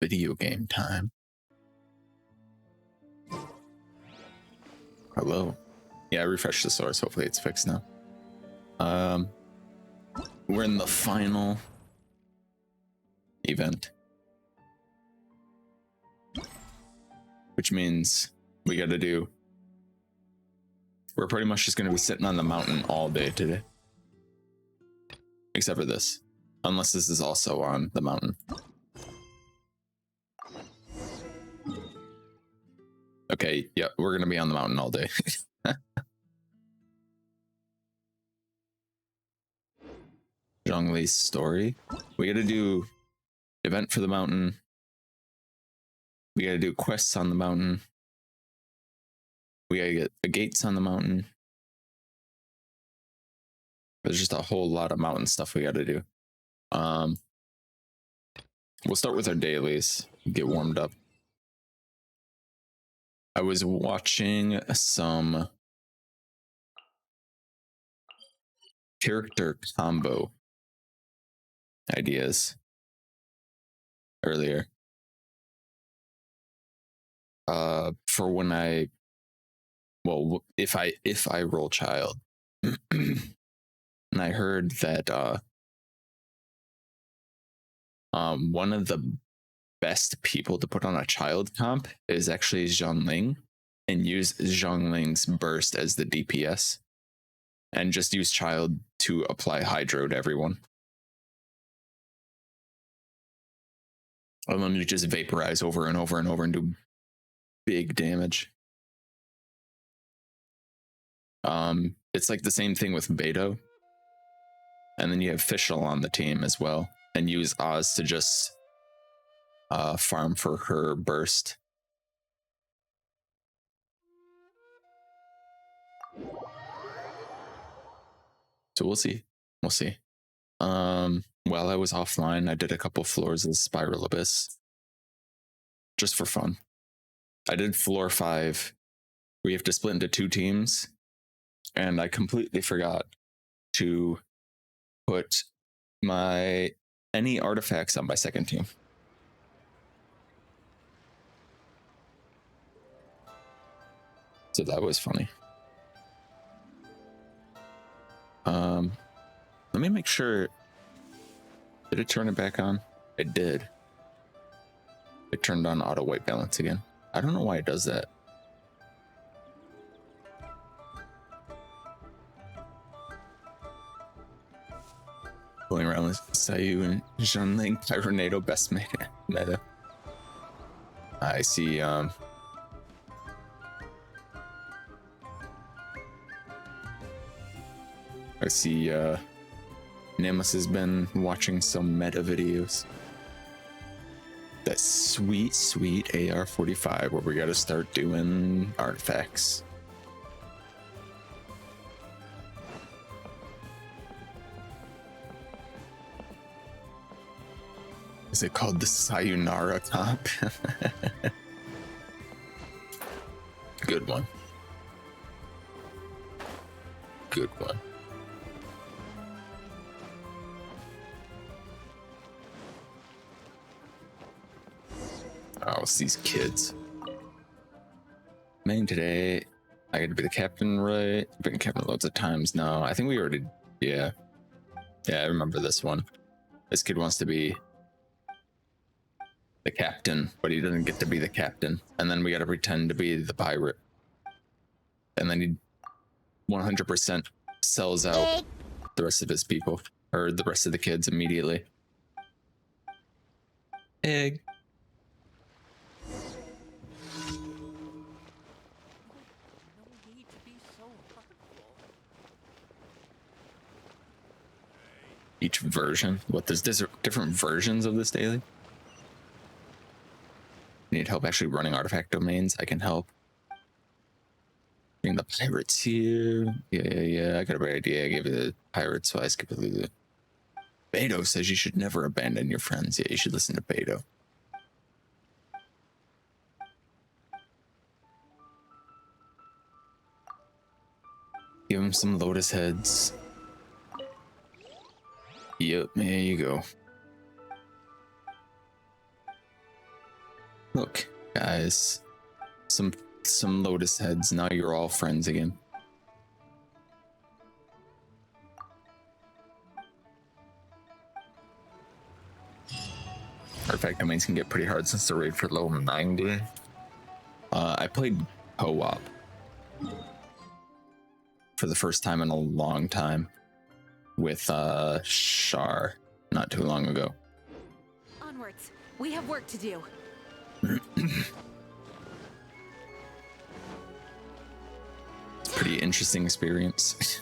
video game time. Hello. Yeah, I refreshed the source. Hopefully it's fixed now. We're in the final event, which means we got to do. We're pretty much just going to be sitting on the mountain all day today, except for this, unless this is also on the mountain. Okay, yeah, we're going to be on the mountain all day. Zhongli's story. We got to do event for the mountain. We got to do quests on the mountain. We got to get the gates on the mountain. There's just a whole lot of mountain stuff we got to do. We'll start with our dailies, get warmed up. I was watching some character combo ideas earlier. For when if I roll Childe. And I heard that one of the best people to put on a Childe comp is actually Zhongling, and use Zhongling's burst as the DPS, and just use Childe to apply Hydro to everyone. And then you just vaporize over and over and over and do big damage. It's like the same thing with Beto. And then you have Fischl on the team as well, and use Oz to just farm for her burst. So we'll see. We'll see. While I was offline, I did a couple floors of Spiral Abyss. Just for fun. I did floor 5. We have to split into 2 teams. And I completely forgot to put any artifacts on my second team. So that was funny. Let me make sure. Did it turn it back on? It did. It turned on auto white balance again. I don't know why it does that. Going around with Sayu and Zhongling Tyranado best meta. I see Namus has been watching some meta videos. That sweet AR-45 where we gotta start doing artifacts. Is it called the Sayonara comp? Good one. Good one. Oh, it's these kids. Man, today I get to be the captain, right? I've been captain loads of times now. I think we already, yeah, I remember this one. This kid wants to be the captain, but he doesn't get to be the captain. And then we got to pretend to be the pirate. And then he 100% sells out the rest of his people, or the rest of the kids immediately. Egg. Each version? What, there's different versions of this daily? Need help actually running artifact domains? I can help. Bring the pirates here. Yeah. I got a great idea. I gave you the pirates, so I skipped it. Beto says you should never abandon your friends. Yeah, you should listen to Beto. Give him some lotus heads. Yep, there you go. Look, guys, some lotus heads. Now you're all friends again. Perfect. I mean, it's gonna get pretty hard since the raid for level 90. I played co-op for the first time in a long time with Shar not too long ago. Onwards. We have work to do. Pretty interesting experience.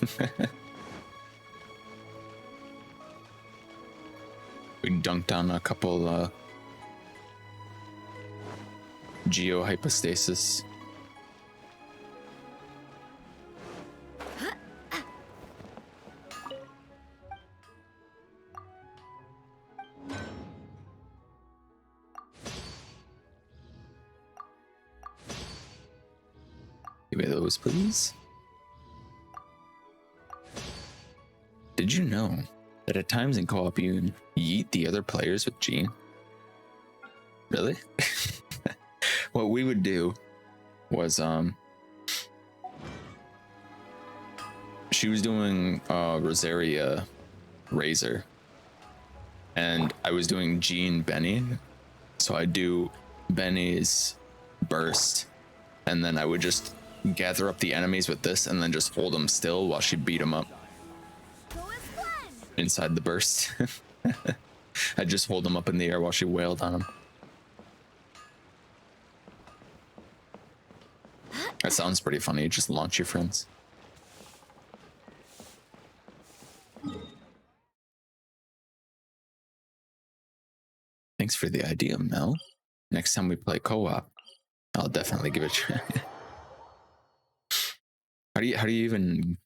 We dunked on a couple geo hypostasis. Give me those, please. Did you know that at times in co-op you yeet the other players with Jean? Really? What we would do was she was doing Rosaria Razor and I was doing Jean Benny, so I'd do Benny's burst and then I would just gather up the enemies with this and then just hold them still while she beat them up inside the burst. I'd just hold them up in the air while she wailed on them. That sounds pretty funny. Just launch your friends. Thanks for the idea, Mel. Next time we play co-op, I'll definitely give it a try. How do you even?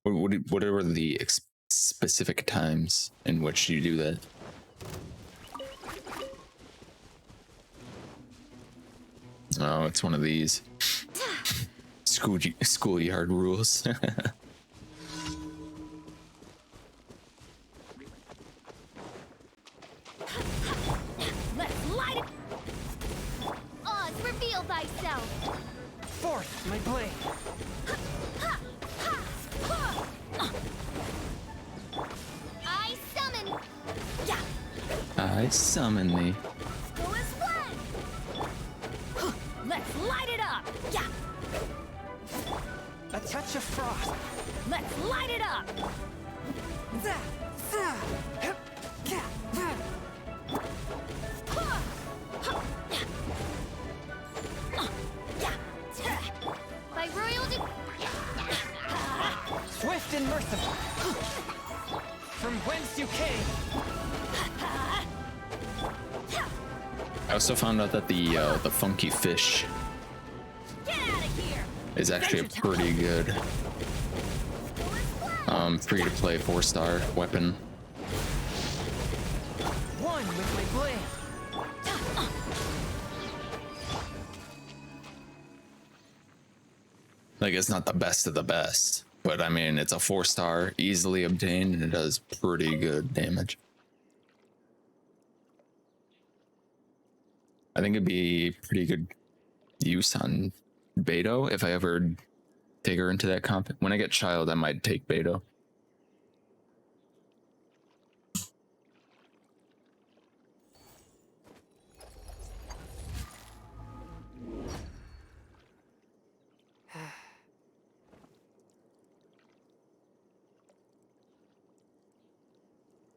What are the specific times in which you do that? Oh, it's one of these schoolyard rules. Let's light it. Oz, reveal thyself. Forth, my blade. I summon. Yeah. I summon thee. Go as one. Let's light it up. Yeah. A touch of frost. Let's light it up. By royal Swift and merciful. From whence you came. I also found out that the funky fish Get out of here. is actually a pretty good free to play 4-star weapon. One with my blade. Like, it's not the best of the best, but I mean, it's a 4-star, easily obtained, and it does pretty good damage. I think it'd be pretty good use on Beto if I ever take her into that comp. When I get Childe, I might take Beto.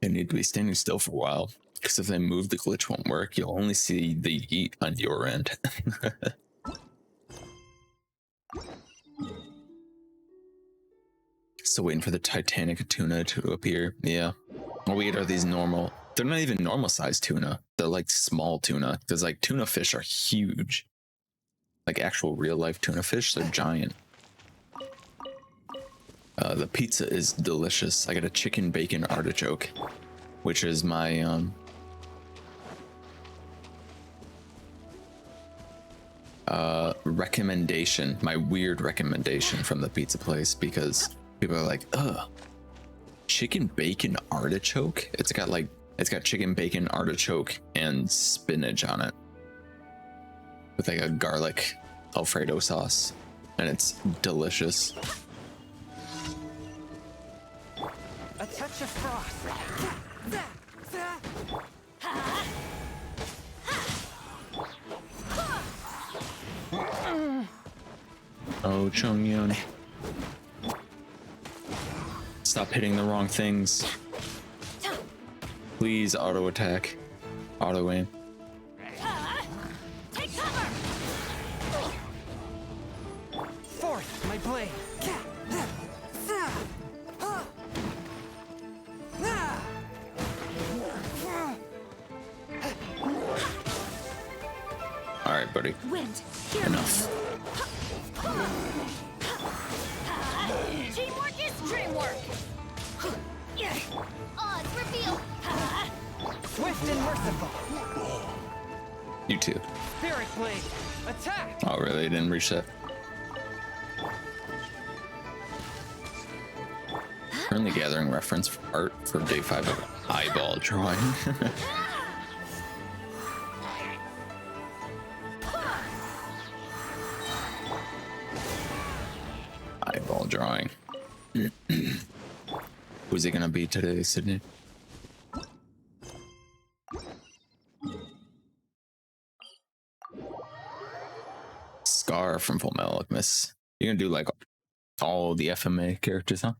They need to be standing still for a while, because if they move, the glitch won't work. You'll only see the yeet on your end. Still waiting for the Titanic tuna to appear. Yeah. What we get are these normal. They're not even normal sized tuna. They're like small tuna. Because like tuna fish are huge. Like actual real life tuna fish, they're giant. The pizza is delicious. I got a chicken bacon artichoke, which is my recommendation, my weird recommendation from the pizza place, because people are like, ugh, chicken bacon artichoke? It's got like It's got chicken, bacon, artichoke, and spinach on it. With like a garlic Alfredo sauce. And it's delicious. A touch of frost. Oh, Chongyun. Stop hitting the wrong things. Please auto attack. Auto aim. Take cover! Forth, my blade. Alright, buddy. Wind, here. Enough. Teamwork is dreamwork. Odds reveal. Swift and merciful. You too. Spirit blade. Attack. Oh, really? It didn't reach that. Currently gathering reference for art for day 5 of eyeball drawing. Eyeball drawing. Who's it gonna be today, Sydney? Scar from Full Metal Alchemist. You're gonna do like all the FMA characters, huh?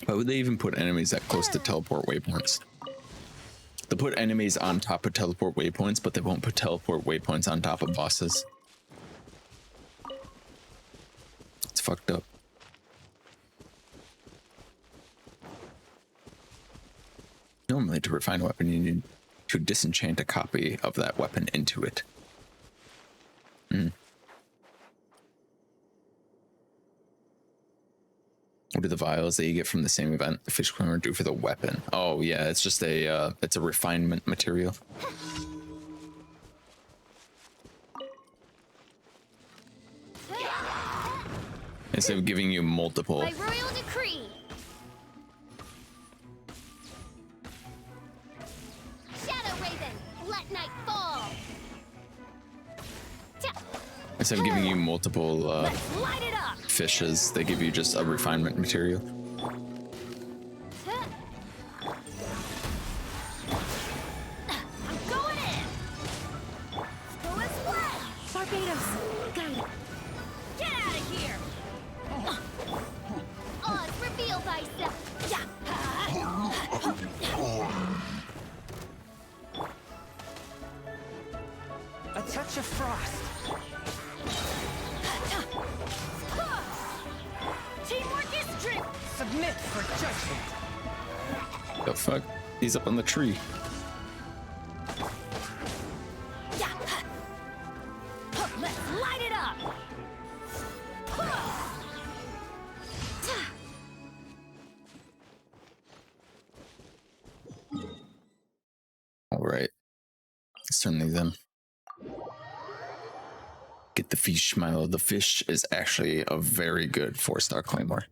Why would they even put enemies that close to teleport waypoints? They put enemies on top of teleport waypoints, but they won't put teleport waypoints on top of bosses. It's fucked up. Normally, to refine a weapon, you need to disenchant a copy of that weapon into it. What do the vials that you get from the same event the fish climber do for the weapon? Oh yeah, it's just it's a refinement material. Instead of giving you multiple. By royal decree. Shadow Raven, let night fall. Instead of giving you multiple Let's light it up. fishes, they give you just a refinement material. I'm going in. Go as well. Barbados, guide. Get out of here. Odds reveal thyself. A touch of frost. Teamwork is dream. Submit for judgment. The fuck? He's up on the tree. Let's light it up. All right, let's turn these in. Get the fish, Milo. The fish is actually a very good 4-star claymore.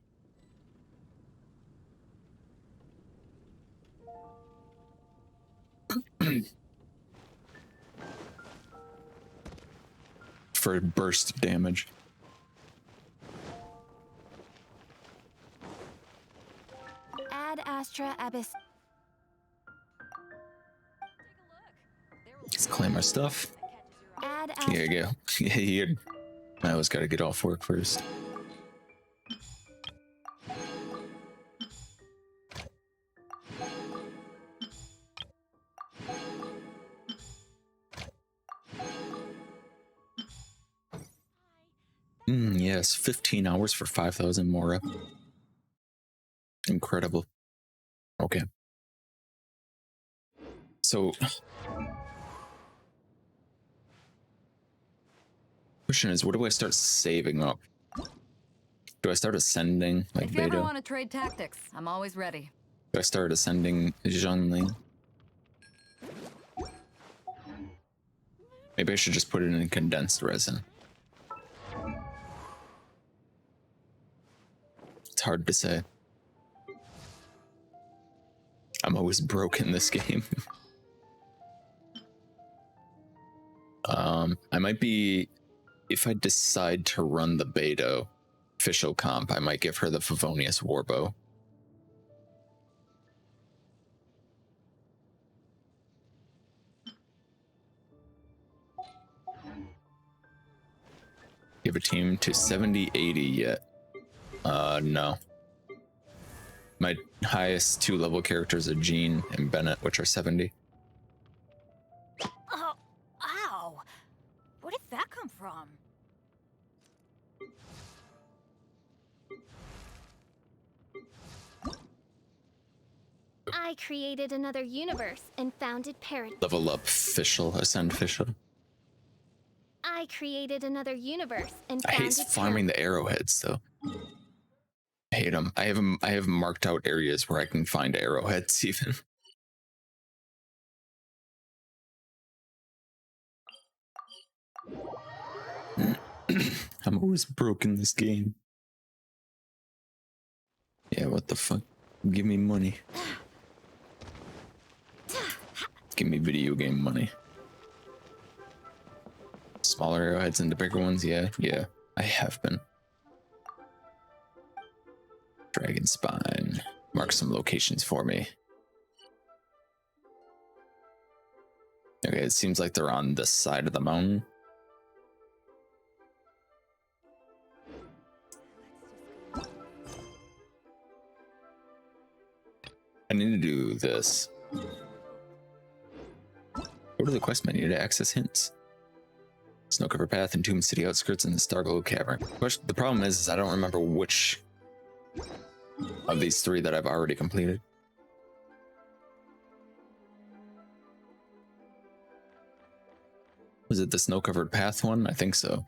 For burst damage. Ad Astra Abyss. Let's claim our stuff. Ad Here you go. Yeah, here. I always gotta get off work first. Yes, 15 hours for 5,000 more up. Incredible. Okay. So, question is, what do I start saving up? Do I start ascending like If you ever Beidou? want to trade tactics, I'm always ready. Do I start ascending Zhongling? Maybe I should just put it in condensed resin. It's hard to say. I'm always broke in this game. I might be, if I decide to run the Beidou official comp, I might give her the Favonius Warbow. Give a team to 70, 80 yet. No. My highest 2-level characters are Jean and Bennett, which are 70. Oh, ow! Where did that come from? I created another universe and founded paradise. Level up official, ascend official. I created another universe and I founded hate farming the arrowheads though. I hate them. I have marked out areas where I can find arrowheads even. I'm always broke in this game. Yeah, what the fuck? Give me money. Give me video game money. Smaller arrowheads into bigger ones, yeah, I have been. Dragon Spine. Mark some locations for me. Okay, it seems like they're on this side of the mountain. I need to do this. Go to the quest menu to access hints. Snow-covered path, Entombed City outskirts, and the Starglow Cavern. The problem is I don't remember which of these 3 that I've already completed. Was it the Snow-covered path one? I think so.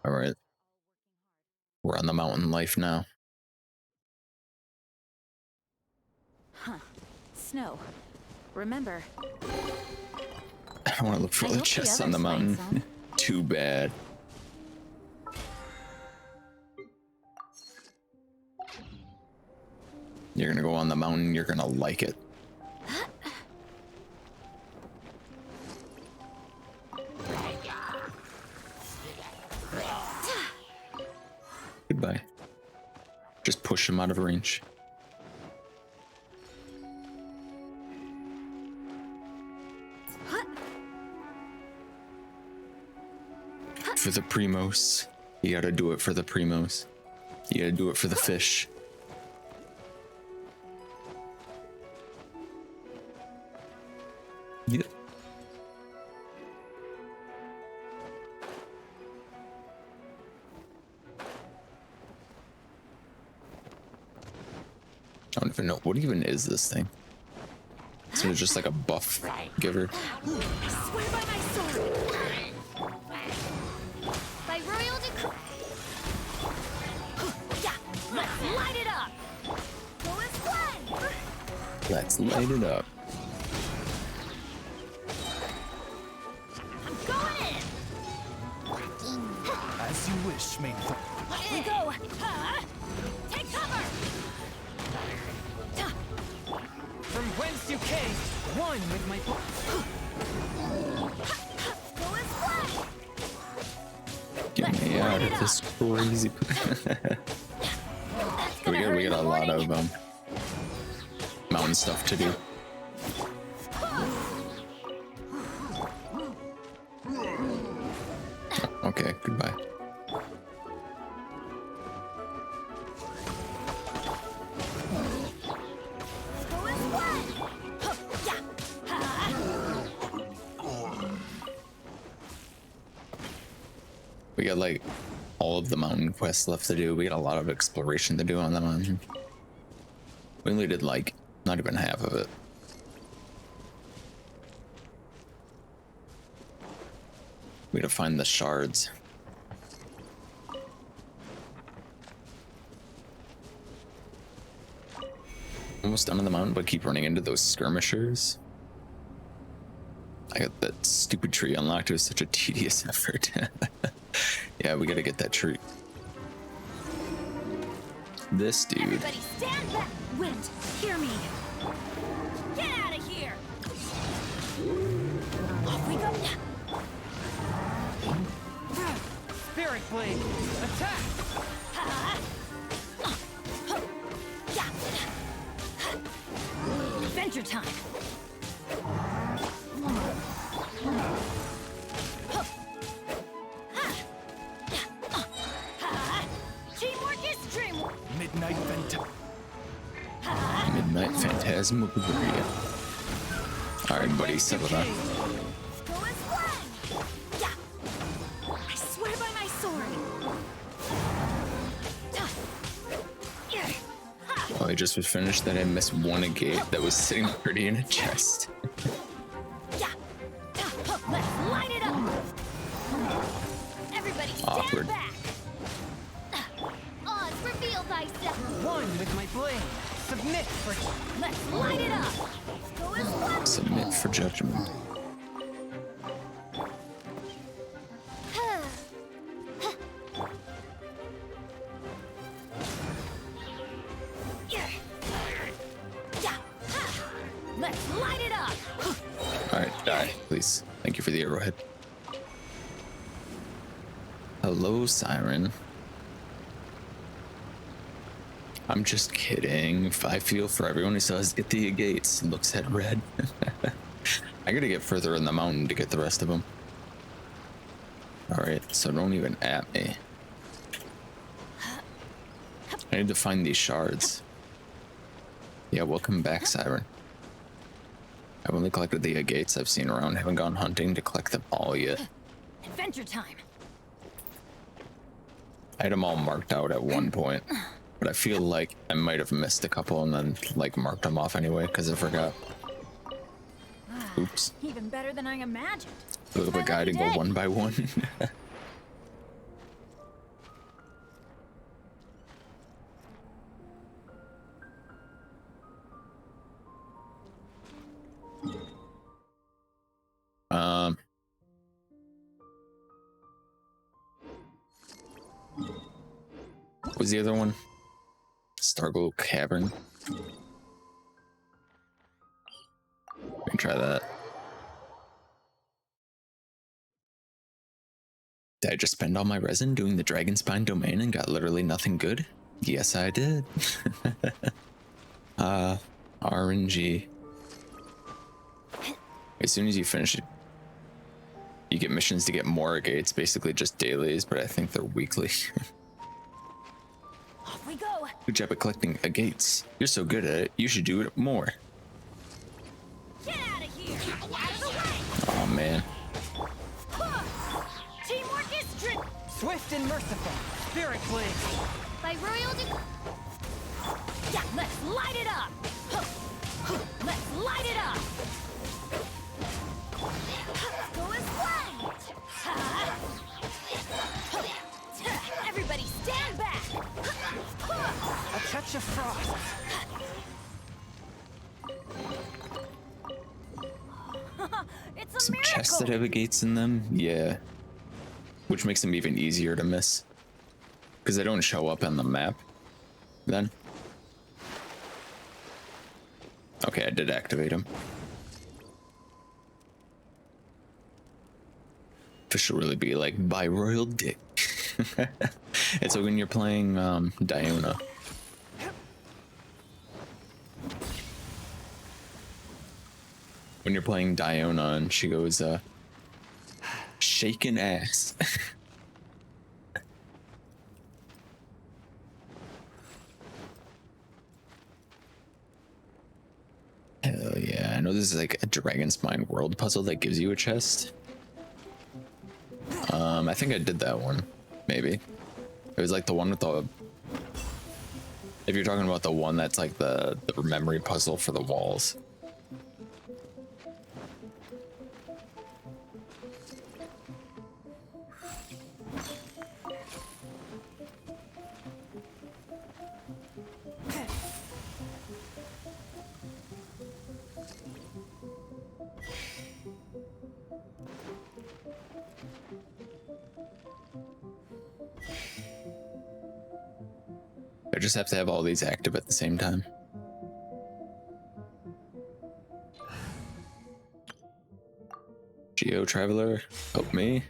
All right. We're on the mountain life now. Huh. Snow. Remember. I want to look for I the hope the chests on others the mountain. find some. Too bad. You're gonna go on the mountain, you're gonna like it. Goodbye. Just push him out of range. For the primos. You gotta do it for the primos. You gotta do it for the fish. Yep. I don't even know. What even is this thing? So it's just like a buff giver. I swear by my sword. By royal decree. Yeah, let's light it up. Go as one. Let's light it up. I'm going in. As you wish, main. Here we go. Take cover. From whence you came, one with my. Go as one. Get me out of this crazy. we got a lot of mountain stuff to do. Okay, goodbye. Go as one. We got like all of the mountain quests left to do. We got a lot of exploration to do on the mountain. We only did like not even half of it. We gotta find the shards. Almost done on the mountain, but keep running into those skirmishers. I got that stupid tree unlocked. It was such a tedious effort. Yeah, we gotta get that tree. This dude. Everybody stand back! Wind, hear me! Get out of here! Off we go! Spirit Blade, attack! Adventure time! Teamwork is dreamwork! Midnight Vent. Midnight Phantasmagoria. Alright, buddy, settle down. Go and fly! Yeah! I swear by my sword! Well, I just was finished that I missed one gate that was sitting pretty in a chest. Yeah! Let's light it up! Everybody stand Awkward. back! Oz, reveal thyself. One with my blade. Submit for. Let's light it up! Go and fly! Submit for judgment. Let's light it up! Alright, die, please. Thank you for the arrowhead. Hello, Siren. I'm just kidding. I feel for everyone who says Ithia Gates looks at red. I gotta get further in the mountain to get the rest of them. Alright, so don't even at me. I need to find these shards. Yeah, welcome back, Siren. I've only collected the agates I've seen around. Haven't gone hunting to collect them all yet. Adventure time! I had them all marked out at one point, but I feel like I might have missed a couple and then like marked them off anyway because I forgot. Oops. Even better than I imagined. A little bit guiding, go one by one. What was the other one? Starglow Cavern. We can try that. Did I just spend all my resin doing the Dragonspine domain and got literally nothing good? Yes, I did. RNG. As soon as you finish it, you get missions to get more agates, basically just dailies, but I think they're weekly. Off we go! Good job at collecting agates. You're so good at it, you should do it more. Get out of here! Out of the way! Oh man. Teamwork is dream. Swift and merciful. Spirit Blade. By royal Yeah, let's light it up! Let's light it up! Go and fly! Everybody stand back! A touch of frost. It's a Some miracle! chests that have agates in them? Yeah. Which makes them even easier to miss. Because they don't show up on the map then. Okay, I did activate them. This should really be like by royal dick. It's like when you're playing Diona. When you're playing Diona and she goes shaking ass. Hell yeah. I know this is like a Dragonspine world puzzle that gives you a chest. I think I did that one. Maybe. It was like the one with the... If you're talking about the one that's like the memory puzzle for the walls. I just have to have all these active at the same time. Geo Traveler, help me.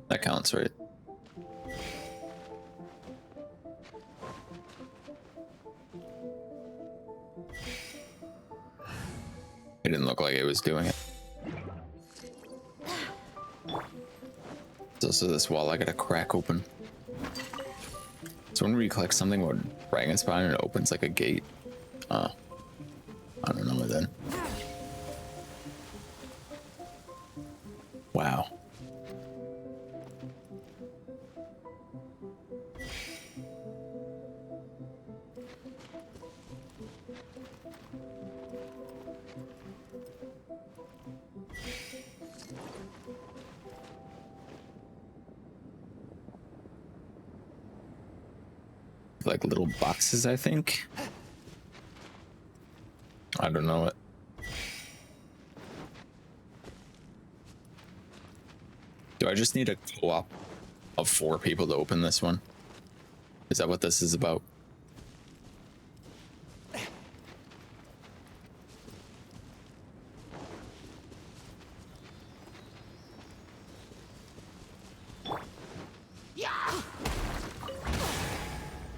That counts, right? It didn't look like it was doing it. There's also this wall I gotta crack open. So when we collect something with Dragon Spawn, it opens like a gate. Oh. I don't know then. Wow. Like little boxes, I think. I don't know it. Do I just need a co-op of 4 people to open this one? Is that what this is about?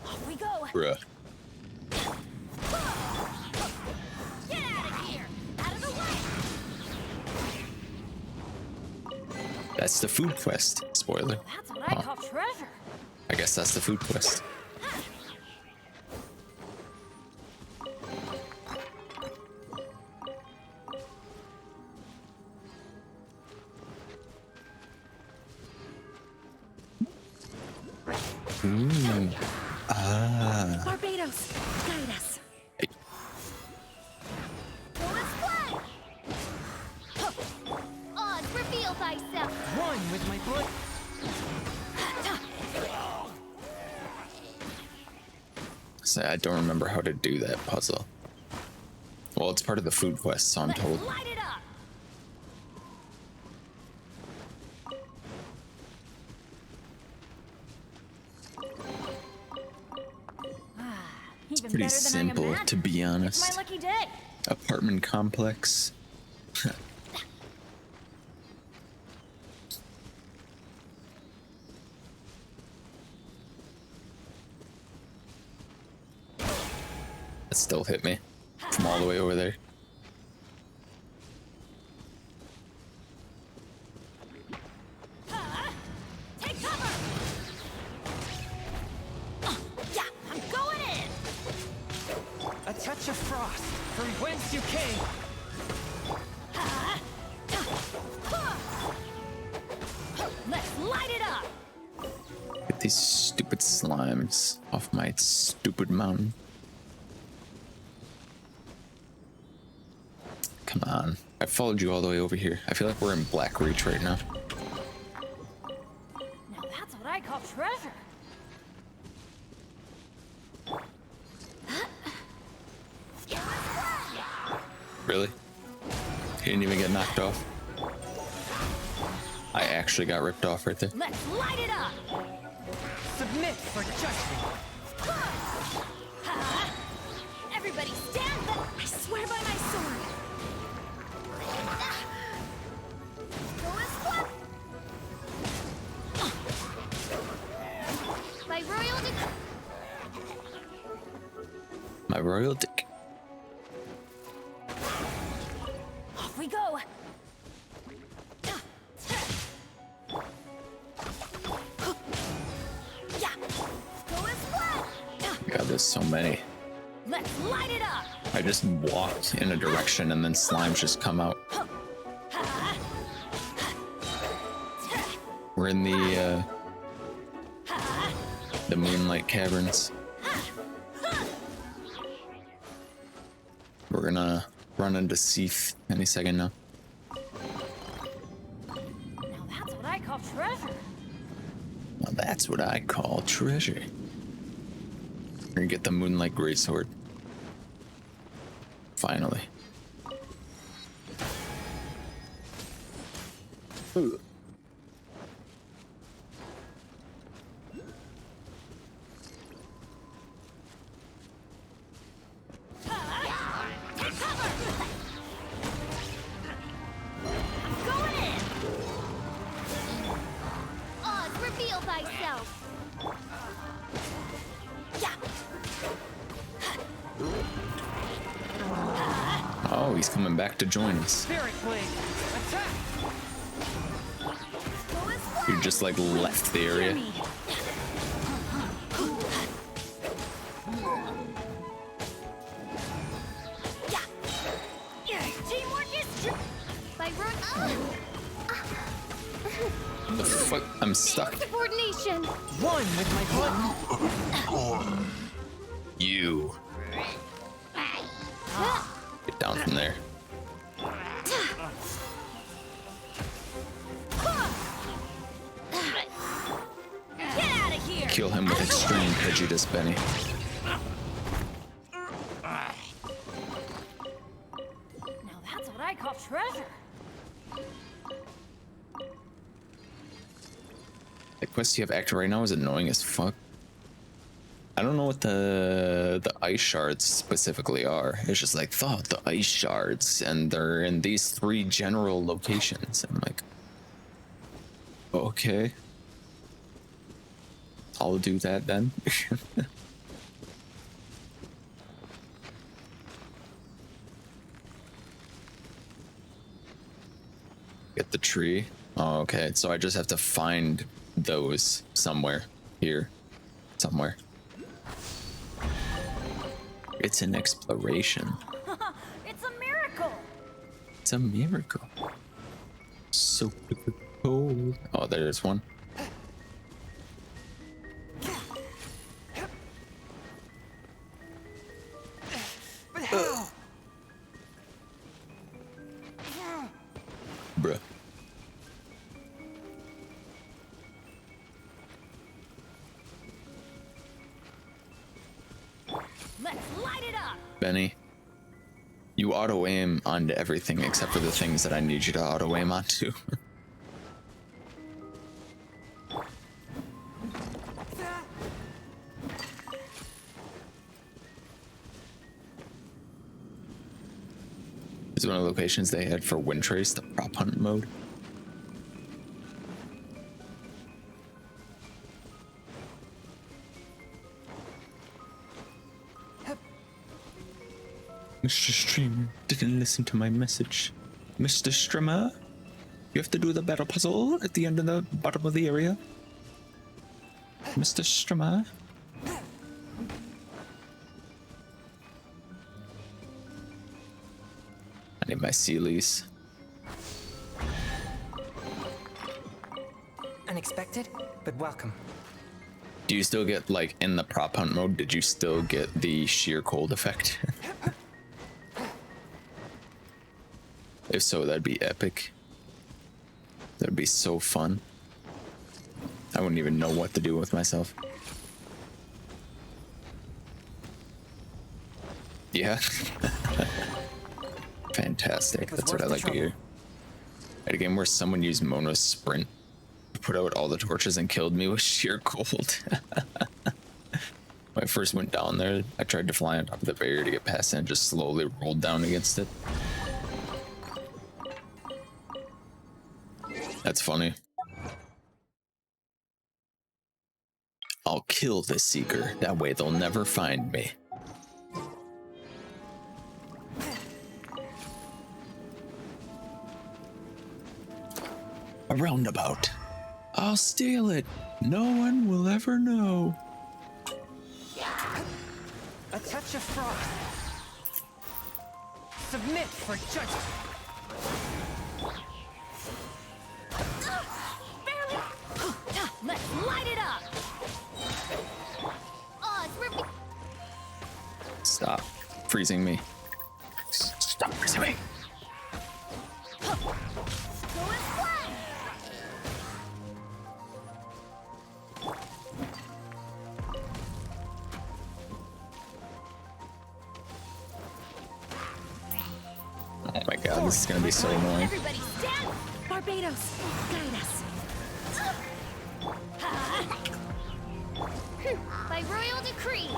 Off we go. Bruh. Get out of here! Out of the way! That's the food quest. Spoiler. That's what I call treasure. I guess that's the food quest. Ooh. Ah. Barbados, guide us. Hey. Oz, reveal thyself. One with my blood. So I don't remember how to do that puzzle. Well, it's part of the food quest, so I'm Let's told. light it up. Even Pretty better than simple, I imagined. to be It's honest. my lucky day. Apartment complex. That still hit me from all the way over there. Take cover. Yeah, I'm going in. A touch of frost from whence you came. Let's light it up. Get these stupid slimes off my stupid mountain. Come on. I followed you all the way over here. I feel like we're in Black Reach right now. Now that's what I call treasure. Really? He didn't even get knocked off. I actually got ripped off right there. Let's light it up. Submit for judgment. Everybody stand back. I swear by my sword. My royal My royal dick. Off we go. Yeah. Go as well. God, there's so many. Let's light it up. I just walked in a direction and then slimes just come out. We're in the Moonlight Caverns. We're gonna run into Seath any second now. Now that's what I call treasure. Now that's what I call treasure. We're gonna get the Moonlight Greatsword. Finally. Ooh. coming back to join us. Spirit Blade. Attack. You just like left the area. Teamwork is true. By The fuck? I'm stuck. subordination. One with my blood. You. Get down from there. Get out of here! Kill him with extreme prejudice, Benny. Now that's what I call treasure. The quest you have active right now is annoying as fuck. I don't know what the ice shards specifically are. It's just like, the ice shards, and they're in these 3 general locations. I'm like, okay, I'll do that then. Get the tree. Oh, okay, so I just have to find those somewhere here, somewhere. It's an exploration. It's a miracle. It's a miracle. So cold. Oh, there's one. But how? Bruh. Let's light it up. Benny, you auto aim onto everything except for the things that I need you to auto aim onto. This is one of the locations they had for Wind Trace, the prop hunt mode. Mr. Streamer didn't listen to my message. Mr. Streamer, you have to do the battle puzzle at the end of the bottom of the area. Mr. Streamer. I need my Sealies. Unexpected, but welcome. Do you still get, like, in the prop hunt mode, did you still get the sheer cold effect? If so, that'd be epic. That'd be so fun. I wouldn't even know what to do with myself. Yeah. Fantastic. That's what I like to hear. At a game where someone used Mona's sprint to put out all the torches and killed me with sheer cold. When I first went down there, I tried to fly on top of the barrier to get past it and just slowly rolled down against it. That's funny. I'll kill this seeker. That way they'll never find me. A roundabout. I'll steal it. No one will ever know. A touch of frost. Submit for judgment. Let's light it up. Stop freezing me. Stop freezing me. Oh my god, this is gonna be so annoying. Everybody stand. Barbados, guide us. By royal decree.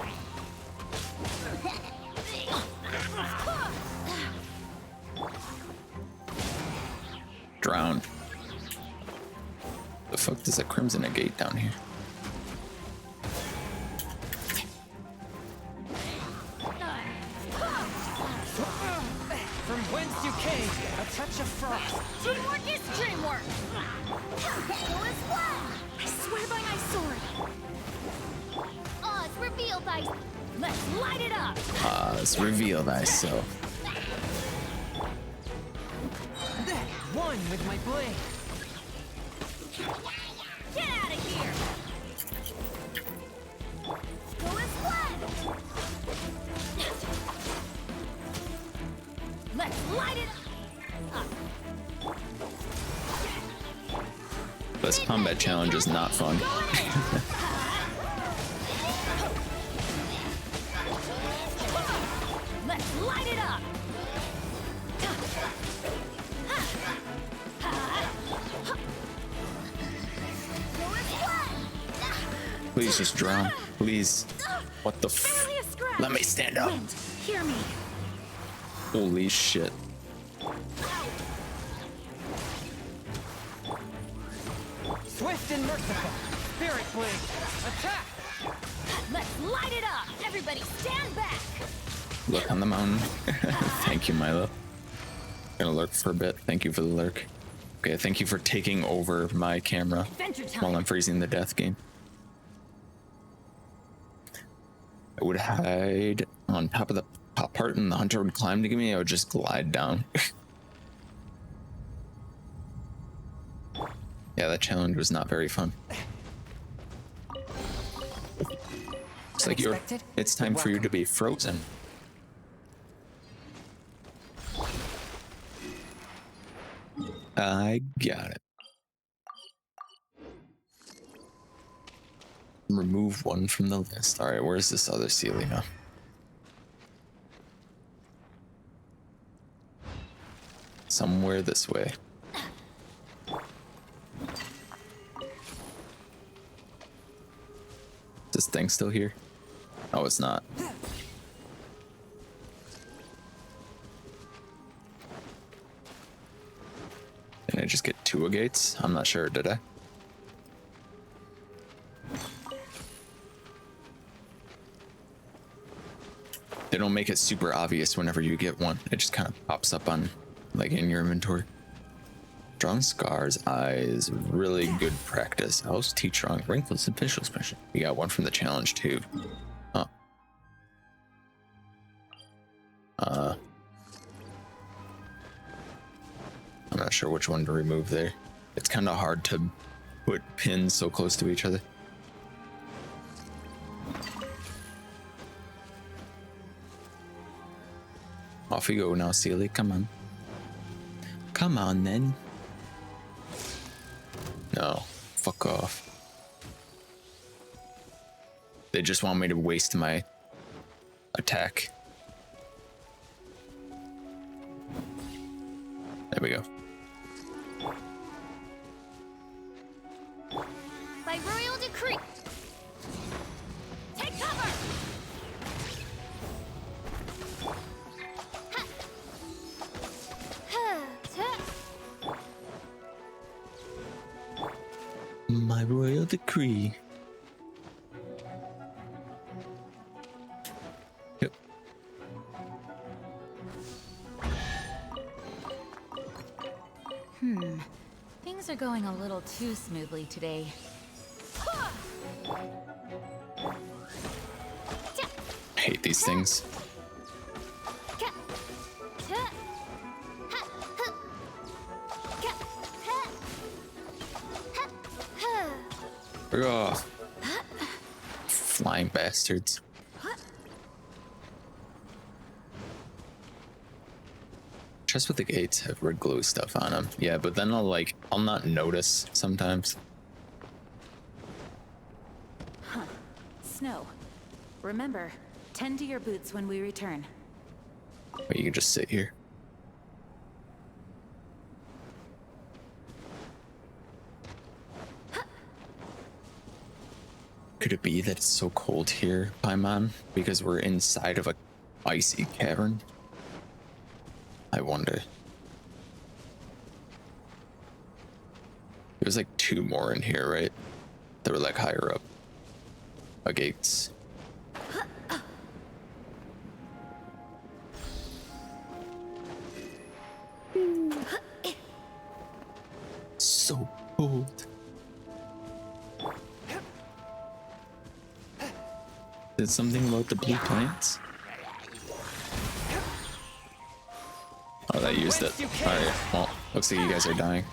Drowned. The fuck does a crimson negate down here? From whence whence you came, a touch of frost. Teamwork is dreamwork! Go as one! I swear by my sword! Oz, reveal thy... Let's light it up! Let's reveal thyself. One with my blade. Get out of here! Go as one! Let's light it up! This combat challenge is not fun. Let's light it up! Please just drown. Please. What the f? Barely a scratch! Let me stand up. Wind, hear me! Holy shit. Swift and merciful. Spirit blade. Attack! Let's light it up! Everybody stand back! Look on the mountain. Thank you, Milo. Gonna lurk for a bit. Thank you for the lurk. Okay, thank you for taking over my camera Adventure time! while I'm freezing the death game. I would hide on top of the top part and the hunter would climb to get me. I would just glide down. Yeah, that challenge was not very fun. It's like it's time for you to be frozen. I got it. Remove one from the list. All right, where's this other ceiling now? Somewhere this way. Is this thing still here? Oh, it's not. Did I just get two gates? I'm not sure, did I? They don't make it super obvious whenever you get one. It just kind of pops up on, like, in your inventory. Strong scars, eyes, really good practice. House, teach strong, wrinkles, official special. We got one from the challenge too. Oh. I'm not sure which one to remove there. It's kind of hard to put pins so close to each other. Off you go now, Sealy. Come on. Come on, then. No. Fuck off. They just want me to waste my attack. There we go. By royal decree. Take cover! My royal decree. Yep. Things are going a little too smoothly today. I hate these things. Ugh. Flying bastards. Chests with the gates have red glue stuff on them. Yeah, but then I'll not notice sometimes. Snow. Remember, tend to your boots when we return. But you can just sit here. Could it be that it's so cold here, Paimon? Because we're inside of a icy cavern? I wonder. There's like two more in here, right? They were like higher up. Gates. so cold. Did something about the blue plants? Oh, that used it. Alright, well, looks like you guys are dying.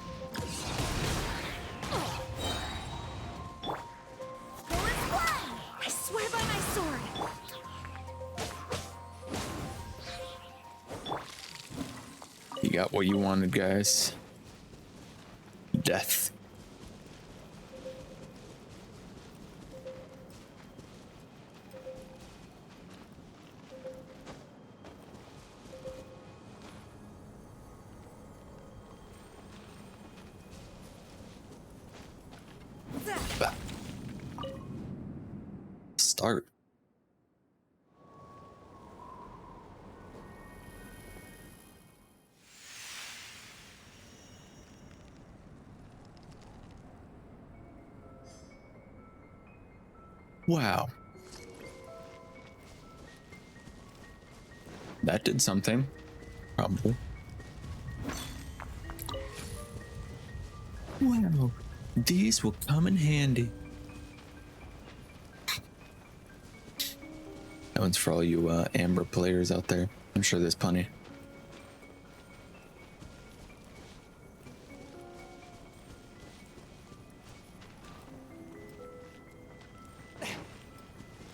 I swear by my sword. You got what you wanted, guys. Death. Start. Wow. That did something. Probably. Wow. These will come in handy. That one's for all you Amber players out there. I'm sure there's plenty.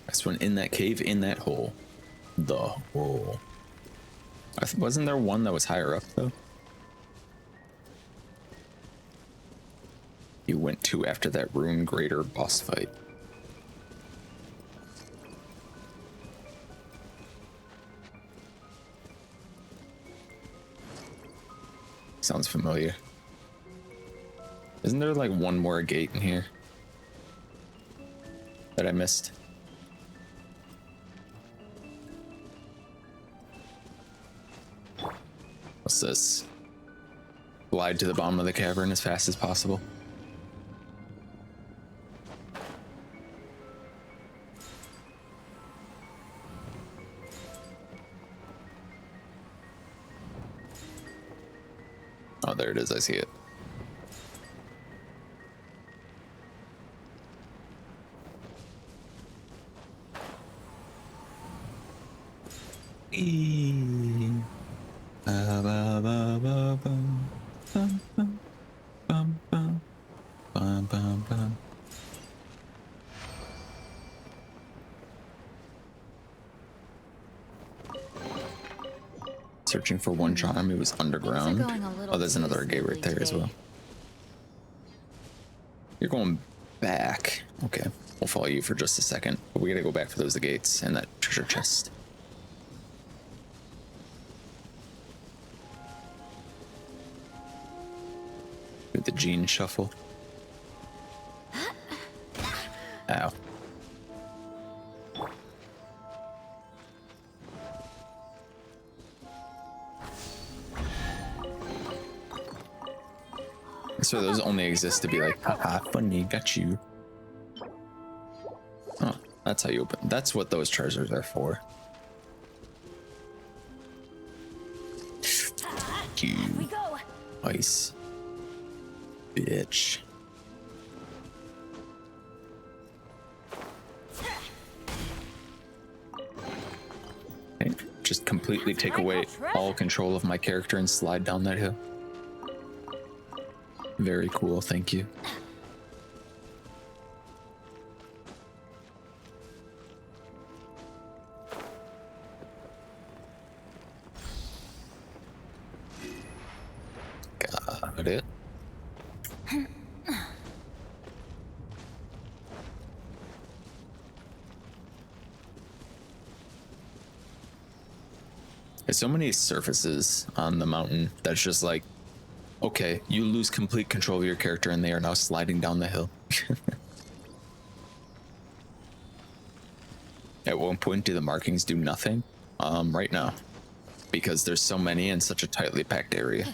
This one in that cave, in that hole. The hole. Wasn't there one that was higher up though? You went to after that Rune Greater boss fight. Sounds familiar. Isn't there like one more gate in here that I missed? What's this? Glide to the bottom of the cavern as fast as possible. Oh, there it is. I see it. Searching for one charm. It was underground. Oh, there's another gate right there as well. You're going back. Okay, we'll follow you for just a second. But we gotta go back for those gates and that treasure chest. Do the gene shuffle. Ow. So those only exist to be like, haha, funny, got you. Oh, that's how you open. That's what those treasures are for. You We go. ice bitch. Okay, just completely take away all control of my character and slide down that hill. Very cool, thank you. Got it. There's so many surfaces on the mountain that's just like, okay, you lose complete control of your character and they are now sliding down the hill. At one point, do the markings do nothing? Right now. Because there's so many in such a tightly packed area.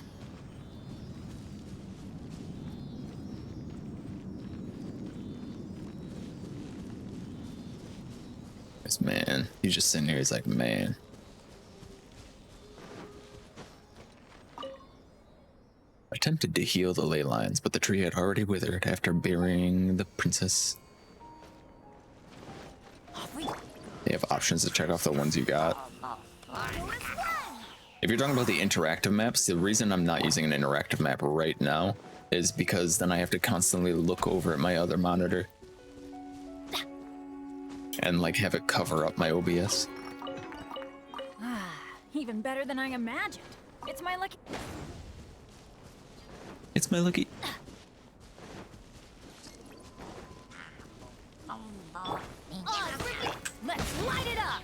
This man, he's just sitting here, he's like, man. Attempted to heal the ley lines, but the tree had already withered after burying the princess. You have options to check off the ones you got. If you're talking about the interactive maps, the reason I'm not using an interactive map right now is because then I have to constantly look over at my other monitor and like have it cover up my OBS. Even better than I imagined. It's my lucky. It's my lucky. Let's light it up.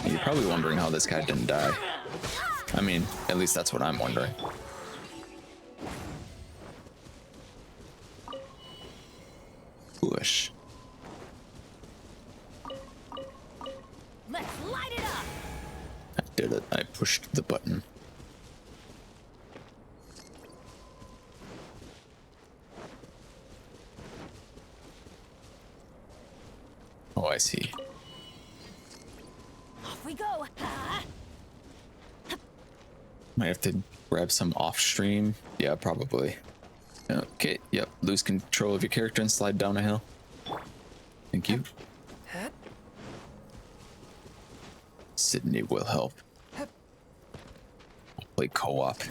You're probably wondering how this guy didn't die. I mean, at least that's what I'm wondering. Push. Let's light it up. I did it. I pushed the button. Oh, I see. Off we go. Might have to grab some off stream. Yeah, probably. Okay, yep. Lose control of your character and slide down a hill. Thank you. Sydney will help. Play co-op.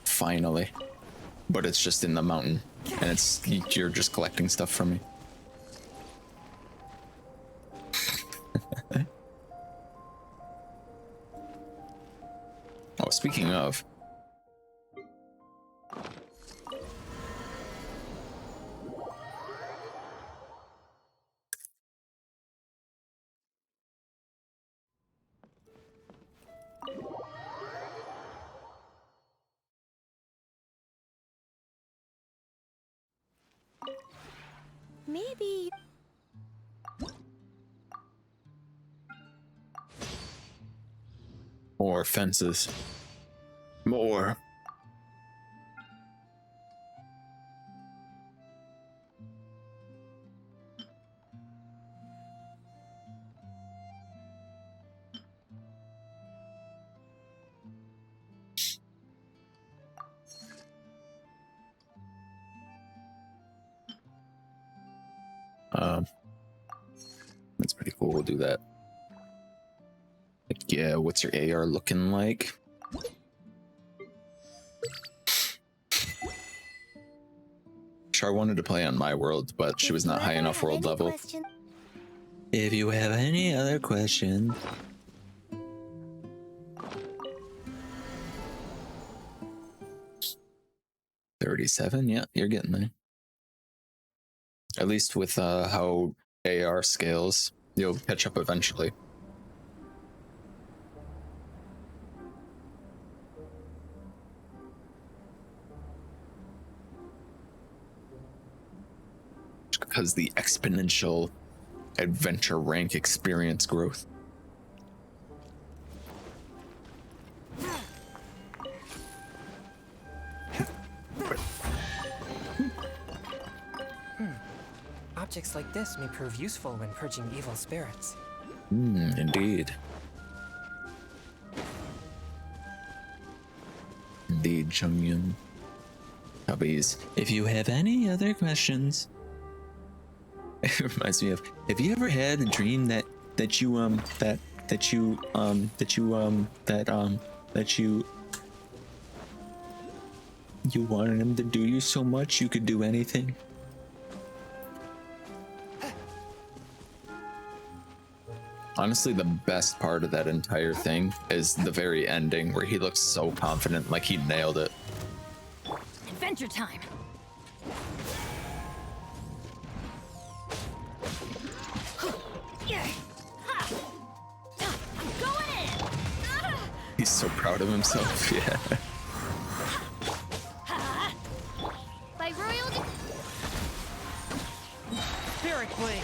Finally. But it's just in the mountain. And it's you're just collecting stuff from me. Oh, speaking of. Maybe. More fences. More. That's pretty cool. We'll do that. Like, yeah, what's your AR looking like? Char wanted to play on my world, but she was not high enough world level. If you have any other questions. 37, yeah, you're getting there. At least with how AR scales, you'll catch up eventually. Because the exponential adventure rank experience growth. Objects like this may prove useful when purging evil spirits. Indeed. Indeed, Jungyun. Hubbies. If you have any other questions. It reminds me of, have you ever had a dream that you wanted him to do you so much you could do anything? Honestly, the best part of that entire thing is the very ending where he looks so confident, like he nailed it. Adventure time. I'm going in. He's so proud of himself, yeah. By royal Spirit Blade!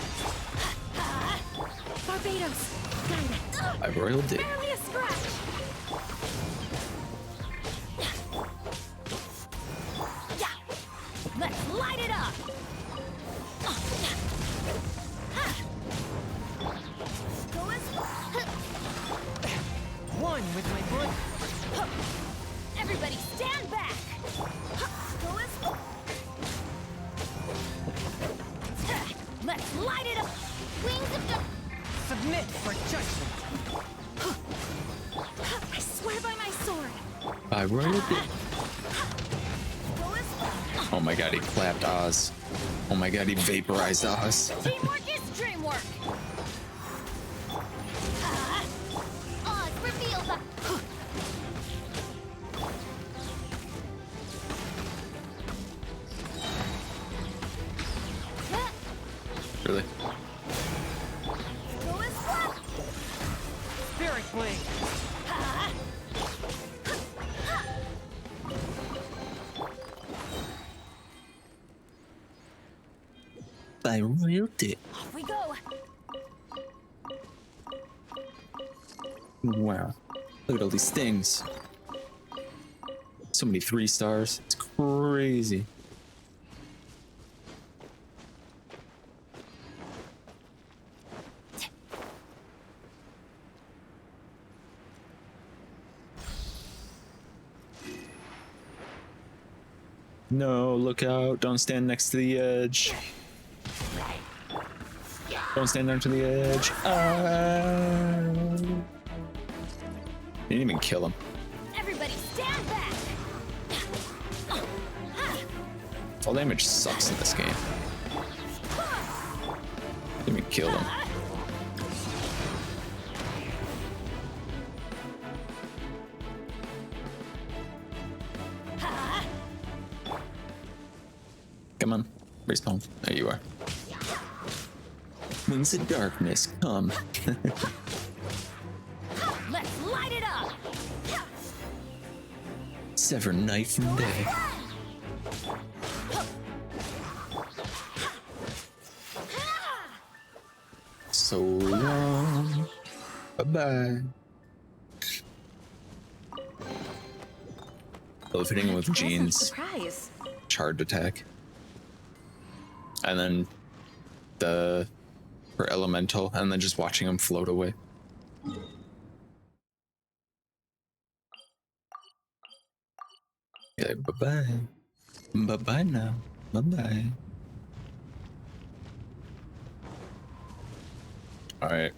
Barbados. Got it. I roiled it. Barely a scratch. Let's light it up. Go as One with my blood. everybody. By royalty. Oh my god, he clapped Oz. Oh my god, he vaporized Oz. Teamwork is dreamwork. Oz, reveal the... Really? Go as one. Spirit Blade. By royalty. Off we go. Wow. Look at all these things. So many 3 stars. It's crazy. No, look out. Don't stand next to the edge. Don't stand next to the edge. Didn't even kill him. Everybody stand back. Fall damage sucks in this game. Didn't even kill him. Come on, respawn. There you are. Wings of darkness, come. Let's light it up. Sever night from day. So long. Bye-bye. Love hitting him with Jean's Surprise. charged attack. And then her elemental, and then just watching him float away. Yeah, bye-bye. Bye-bye now. Bye-bye. Alright.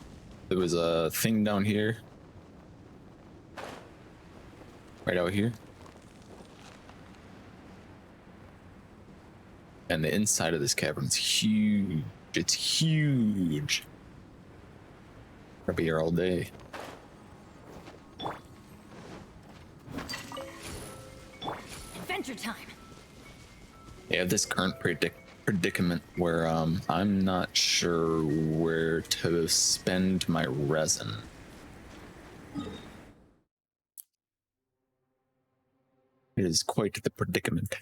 There was a thing down here. Right out here. And the inside of this cavern is huge. It's huge. I'll be here all day. Adventure time. I have this current predicament where I'm not sure where to spend my resin. It is quite the predicament.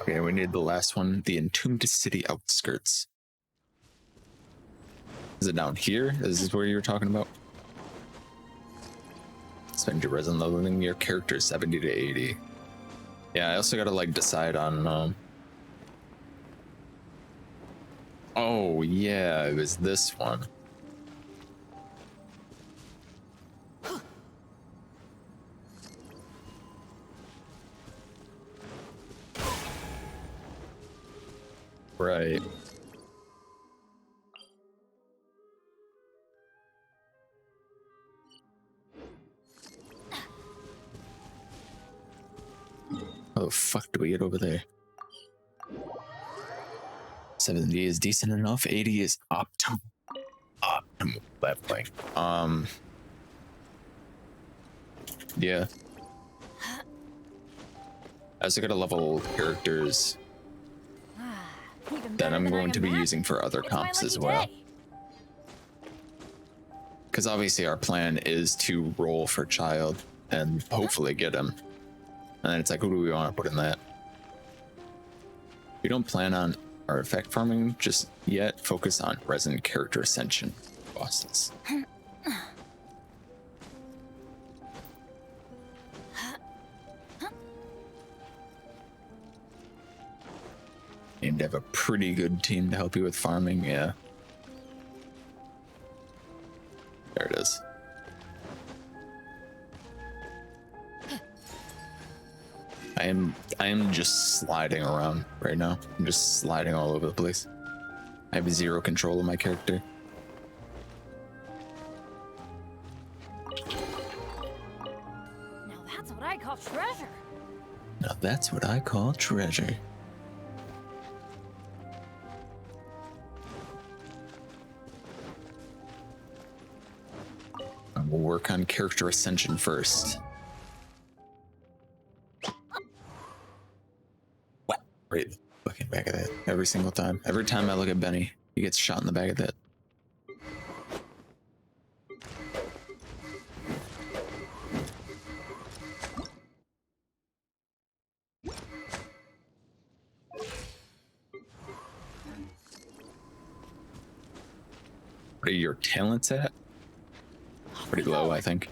Okay, we need the last one, the Entombed City outskirts. Is it down here? Is this where you were talking about? Spend your resin leveling your character 70 to 80. Yeah, I also gotta like decide on oh yeah, it was this one. Right. How the fuck do we get over there? 70 is decent enough. 80 is optimal. Optimal leveling. Yeah. I also gotta level characters Even that better I'm than I going to be imagined. using for other It's my comps as lucky well. day. Because obviously our plan is to roll for Childe and hopefully get him. And then it's like, who do we want to put in that? We don't plan on artifact farming just yet. Focus on resin character ascension bosses. Aim to have a pretty good team to help you with farming, yeah. There it is. I am just sliding around right now. I'm just sliding all over the place. I have zero control of my character. call treasure. Now that's what I call treasure. And we'll work on character ascension first. What? Right, fucking back of that. Every single time. Every time I look at Benny, he gets shot in the back of that. What are your talents at? Pretty low, I think.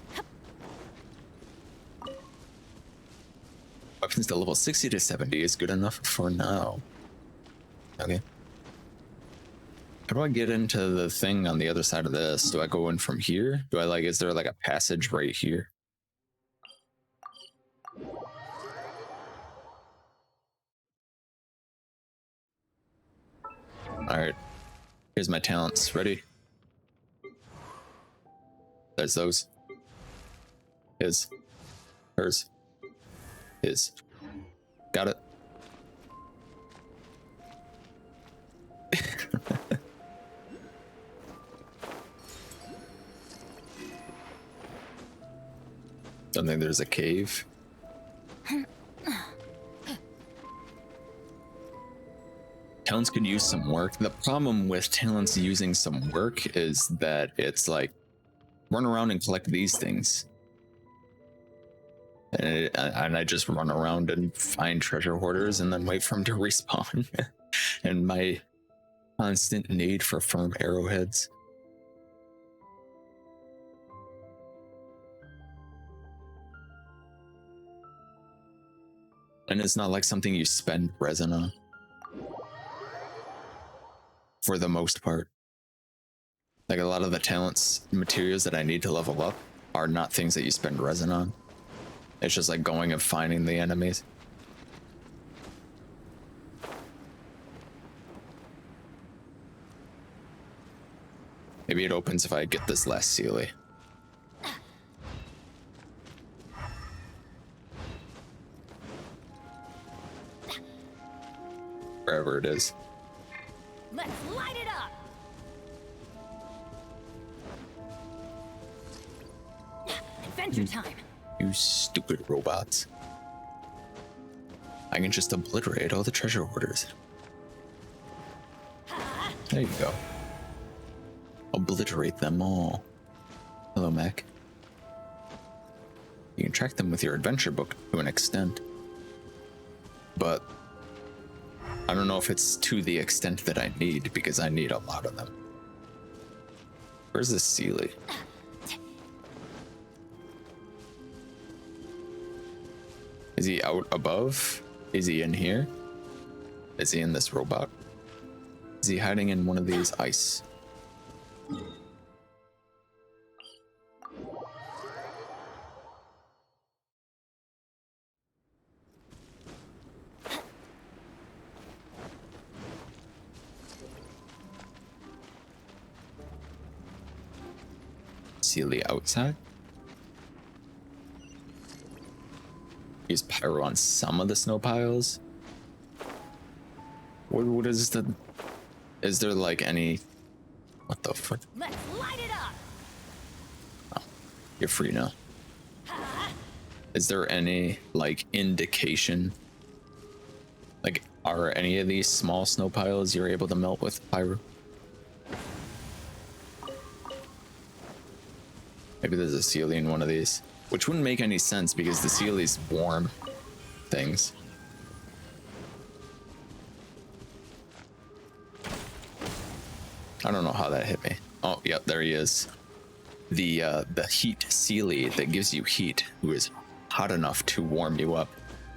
Weapons to level 60 to 70 is good enough for now. Okay. How do I get into the thing on the other side of this? Do I go in from here? Do I like, is there like a passage right here? Alright. Here's my talents. Ready? There's those. His. Hers. His. Got it. Don't think there's a cave. Talents could use some work. The problem with talents using some work is that it's like run around and collect these things. And I just run around and find treasure hoarders and then wait for them to respawn. And my constant need for firm arrowheads. And it's not like something you spend resin on. For the most part. Like a lot of the talents materials that I need to level up are not things that you spend resin on. It's just like going and finding the enemies. Maybe it opens if I get this last Sealy. Wherever it is. Let's light it up. Adventure time. You stupid robots. I can just obliterate all the treasure hoarders. There you go. Obliterate them all. Hello, Mac. You can track them with your adventure book to an extent. But I don't know if it's to the extent that I need, because I need a lot of them. Where's the Sealy? Is he out above? Is he in here? Is he in this robot? Is he hiding in one of these ice? Sealy outside? Use pyro on some of the snow piles. What is the? Is there like any? What the fuck? Let's light it up. Oh, you're free now. Is there any like indication? Like, are any of these small snow piles you're able to melt with pyro? Maybe there's a Sealy in one of these. Which wouldn't make any sense because the Sealy's warm things. I don't know how that hit me. Oh, yep, there he is. The heat Sealy that gives you heat, who is hot enough to warm you up,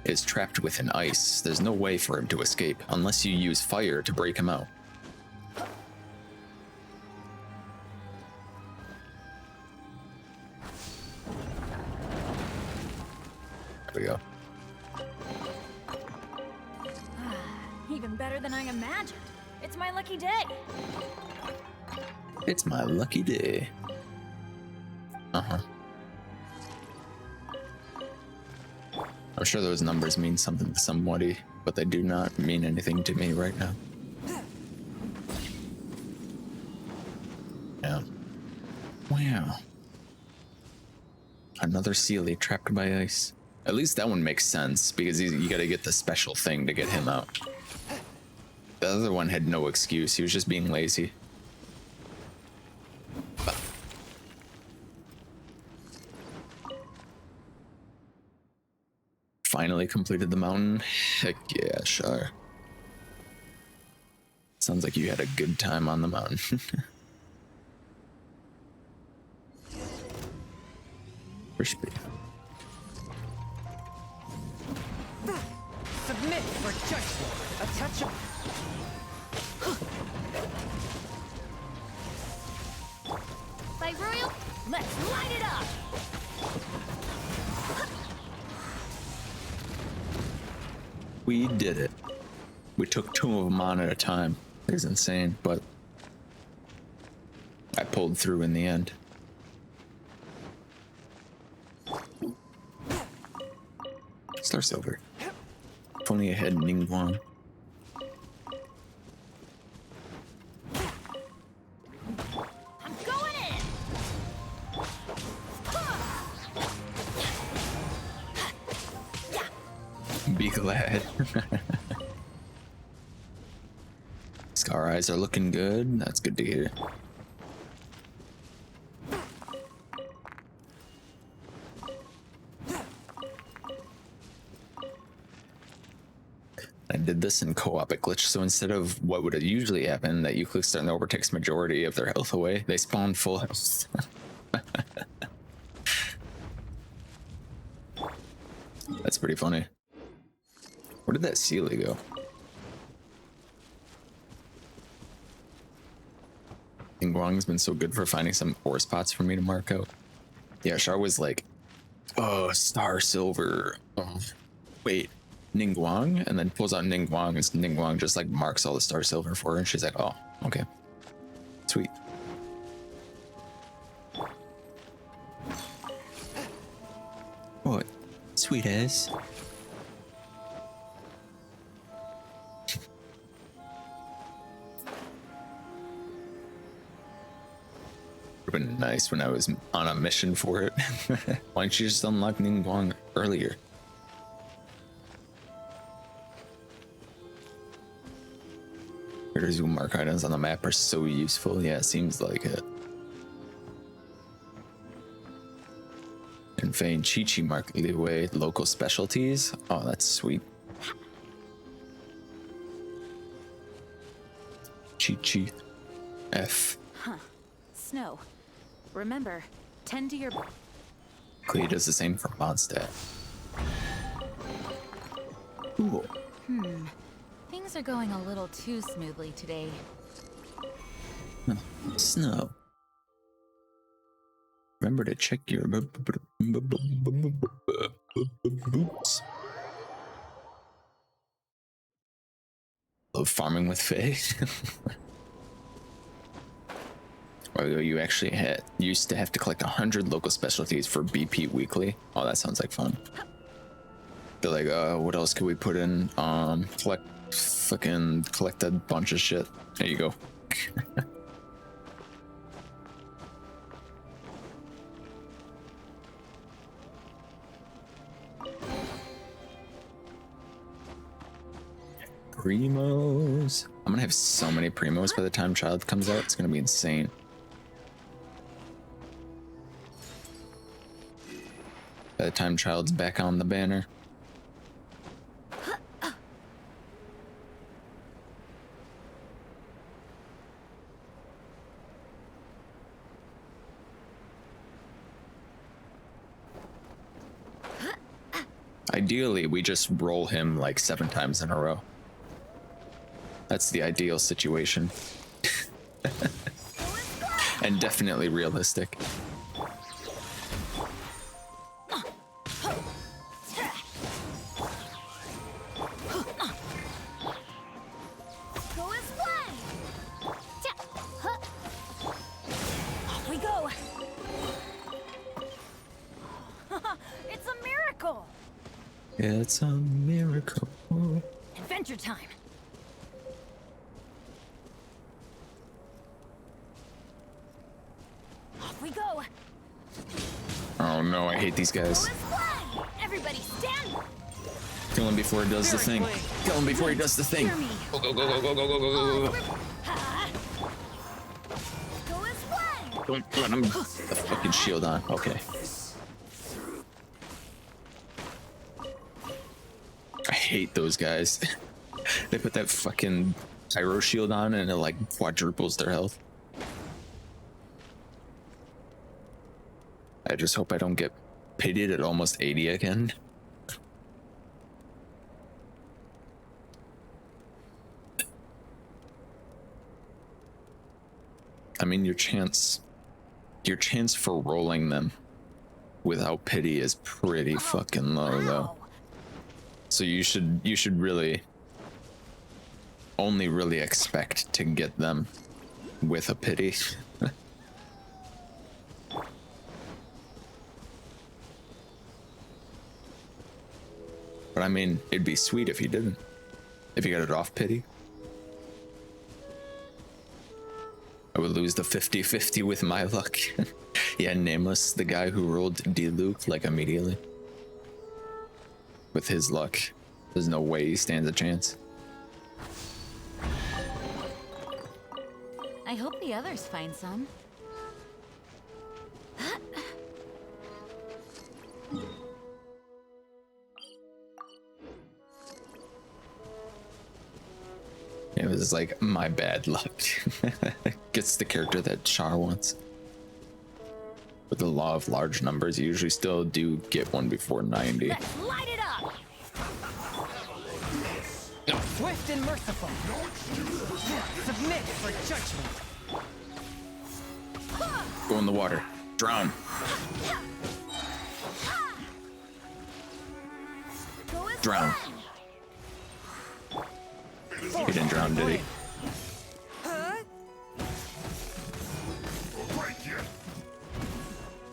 is trapped within ice. There's no way for him to escape unless you use fire to break him out. There we go. Even better than I imagined. It's my lucky day. It's my lucky day. I'm sure those numbers mean something to somebody, but they do not mean anything to me right now. Yeah. Wow. Another Sealy trapped by ice. At least that one makes sense, because you gotta get the special thing to get him out. The other one had no excuse, he was just being lazy. Finally completed the mountain. Heck yeah, sure. Sounds like you had a good time on the mountain. Crispy. Submit for judgment. A touch of... By royal, let's light it up. We did it. We took 2 of them on at a time. It was insane, but I pulled through in the end. Star Silver. If only I had Ningguang. I'm going in. Be glad. Scar eyes are looking good. That's good to hear. I did this in co-op glitch, so instead of what would usually happen, that you click start and the overtakes majority of their health away, they spawn full health. That's pretty funny. Where did that Sealy go? Ningguang's been so good for finding some ore spots for me to mark out. Yeah, Char was like, oh, Star Silver. Oh, wait, Ningguang? And then pulls out Ningguang, and Ningguang just like marks all the Star Silver for her, and she's like, oh, okay. Sweet. What? Sweet as. Would have been nice when I was on a mission for it. Why didn't you just unlock Ningguang earlier? Critter zoom mark items on the map are so useful. Yeah, it seems like it. And Fane Chi-Chi mark leeway local specialties. Oh, that's sweet. Chi-Chi. F. Huh. Snow. Remember, tend to your... Clee does the same for Mondstadt. Cool. Things are going a little too smoothly today. Snow. Remember to check your boots. Love farming with Faye. You actually used to have to collect 100 local specialties for BP weekly. Oh, that sounds like fun. They're like, what else could we put in? Collect a bunch of shit. There you go. Primos. I'm gonna have so many primos by the time Childe comes out. It's gonna be insane. By the time Childe's back on the banner. Ideally, we just roll him like 7 times in a row. That's the ideal situation. And definitely realistic. It's a miracle. Adventure time. Off we go. Oh no, I hate these Go guys. and fly! Everybody stand! Kill him before he does the thing. Kill him before he does the thing. Hear me. Go, go, go, go, go, go, go, go, go, go. Ha! Go and fly! Don't let him. The fucking shield on. Okay. I hate those guys. They put that fucking pyro shield on and it like quadruples their health. I just hope I don't get pitied at almost 80 again. I mean, your chance for rolling them without pity is pretty fucking low, though. Wow. So you should really only really expect to get them with a pity. But I mean, it'd be sweet if you didn't. If you got it off pity. I would lose the 50-50 with my luck. Yeah, Nameless, the guy who rolled D-Luke like immediately. With his luck, there's no way he stands a chance. I hope the others find some. It was like my bad luck. Gets the character that Char wants. With the law of large numbers, you usually still do get one before 90. Let's light it up! Swift and merciful. Submit for judgment. Go in the water. Drown. Go and Drown. fly! He didn't drown, did he?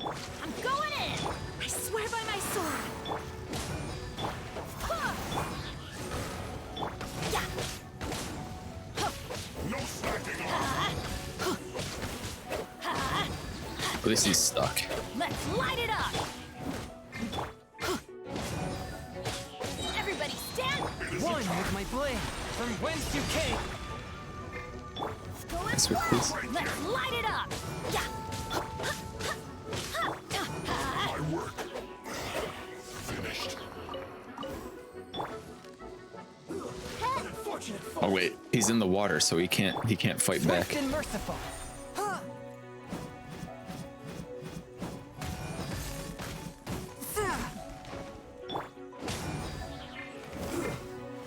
I'm going in! I swear by my sword. Yeah! At least he's stuck. Let's light it up! Everybody stand! One with my blade. From whence you came. Go and That's what fly! it is. Let's light it up! Yeah! My work finished. Oh wait, he's in the water, so he can't fight Swift back. and merciful.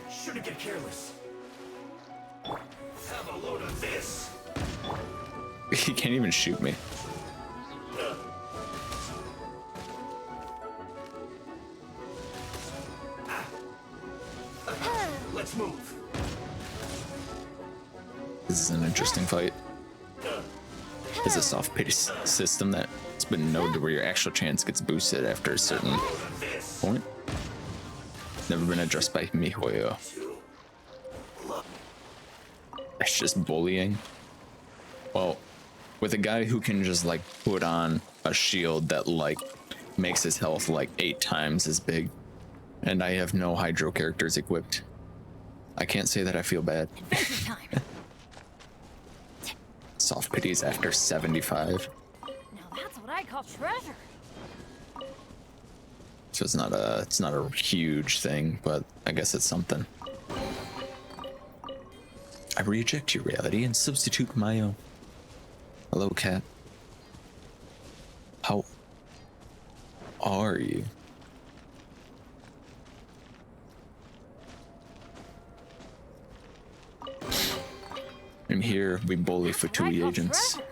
Shouldn't get careless. Have a load of this. He can't even shoot me. Let's move. This is an interesting fight. It's a soft pace system that's been noted where your actual chance gets boosted after a certain point. Never been addressed by MiHoYo. That's just bullying. Well, with a guy who can just like put on a shield that like makes his health like 8 times as big, and I have no hydro characters equipped, I can't say that I feel bad. Adventure time. Soft pities after 75. Now that's what I call treasure. So it's not a huge thing, but I guess it's something. I reject your reality and substitute my own. Hello, cat. How are you? And here we bully That's what I Fatui call agents. treasure.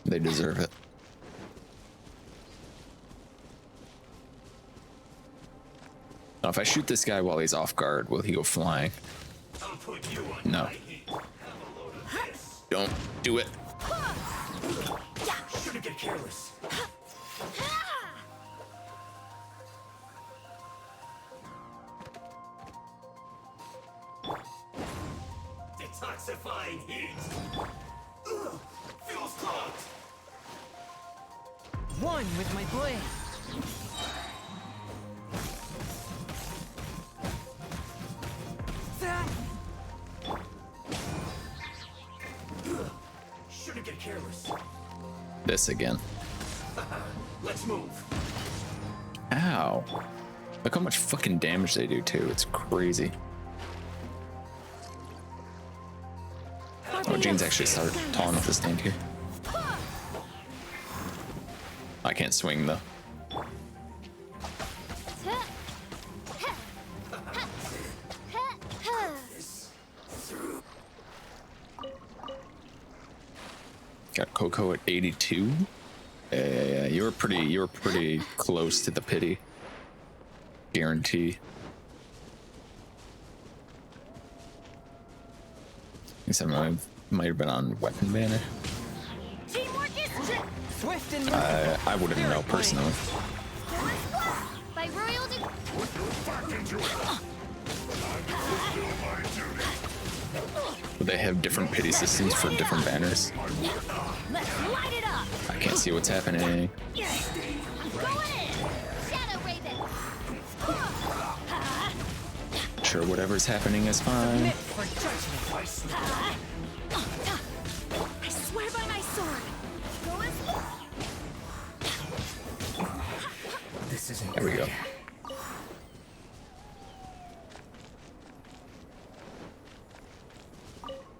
They deserve it. Now, if I shoot this guy while he's off guard, will he go flying? I'll put you on No. my heat. Have a load of this. Don't do it. Shouldn't get careless. purifying heat. Ugh, feels clogged. One with my blade. Shouldn't get careless. This again. Let's move. Ow. Look how much fucking damage they do too. It's crazy. Oh, Jean's actually started tall enough to stand here. I can't swing though. Got Coco at 82. Yeah. You were pretty close to the pity. Guarantee. I guess I might have been on weapon banner. Teamwork is Swift and I wouldn't know personally. By royal But they have different pity systems for different banners. Let's light it up. I can't see what's happening. I'm going in. Shadow Raven. Sure, whatever's happening is fine. for judgment. I swear by my sword. Go as This isn't There we go.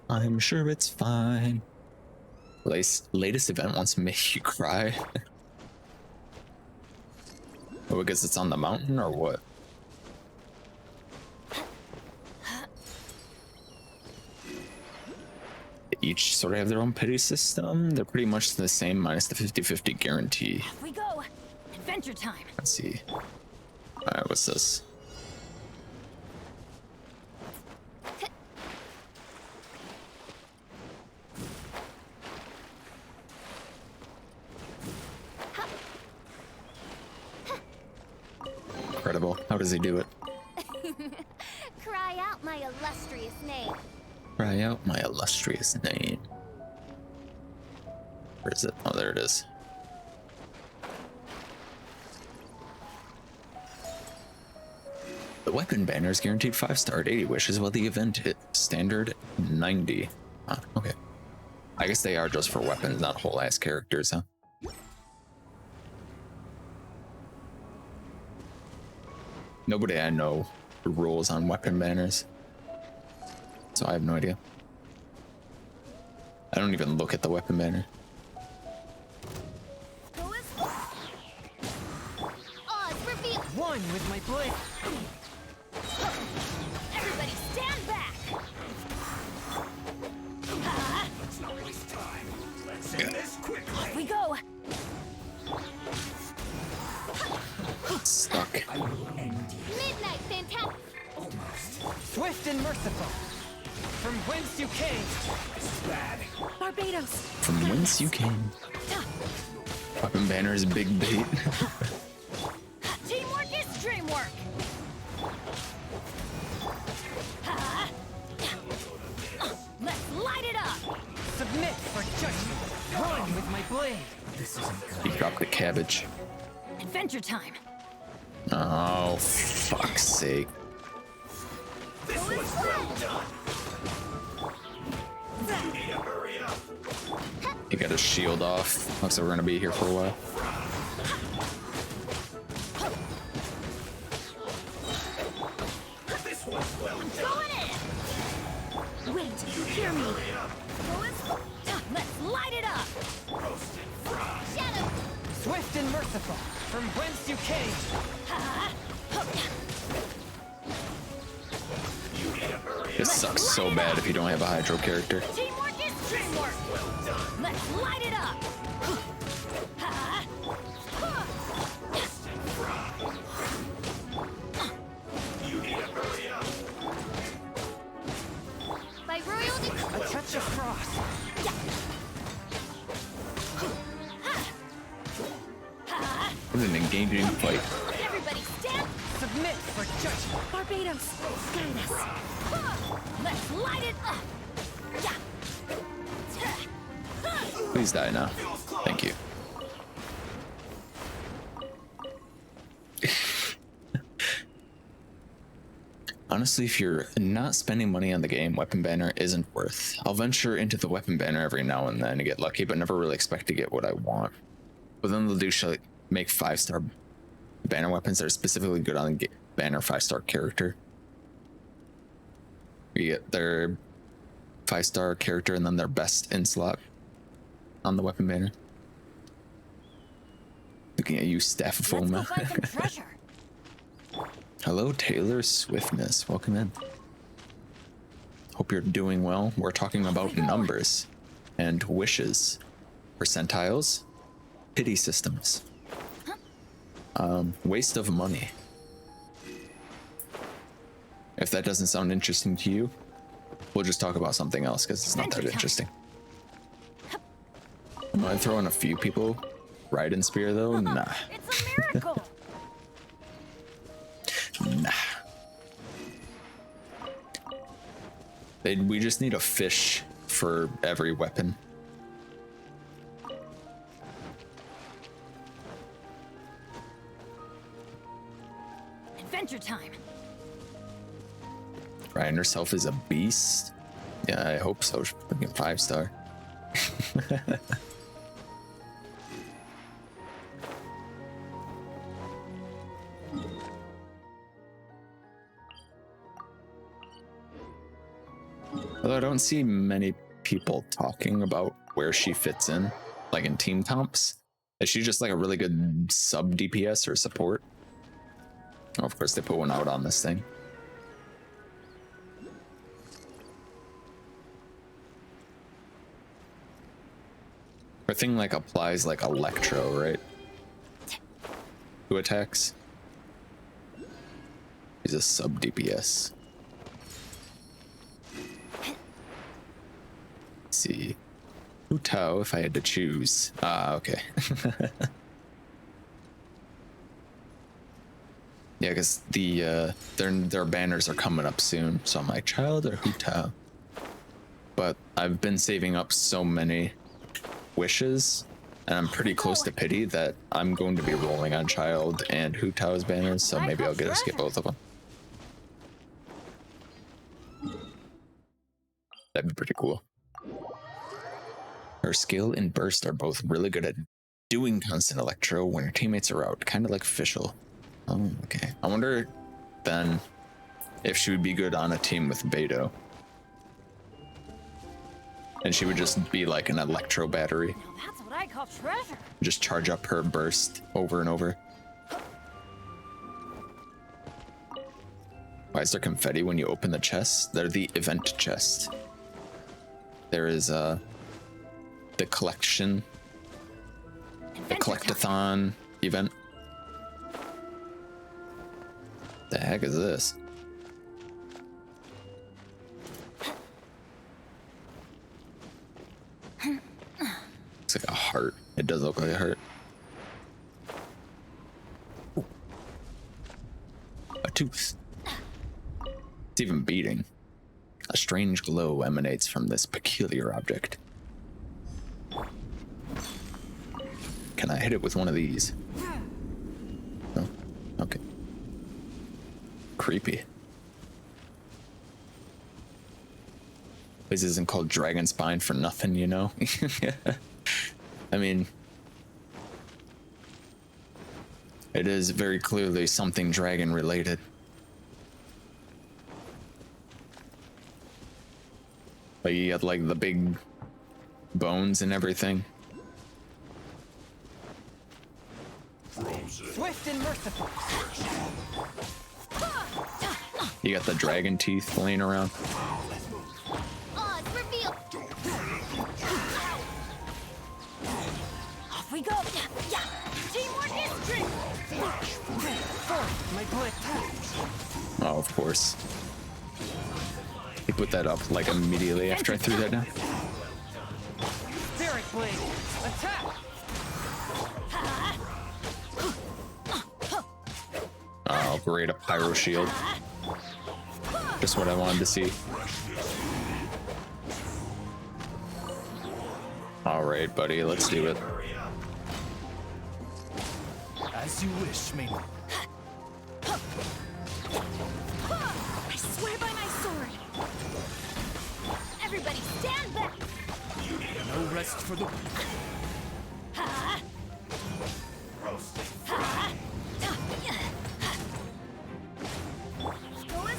I'm sure it's fine. Latest event wants to make you cry. Oh, because it's on the mountain or what? They each sort of have their own pity system. They're pretty much the same minus the 50-50 guarantee. Off we go. Adventure time. Let's see. Alright, what's this? Incredible. How does he do it? Cry out my illustrious name. Cry out my illustrious name. Where is it? Oh, there it is. The weapon banner is guaranteed 5-star at 80 wishes, while the event hit standard 90. Ah, okay. I guess they are just for weapons, not whole ass characters, huh? Nobody I know rules on weapon banners, so I have no idea. I don't even look at the weapon banner. Go as Oz reveal. One with my blade. Everybody stand back. Let's not waste time. Let's end this quickly. Off we go. Stuck. Midnight fantastic. Swift and merciful. From whence you came. Barbados. From whence you came. Weapon banner is big bait. Teamwork is dreamwork. Let's light it up. Submit for judgment. One with my blade. This isn't He good. dropped the cabbage. Adventure time. Oh, fuck's sake. This one's well done. You need to hurry up. He got his shield off. Looks like we're gonna be here for a while. This one's well done. Going in. Wait, hear me. Go as let's light it up. Roasted fry. Shadow. Swift and merciful. From whence you came. You need to hurry This sucks so bad if you don't have a Hydro character. Teamwork is dreamwork. Well done. Let's light it up. Roasted fry. You need to hurry up. By royal A touch of frost. It was an engaging fight. Everybody stand. Submit for judgment. Barbados. Guide us. Let's light it up. Please die now. Thank you. Honestly, if you're not spending money on the game, weapon banner isn't worth. I'll venture into the weapon banner every now and then to get lucky, but never really expect to get what I want. But then they'll do shit like make 5-star banner weapons that are specifically good on the banner 5-star character. You get their 5-star character and then their best in slot on the weapon banner. Looking at you, Staff of Let's go Fulma. find some treasure. Hello, Taylor Swiftness. Welcome in. Hope you're doing well. We're talking about numbers and wishes, percentiles, pity systems, waste of money. If that doesn't sound interesting to you, we'll just talk about something else because it's not that interesting. Am I throwing a few people right in spear though? Nah. It's a miracle. Nah. We just need a fish for every weapon. Adventure time. Ryan herself is a beast. Yeah, I hope so. She's fucking 5-star. Although I don't see many people talking about where she fits in, like in team comps. Is she just like a really good sub DPS or support? Oh, of course, they put one out on this thing. Her thing like applies like Electro, right? Who attacks? He's a sub DPS. Let's see. Hu Tao, if I had to choose. Ah, okay. Yeah, because their banners are coming up soon, so I'm like, Childe or Hu Tao? But I've been saving up so many wishes, and I'm pretty close to pity that I'm going to be rolling on Childe and Hu Tao's banners, so maybe I'll get to skip both of them. That'd be pretty cool. Her skill and burst are both really good at doing constant electro when her teammates are out, kind of like Fischl. Oh, okay. I wonder then if she would be good on a team with Beto. And she would just be like an electro battery. Now that's what I call treasure. Just charge up her burst over and over. Why is there confetti when you open the chests? They're the event chest. There is the collection, the collectathon event. The heck is this? Looks like a heart. It does look like a heart. Ooh. A tooth. It's even beating. A strange glow emanates from this peculiar object. Can I hit it with one of these? No? Okay. Creepy. This isn't called Dragon Spine for nothing, you know? I mean, it is very clearly something dragon related. Like you had like the big bones and everything. Swift and merciful. You got the dragon teeth laying around. Oz, reveal. Off we go. Teamwork is strength. My blitz. Oh, of course. He put that up like immediately after I threw that down. Spirit blade. Attack. Oh, great, a pyro shield. Just what I wanted to see. right, buddy. Let's do it. As you wish, maiden. I swear by my sword. Everybody stand back! No rest for the weak.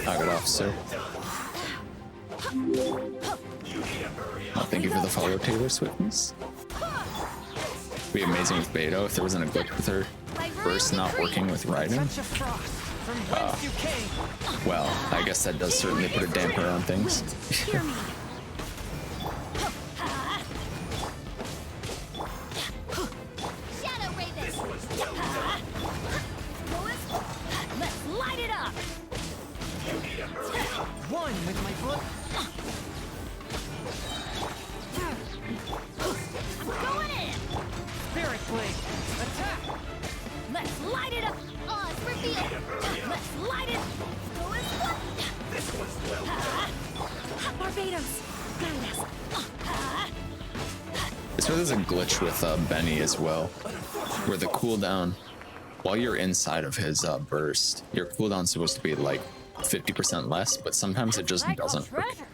Knock it off, sir. Oh, thank you for the follow, Taylor Swiftness. It'd be amazing with Beto if there wasn't a glitch with her burst not working with Raiden. Touch of frost from whence you came. Well, I guess that does certainly put a damper on things. Hear me. Shadow Raven! Let's light it up! One with my blood. I'm going in! Spirit blade. Attack. Let's light it up! Oz reveal! Let's light it! Go as one! Barbados, guide us. It's where there's a glitch with Benny as well, where the cooldown, while you're inside of his burst, your cooldown's supposed to be like 50% less, but sometimes it just doesn't work. Treasure.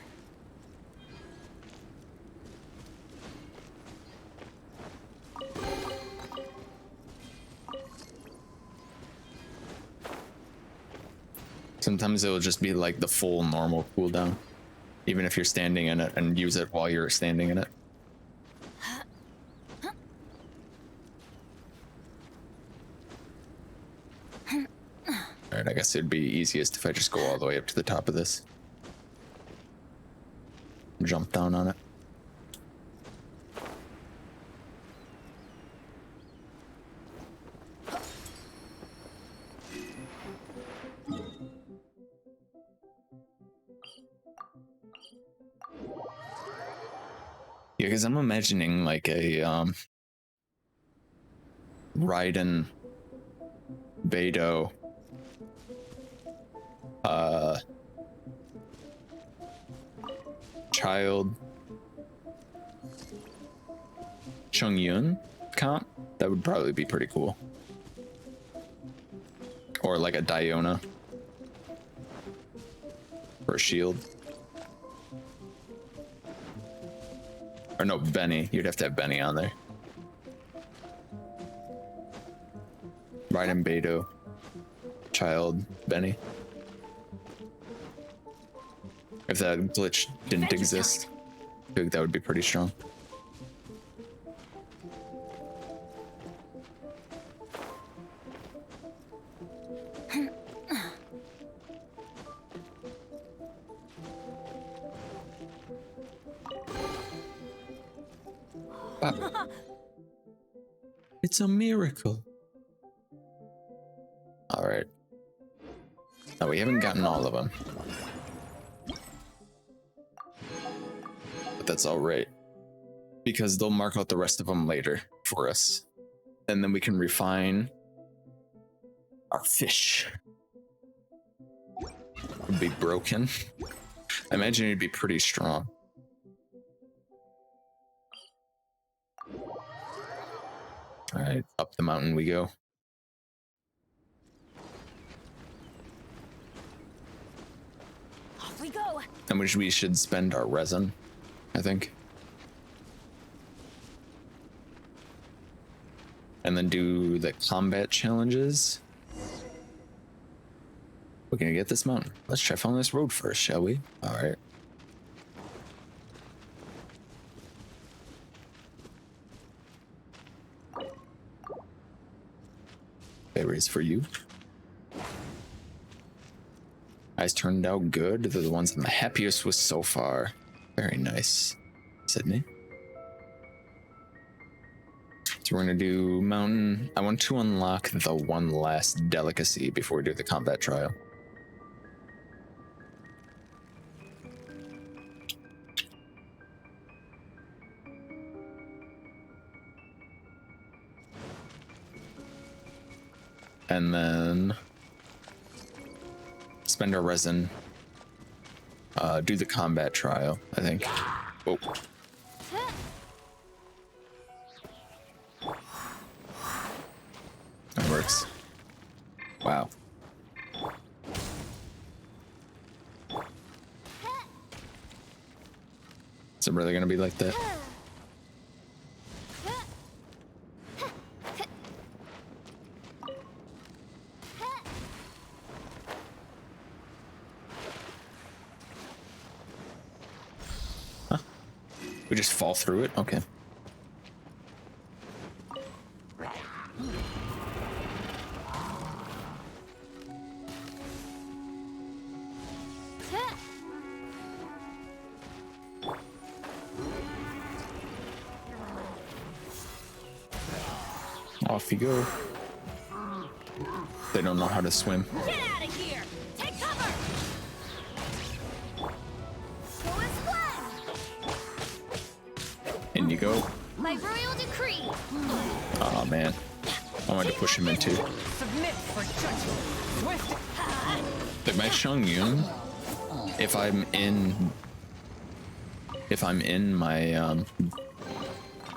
Sometimes it'll just be like the full normal cooldown, even if you're standing in it, and use it while you're standing in it. Alright, I guess it'd be easiest if I just go all the way up to the top of this. Jump down on it. Yeah, because I'm imagining like a Raiden, Beidou, Childe, Chongyun comp. That would probably be pretty cool. Or like a Diona or a Shield. Or no, Benny. You'd have to have Benny on there. Raiden, Beidou, Childe, Benny. If that glitch didn't exist, I think that would be pretty strong. It's a miracle. All right. Now we haven't gotten all of them. But that's all right. Because they'll mark out the rest of them later for us. And then we can refine our fish. Would be broken. I imagine it'd be pretty strong. All right, up the mountain we go. Off we go! And we should spend our resin, I think. And then do the combat challenges. We're gonna get this mountain. Let's try following this road first, shall we? All right. Berries for you. Eyes turned out good. They're the ones I'm the happiest with so far. Very nice, Sydney. So we're gonna do mountain. I want to unlock the one last delicacy before we do the combat trial. And then spend our resin. Do the combat trial, I think. Oh. works. Wow. Is it really gonna be like that? Huh? We just fall through it? Okay. Off you go. They don't know how to swim. Get out of here! Take cover! Go and swim! In you go. By royal decree! Oh man. I wanted to push him in too. Submit for judgment. Swift. Like my Shang-Yun, if I'm in my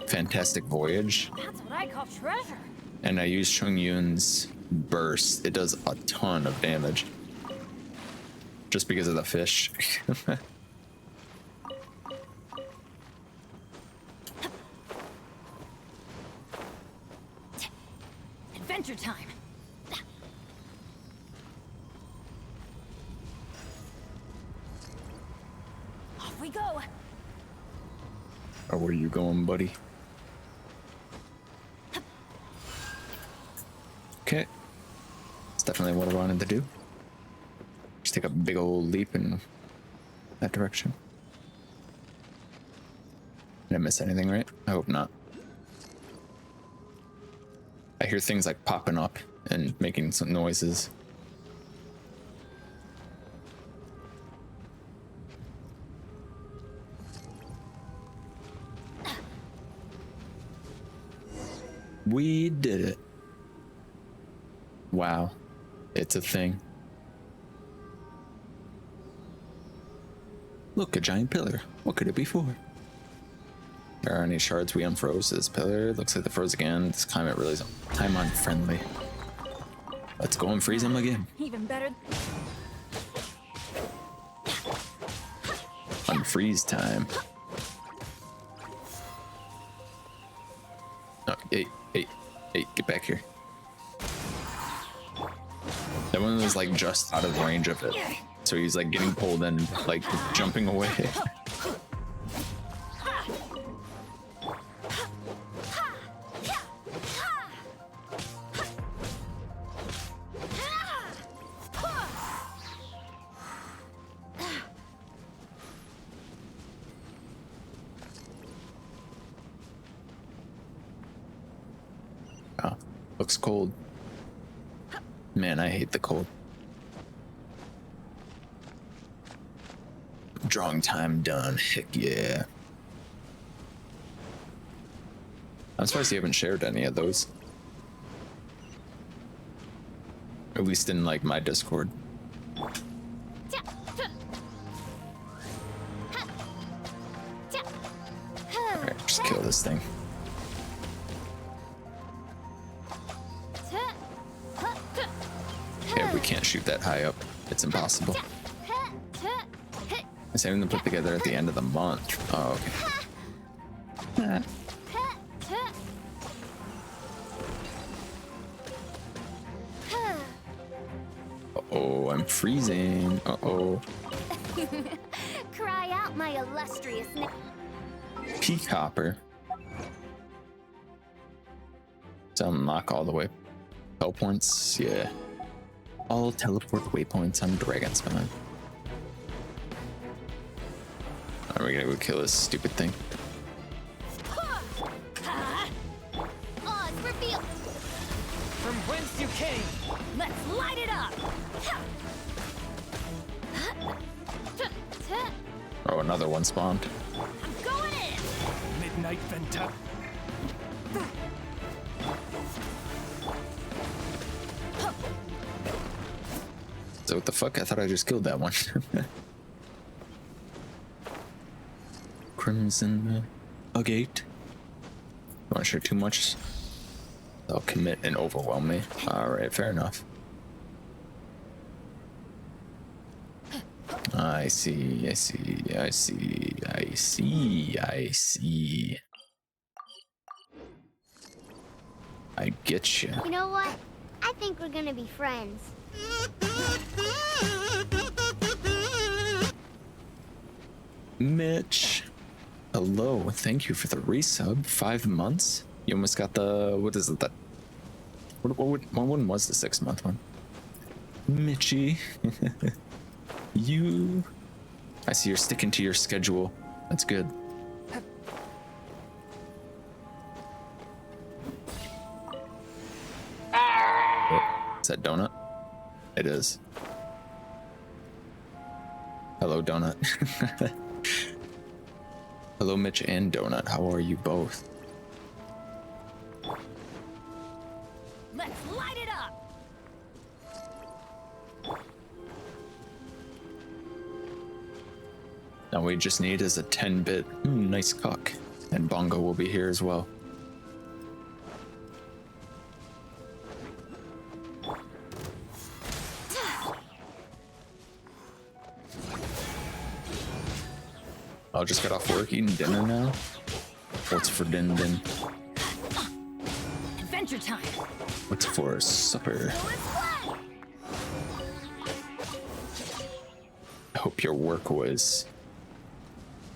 Fantastic Voyage That's what I call treasure! and I use Shang-Yun's burst, it does a ton of damage. Just because of the fish. Adventure time! Off we go! Or where you going, buddy? Okay. That's definitely what I wanted to do. Just take a big old leap in that direction. Did I miss anything, right? I hope not. I hear things like popping up and making some noises. We did it. Wow. It's a thing. Look, a giant pillar. What could it be for? There are any shards we unfroze this pillar. Looks like they froze again. This climate really is time unfriendly. Let's go and freeze them again. Even better. Unfreeze time. Oh, hey, get back here. That one was like just out of range of it. So he's like getting pulled and like jumping away. Oh, looks cold. Man, I hate the cold. Drawing time done. Heck yeah. I'm surprised you haven't shared any of those. At least in like my Discord. Alright, just kill this thing. Yeah, we can't shoot that high up. It's impossible. I saving them put together at the end of the month. Oh, okay. Uh-oh, I'm freezing. Uh-oh. Cry out, my illustrious name. Peak hopper. To unlock all the way. Hell points, yeah. All teleport waypoints on Dragonspine. Are we gonna go kill this stupid thing? Oz revealed. From whence you came. Let's light it up. Oh, another one spawned. I'm going in. Midnight Venta. So what the fuck? I thought I just killed that one. Crimson Agate. You want to share too much? They'll commit and overwhelm me. All right, fair enough. I see, I see, I see, I see, I see. I get you. You know what? I think we're gonna be friends. Mitch. Hello, thank you for the resub. 5 months? You almost got the, what is it, that, what one was the 6-month one? Mitchie. You, I see you're sticking to your schedule. That's good. Oh, is that Donut? It is. Hello, Donut. Hello, Mitch and Donut. How are you both? Let's light it up! Now we just need is a 10-bit nice cock. And Bongo will be here as well. I'll just get off work, eating dinner now. What's for din din? Adventure time! What's for supper? I hope your work was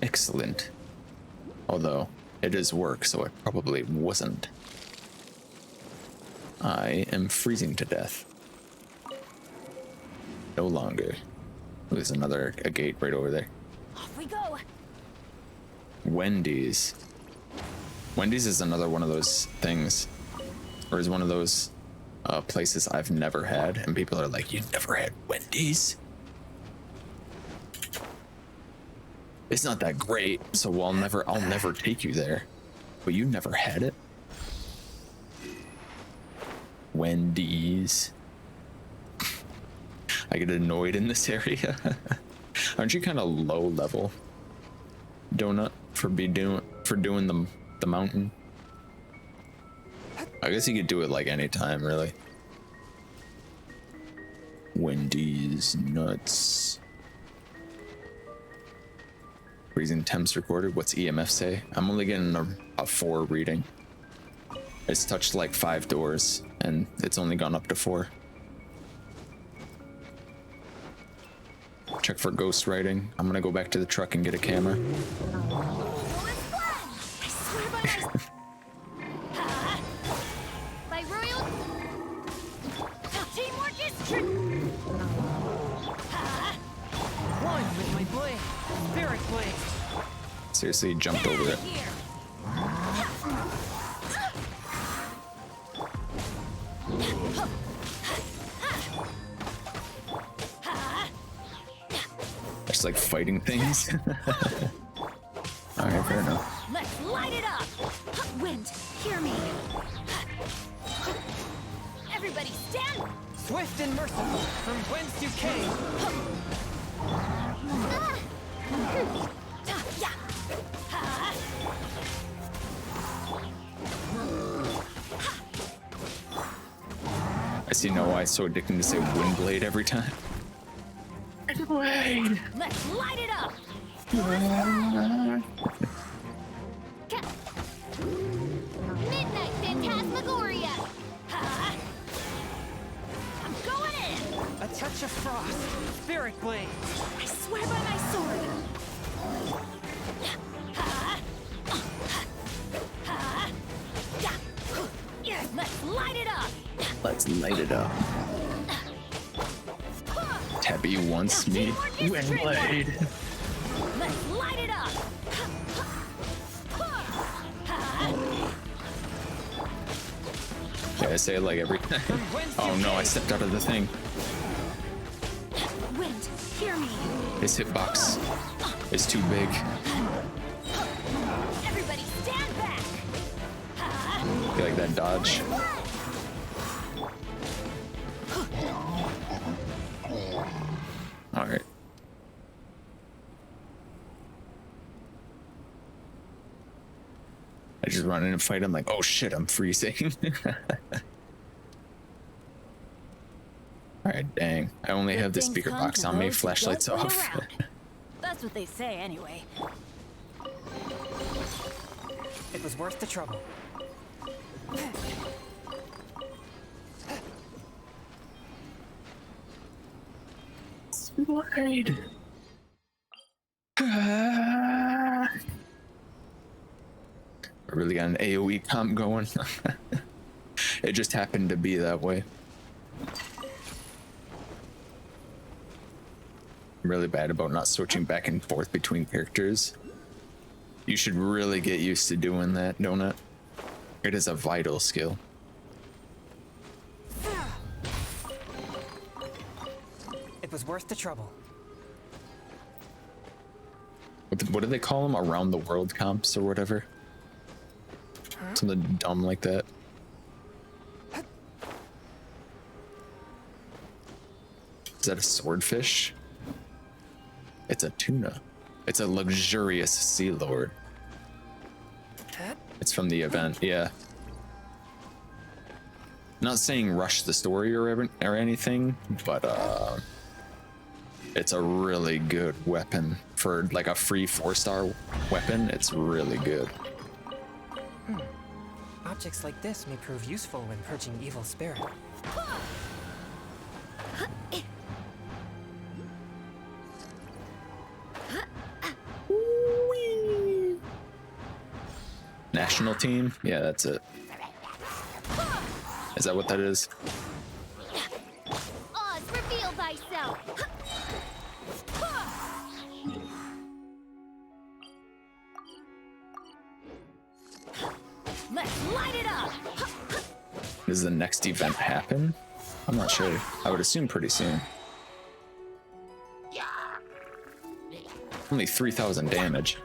excellent. Although it is work, so it probably wasn't. I am freezing to death. No longer. There's another a gate right over there. Off we go! Wendy's. Wendy's is another one of those things, or is one of those places I've never had, and people are like, "You never had Wendy's? It's not that great, so I'll never take you there." But you never had it? Wendy's. I get annoyed in this area. Aren't you kind of low level, Donut, for doing the mountain? I guess you could do it like anytime, really. Wendy's nuts. Freezing temps recorded. What's EMF say? I'm only getting a 4 reading. It's touched like 5 doors, and it's only gone up to 4. Check for ghost writing. I'm gonna go back to the truck and get a camera. By royal teamwork is true. One with my blade. Spirit blade. Seriously, he jumped over it. Here. Just like fighting things. Alright, fair enough. Let's light it up. Wind, hear me. Everybody stand. Swift and merciful, from whence you came. I see no why it's so addicting to say Windblade every time. Windblade! Let's light it up. Midnight Phantasmagoria. I'm going in. A touch of frost. Spirit blade. I swear by my sword. Let's light it up. Let's light it up. Tabby wants me. Windblade! Let's light it up. Yeah, I say it like every time. Oh no, I stepped out of the thing. Wind, hear me. His hitbox is too big. Everybody stand back. I feel like that dodge. Alright. I just run in and fight him like, oh shit, I'm freezing. Alright, dang. I only have the Good things speaker come box to on me, those who flashlights don't wait off. around. That's what they say anyway. It was worth the trouble. Slide. I really got an AoE comp going. It just happened to be that way. I'm really bad about not switching back and forth between characters. You should really get used to doing that, don't it? It is a vital skill. It was worth the trouble. What do they call them? Around the world comps or whatever? Something dumb like that. Is that a swordfish? It's a tuna. It's a luxurious sea lord. It's from the event, yeah. Not saying rush the story or anything, but it's a really good weapon for like a free 4-star weapon. It's really good. Objects like this may prove useful when purging evil spirit. National team? Yeah, that's it. Is that what that is? Oz, reveal thyself. Let's light it up. Does the next event happen? I'm not sure. I would assume pretty soon. Only 3,000 damage.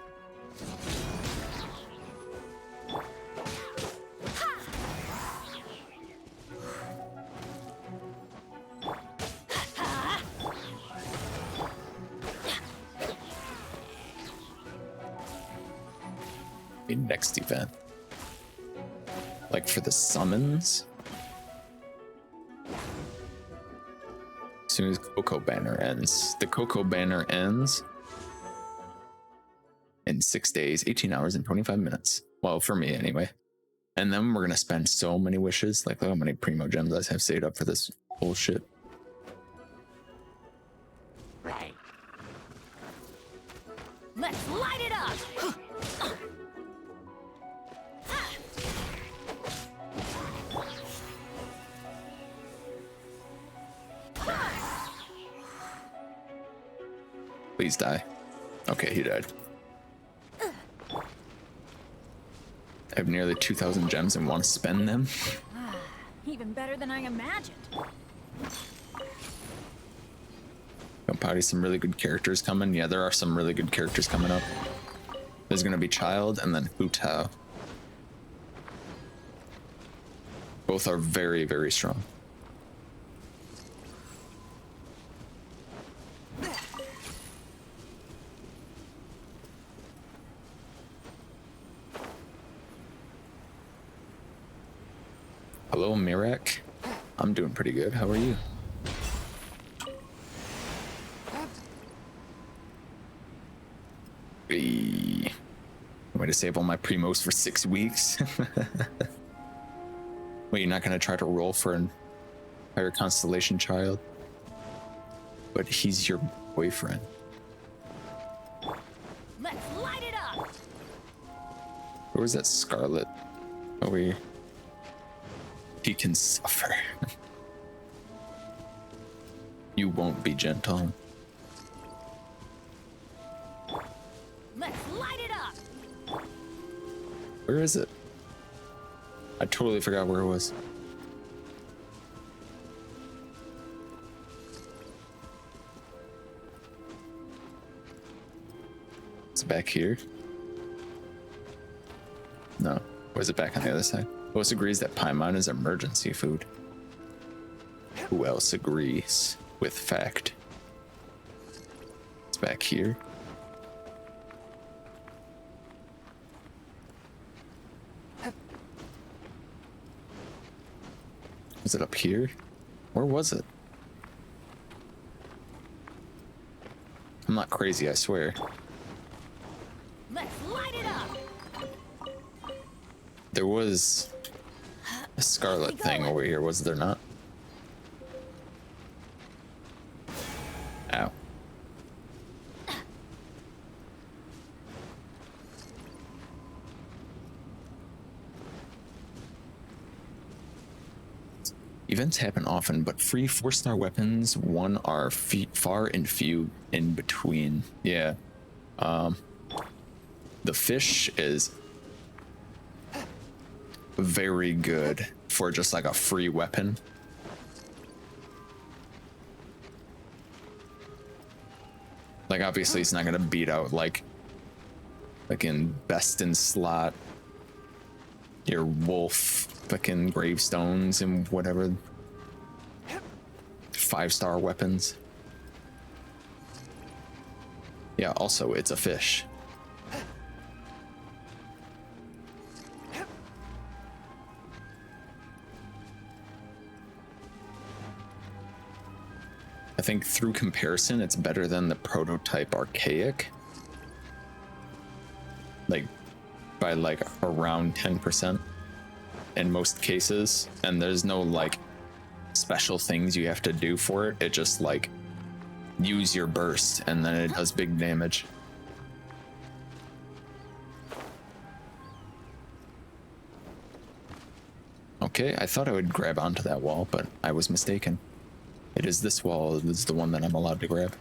The next event. Like for the summons? As soon as Coco Banner ends. The Coco Banner ends in 6 days, 18 hours, and 25 minutes. Well, for me anyway. And then we're gonna spend so many wishes. Like, look how many Primo Gems I have saved up for this bullshit. Let's light it up. Please die. Okay, he died. I have nearly 2,000 gems and want to spend them. Even better than I imagined. Probably some really good characters coming. Yeah, there are some really good characters coming up. There's gonna be Childe and then Hu Tao. Both are very, very strong. Hello, Mirak. I'm doing pretty good. How are you? Hey. I'm going to save all my primos for 6 weeks. Wait, you're not going to try to roll for an higher constellation child? But he's your boyfriend. Let's light it up. Where was that Scarlet? Oh, he can suffer. You won't be gentle. Let's light it up. Where is it? I totally forgot where it was. It's back here. No. Was it back on the other side? Who else agrees that Paimon is emergency food? Who else agrees with fact? It's back here. Was it up here? Where was it? I'm not crazy, I swear. Let's light it up. There was a scarlet thing over here, was there not? Ow. Events happen often, but free 4-star weapons one are far and few in between. Yeah. The fish is very good for just like a free weapon. Like obviously it's not gonna beat out like in best in slot your wolf fucking gravestones and whatever 5-star weapons. Yeah, also it's a fish. I think through comparison it's better than the prototype archaic. Like by like around 10% in most cases, and there's no like special things you have to do for it. It just like use your burst and then it does big damage. Okay, I thought I would grab onto that wall, but I was mistaken. It is this wall, this is the one that I'm allowed to grab.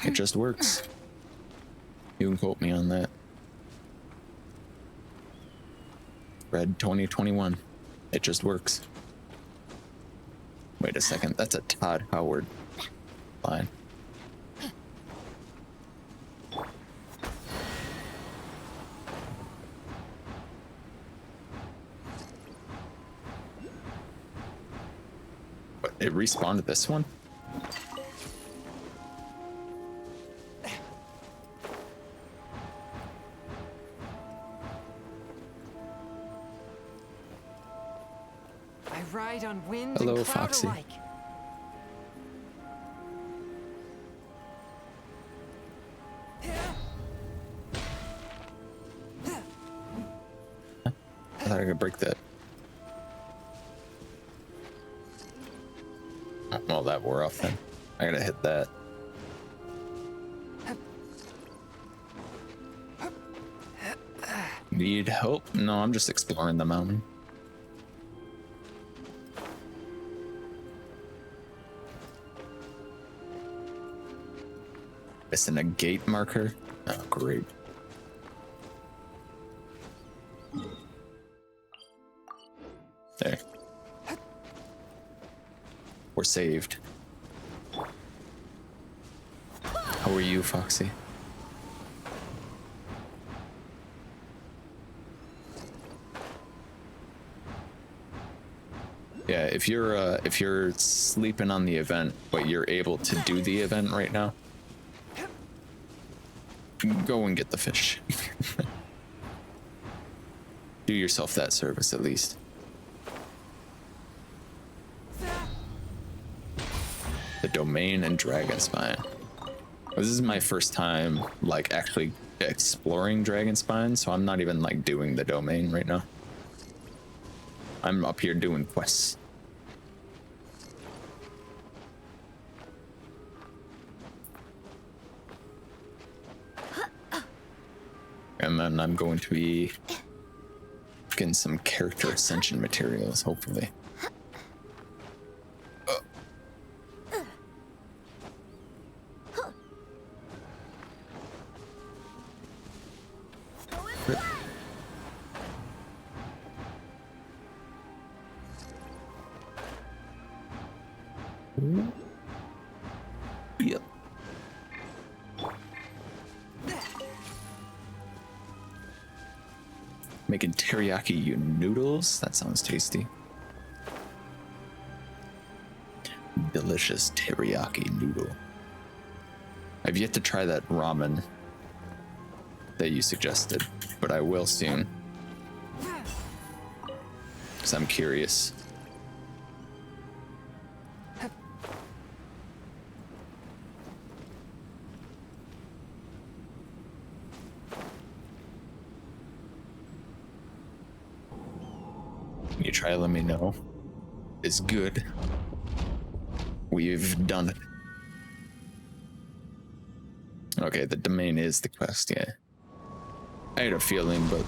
It just works. You can quote me on that. Red 2021. It just works. Wait a second, that's a Todd Howard line. What, it respawned to this one? I ride on wind Hello, and cloud Foxy. alike. I thought I could break that. Oh, well, that wore off then. I gotta hit that. Need help? No, I'm just exploring the mountain. Missing a gate marker? Oh, great. There. We're saved. How are you, Foxy? Yeah, if you're sleeping on the event, but you're able to do the event right now, go and get the fish. Do yourself that service at least. The domain and dragon spine. This is my first time like actually exploring dragon spine, so I'm not even like doing the domain right now. I'm up here doing quests. And then I'm going to be getting some character ascension materials, hopefully. Yep. Making teriyaki noodles? That sounds tasty. Delicious teriyaki noodle. I've yet to try that ramen that you suggested, but I will soon. Because I'm curious. try to let me know is good. We've done it. Okay, the domain is the quest, yeah. I had a feeling, but...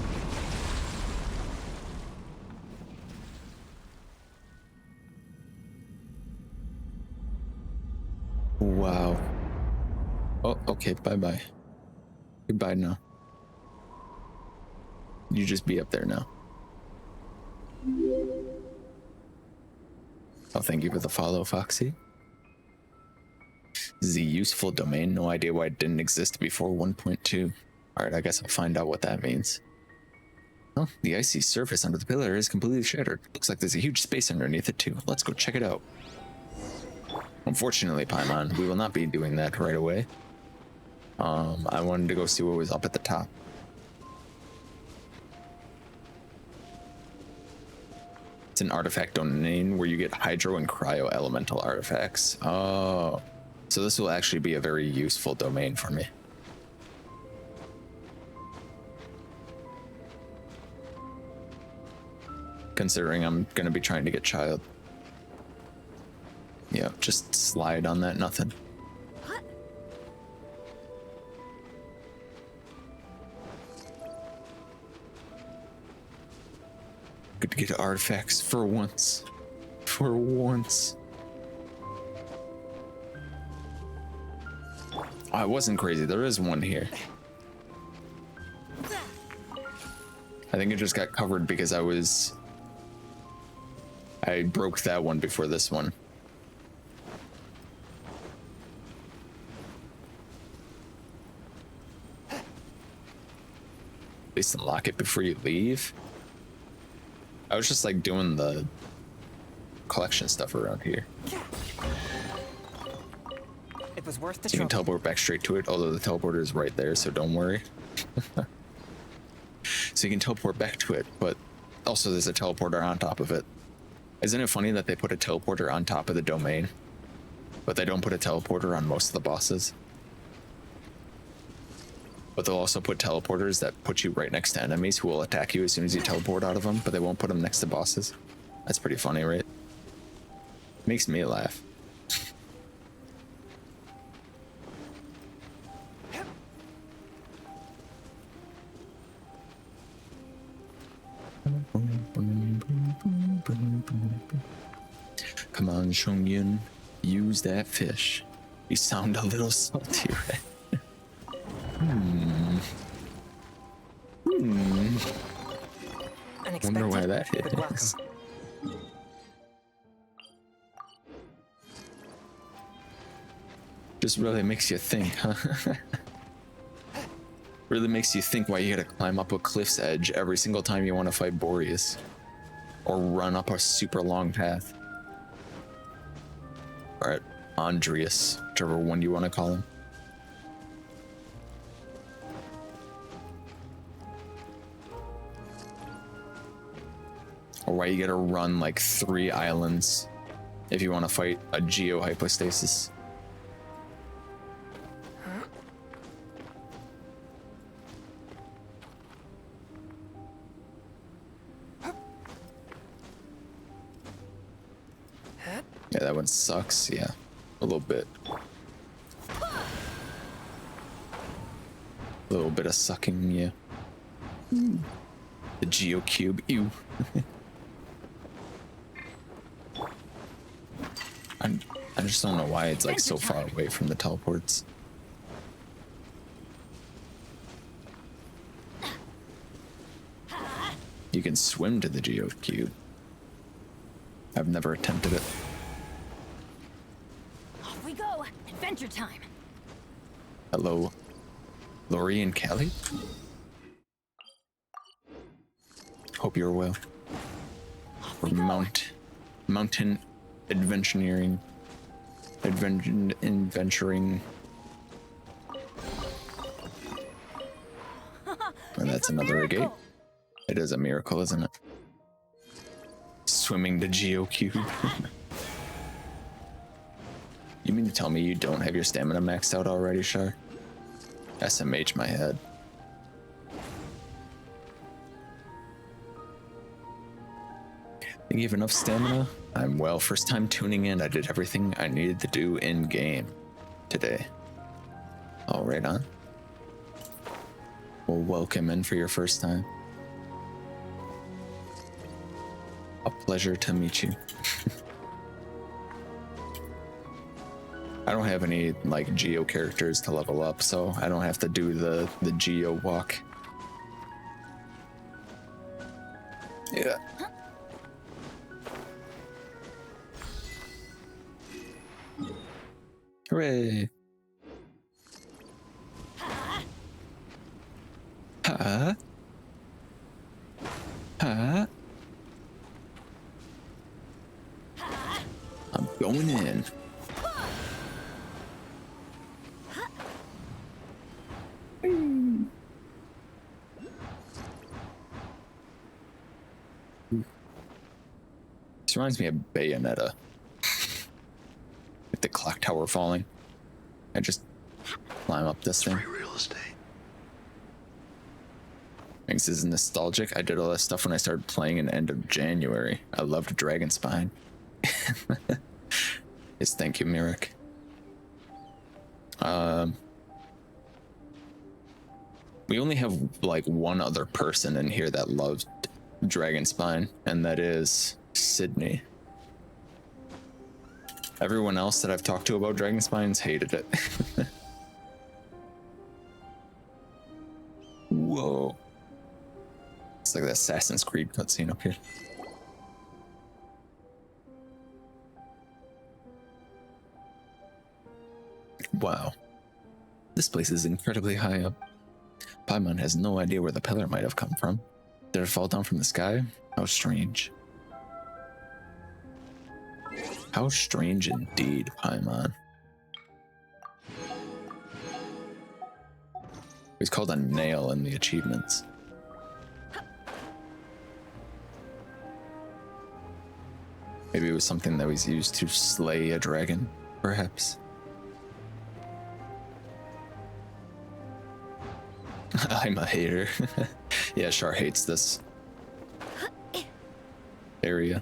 Wow. Oh, okay, bye-bye. Goodbye now. You just be up there now. Oh, thank you for the follow, Foxy. The useful domain, no idea why it didn't exist before 1.2. Alright, I guess I'll find out what that means. Oh, the icy surface under the pillar is completely shattered. Looks like there's a huge space underneath it too. Let's go check it out. Unfortunately, Paimon, we will not be doing that right away. I wanted to go see what was up at the top. It's an artifact domain where you get hydro and cryo elemental artifacts. Oh, so this will actually be a very useful domain for me. Considering I'm going to be trying to get Childe. Yeah, just slide on that, nothing. What? Good to get artifacts for once. For once. Oh, I wasn't crazy. There is one here. I think it just got covered because I broke that one before this one. At least unlock it before you leave. I was just like doing the collection stuff around here. It was worth the So you can trouble. teleport back straight to it, although the teleporter is right there, so don't worry. So you can teleport back to it, but also there's a teleporter on top of it. Isn't it funny that they put a teleporter on top of the domain, but they don't put a teleporter on most of the bosses? But they'll also put teleporters that put you right next to enemies who will attack you as soon as you teleport out of them, but they won't put them next to bosses. That's pretty funny, right? Makes me laugh. Come on, Shongyun, use that fish. You sound a little salty, right? Wonder why that but welcome. is. Just really makes you think, huh? Really makes you think why you gotta climb up a cliff's edge every single time you want to fight Boreas. Or run up a super long path. Alright, Andreas, whichever one you want to call him. Or why you gotta run like 3 islands if you want to fight a geo-hypostasis. Yeah, that one sucks, yeah. A little bit. A little bit of sucking, yeah. The Geo Cube, ew. I just don't know why it's like so far away from the teleports. You can swim to the Geo Cube. I've never attempted it. Off we go. Adventure time. Hello, Lori and Callie? Hope you're well. Off Or we go. mountain adventuring. Adventuring. And that's It's a another gate. miracle. It is a miracle, isn't it? Swimming to Geo Cube. You mean to tell me you don't have your stamina maxed out already, Shar? SMH my head. think you have enough stamina? I'm well. First time tuning in. I did everything I needed to do in game today. All right, on. Well, welcome in for your first time. A pleasure to meet you. I don't have any like Geo characters to level up, so I don't have to do the Geo walk. Yeah. Hooray. Huh? Huh? I'm going in. This reminds me of Bayonetta. With the clock tower falling. I just climb up this thing. Free real estate. Thanks, this is nostalgic. I did all that stuff when I started playing in the end of January. I loved Dragon Spine. Yes, thank you, Mirik. We only have like one other person in here that loved Dragon Spine, and that is Sydney. Everyone else that I've talked to about Dragon Spines hated it. Whoa. It's like the Assassin's Creed cutscene up here. Wow. This place is incredibly high up. Paimon has no idea where the pillar might have come from. Did it fall down from the sky? How strange. How strange indeed, Paimon. He's called a nail in the achievements. Maybe it was something that was used to slay a dragon, perhaps. I'm a hater. Yeah, Char hates this area.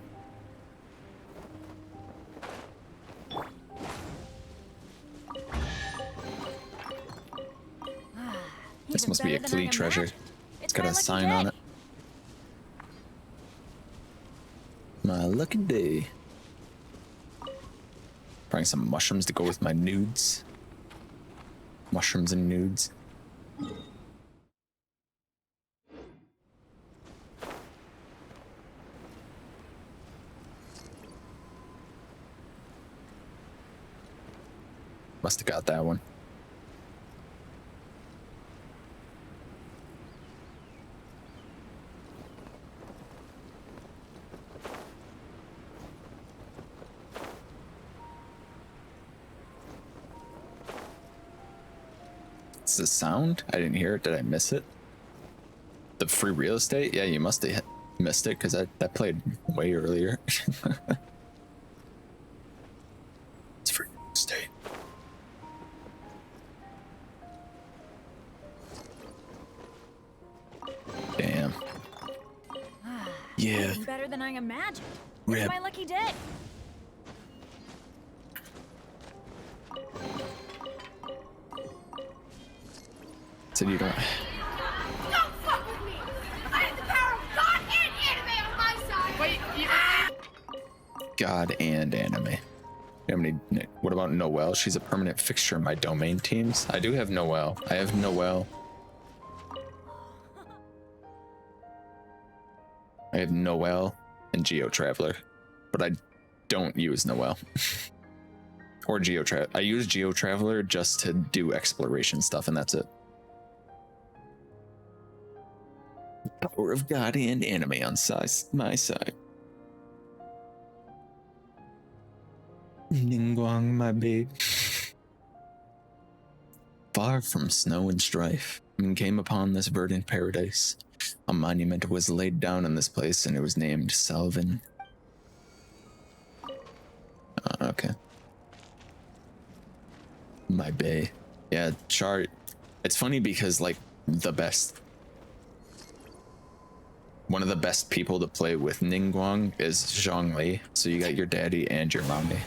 This must be a Klee treasure. It's got a sign on it. My lucky day. Bring some mushrooms to go with my nudes. Mushrooms and nudes. Must have got that one. It's the sound? I didn't hear it. Did I miss it? The free real estate? Yeah, you must have missed it because that played way earlier. It's free real estate. Damn. Yeah. Better than I imagined. Rip. It's my lucky day. Said you don't. Don't fuck with me! I have the power of God and anime on my side! Wait, God and anime. You have any, what about Noelle? She's a permanent fixture in my domain teams. I do have Noelle. I have Noelle. I have Noelle and Geo Traveler, but I don't use Noelle. Or Geo Traveler. I use Geo Traveler just to do exploration stuff, and that's it. Power of God and anime on my side. Ningguang, my babe. Far from snow and strife, and came upon this verdant paradise. A monument was laid down in this place, and it was named Salvin. Okay. My bay. Yeah, Char. It's funny because, like, the best One of the best people to play with Ningguang is Zhongli. So you got your daddy and your mommy.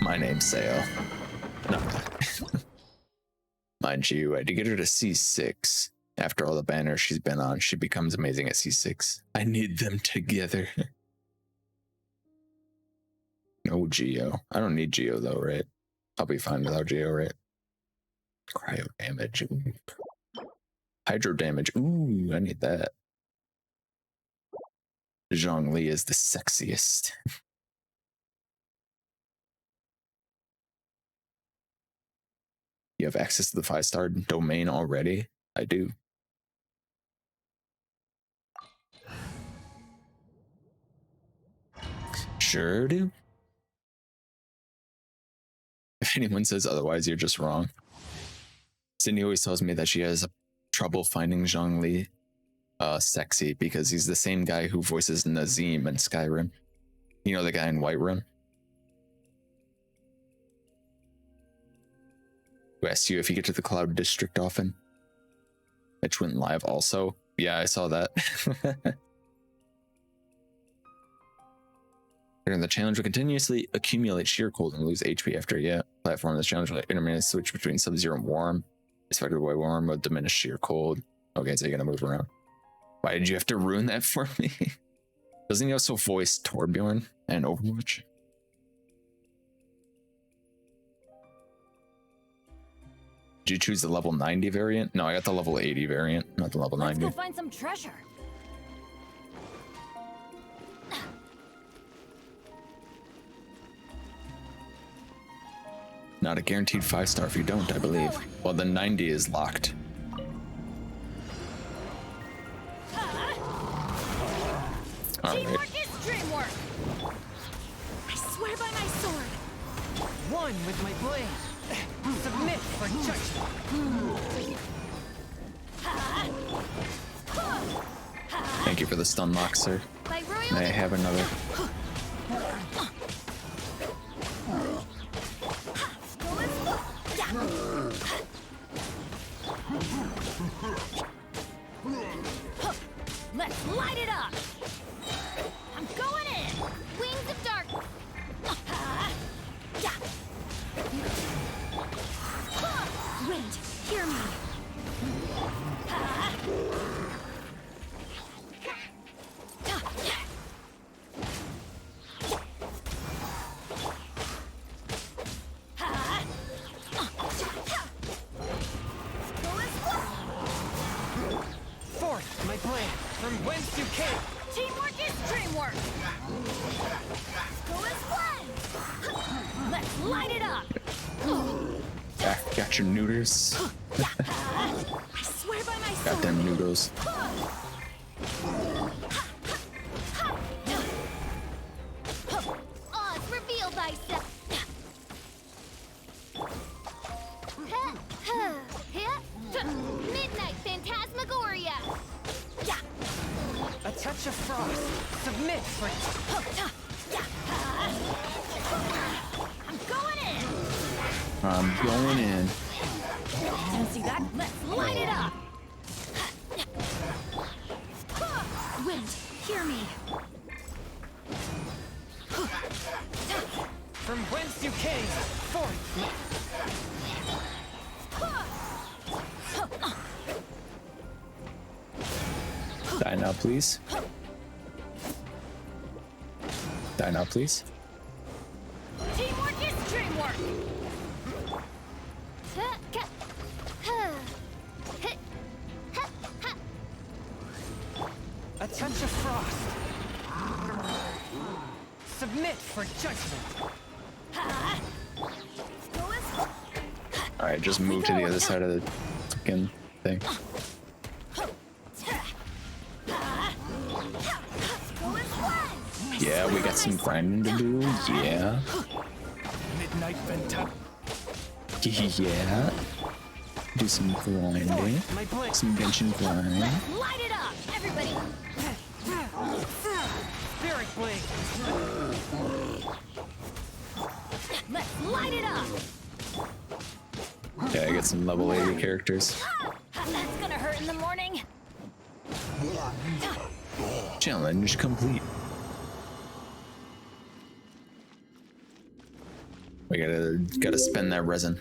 My name's Seo. No. Mind you, I had to get her to C6. After all the banners she's been on, she becomes amazing at C6. I need them together. No Geo. I don't need Geo though, right? I'll be fine without Geo, right? Cryo damage. Ooh. Hydro damage. Ooh, I need that. Zhongli is the sexiest. You have access to the 5-star domain already? I do. Sure do. If anyone says otherwise, you're just wrong. Cindy always tells me that she has trouble finding Zhongli sexy because he's the same guy who voices Nazim in Skyrim. You know the guy in Whiterun? Who asked you if you get to the Cloud District often? Which went live also. Yeah, I saw that. During the challenge will continuously accumulate sheer cold and lose HP after platform. This challenge will intermittently switch between Sub-Zero and Warm. Expected way Warm will diminish sheer cold. Okay, so you're gonna move around. Why did you have to ruin that for me? Doesn't he also voice Torbjorn and Overwatch? Did you choose the level 90 variant? No, I got the level 80 variant, not the level 90. Let's go find some treasure. Not a guaranteed 5-star if you don't, I believe. Well, the 90 is locked. All right. Teamwork is dreamwork. I swear by my sword. One with my blade. Submit for judgment. Thank you for the stun lock, sir. By royal May I have another? Let's light it up. I'm going in. Wings of dark. Wind, hear me. Forth my blade from whence you came. Teamwork is dreamwork. Go as one. Let's light it up. Got your noodles. I swear by my sword. Got them noodles. Oz, reveal thyself. Midnight Phantasmagoria. A touch of frost. Submit for I'm going in. I'm going in. Don't see that? Let's light it up. Wind, hear me. from whence you came. Forth. Die now, please. Die now, please. Teamwork is dreamwork. A touch of frost. Submit for judgment. All right, just move to the other side of the fucking thing. Yeah, we got some grinding to do. Yeah. Midnight Venta. Yeah. Do some grinding. My blade. Some Genshin grind. Light it up, everybody. Spirit blade. Let's light it up. Yeah, I got some level 80 characters. That's gonna hurt in the morning. Challenge complete. We gotta spend that resin.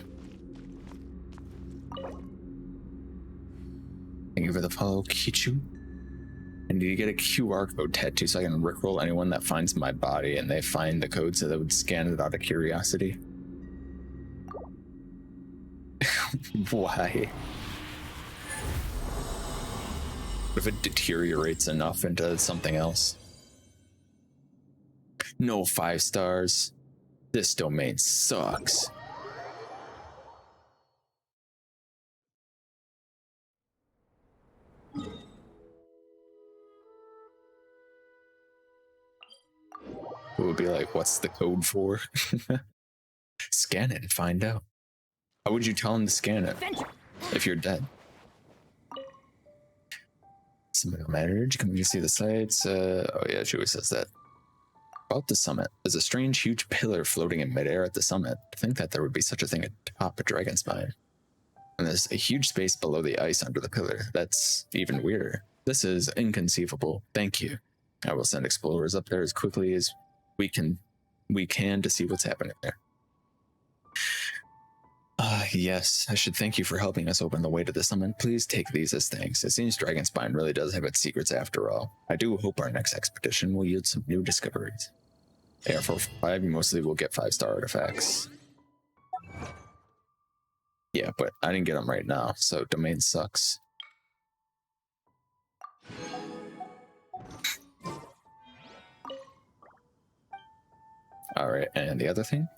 Thank you for the follow, Kichu. And do you get a QR code tattoo so I can rickroll anyone that finds my body and they find the code so they would scan it out of curiosity? Why? What if it deteriorates enough into something else? No 5 stars. This domain sucks. It would be like, what's the code for? Scan it and find out. How would you tell him to scan it if you're dead? Summit marriage. Can we just see the sights? Oh yeah, she always says that. About the summit, there's a strange, huge pillar floating in midair at the summit. To think that there would be such a thing atop a dragon spine. And there's a huge space below the ice under the pillar. That's even weirder. This is inconceivable. Thank you. I will send explorers up there as quickly as we can to see what's happening there. Yes, I should thank you for helping us open the way to the summit. Please take these as thanks. It seems Dragonspine really does have its secrets after all. I do hope our next expedition will yield some new discoveries. Yeah, for 5, you mostly will get 5-star artifacts. Yeah, but I didn't get them right now, so domain sucks. Alright, and the other thing?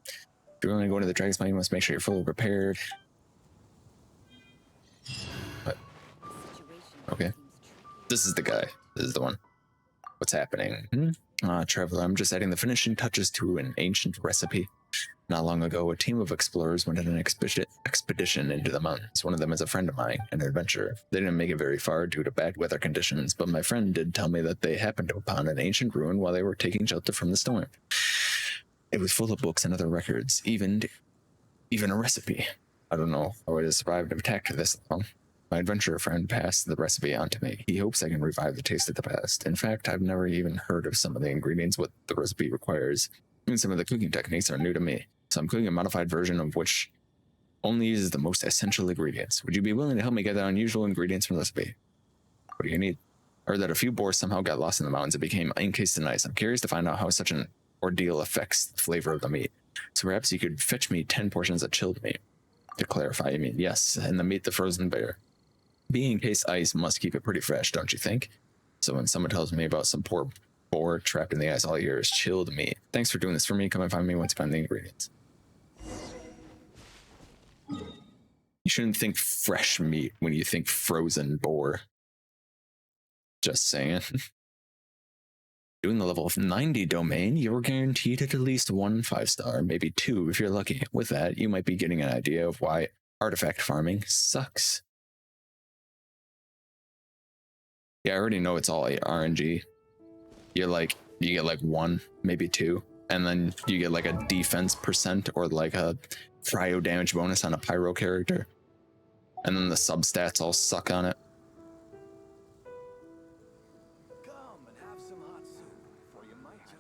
If you're going to go into the Dragonspine, you must make sure you're fully prepared. What? Okay. This is the guy. This is the one. What's happening? Traveler, I'm just adding the finishing touches to an ancient recipe. Not long ago, a team of explorers went on an expedition into the mountains. One of them is a friend of mine, an adventurer. They didn't make it very far due to bad weather conditions, but my friend did tell me that they happened upon an ancient ruin while they were taking shelter from the storm. It was full of books and other records, even a recipe. I don't know how I survived an attack this long. My adventurer friend passed the recipe on to me. He hopes I can revive the taste of the past. In fact, I've never even heard of some of the ingredients what the recipe requires. And some of the cooking techniques are new to me. So I'm cooking a modified version of which only uses the most essential ingredients. Would you be willing to help me get the unusual ingredients from the recipe? What do you need? I heard that a few boars somehow got lost in the mountains and became encased in ice. I'm curious to find out how such an ordeal affects the flavor of the meat. So perhaps you could fetch me 10 portions of chilled meat. To clarify, you mean yes, and the meat the frozen bear. Being encased ice must keep it pretty fresh, don't you think? So when someone tells me about some poor boar trapped in the ice, all I hear is chilled meat. Thanks for doing this for me. Come and find me once you find the ingredients. You shouldn't think fresh meat when you think frozen boar. Just saying. Doing the level of 90 domain, you're guaranteed at least 1 5-star, maybe 2 if you're lucky. With that, you might be getting an idea of why artifact farming sucks. Yeah, I already know it's all RNG. You get like 1, maybe 2, and then you get like a defense percent or like a cryo damage bonus on a pyro character. And then the substats all suck on it.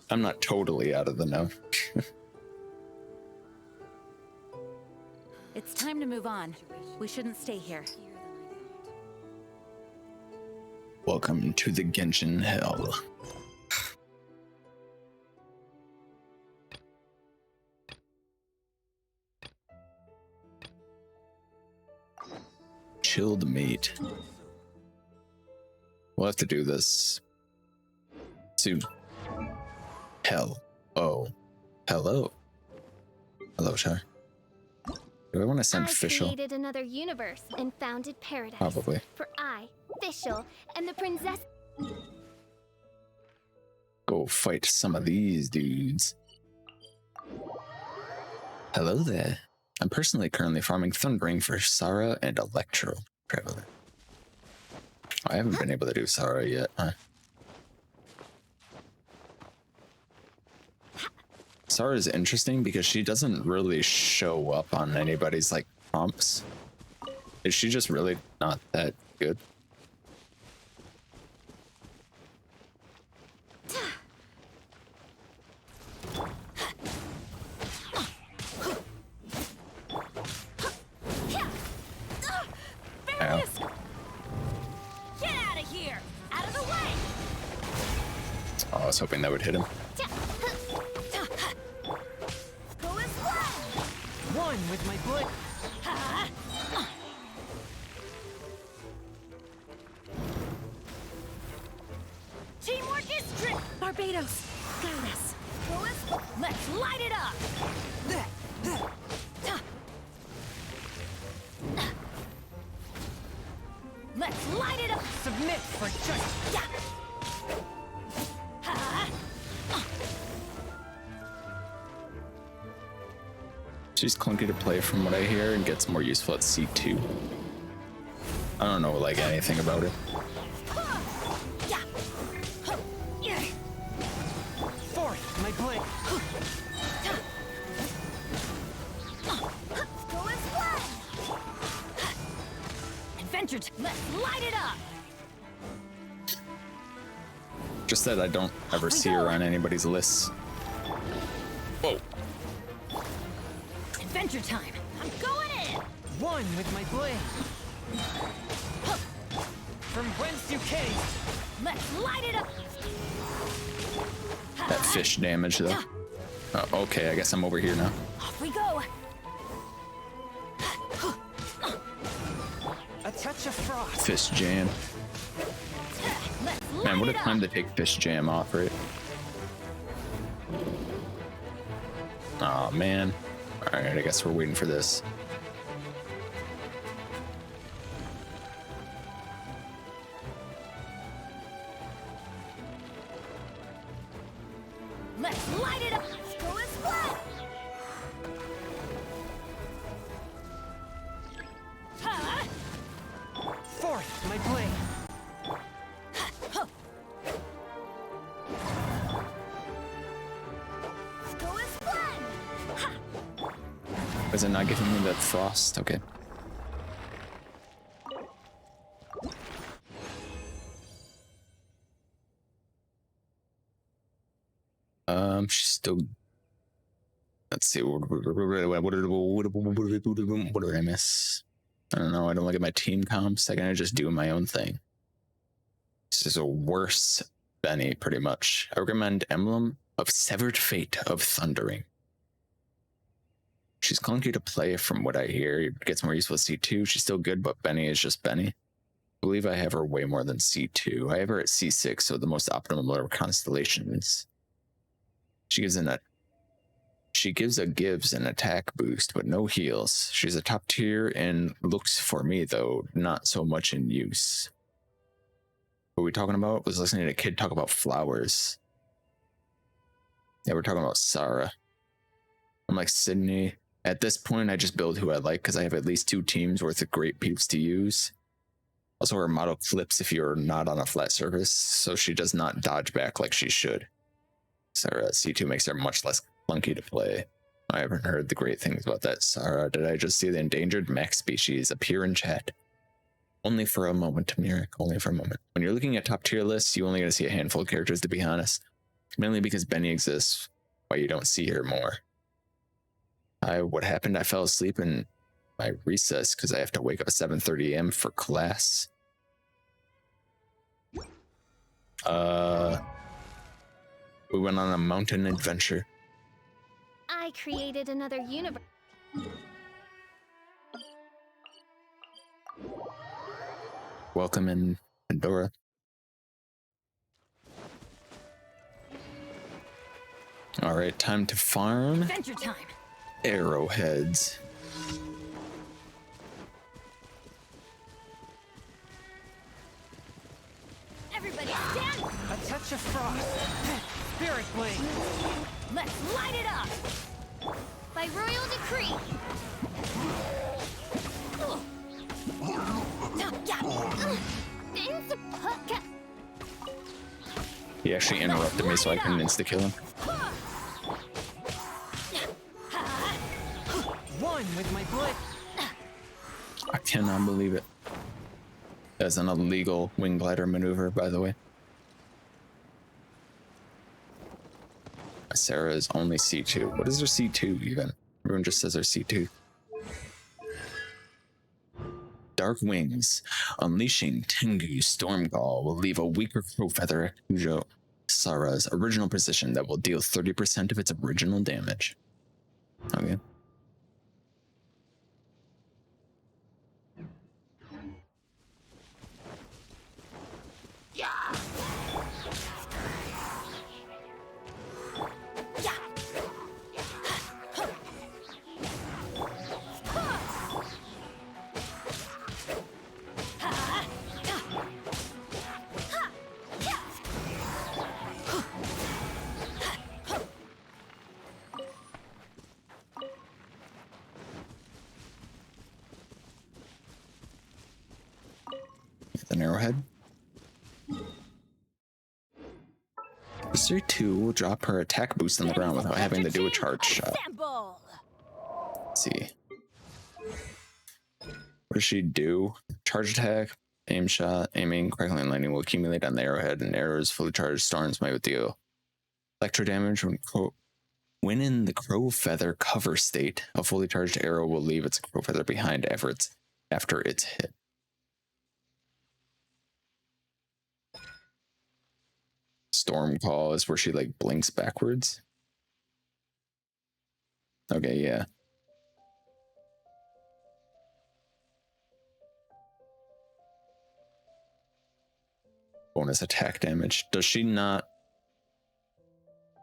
I'm not totally out of the know. It's time to move on. We shouldn't stay here. Welcome to the Genshin Hell. Chilled meat. We'll have to do this soon. Hell. Oh. Hello. Hello, Char. Do I want to send Fischl? I created another universe and founded paradise. Probably. For I, Fischl, and the princess. Go fight some of these dudes. Hello there. I'm currently farming Thundering for Sara and Electro Traveler. I haven't been able to do Sara yet, huh? Sara is interesting because she doesn't really show up on anybody's like prompts. Is she just really not that good? Oh, I was hoping that would hit him. Go as planned. One with my blade. Teamwork is trick. Barbados, guide us. Go as let's light it up. Let's light it up. Submit for justice. Yeah. She's clunky to play from what I hear and gets more useful at C2. I don't know like anything about it. Fourth, my blade. Go as planned. Adventure let's light it up. Just that I don't ever see her on anybody's lists. Whoa. Adventure time. I'm going in. One with my blade. From whence you came. Let's light it up. That fish damage though. Oh, okay, I guess I'm over here now. Off we go. A touch of frost. Fish jam. Let's Man, light what a it time up. to take fish jam off, right? Oh man. Alright, I guess we're waiting for this. Let's light it up. Go as planned. Fourth, my blade. Go as planned. Is it not giving me that frost? Okay. She's still. Let's see. What did I miss? I don't know. I don't look at my team comps. I kind of just do my own thing. This is a worse Benny, pretty much. I recommend Emblem of Severed Fate of Thundering. She's clunky to play from what I hear. It gets more useful at C2. She's still good, but Benny is just Benny. I believe I have her way more than C2. I have her at C6, so the most optimal constellations. She gives an attack boost, but no heals. She's a top tier and looks for me though not so much in use. What are we talking about? Was listening to a kid talk about flowers. Yeah, we're talking about Sarah. I'm like Sydney. At this point, I just build who I like because I have at least 2 teams worth of great peeps to use. Also, her model flips if you're not on a flat surface, so she does not dodge back like she should. Sarah at C2 makes her much less clunky to play. I haven't heard the great things about that Sarah. Did I just see the endangered max species appear in chat? Only for a moment, Mirik. Only for a moment. When you're looking at top tier lists, you only going to see a handful of characters, to be honest. Mainly because Benny exists, why you don't see her more. What happened? I fell asleep in my recess because I have to wake up at 7:30 a.m. for class. We went on a mountain adventure. I created another universe. Welcome in Pandora. All right, time to farm Adventure time. arrowheads. Everybody stand. A touch of frost. Spirit blade. Let's light it up. By royal decree. He actually interrupted me so I couldn't insta-kill him. One with my blade. I cannot believe it. That's an illegal wing glider maneuver, by the way. Sarah is only C2. What is her C2 even? Everyone just says her C2. Dark Wings. Unleashing Tengu Stormgall will leave a weaker crow feather at Kujo. Sara's original position that will deal 30% of its original damage. Okay. An arrowhead. History 2 will drop her attack boost on the ground without having to do a charge shot. Let's see. What does she do? Charge attack, aim shot, aiming, crackling, and lightning will accumulate on the arrowhead, and arrows fully charged storms might deal electro damage when in the crow feather cover state. A fully charged arrow will leave its crow feather behind after it's hit. Storm call is where she like blinks backwards. Okay, yeah. Bonus attack damage. Does she not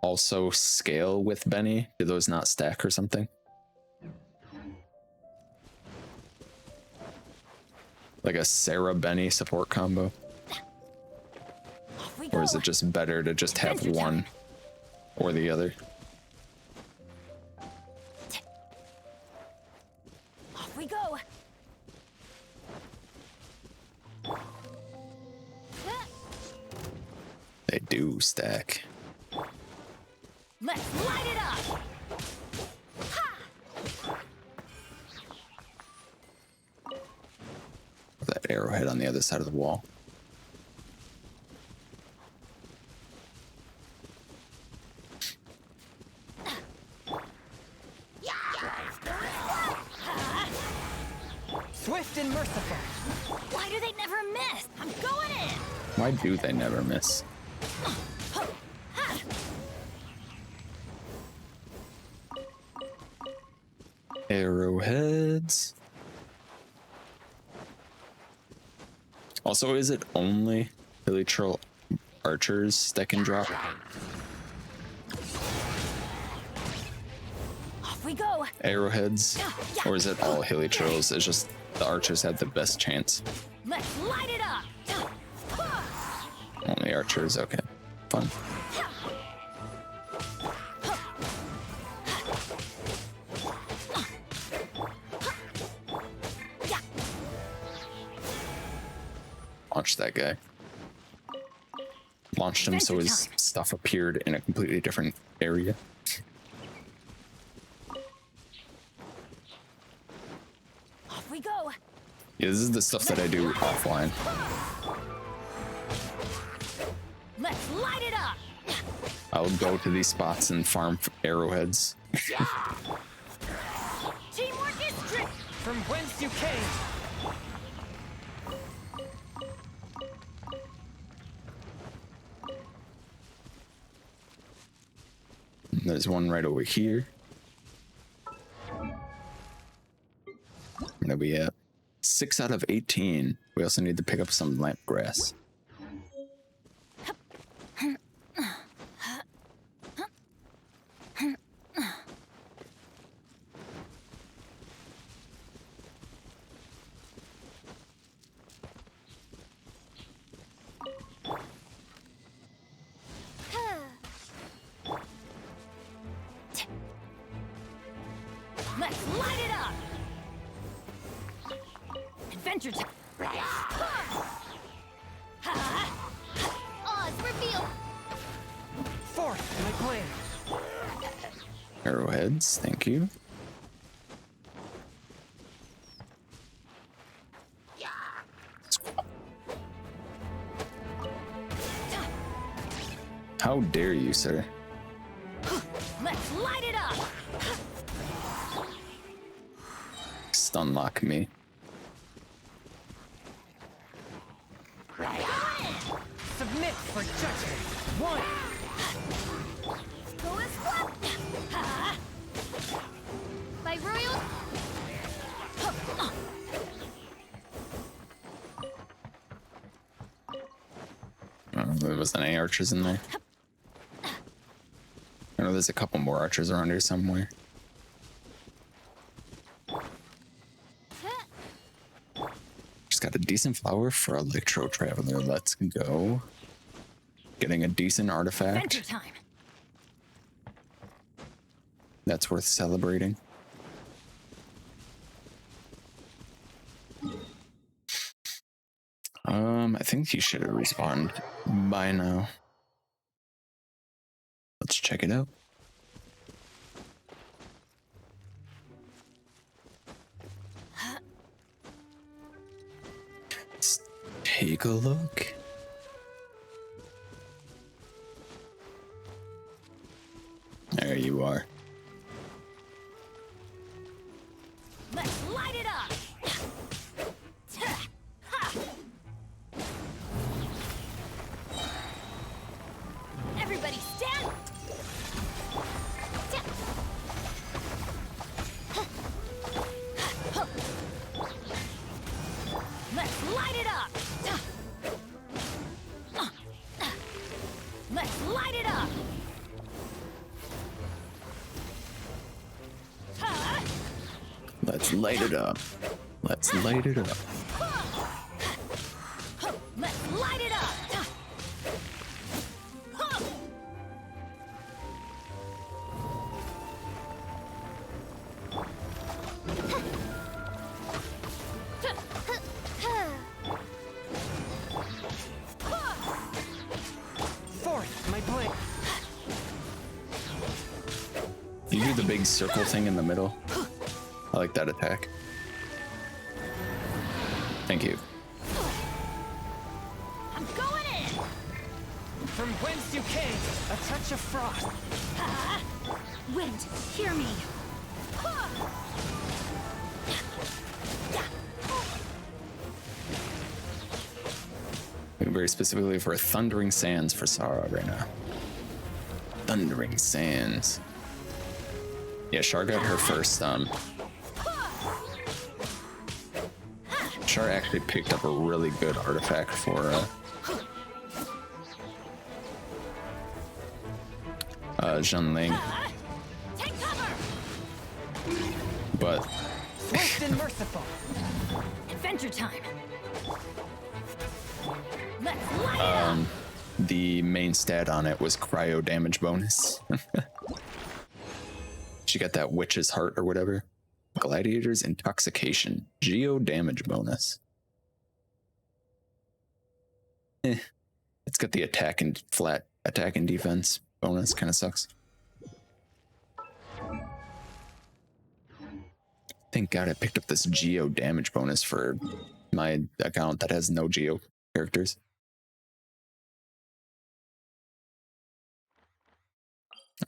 also scale with Benny? Do those not stack or something? Like a Sarah Benny support combo? Or is it just better to just have one or the other? Off we go. They do stack. Let's light it up. That arrowhead on the other side of the wall. Swift and merciful. Why do they never miss? I'm going in. Why do they never miss? Arrowheads. Also, is it only elytral archers that can drop? Off we go. Arrowheads? Or is it all hilichurls? It's just the archers have the best chance. Let's light it up. Only archers, okay. Fun. Launch that guy. Launched him so his stuff appeared in a completely different area. Off we go. Yeah, this is the stuff that I do offline. Let's light it up. I'll go to these spots and farm arrowheads. Teamwork is trick. From whence you came. There's one right over here. Where are we at? 6 out of 18. We also need to pick up some lamp grass. Let's light it up. Adventure time. Oz, reveal. Forth my plan. Arrowheads, thank you. How dare you, sir? Let's light it up. Stun lock me. Submit for judgment. one. Go as one. By royal. There wasn't any archers in there. I know there's a couple more archers around here somewhere. Just got a decent flower for Electro Traveler. Let's go. Getting a decent Adventure artifact. time. That's worth celebrating. I think he should have respawned by now. Let's check it out. Let's take a look. There you are. Let's light it up. Everybody stand. Let's light it up. Let's light it up. Let's light it up. Let's light it up. Let's light it up. Fourth, my blade. You do the big circle thing in the middle. I like that attack. Thank you. I'm going in. From whence you came, a touch of frost. Wind, hear me. Very specifically for Thundering Sands for Sarah right now. Thundering Sands. Yeah, Char got her first. Char actually picked up a really good artifact for Zhenling, Take cover. but Swift and merciful. Adventure time. Let's light it up. the main stat on it was cryo damage bonus. She got that witch's heart or whatever. Gladiator's intoxication, geo damage bonus. It's got the attack and flat attack and defense bonus. Kind of sucks. Thank God I picked up this geo damage bonus for my account that has no geo characters.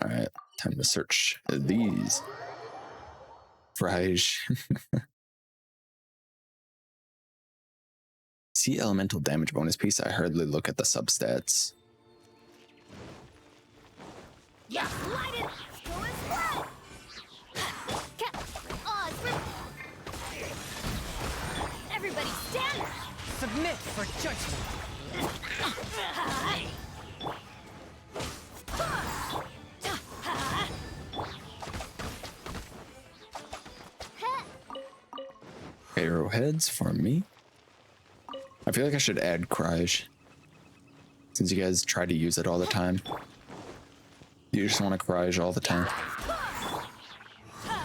All right, time to search these. Frage. See elemental damage bonus piece. I hardly look at the substats. Yeah, light it. Go and spread. Everybody stand. Submit for judgment. Arrowheads for me. I feel like I should add Kraj. Since you guys try to use it all the time. You just want to Kraj all the time.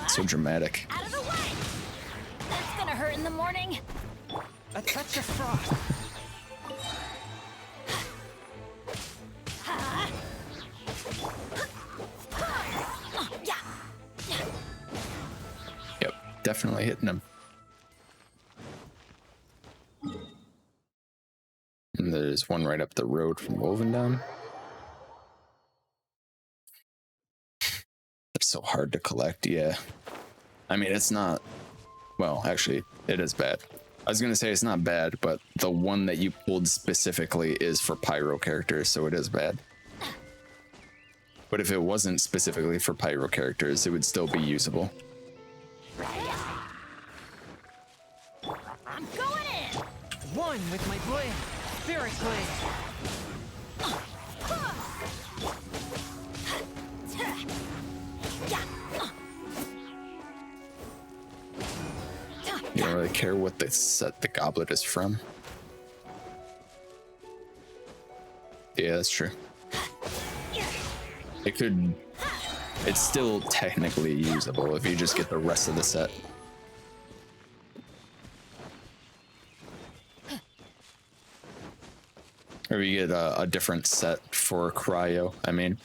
So dramatic. Out of the way. That's gonna hurt in the morning. A touch of frost. Yep, definitely hitting him. And there's one right up the road from Wolvendam. It's so hard to collect, yeah. I mean, it's not... Well, actually, it is bad. I was going to say it's not bad, but the one that you pulled specifically is for Pyro characters, so it is bad. But if it wasn't specifically for pyro characters, it would still be usable. I'm going in. One with my blade. Spirit blade. You don't really care what the set the goblet is from. Yeah, that's true. It's still technically usable if you just get the rest of the set. Or you get a different set for cryo, I mean,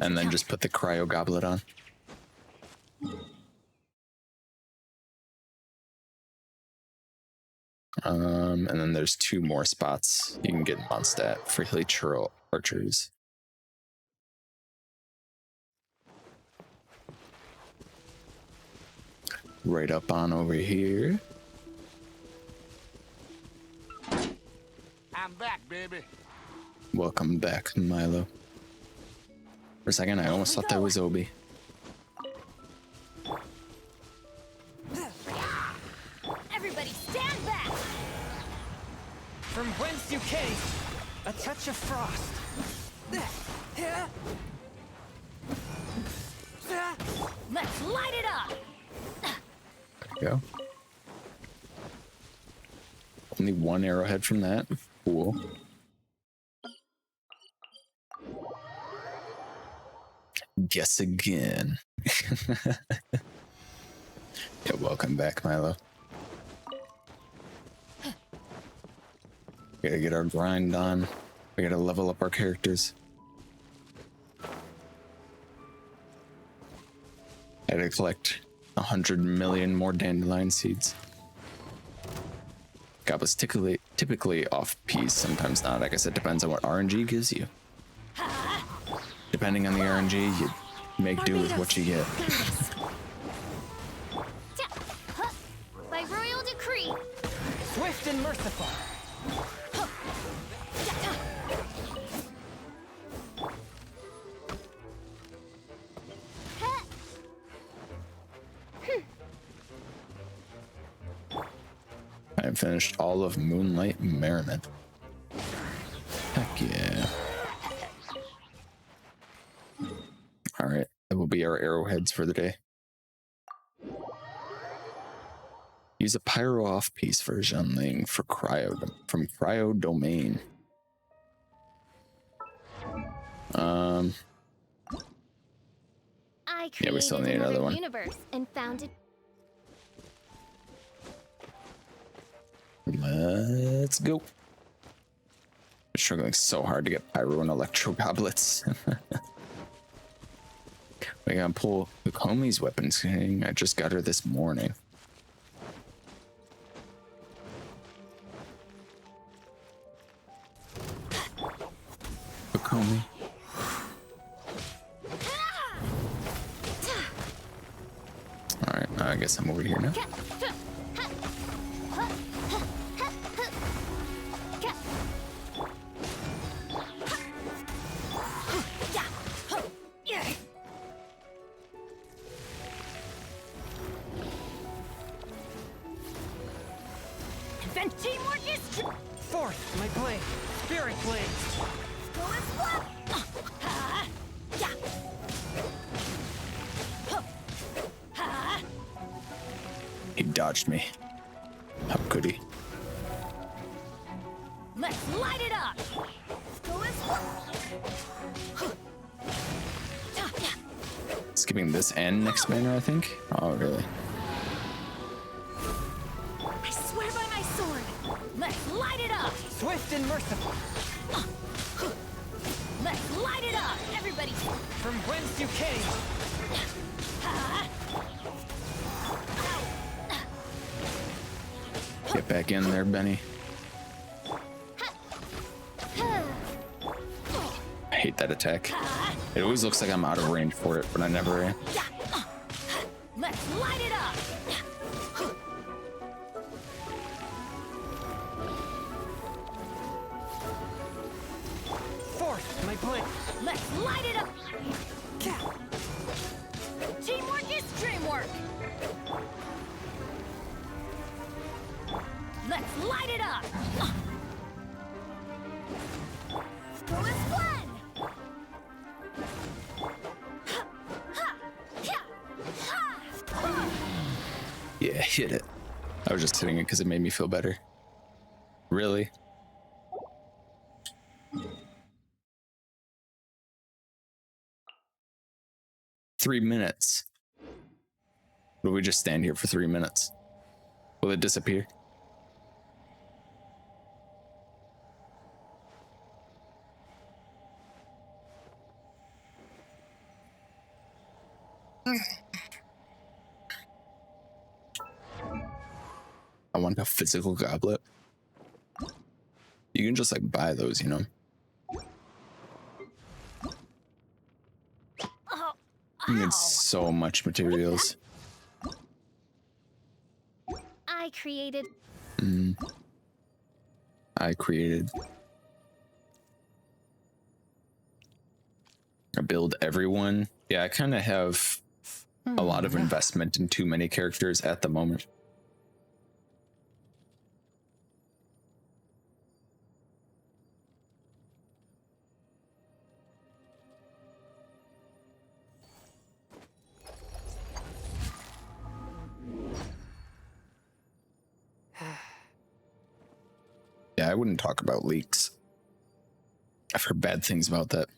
and then just put the cryo goblet on. And then there's 2 more spots you can get on stat for Hilly archers. Right up on over here. I'm back, baby. Welcome back, Milo. For a second, I almost thought that was Obi. Everybody stand back. From whence you came, a touch of frost. Let's light it up. There you go. Only 1 arrowhead from that. Cool. Guess again. Yeah, welcome back, Milo. We gotta get our grind on. We gotta level up our characters. I gotta collect 100 million more dandelion seeds. Goblet's typically off piece, sometimes not. I guess it depends on what RNG gives you. Depending on the RNG, you make do with what you get. By royal decree. Swift and merciful. I have finished all of Moonlight Merriment. Heck yeah. Alright, that will be our arrowheads for the day. Use a pyro off-piece for Zhenling for from Cryo Domain. I created Yeah, we still need another one. universe and founded. Let's go. I'm struggling so hard to get pyro and electro goblets. We gotta pull Hukomi's weapons king. I just got her this morning. Hukomi. Alright, I guess I'm over here now. Teamwork is Fourth, my blade. Spirit blade. go as well. He dodged me. How could he? Let's light it up. Go as well. Skipping this and next banner, I think. Oh, really? I swear by my sword. Let's light it up. Swift and merciful. Let's light it up. Everybody. From whence you came. Get back in there, Benny. I hate that attack. It always looks like I'm out of range for it, but I never am. Let's light it up. Fourth, my blade. Let's light it up. Yeah, hit it. I was just hitting it because it made me feel better. Really? $3 minutes. Will we just stand here for 3 minutes? Will it disappear? I want a physical goblet. You can just like buy those, you know. Oh, You ow. need so much materials. I created. I created. I build everyone. Yeah, I kind of have a lot of investment in too many characters at the moment. Yeah, I wouldn't talk about leaks. I've heard bad things about that.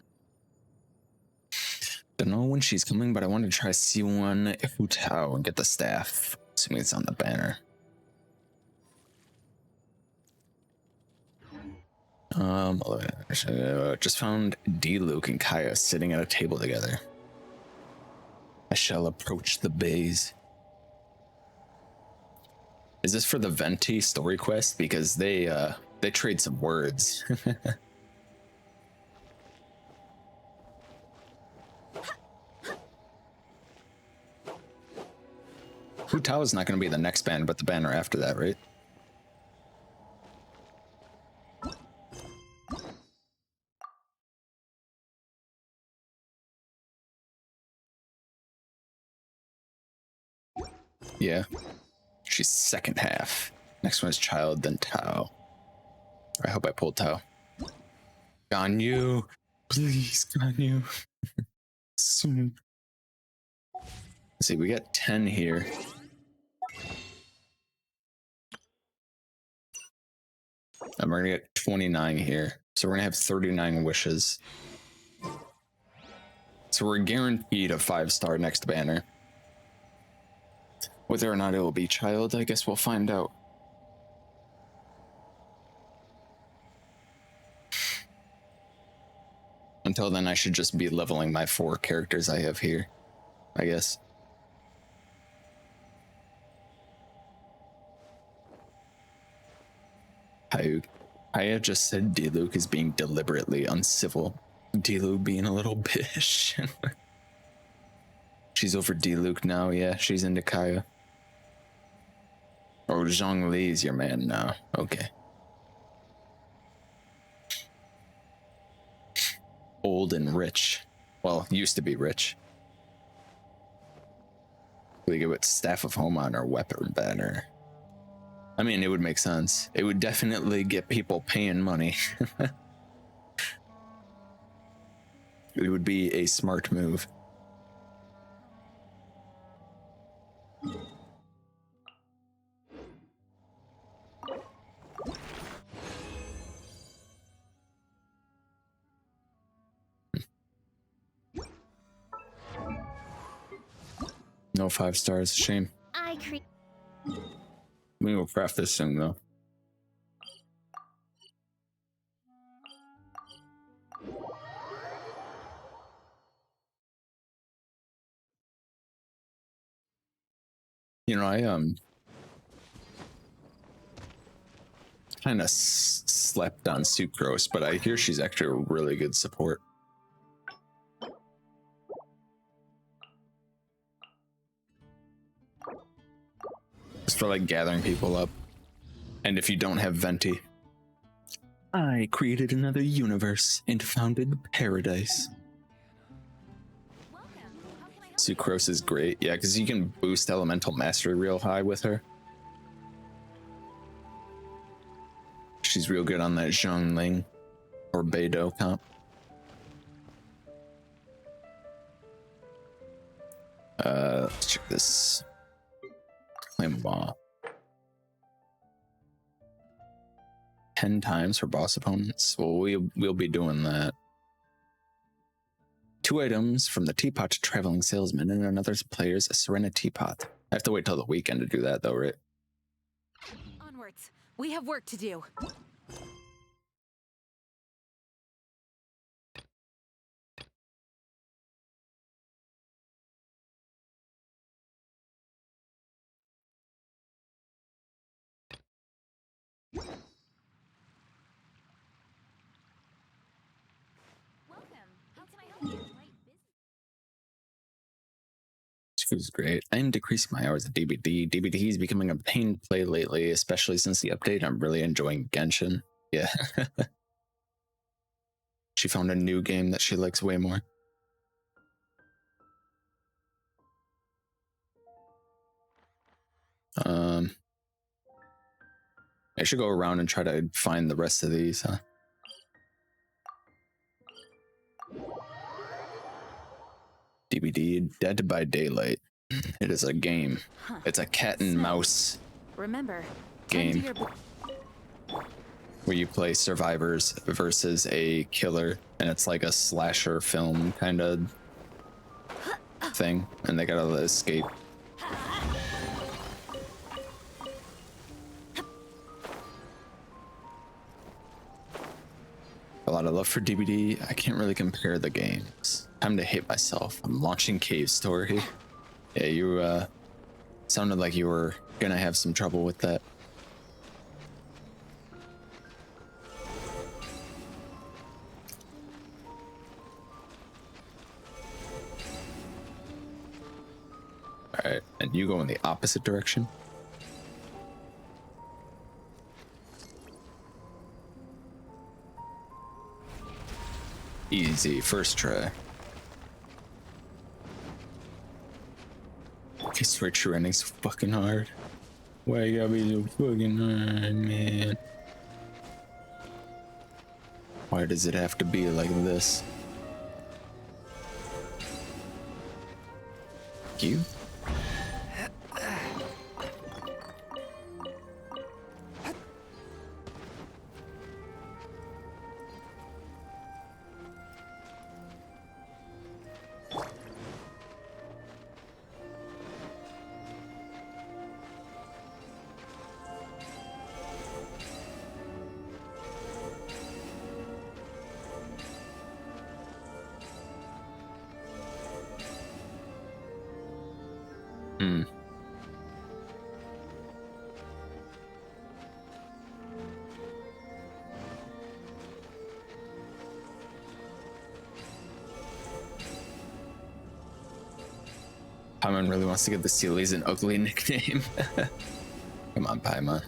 Don't know when she's coming, but I want to try C1 Hu Tao and get the staff. Assuming it's on the banner. Just found D-Luke and Kaya sitting at a table together. I shall approach the bays. Is this for the Venti story quest? Because they trade some words. Hu Tao is not going to be the next banner, but the banner after that, right? Yeah. She's second half. Next one is Childe, then Tao. I hope I pulled Tao. Ganyu. Please, Ganyu. Soon. Let's see, we got 10 here. And we're gonna get 29 here. So we're gonna have 39 wishes. So we're guaranteed a 5-star next banner. Whether or not it will be Childe, I guess we'll find out. Until then, I should just be leveling my 4 characters I have here, I guess. Aya just said D-Luke is being deliberately uncivil. D-Luke being a little bitch. She's over D-Luke now, yeah, she's into Kaya. Oh, Zhongli's your man now. Okay. Old and rich. Well, used to be rich. We get with Staff of Homon or Weapon Banner. I mean, it would make sense. It would definitely get people paying money. It would be a smart move. No 5 stars, shame. I create. We will craft this soon though. You know, I kind of slept on Sucrose, but I hear she's actually a really good support. Just for like gathering people up. And if you don't have Venti. I created another universe and founded paradise. Sucrose is great, yeah, because you can boost elemental mastery real high with her. She's real good on that Zhongling or Beidou comp. Let's check this. claim them all. 10 times for boss opponents. Well, we'll be doing that. 2 items from the teapot to traveling salesman and another player's Serena teapot. I have to wait till the weekend to do that though, right? Onwards. We have work to do. Welcome. How can I help you? She was great. I am decreasing my hours at DBD. DBD is becoming a pain to play lately, especially since the update. I'm really enjoying Genshin. Yeah. She found a new game that she likes way more. I should go around and try to find the rest of these, huh? DBD, Dead by Daylight. It is a game. It's a cat and mouse Remember, game where you play survivors versus a killer, and it's like a slasher film kind of thing, and they gotta escape. A lot of love for DBD. I can't really compare the games. Time to hate myself. I'm launching Cave Story. Yeah, you sounded like you were gonna have some trouble with that. Alright, and you go in the opposite direction. Easy, first try. I swear true ending's fucking hard. Why you gotta be so fucking hard, man? Why does it have to be like this? You? Paimon really wants to give the Sealies an ugly nickname. Come on, Paimon.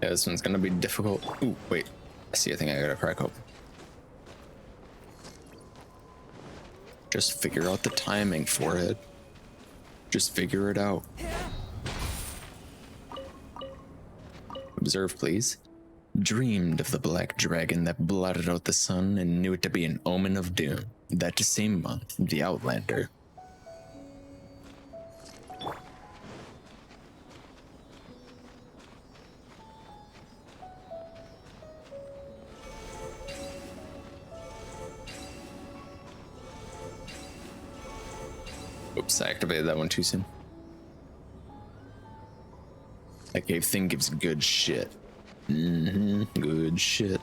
Yeah, this one's gonna be difficult. Ooh, wait. I see a thing I gotta crack open. Just figure out the timing for it. Just figure it out. Observe, please. Dreamed of the black dragon that blotted out the sun and knew it to be an omen of doom. That same month, the Outlander. Oops, I activated that one too soon. That cave thing gives good shit. Good shit.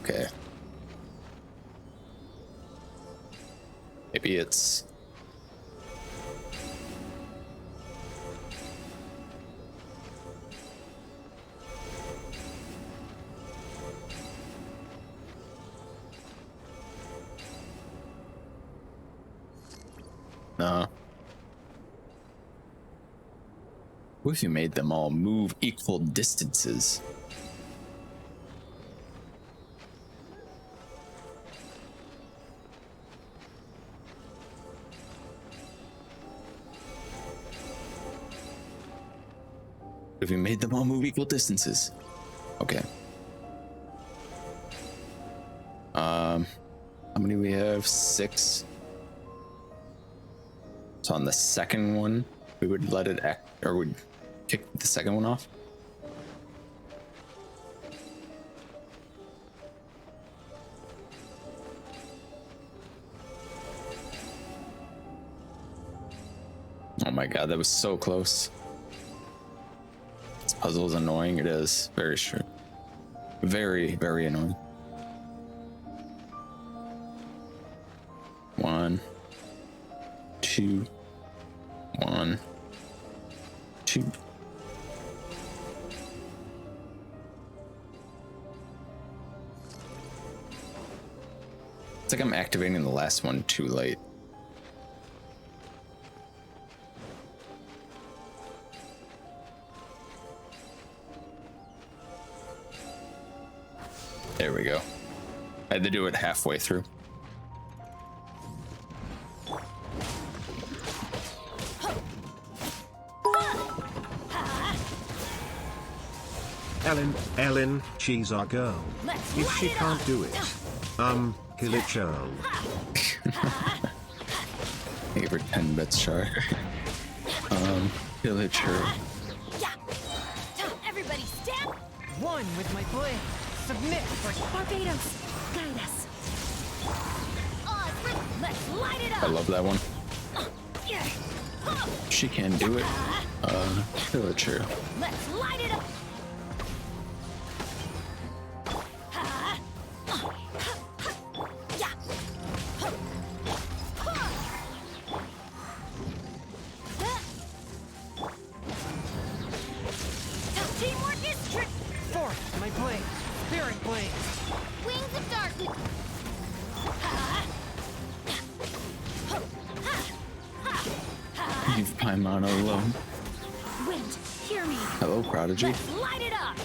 Okay. Maybe it's... What if you made them all move equal distances? If you made them all move equal distances. Okay. How many we have? 6. So on the second one, we would let it act, or would kick the second one off. Oh my god, that was so close. This puzzle is annoying. It is very true. Very, very annoying. 1, 2, 1, 2. It's like I'm activating the last one too late. There we go. I had to do it halfway through. Ellen, she's our girl. If she can't do it, kill it, Churl. I gave her 10 bits, Char. Kill it, Churl. Everybody stand. One with my blade. Submit for Barbados, guide us. Let's light it up. I love that one. She can do it. Kill it, Churl. Let's light it up. Teamwork is trick. fourth, my blade. Spirit blade. Wings of darkness. Leave Paimon alone. Wind, hear me. Hello, Prodigy. Let's light it up.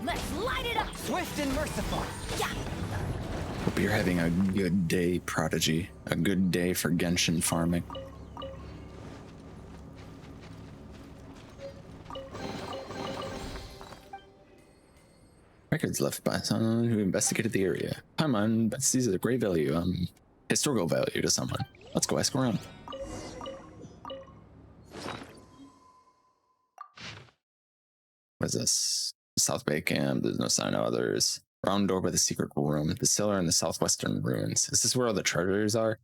Let's light it up. Swift and merciful. Hope you're having a good day, Prodigy. A good day for Genshin farming. Records left by someone who investigated the area. Paimon bets these are great value, historical value to someone. Let's go ask around. What is this? South Bay Camp, there's no sign of others. Round door by the secret room. The cellar in the southwestern ruins. Is this where all the treasures are?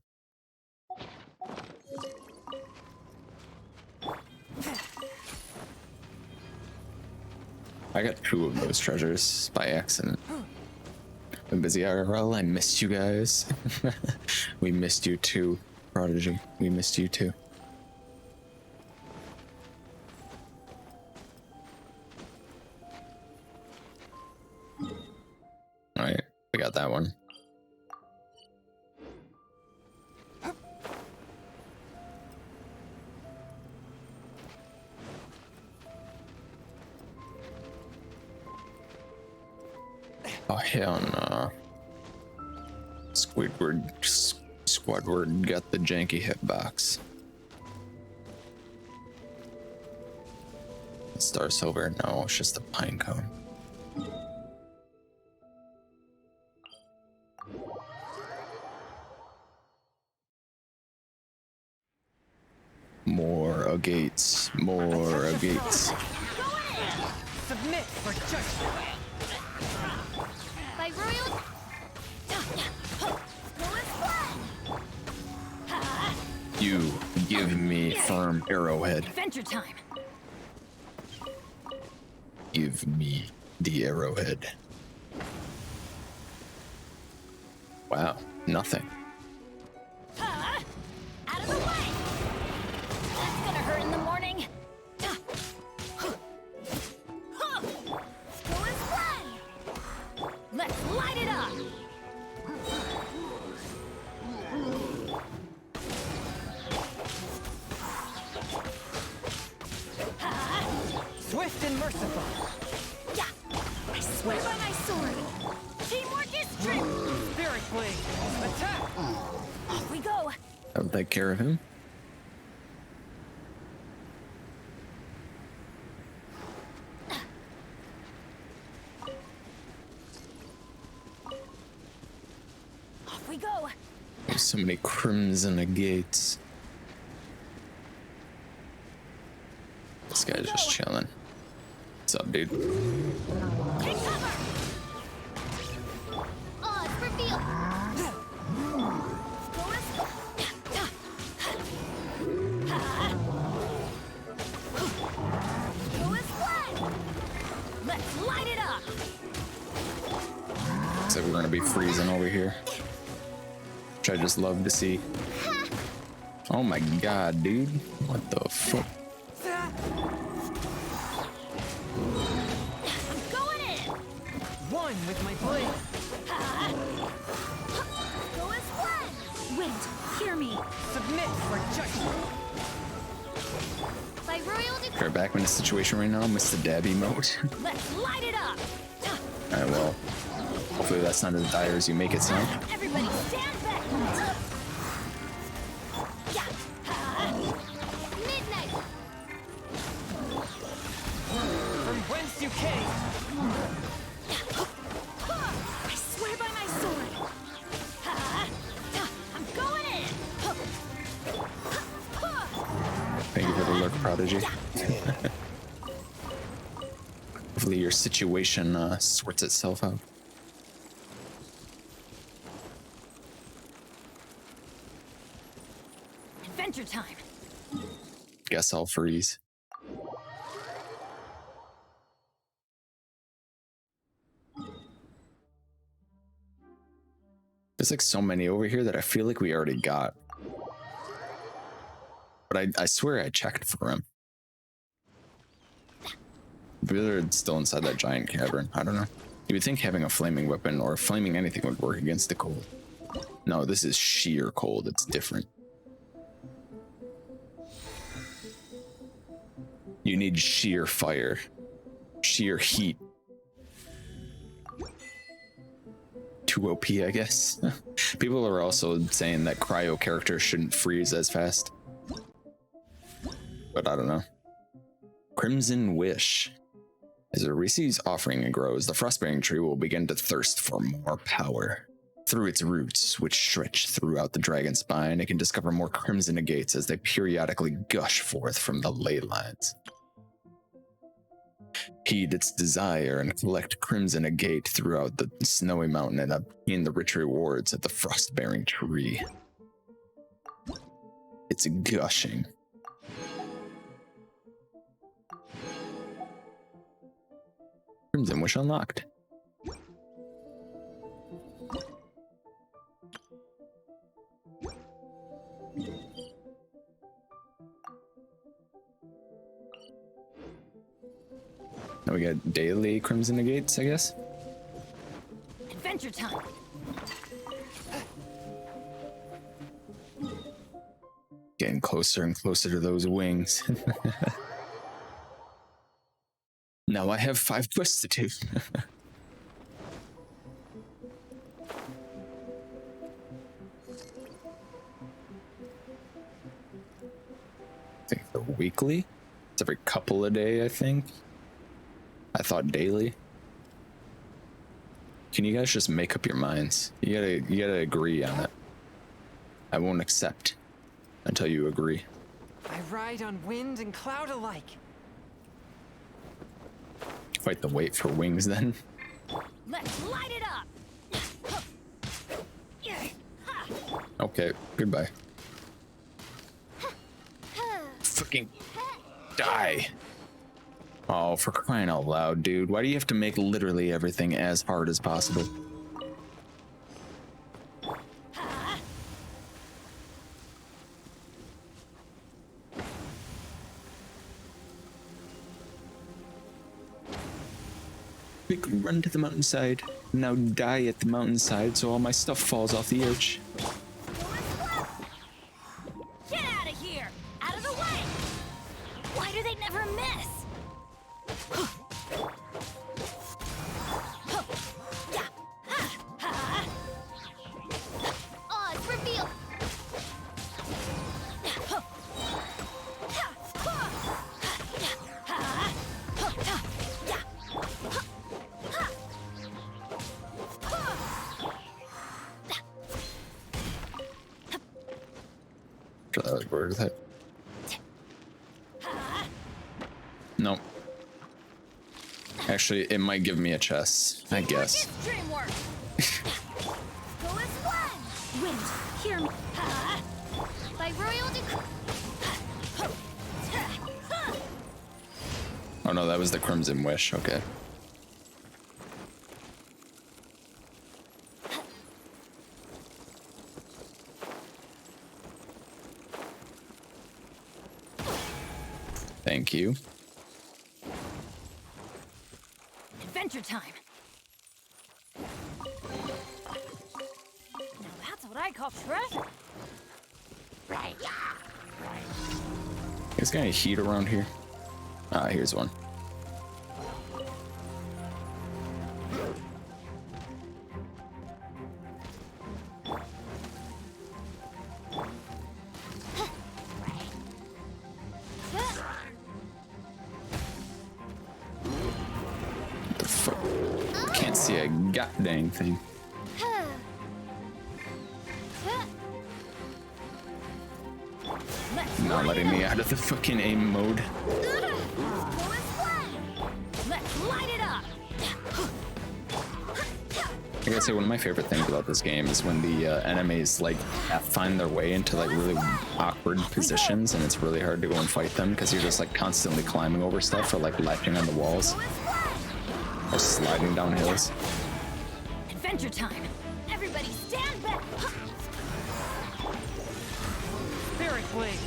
I got 2 of those treasures by accident. Been busy IRL. I missed you guys. We missed you too, Prodigy. We missed you too. Alright, we got that one. Oh hell no. Squidward got the janky hitbox. Star Silver, no, it's just a pine cone. More gates, more gates. Submit for judgment. By royal. You give me firm arrowhead. Adventure time. Give me the arrowhead. Wow, nothing. Out of the way. That's gonna hurt in the morning. Go and play. Let's light it up. merciful. Yeah. I swear by my sword. Teamwork is strength. Spirit blade. Attack. Off we go. I'll take care of him. Off we go. There's so many crimson gates. This guy's just chilling. What's up, dude? Take cover. Odds revealed. Go as Go as planned. Let's light it up. Looks like we're gonna be freezing over here. Which I just love to see. Oh my god, dude. What the fuck? I'm going in. One with my blade. Go as planned. Wait, hear me. Submit for judgment. By royal decree. We're back in a situation right now, Mr. Dabby mode. Let's light it up. Alright, well. Hopefully that's not as dire as you make it sound. Everybody stand back. Yeah. Midnight. From whence you came. I swear by my sword. I'm going in. Thank you for the lurk, Prodigy. Hopefully your situation sorts itself out. Adventure time. Guess I'll freeze. There's like so many over here that I feel like we already got. But I swear I checked for him. Maybe they're still inside that giant cavern. I don't know. You would think having a flaming weapon or flaming anything would work against the cold. No, this is sheer cold. It's different. You need sheer fire. Sheer heat. Too OP, I guess. People are also saying that cryo characters shouldn't freeze as fast. But I don't know. Crimson Wish. As a Reese's offering grows, the frostbearing tree will begin to thirst for more power. Through its roots, which stretch throughout the dragon's spine, it can discover more crimson agates as they periodically gush forth from the ley lines. Heed its desire and collect crimson agate throughout the snowy mountain and obtain the rich rewards at the frost-bearing tree. It's gushing. Crimson Wish unlocked. Now we got daily crimson agates, I guess. Adventure time. Getting closer and closer to those wings. Now I have 5 quests to do. I think they're weekly. It's every couple a day, I think. I thought daily. Can you guys just make up your minds? You gotta agree on it. I won't accept until you agree. I ride on wind and cloud alike. Fight the wait for wings then. Let's light it up. Okay, goodbye. Fucking die. Oh, for crying out loud, dude. Why do you have to make literally everything as hard as possible? Quick, run to the mountainside. Now die at the mountainside so all my stuff falls off the edge. Get out of here! Out of the way! Why do they never miss? forward with it. Nope. Actually, it might give me a chest, I guess. Dreamwork. Go as one. Wind, hear me. By royal decree. Oh no, that was the Crimson Wish. Okay. Thank you. Adventure time. Now that's what I call treasure. Right. Is there any heat around here? Ah, here's one. What the fuck? I can't see a goddamn thing. Not letting me out of the fucking aim mode. Let's light it up. I gotta say, one of my favorite things about this game is when the enemies like find their way into like really awkward positions, and it's really hard to go and fight them because you're just like constantly climbing over stuff or like latching on the walls or sliding down hills. Adventure time. Everybody stand back. Spirit Blade.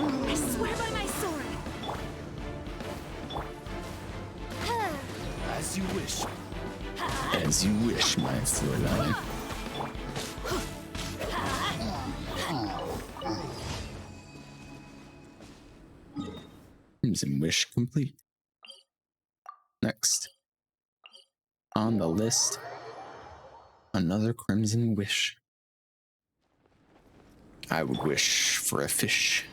I swear by my sword. As you wish. As you wish, my storyline. Crimson Wish complete. Next on the list, another Crimson Wish. I would wish for a fish.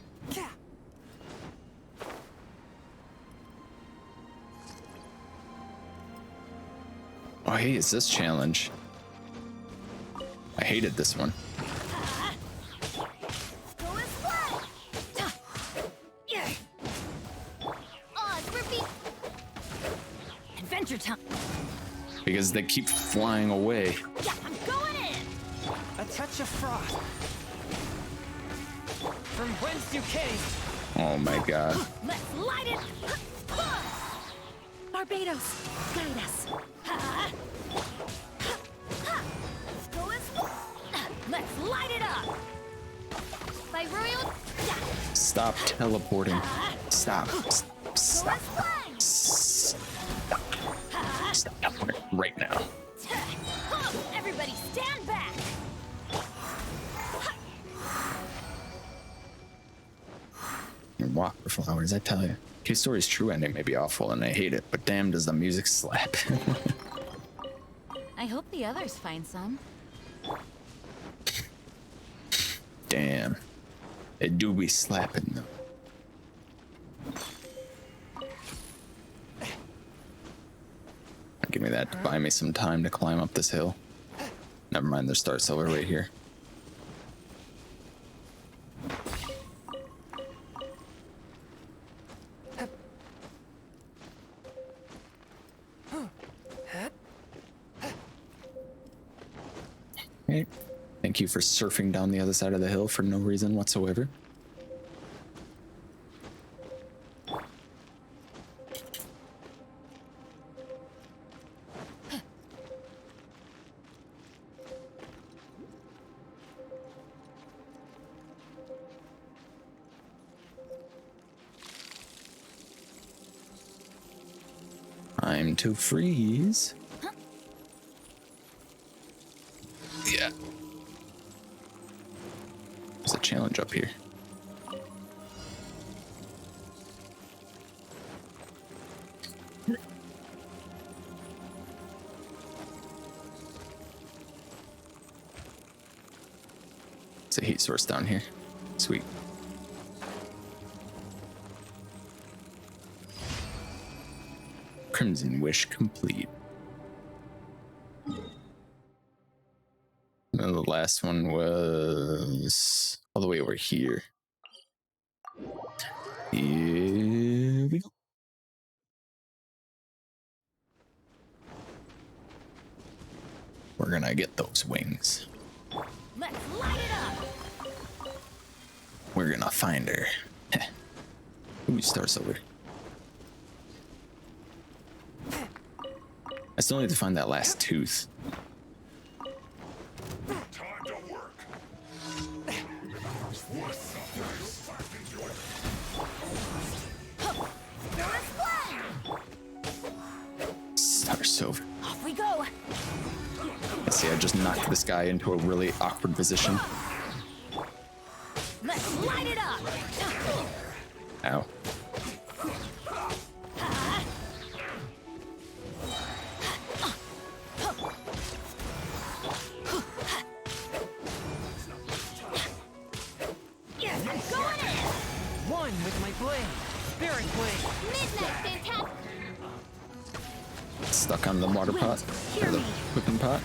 Oh, hey, it's this challenge. I hated this one. Go as one. Odds repeat. Adventure time. Because they keep flying away. Yeah, I'm going in. A touch of frost. From whence you came. Oh my god. Let's light it. Barbados, guide us. Go as one. Let's light it up. By royal. Stop teleporting. Stop. Go Stop. as one. Stop teleporting right now. Everybody stand back. And walk for flowers, I tell you. His story's true ending may be awful and I hate it, but damn does the music slap. I hope the others find some. Damn. It do be slapping though. Give me that to buy me some time to climb up this hill. Never mind, there's Star Silver right here. Okay. Thank you for surfing down the other side of the hill for no reason whatsoever. Time to freeze. Yeah. There's a challenge up here. It's a heat source down here. Sweet. Crimson Wish complete. And the last one was all the way over here. Here we go. We're gonna get those wings. Let's light it up. We're gonna find her. Ooh, Star Silver. I still need to find that last tooth. Time to work. Star Silver. Off we go. Let's see, I just knocked this guy into a really awkward position. Let's light it up. Ow. Yes, I'm going in. One with my blade. Spirit blade. Midnight fantastic. Stuck on the water pot. Or the cooking pot.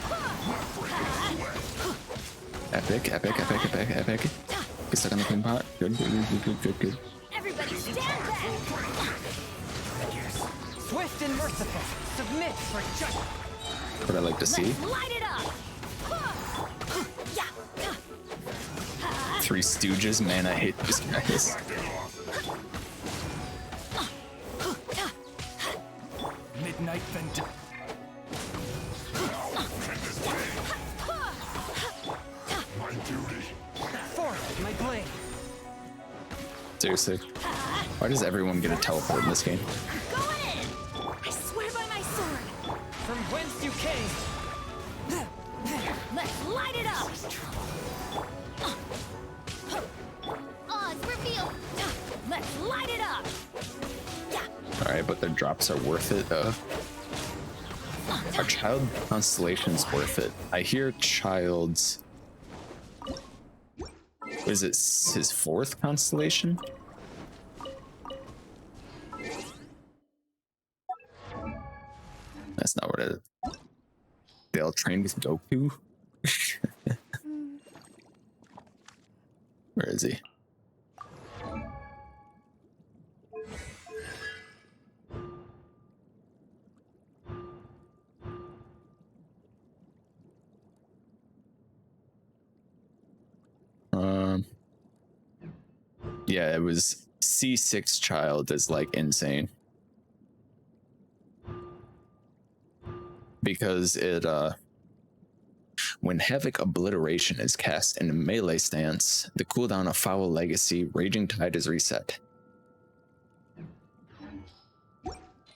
Epic, epic, epic, epic, epic. Get stuck on the cooking pot. Good, good, good, good, good, good. Everybody stand back. Swift and merciful. Submit for judgment. What I like to see. Let's light it up. Three Stooges, man, I hate these guys. Midnight Vendetta. My duty. Forth my blade. Seriously. Why does everyone get a teleport in this game? Going in. I swear by my sword. From whence you came. Let's light it up. Oz reveal. Let's light it up. Alright, but the drops are worth it. Are Child constellations worth it? I hear Child's... What is it? His fourth constellation? That's not what it is. They all trained with Goku? Where is he? Yeah, it was C6 Child is like insane. Because it when Havoc Obliteration is cast in a melee stance, the cooldown of Foul Legacy Raging Tide is reset.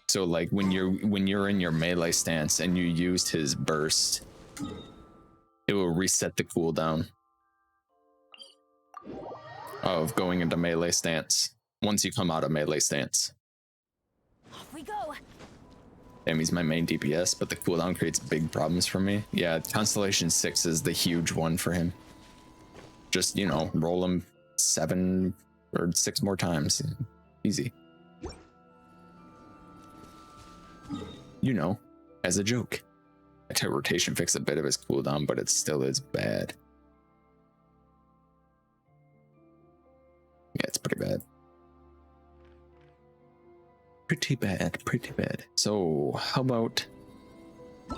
So like when you're in your melee stance and you used his burst, it will reset the cooldown of going into melee stance once you come out of melee stance. Off we go. He's my main DPS, but the cooldown creates big problems for me. Yeah, Constellation 6 is the huge one for him. Just, you know, roll him 7 or 6 more times. Easy. You know, as a joke. Attack rotation fixed a bit of his cooldown, but it still is bad. Yeah, it's pretty bad. Pretty bad, pretty bad. So, how about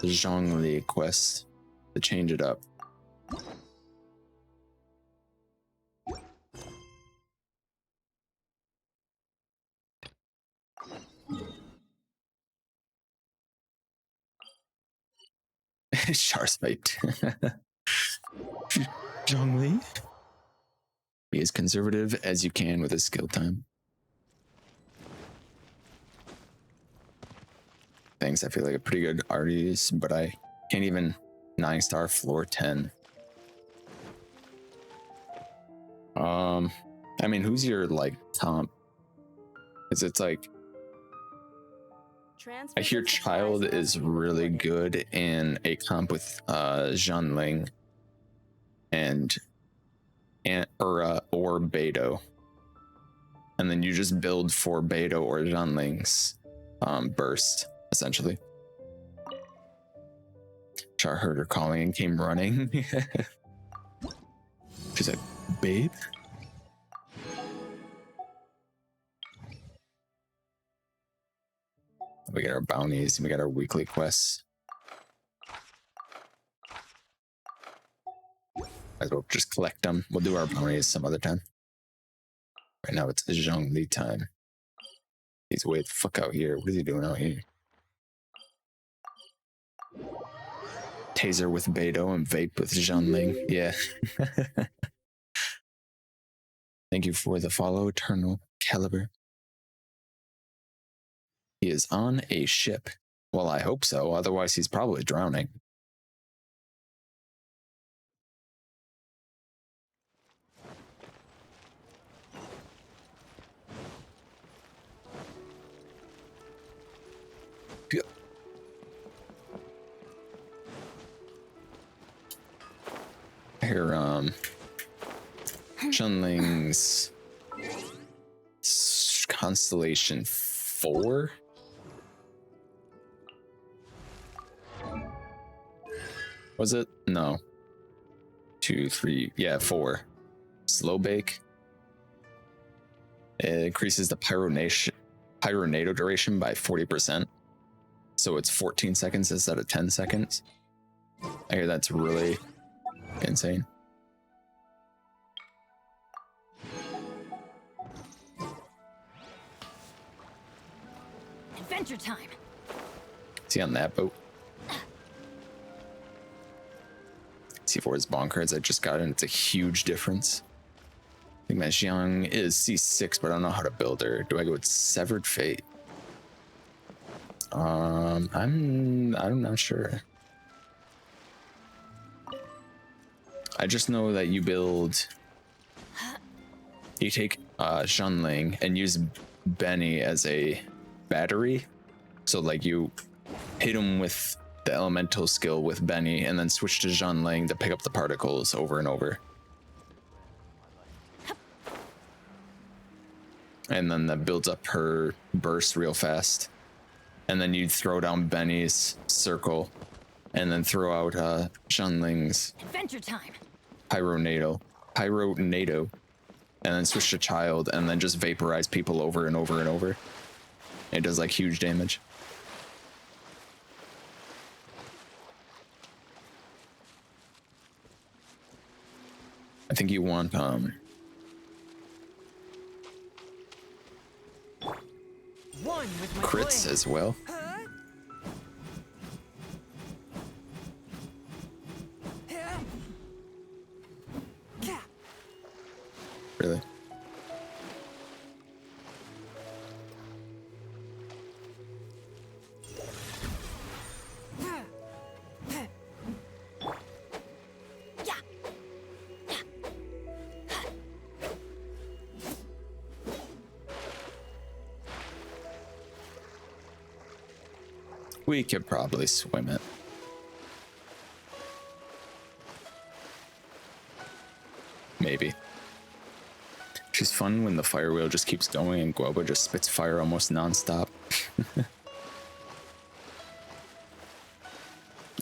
the Zhongli quest to change it up? Charspite. Zhongli. Be as conservative as you can with his skill time. Thanks, I feel like a pretty good artist, but I can't even 9-star floor 10. I mean, who's your like comp? Because it's like I hear Child is really good in a comp with Zhanling and or Beidou. And then you just build for Beidou or Zhanling's burst, essentially. Char heard her calling and came running. She's like, babe. We got our bounties, we got our weekly quests. Might as well just collect them. We'll do our bounties some other time. Right now it's Zhongli time. He's way the fuck out here. What is he doing out here? Taser with Beidou and vape with Zhongling. Yeah. Thank you for the follow, Eternal Caliber. He is on a ship. Well, I hope so. Otherwise, he's probably drowning. Here, Chunling's Constellation 4? Was it? No. 2, 3, yeah, 4. Slow bake. It increases the pyronado duration by 40%. So it's 14 seconds instead of 10 seconds. I hear that's really insane. Adventure time. Is he on that boat? C4 is bond cards I just got, and it's a huge difference. I think my Xiang is C6, but I don't know how to build her. Do I go with Severed Fate? I'm not sure. I just know that you take Zhongling and use Benny as a battery. So like you hit him with the elemental skill with Benny and then switch to Zhongling to pick up the particles over and over. And then that builds up her burst real fast. And then you throw down Benny's circle and then throw out Zhongling's Adventure time. Pyronado, and then switch to Childe, and then just vaporize people over and over and over. It does like huge damage. I think you want One with my crits blade. as well. Really? We could probably swim it. Maybe. She's fun when the fire wheel just keeps going and Guoba just spits fire almost non-stop. I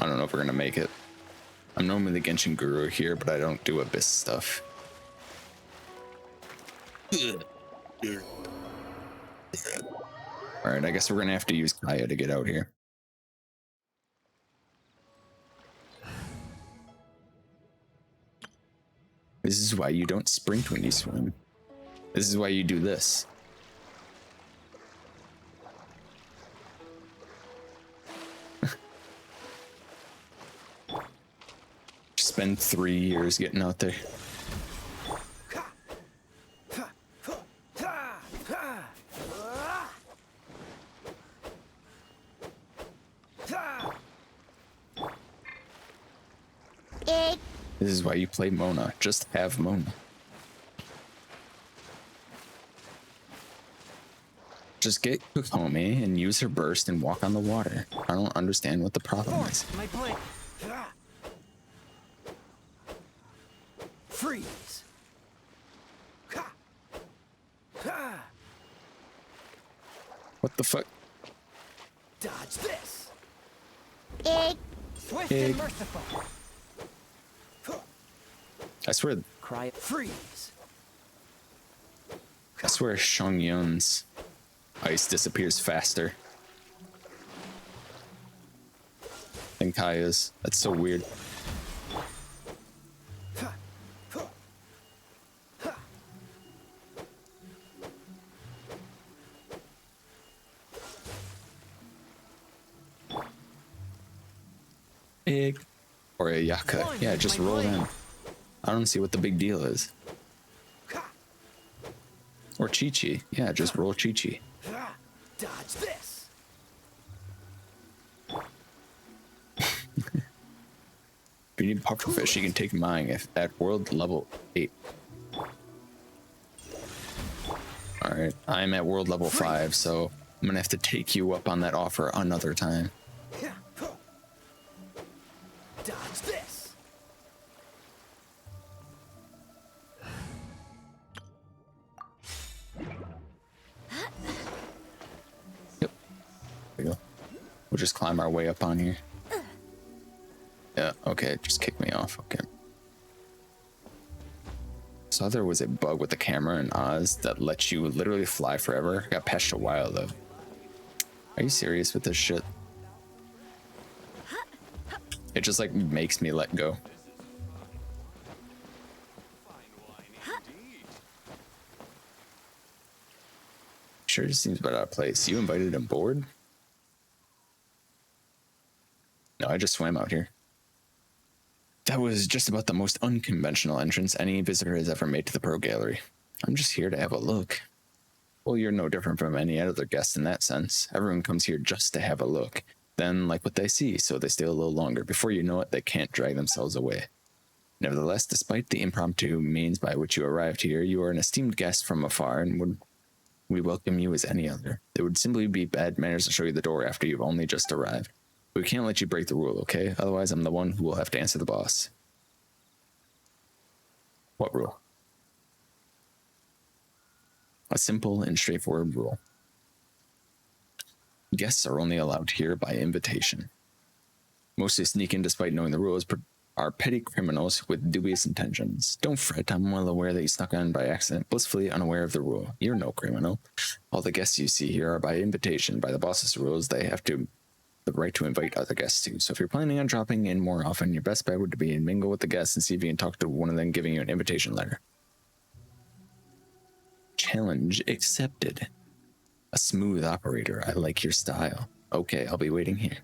don't know if we're gonna make it. I'm normally the Genshin Guru here, but I don't do Abyss stuff. Alright, I guess we're gonna have to use Kaya to get out here. This is why you don't sprint when you swim. This is why you do this. Spend 3 years getting out there. This is why you play Mona. Just have Mona. Just get Kokomi and use her burst and walk on the water. I don't understand what the problem is. My blade. Freeze. What the fuck? Dodge this. Swift Egg. and merciful. I swear cry freeze. I swear Yun's ice disappears faster than Kaya's. That's so weird. Big or a Yaka. Yeah, just roll in. I don't see what the big deal is. Or Chi-Chi. Yeah, just roll Chi-Chi. Dodge this. If you need pufferfish, you can take mine at world level 8. Alright, I'm at world level 5, so I'm gonna have to take you up on that offer another time. Dodge this. Yep. There we go. We'll just climb our way up on here. Yeah, okay, just kick me off. Okay. Saw there was a bug with the camera in Oz that lets you literally fly forever. Got patched a while though. Are you serious with this shit? It just like makes me let go. Sure just seems about out of place. You invited him board? No, I just swam out here. That was just about the most unconventional entrance any visitor has ever made to the Pro Gallery. I'm just here to have a look. Well, you're no different from any other guest in that sense. Everyone comes here just to have a look. Then like what they see, so they stay a little longer. Before you know it, they can't drag themselves away. Nevertheless, despite the impromptu means by which you arrived here, you are an esteemed guest from afar and we welcome you as any other. It would simply be bad manners to show you the door after you've only just arrived. We can't let you break the rule, okay? Otherwise, I'm the one who will have to answer the boss. What rule? A simple and straightforward rule. Guests are only allowed here by invitation. Most who sneak in despite knowing the rules are petty criminals with dubious intentions. Don't fret, I'm well aware that you snuck in by accident, blissfully unaware of the rule. You're no criminal. All the guests you see here are by invitation. By the boss's rules, they have the right to invite other guests too. So if you're planning on dropping in more often, your best bet would be to mingle with the guests and see if you can talk to one of them giving you an invitation letter. Challenge accepted. A smooth operator. I like your style. Okay, I'll be waiting here.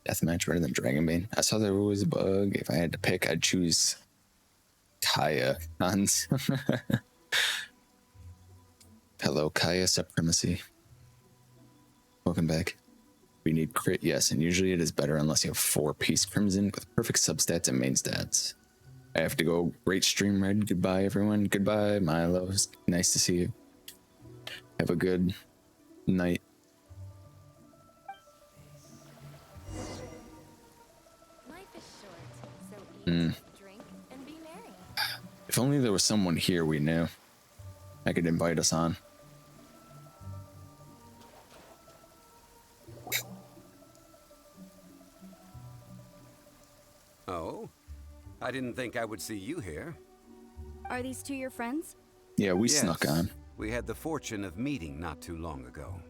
Deathmatch better than Dragonbane. I saw there was a bug. If I had to pick, I'd choose Kaya. Hans. Hello, Kaya Supremacy. Welcome back. We need crit, yes, and usually it is better unless you have 4-piece Crimson with perfect substats and main stats. I have to go. Great stream, Red. Goodbye, everyone. Goodbye, Milo. It's nice to see you. Have a good night. Life is short, so eat, drink, and be merry. If only there was someone here we knew. I could invite us on. Oh? I didn't think I would see you here. Are these two your friends? Yeah, we Yes, snuck on. we had the fortune of meeting not too long ago.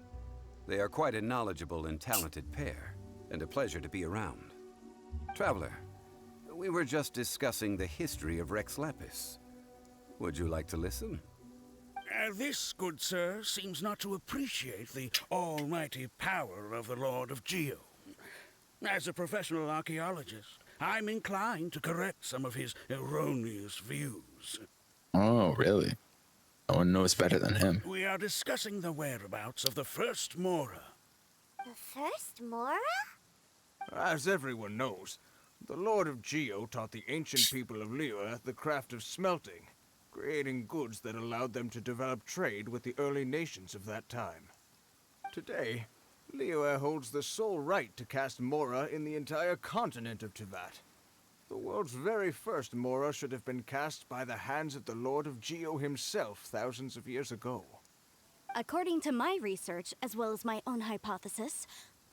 They are quite a knowledgeable and talented pair, and a pleasure to be around. Traveler, we were just discussing the history of Rex Lapis. Would you like to listen? This, good sir, seems not to appreciate the almighty power of the Lord of Geo. As a professional archaeologist, I'm inclined to correct some of his erroneous views. Oh, really? No one knows better than him. We are discussing the whereabouts of the first Mora. The first Mora? As everyone knows, the Lord of Geo taught the ancient people of Liyue the craft of smelting, creating goods that allowed them to develop trade with the early nations of that time. Today, Liyue holds the sole right to cast Mora in the entire continent of Teyvat. The world's very first Mora should have been cast by the hands of the Lord of Geo himself thousands of years ago. According to my research, as well as my own hypothesis,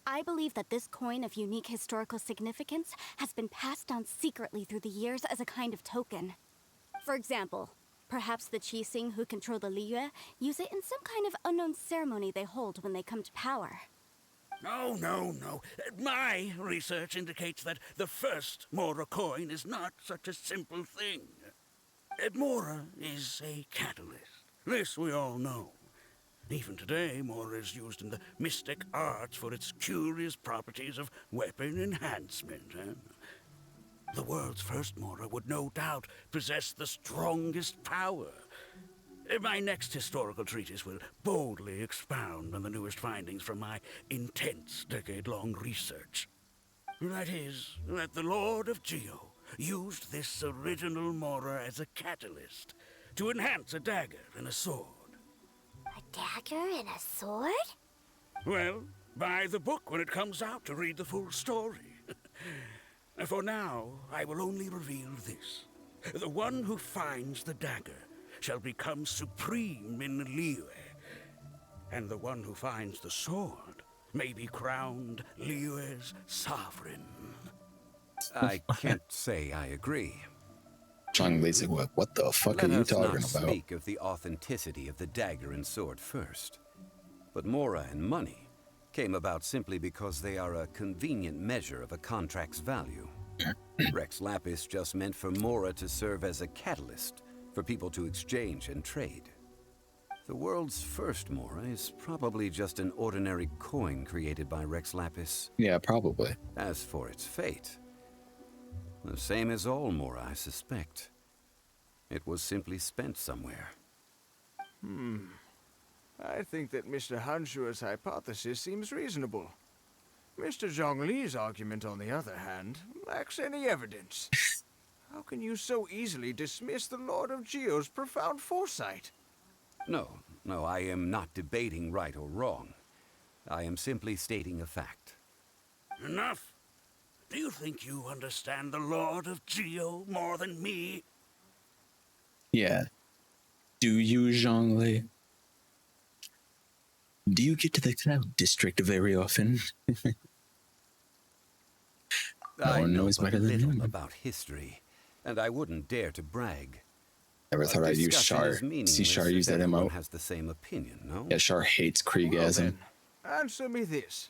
I believe that this coin of unique historical significance has been passed down secretly through the years as a kind of token. For example, perhaps the Qixing who control the Liyue use it in some kind of unknown ceremony they hold when they come to power. No, no, no. My research indicates that the first Mora coin is not such a simple thing. Mora is a catalyst. This we all know. Even today, Mora is used in the mystic arts for its curious properties of weapon enhancement. The world's first Mora would no doubt possess the strongest power. My next historical treatise will boldly expound on the newest findings from my intense decade-long research. That is, that the Lord of Geo used this original Mora as a catalyst to enhance a dagger and a sword. A dagger and a sword? Well, buy the book when it comes out to read the full story. For now, I will only reveal this. The one who finds the dagger shall become supreme in Liyue, and the one who finds the sword may be crowned Liyue's sovereign. I can't say I agree. Zhongli's like, what the fuck are you talking about? Let us not speak of the authenticity of the dagger and sword first. But Mora and money came about simply because they are a convenient measure of a contract's value. Rex Lapis just meant for Mora to serve as a catalyst for people to exchange and trade. The world's first Mora is probably just an ordinary coin created by Rex Lapis. Yeah, probably. As for its fate, the same as all Mora, I suspect. It was simply spent somewhere. I think that Mr. Hanshua's hypothesis seems reasonable. Mr. Zhongli's argument, on the other hand, lacks any evidence. How can you so easily dismiss the Lord of Geo's profound foresight? No, I am not debating right or wrong. I am simply stating a fact. Enough. Do you think you understand the Lord of Geo more than me? Yeah. Do you, Zhongli? Do you get to the Cloud District very often? I one know knows but better than little him. about history, and I wouldn't dare to brag. Never thought I'd use Discussion Char. is meaningless See Char if use that everyone emote? has the same opinion, no? Yeah, Char hates Well Kriegasm. then, answer me this.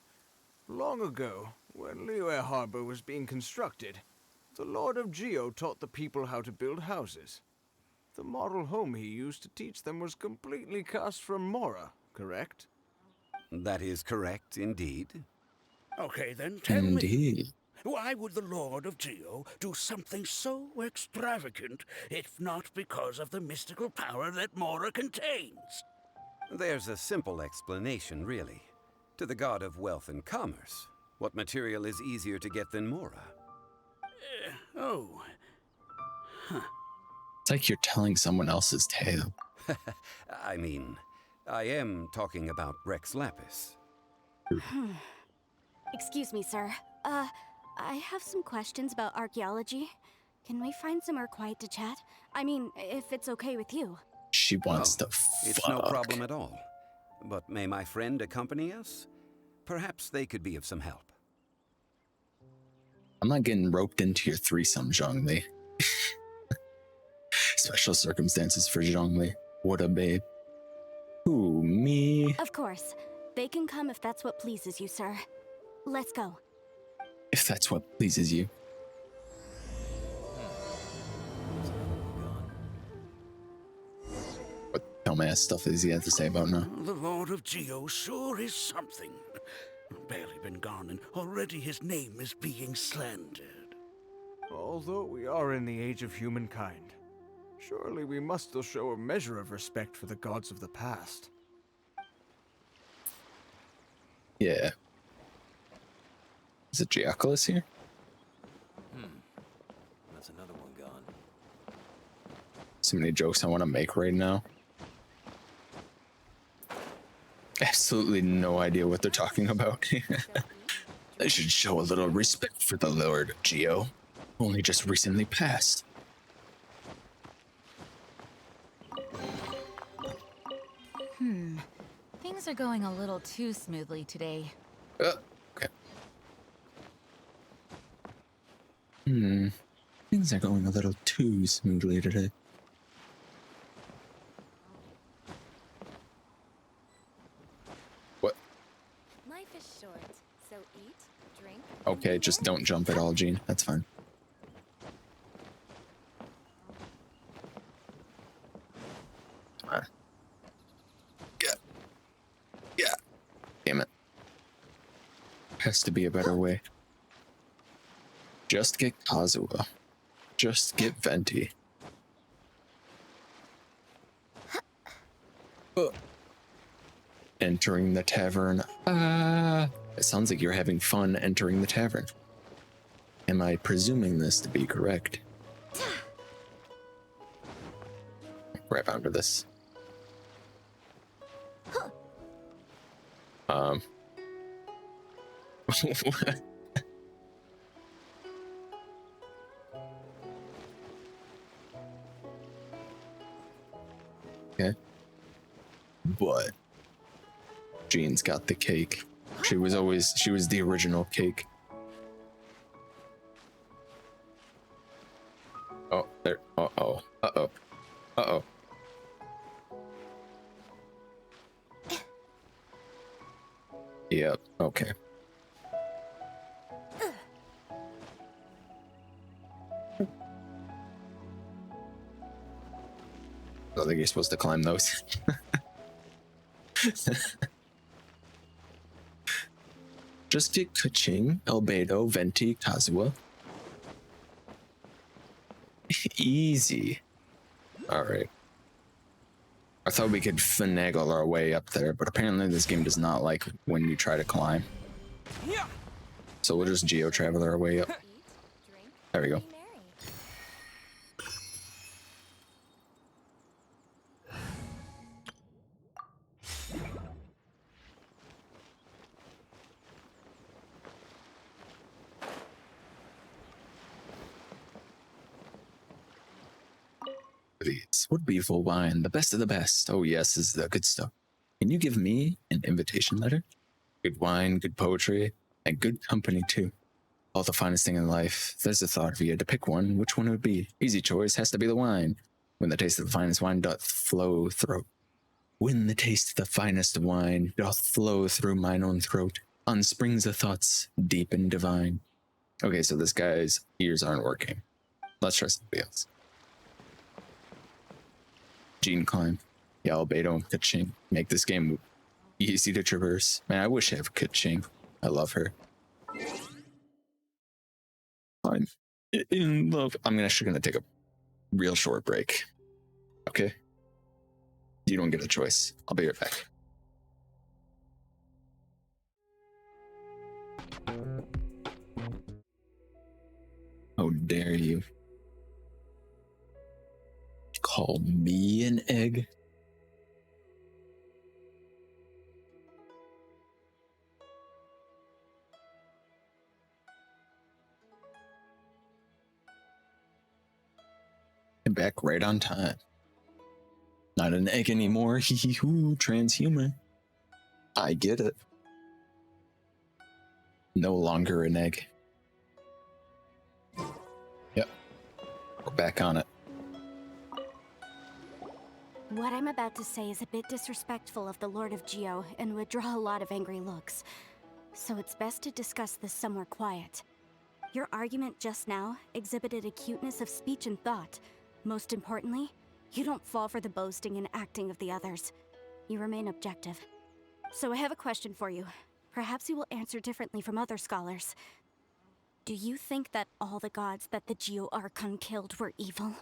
Long ago, when Liyue Harbor was being constructed, the Lord of Geo taught the people how to build houses. The model home he used to teach them was completely cast from Mora, correct? That is correct, indeed. Okay, then tell me. Indeed. Why would the Lord of Geo do something so extravagant, if not because of the mystical power that Mora contains? There's a simple explanation, really. To the god of wealth and commerce, what material is easier to get than Mora? Oh. It's like you're telling someone else's tale. I mean, I am talking about Rex Lapis. Excuse me, sir. I have some questions about archaeology. Can we find somewhere quiet to chat? I mean, if it's okay with you. She wants to It's no problem at all. But may my friend accompany us? Perhaps they could be of some help. I'm not getting roped into your threesome, Zhongli. Special circumstances for Zhongli. What a babe. Who, me? Of course. They can come if that's what pleases you, sir. Let's go. If that's what pleases you. What dumbass stuff does he have to say about now? The Lord of Geo sure is something. Barely been gone, and already his name is being slandered. Although we are in the age of humankind, surely we must still show a measure of respect for the gods of the past. Yeah. Is it Geoculus here? That's another one gone. So many jokes I want to make right now. Absolutely no idea what they're talking about. They should show a little respect for the Lord of Geo. Only just recently passed. Things are going a little too smoothly today. Okay. Things are going a little too smoothly today. What? Life is short, so eat, drink, and Okay, be just merry. don't jump at all, Gene. That's fine. Yeah. Yeah. Damn it. Has to be a better way. Just get Kazuha. Just get Venti. Entering the tavern. It sounds like you're having fun entering the tavern. Am I presuming this to be correct? Grab onto this. Okay. But Jean's got the cake. She was the original cake. Oh, there. Uh-oh. Uh-oh. Uh-oh. Yep, okay. I don't think you're supposed to climb those. Just get Kaching, Albedo, Venti, Kazuha. Easy. Alright. I thought we could finagle our way up there, but apparently this game does not like when you try to climb. So we'll just geo-travel our way up. Eat, drink, There we go. be merry. Please, what beautiful wine, the best of the best. Oh yes, this is the good stuff. Can you give me an invitation letter? Good wine, good poetry, and good company too. All the finest thing in life. There's a thought if you had to pick one, which one it would be? Easy choice has to be the wine. When the taste of the finest wine doth flow throat. When the taste of the finest wine doth flow through mine own throat, unsprings the thoughts deep and divine. Okay, so this guy's ears aren't working. Let's try somebody else. Gene climb. Yeah, Albedo and Kaching. Make this game easy to traverse. Man, I wish I have Kaching. I love her. I'm in love. I'm actually gonna take a real short break. Okay? You don't get a choice. I'll be right back. How dare you call me an egg? I'm back right on time. Not an egg anymore. Hee hee hoo, transhuman. I get it. No longer an egg. Yep. We're back on it. What I'm about to say is a bit disrespectful of the Lord of Geo and would draw a lot of angry looks. So it's best to discuss this somewhere quiet. Your argument just now exhibited acuteness of speech and thought. Most importantly, you don't fall for the boasting and acting of the others. You remain objective. So I have a question for you. Perhaps you will answer differently from other scholars. Do you think that all the gods that the Geo Archon killed were evil?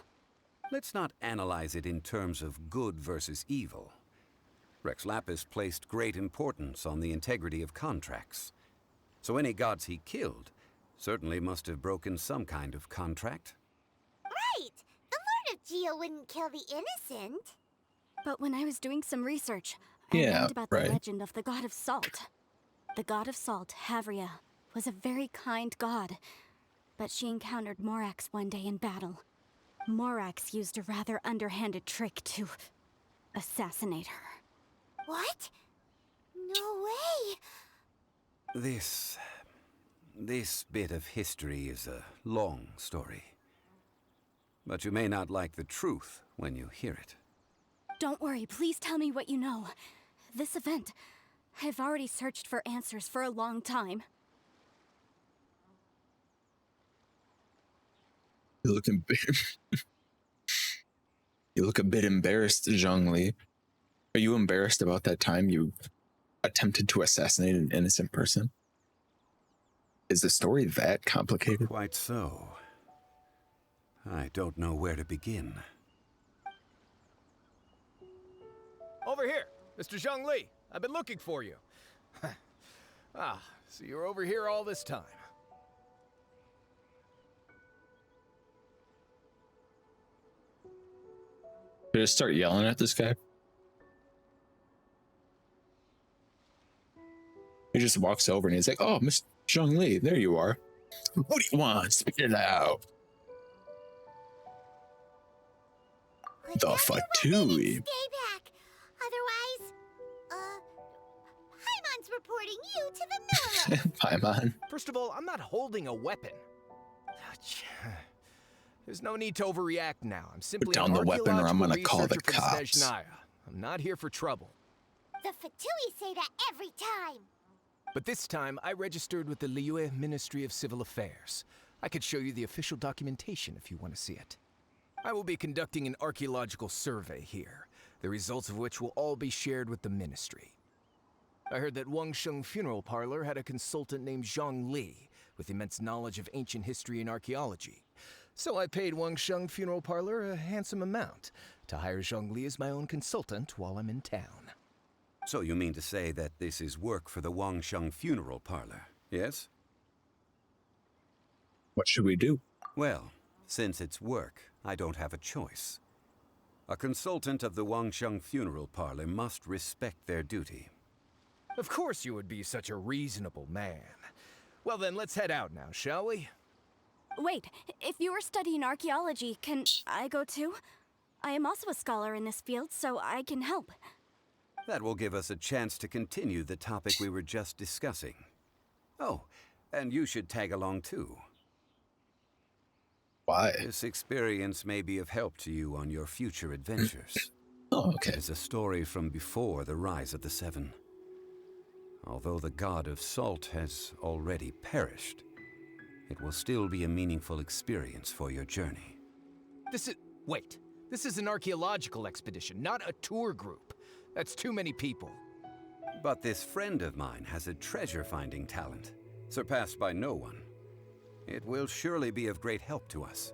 Let's not analyze it in terms of good versus evil. Rex Lapis placed great importance on the integrity of contracts. So any gods he killed certainly must have broken some kind of contract. Right! The Lord of Geo wouldn't kill the innocent. But when I was doing some research, I Yeah, learned about right. the legend of the god of salt. The god of salt, Havria, was a very kind god, but she encountered Morax one day in battle. Morax used a rather underhanded trick to assassinate her. What? No way! This This bit of history is a long story. But you may not like the truth when you hear it. Don't worry, please tell me what you know. This event, I've already searched for answers for a long time. You look you look a bit embarrassed, Zhongli. Are you embarrassed about that time you attempted to assassinate an innocent person? Is the story that complicated? Quite so. I don't know where to begin. Over here, Mr. Zhongli. I've been looking for you. So you're over here all this time. Should I just start yelling at this guy? He just walks over and he's like, "Oh, Mr. Zhongli, there you are. What do you want? Spit it out." The fuck, too? Stay back. Otherwise, Paimon's reporting you to the Miller. Paimon. First of all, I'm not holding a weapon. There's no need to overreact now. I'm simply Put down the weapon or I'm gonna call the researcher from cops. Snezhnaya. I'm not here for trouble. The Fatui say that every time. But this time, I registered with the Liyue Ministry of Civil Affairs. I could show you the official documentation if you want to see it. I will be conducting an archaeological survey here, the results of which will all be shared with the ministry. I heard that Wangsheng Funeral Parlor had a consultant named Zhang Li, with immense knowledge of ancient history and archaeology. So I paid Wangsheng Funeral Parlor a handsome amount to hire Zhang Li as my own consultant while I'm in town. So you mean to say that this is work for the Wangsheng Funeral Parlor, yes? What should we do? Well, since it's work, I don't have a choice. A consultant of the Wangsheng Funeral Parlor must respect their duty. Of course you would be such a reasonable man. Well then, let's head out now, shall we? Wait, if you are studying archaeology, can I go too? I am also a scholar in this field, so I can help. That will give us a chance to continue the topic we were just discussing. Oh, and you should tag along too. Why? This experience may be of help to you on your future adventures. Oh, okay. It's a story from before the rise of the Seven. Although the god of salt has already perished, it will still be a meaningful experience for your journey. Wait. This is an archaeological expedition, not a tour group. That's too many people. But this friend of mine has a treasure-finding talent, surpassed by no one. It will surely be of great help to us.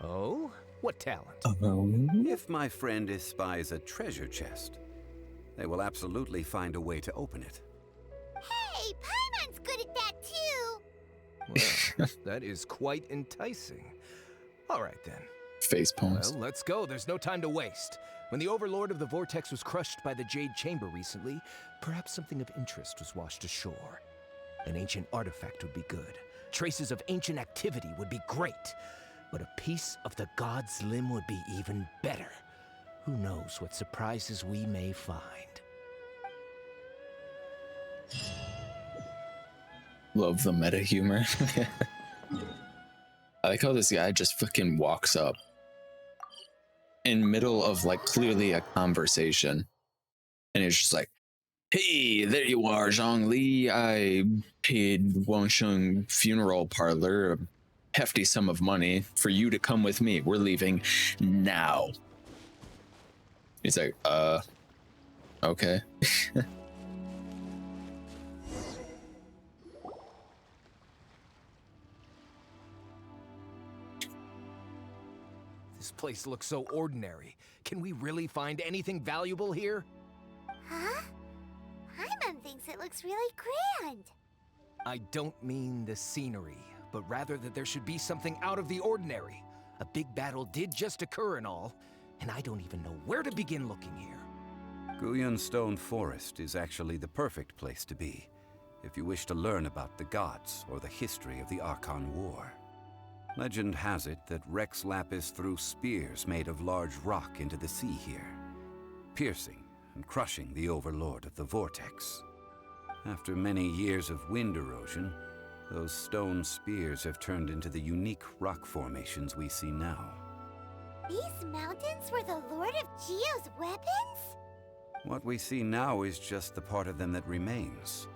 Oh? What talent? If my friend espies a treasure chest, they will absolutely find a way to open it. Hey, Paimon's good at that too. Well, that is quite enticing. All right then. Face palms. Well, let's go. There's no time to waste. When the Overlord of the Vortex was crushed by the Jade Chamber recently, perhaps something of interest was washed ashore. An ancient artifact would be good. Traces of ancient activity would be great. But a piece of the god's limb would be even better. Who knows what surprises we may find. Love the meta humor. I like how this guy just fucking walks up in middle of like clearly a conversation, and he's just like, "Hey, there you are, Zhang Li. I paid Wangsheng Funeral Parlor a hefty sum of money for you to come with me. We're leaving now." He's like, okay. This place looks so ordinary. Can we really find anything valuable here? Huh? Paimon thinks it looks really grand. I don't mean the scenery, but rather that there should be something out of the ordinary. A big battle did just occur and all, and I don't even know where to begin looking here. Guyan Stone Forest is actually the perfect place to be, if you wish to learn about the gods or the history of the Archon War. Legend has it that Rex Lapis threw spears made of large rock into the sea here, piercing and crushing the Overlord of the Vortex. After many years of wind erosion, those stone spears have turned into the unique rock formations we see now. These mountains were the Lord of Geo's weapons? What we see now is just the part of them that remains.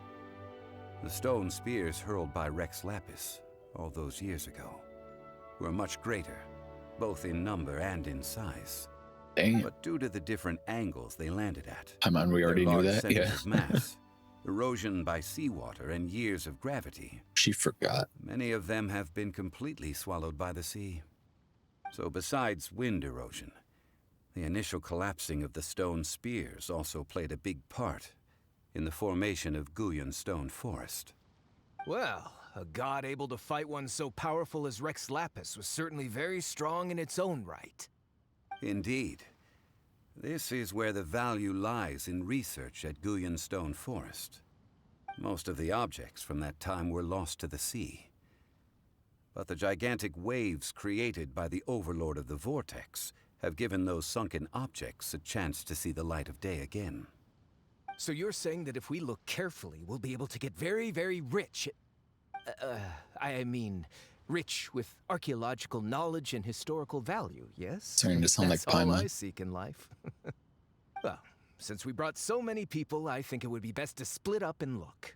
The stone spears hurled by Rex Lapis all those years ago were much greater, both in number and in size. Dang. But due to the different angles they landed at, Come on, we already knew that. centers Yeah. of mass, erosion by seawater, and years of gravity, She forgot. many of them have been completely swallowed by the sea. So besides wind erosion, the initial collapsing of the stone spears also played a big part in the formation of Guyan Stone Forest. Well, a god able to fight one so powerful as Rex Lapis was certainly very strong in its own right. Indeed. This is where the value lies in research at Guyan Stone Forest. Most of the objects from that time were lost to the sea. But the gigantic waves created by the Overlord of the Vortex have given those sunken objects a chance to see the light of day again. So you're saying that if we look carefully, we'll be able to get very, very rich. I mean, rich with archaeological knowledge and historical value, yes? Starting to sound like That's all Paimon. I seek in life. Well, since we brought so many people, I think it would be best to split up and look.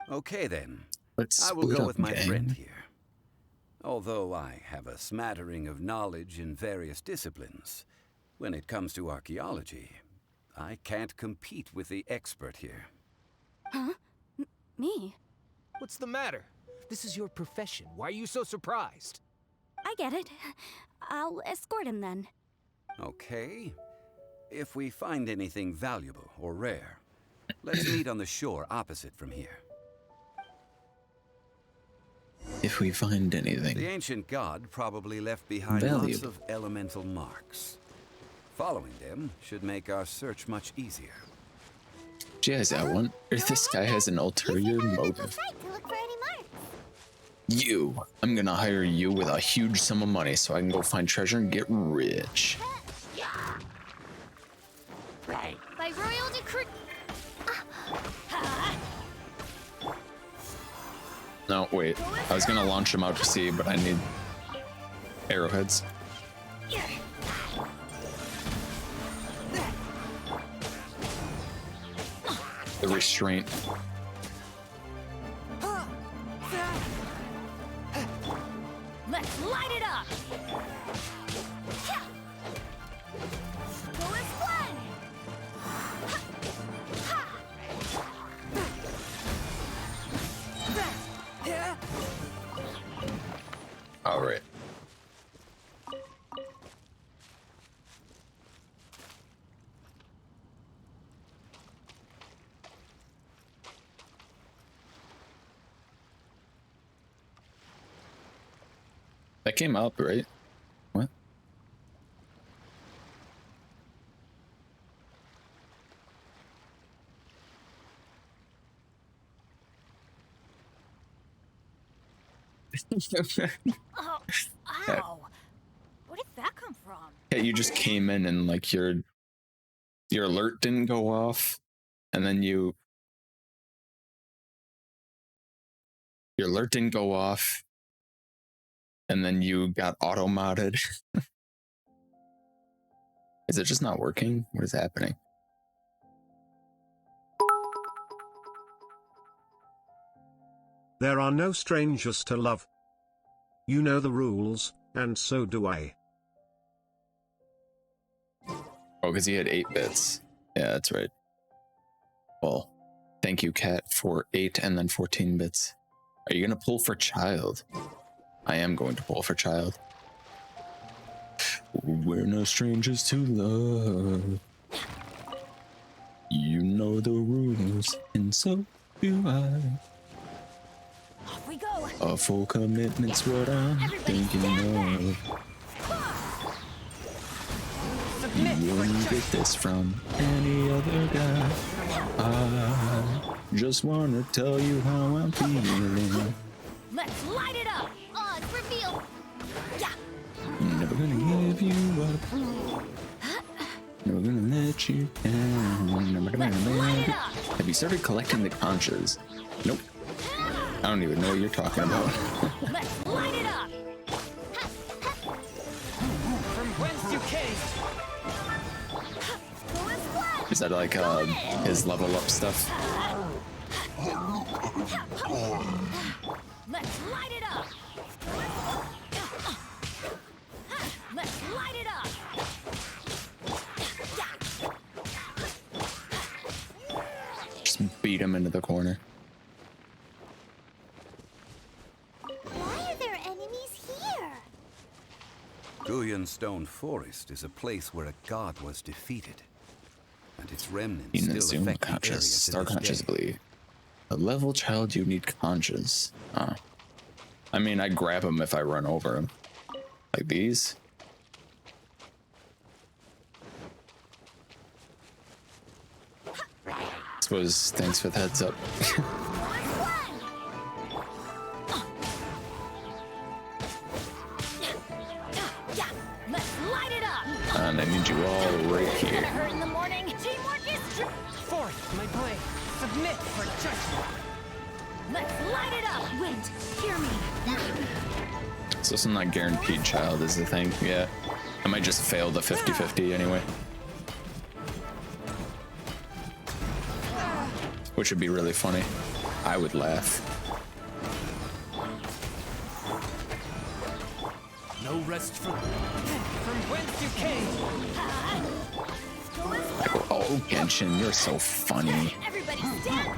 Okay then. Let's I will split go up, with my gang. friend here. Although I have a smattering of knowledge in various disciplines, when it comes to archaeology, I can't compete with the expert here. Huh? Me? What's the matter? This is your profession. Why are you so surprised? I get it. I'll escort him then. Okay. If we find anything valuable or rare, let's meet on the shore opposite from here. If we find anything. The ancient god probably left behind lots Valuable. of elemental marks. Following them should make our search much easier. Jazz, I wonder if this guy has an ulterior motive. Site to look for any marks. You. I'm gonna hire you with a huge sum of money so I can go find treasure and get rich. By royal decree. No, wait. I was gonna launch him out to sea, but I need arrowheads. The restraint. Let's light it up. Go and play. All right. That came up, right? What? Oh, ow. Where did that come from? Yeah, you just came in and like your alert didn't go off, and then your alert didn't go off, and then you got auto modded. Is it just not working? What is happening? There are no strangers to love. You know the rules, and so do I. Oh, because he had 8 bits. Yeah, that's right. Well, thank you, Cat, for 8 and then 14 bits. Are you gonna pull for Childe? I am going to pull for Childe. We're no strangers to love. You know the rules, and so do I. Off we go. A full commitment's what I'm thinking of. You wouldn't get this from any other guy. I just wanna tell you how I'm feeling. Let's light it up. On reveal. Yeah. Never gonna give you up. Never gonna let you down. Never gonna Let's light let it you. up. Have you started collecting the conchas? Nope. I don't even know what you're talking about. Let's light it up! From whence you came! Is that like his level up stuff? Let's light it up! Let's light it up! Just beat him into the corner. Why are there enemies here? Guyan Stone Forest is a place where a god was defeated, and its remnants In the still Zoom affect the area conscious, to star this day. consciously. A level child you need conscious. I mean, I grab him if I run over him. Like these. Suppose thanks for the heads up. Let's light it up! And I need you all right here. Hurt in the morning. Teamwork is forth, my blade. Submit for judgment. Let's light it up. Wind, hear me. So it's not guaranteed child is the thing. Yeah. I might just fail the 50-50 anyway. Which would be really funny. I would laugh. No rest from whence you came. I go, oh, Genshin, you're so funny. Everybody stand.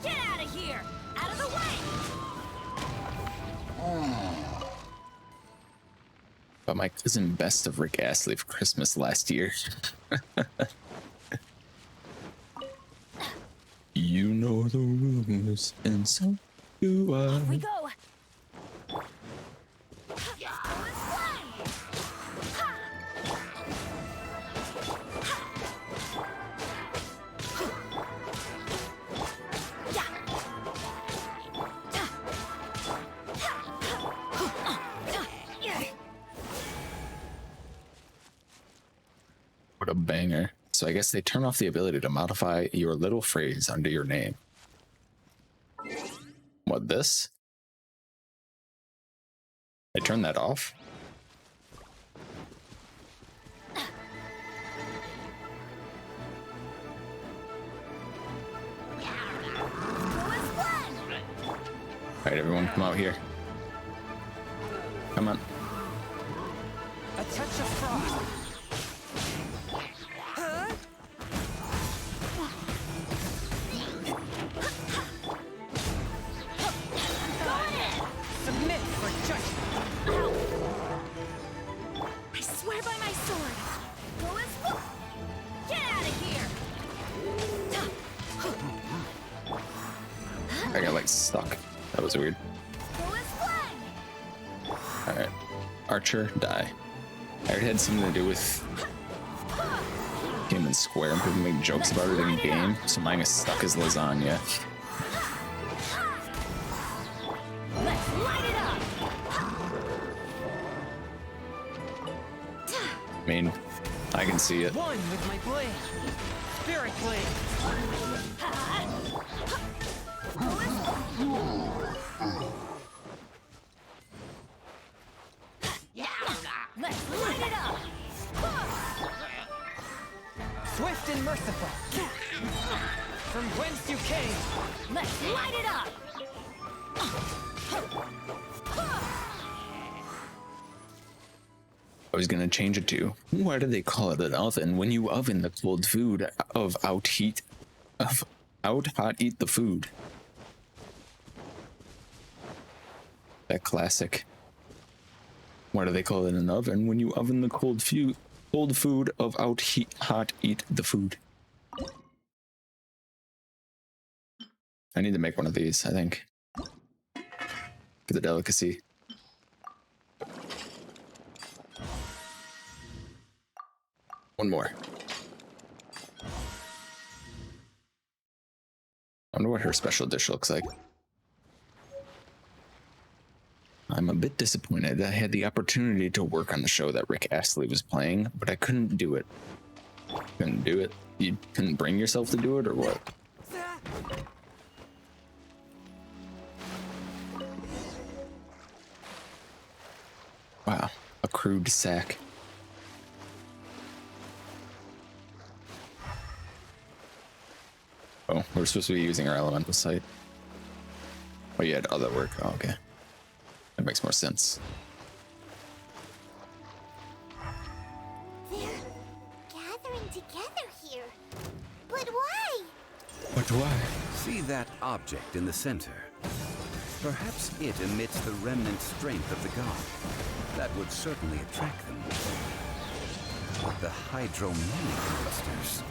Get out of here. Out of the way. But my cousin best of Rick Astley for Christmas last year. You know the rules, and so do I. Off we go. What a banger. So I guess they turn off the ability to modify your little phrase under your name. What, this? They turn that off? Alright, everyone, come out here. Come on. A touch of frost. Submit for judgment. I swear by my sword. Go as far. Get out of here. I got like stuck. That was weird. Go as planned. Alright. Archer, die. I already had something to do with Human Square and people make jokes about it in game, so mine is stuck as lasagna. Let's light it up. I mean, I can see it. One with my blade. Spirit blade. Let's light it up. Swift and merciful. From whence you came. Let's light it up. I was gonna change it to, why do they call it an oven when you oven the cold food of out hot eat the food? That classic. Why do they call it an oven when you oven the cold food of hot eat the food? I need to make one of these, I think, for the delicacy. One more. I wonder what her special dish looks like. I'm a bit disappointed. I had the opportunity to work on the show that Rick Astley was playing, but I couldn't do it. Couldn't do it. You couldn't bring yourself to do it, or what? Wow, a crude sack. Oh, we're supposed to be using our elemental sight. Oh, you had other work. Oh, okay. That makes more sense. They're gathering together here. But why? But why? See that object in the center? Perhaps it emits the remnant strength of the god. That would certainly attract them. But the hydromanic clusters.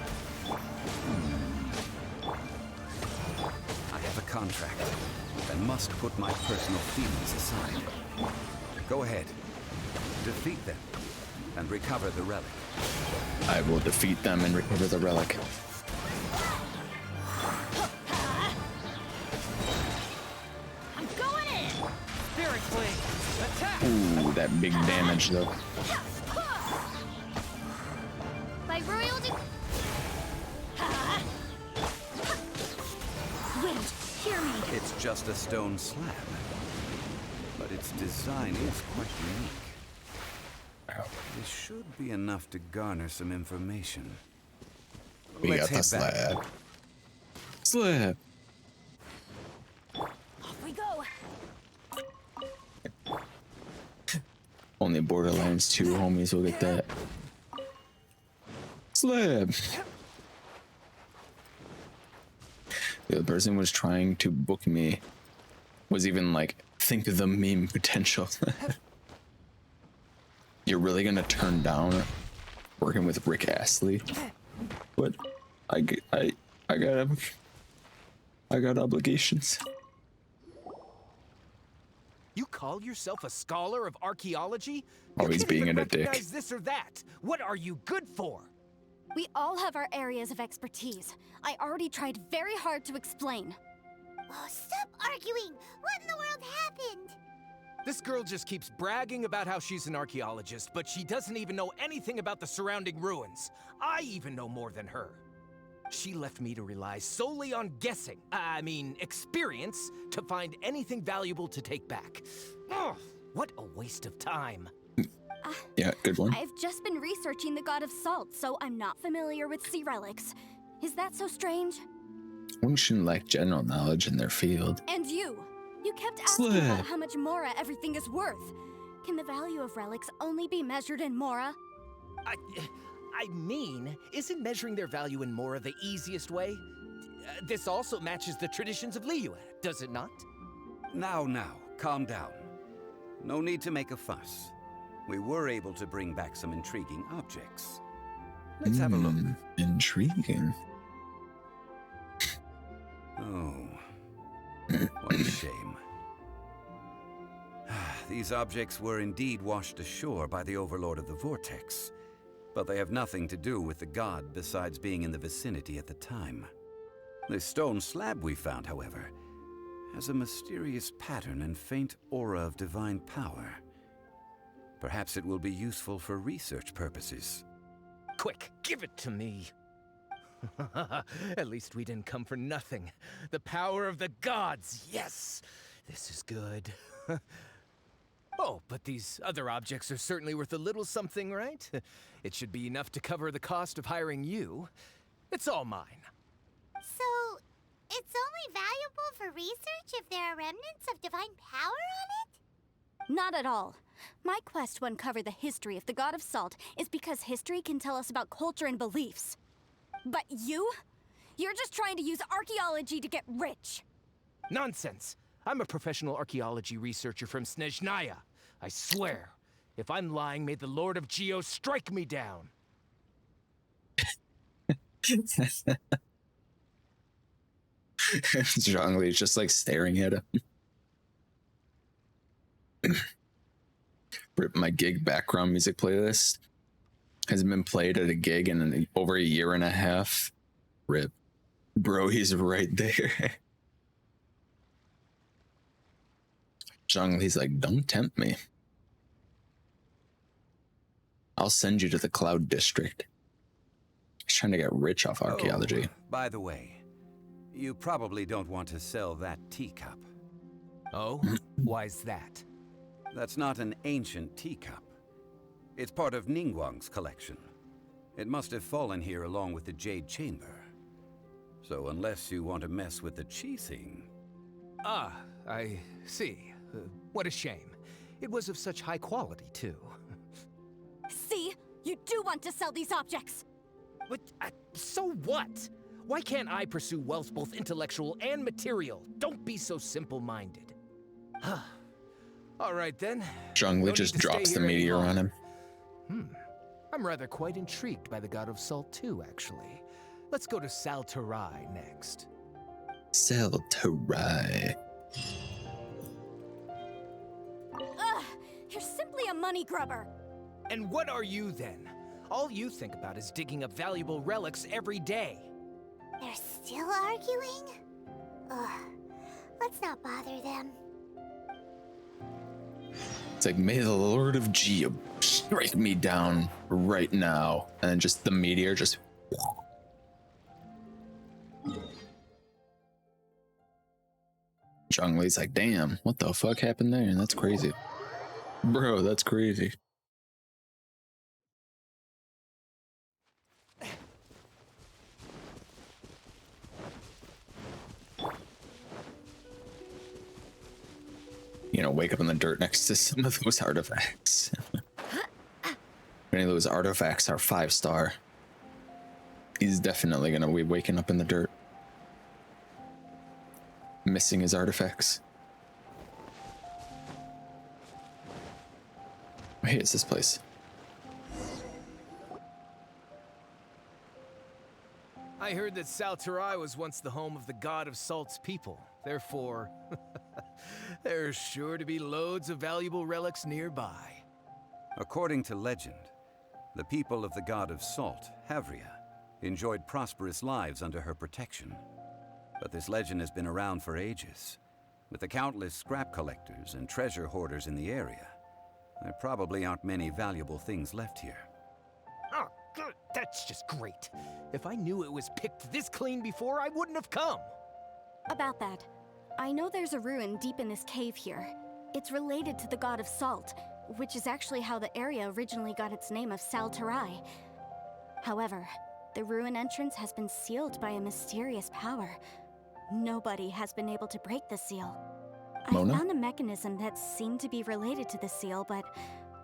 I have a contract and must put my personal feelings aside. Go ahead. Defeat them and recover the relic. I will defeat them and recover the relic. I'm going in! Spirit Blade, attack! Ooh, that big damage though. By royal Wind, hear me! It's just a stone slab, but its design is quite unique. This should be enough to garner some information. We Let's got the head back. slab. Slab. Off we go! Only Borderlands 2 homies will get that. Slab. The other person was trying to book me. Was even like, think of the meme potential. You're really gonna turn down working with Rick Astley? But I got obligations. You call yourself a scholar of archaeology? Always You can't being even a dick. recognize this or that. What are you good for? We all have our areas of expertise. I already tried very hard to explain. Oh, stop arguing! What in the world happened? This girl just keeps bragging about how she's an archaeologist, but she doesn't even know anything about the surrounding ruins. I even know more than her. She left me to rely solely on guessing, experience, to find anything valuable to take back. Ugh, what a waste of time. Yeah, good one. I've just been researching the god of salt, so I'm not familiar with sea relics. Is that so strange? One shouldn't lack general knowledge in their field. And you kept asking Slap. about how much Mora everything is worth. Can the value of relics only be measured in Mora? Isn't measuring their value in Mora the easiest way? This also matches the traditions of Liyue, does it not? Now, calm down. No need to make a fuss. We were able to bring back some intriguing objects. Let's have a look. Intriguing. Oh, what a shame. These objects were indeed washed ashore by the Overlord of the Vortex, but they have nothing to do with the god besides being in the vicinity at the time. The stone slab we found, however, has a mysterious pattern and faint aura of divine power. Perhaps it will be useful for research purposes. Quick, give it to me. At least we didn't come for nothing. The power of the gods, yes! This is good. Oh, but these other objects are certainly worth a little something, right? It should be enough to cover the cost of hiring you. It's all mine. So, it's only valuable for research if there are remnants of divine power on it? Not at all. My quest to uncover the history of the god of salt is because history can tell us about culture and beliefs. But you're just trying to use archaeology to get rich. Nonsense! I'm a professional archaeology researcher from Snezhnaya. I swear, if I'm lying, may the Lord of Geo strike me down. Zhongli's just like staring at him. My gig background music playlist hasn't been played at a gig in over a year and a half. Rip. Bro, he's right there. Zhongli's like, don't tempt me. I'll send you to the Cloud District. trying to get rich off archaeology. Oh, by the way, you probably don't want to sell that teacup. Oh? Why's that? That's not an ancient teacup. It's part of Ningguang's collection. It must have fallen here along with the Jade Chamber. So unless you want to mess with the Qixing... Ah, I see. What a shame. It was of such high quality, too. See? You do want to sell these objects! But, so what? Why can't I pursue wealth both intellectual and material? Don't be so simple-minded. All right, then. Zhongli just drops the meteor on him. I'm rather quite intrigued by the God of Salt, too, actually. Let's go to Sal Tarai next. Sal Tarai. Ugh! You're simply a money grubber! And what are you, then? All you think about is digging up valuable relics every day. They're still arguing? Ugh. Let's not bother them. It's like, may the Lord of Geo strike me down right now. And then just the meteor just... Zhongli's like, damn, what the fuck happened there? That's crazy. Bro, that's crazy. You know, wake up in the dirt next to some of those artifacts. Many of those artifacts are 5-star. He's definitely gonna be waking up in the dirt. Missing his artifacts. Hey, it's this place. I heard that Sal Tarai was once the home of the God of Salt's people. Therefore, there's sure to be loads of valuable relics nearby. According to legend, the people of the God of Salt, Havria, enjoyed prosperous lives under her protection. But this legend has been around for ages. With the countless scrap collectors and treasure hoarders in the area, there probably aren't many valuable things left here. Oh, good. That's just great. If I knew it was picked this clean before, I wouldn't have come. About that, I know there's a ruin deep in this cave here. It's related to the God of Salt, which is actually how the area originally got its name of Sal Tarai. However, the ruin entrance has been sealed by a mysterious power. Nobody has been able to break the seal. Mona? I found a mechanism that seemed to be related to the seal, but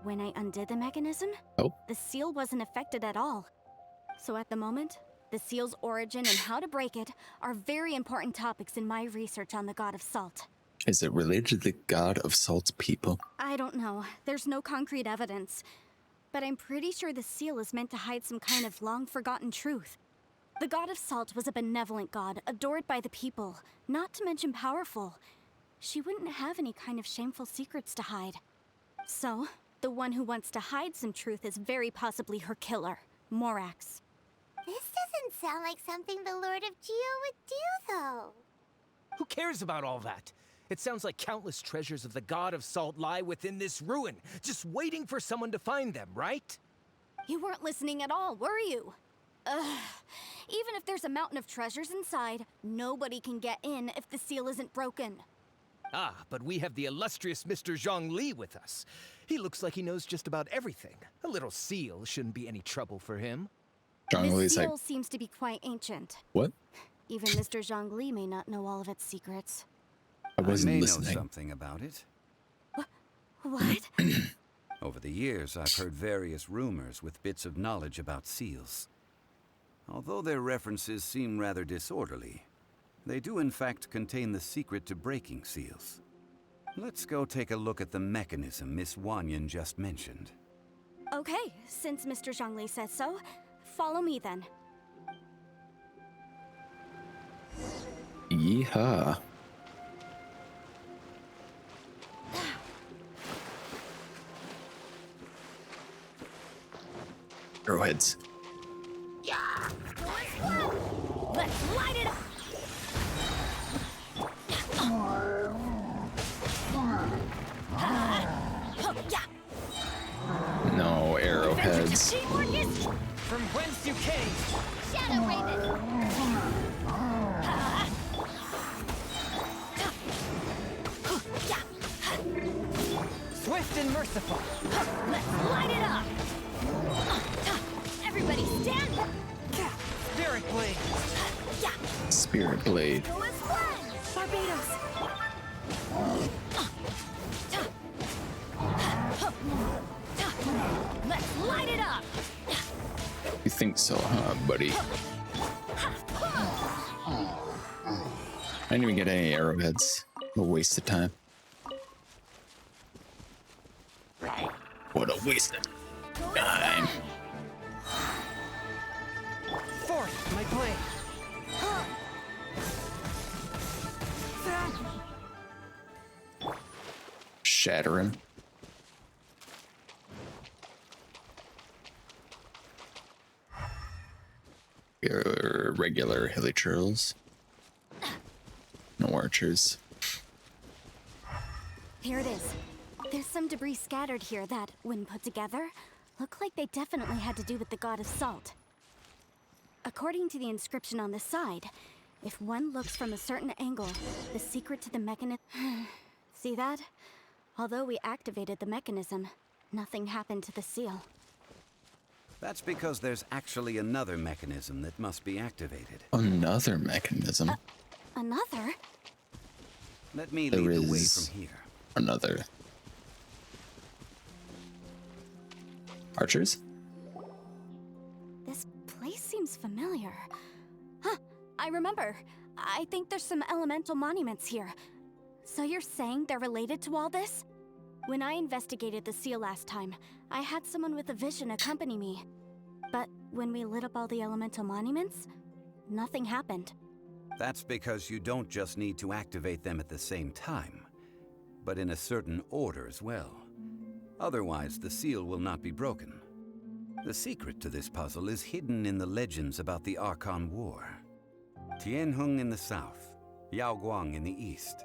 when I undid the mechanism, the seal wasn't affected at all. So at the moment, the seal's origin and how to break it are very important topics in my research on the God of Salt. Is it related to the God of Salt's people? I don't know. There's no concrete evidence. But I'm pretty sure the seal is meant to hide some kind of long-forgotten truth. The God of Salt was a benevolent god, adored by the people, not to mention powerful. She wouldn't have any kind of shameful secrets to hide. So, the one who wants to hide some truth is very possibly her killer, Morax. This doesn't sound like something the Lord of Geo would do, though. Who cares about all that? It sounds like countless treasures of the God of Salt lie within this ruin, just waiting for someone to find them, right? You weren't listening at all, were you? Ugh. Even if there's a mountain of treasures inside, nobody can get in if the seal isn't broken. Ah, but we have the illustrious Mr. Zhongli with us. He looks like he knows just about everything. A little seal shouldn't be any trouble for him. The seal seems to be quite ancient. What? Even Mr. Zhongli may not know all of its secrets. I wasn't may listening. know something about it. What? Over the years, I've heard various rumors with bits of knowledge about seals. Although their references seem rather disorderly, they do in fact contain the secret to breaking seals. Let's go take a look at the mechanism Miss Wanyan just mentioned. Okay, since Mr. Zhongli says so, follow me then. Yeehaw. Arrowheads. Yeah! Let's light it up! No arrowheads. From whence you came, Shadow Raven! Swift and merciful. Let's light it up! Everybody stand back! Spirit blade. Spirit blade. Go as one! Barbados! Let's light it up! You think so, huh, buddy? I didn't even get any arrowheads. A waste of time. What a waste of time. Forth, my blade. Shattering. Your regular hilly churls. No archers. Here it is. There's some debris scattered here that, when put together, look like they definitely had to do with the god of salt. According to the inscription on the side, if one looks from a certain angle, the secret to the mechanism... See that? Although we activated the mechanism, nothing happened to the seal. That's because there's actually another mechanism that must be activated. Another mechanism? Another? Let me There lead the way is from here. another. Archers? This place seems familiar. Huh, I remember. I think there's some elemental monuments here. So you're saying they're related to all this? When I investigated the seal last time, I had someone with a vision accompany me. But when we lit up all the elemental monuments, nothing happened. That's because you don't just need to activate them at the same time, but in a certain order as well. Otherwise, the seal will not be broken. The secret to this puzzle is hidden in the legends about the Archon War. Tianheng in the south, Yaoguang in the east,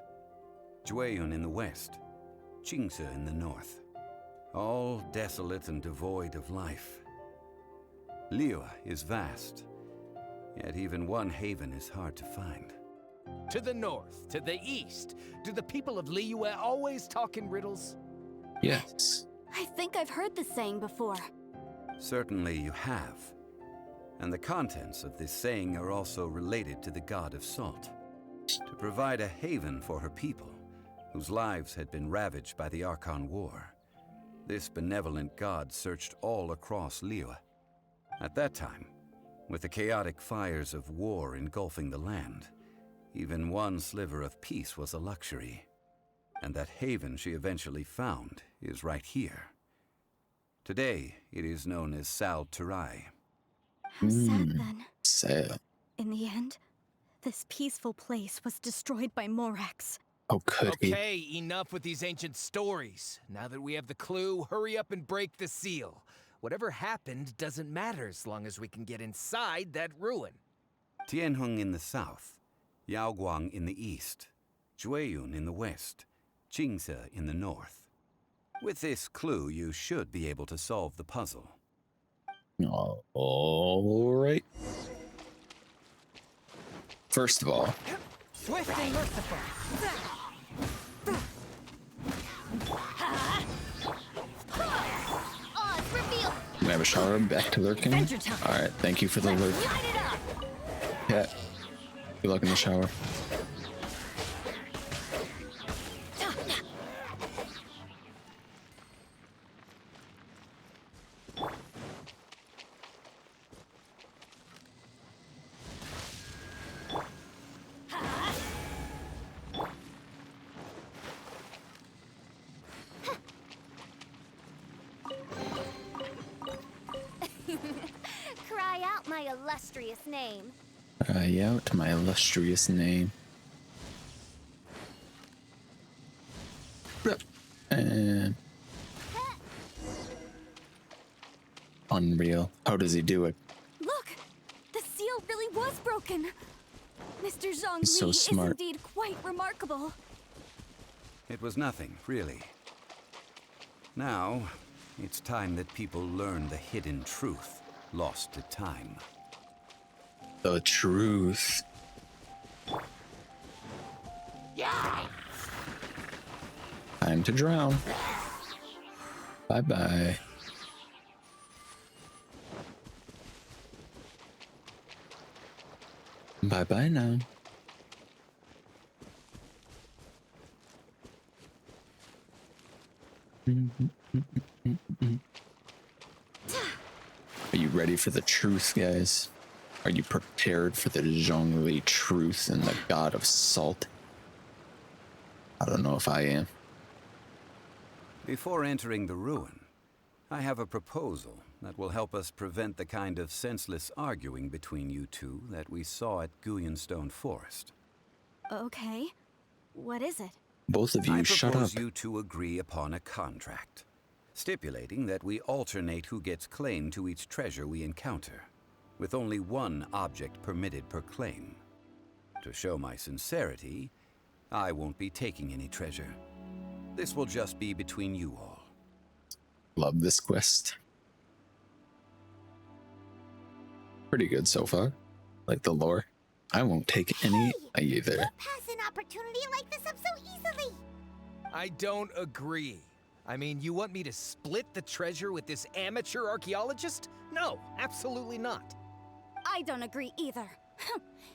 Jueyun in the west, Qingce in the north. All desolate and devoid of life. Liyue is vast, yet even one haven is hard to find. To the north, to the east. Do the people of Liyue always talk in riddles? Yes. I think I've heard this saying before. Certainly you have. And the contents of this saying are also related to the god of salt. To provide a haven for her people, whose lives had been ravaged by the Archon War, this benevolent god searched all across Liyue. At that time, with the chaotic fires of war engulfing the land, even one sliver of peace was a luxury. And that haven she eventually found is right here. Today, it is known as Sal Turai. How sad then. Sad. In the end, this peaceful place was destroyed by Morax. Oh, could he? Okay, enough with these ancient stories. Now that we have the clue, hurry up and break the seal. Whatever happened doesn't matter as long as we can get inside that ruin. Tianheng in the south, Yaoguang in the east, Jueyun in the west, Qingce in the north. With this clue, you should be able to solve the puzzle. All right. First of all, Swift and merciful. Oz, reveal! we have a shower back to lurking. Adventure time. All right, thank you for the lurk. Light it up! Yeah. Good luck in the shower. Cry out my illustrious name. Out my illustrious name. And unreal. How does he do it? Look! The seal really was broken! Mr. Zhongli He's so is smart. indeed quite remarkable. It was nothing, really. Now, it's time that people learn the hidden truth lost to time. The truth. Time to drown. Bye-bye. Bye-bye now. Are you ready for the truth, guys? Are you prepared for the Zhongli truth and the god of salt? I don't know if I am. Before entering the ruin, I have a proposal that will help us prevent the kind of senseless arguing between you two that we saw at Guyonstone Forest. Okay. What is it? Both of you, shut up. I propose you two agree upon a contract, stipulating that we alternate who gets claim to each treasure we encounter, with only one object permitted per claim. To show my sincerity, I won't be taking any treasure. This will just be between you all. Love this quest. Pretty good so far. Like the lore. I won't take any either. You pass an opportunity like this up so easily. I don't agree. I mean, you want me to split the treasure with this amateur archaeologist? No, absolutely not. I don't agree either.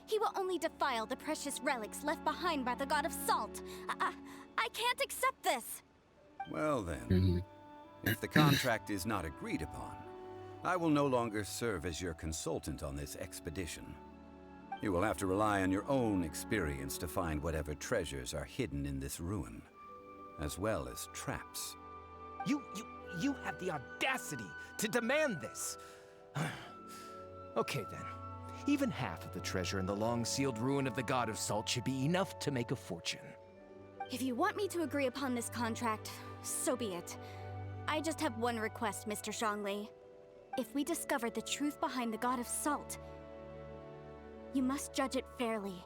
He will only defile the precious relics left behind by the god of salt. I can't accept this. Well then, if the contract is not agreed upon, I will no longer serve as your consultant on this expedition. You will have to rely on your own experience to find whatever treasures are hidden in this ruin, as well as traps. You have the audacity to demand this. Okay then. Even half of the treasure in the long-sealed ruin of the God of Salt should be enough to make a fortune. If you want me to agree upon this contract, so be it. I just have one request, Mr. Zhongli. If we discover the truth behind the God of Salt, you must judge it fairly,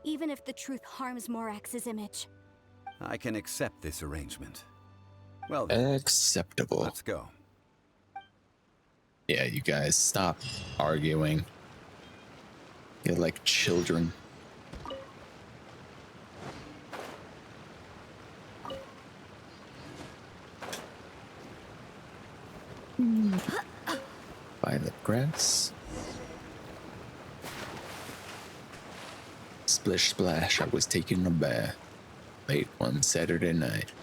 even if the truth harms Morax's image. I can accept this arrangement. Well then, acceptable. Let's go. Yeah, you guys, stop arguing. You're like children. Violet grass. Splish splash, I was taking a bath late one Saturday night.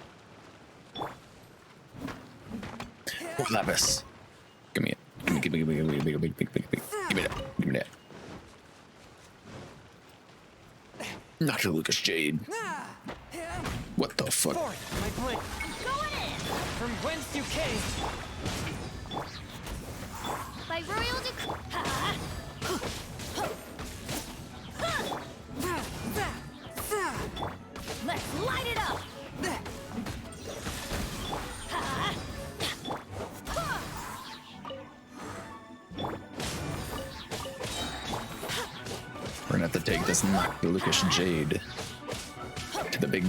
Oh, lapis. Give me it. Give me that. Give me that. Not to Lucas Jade. What the fuck? Forth, my blade. Going in! From whence you came. By royal decree. Let's light it up! We're gonna have to take this Lucas Jade to the big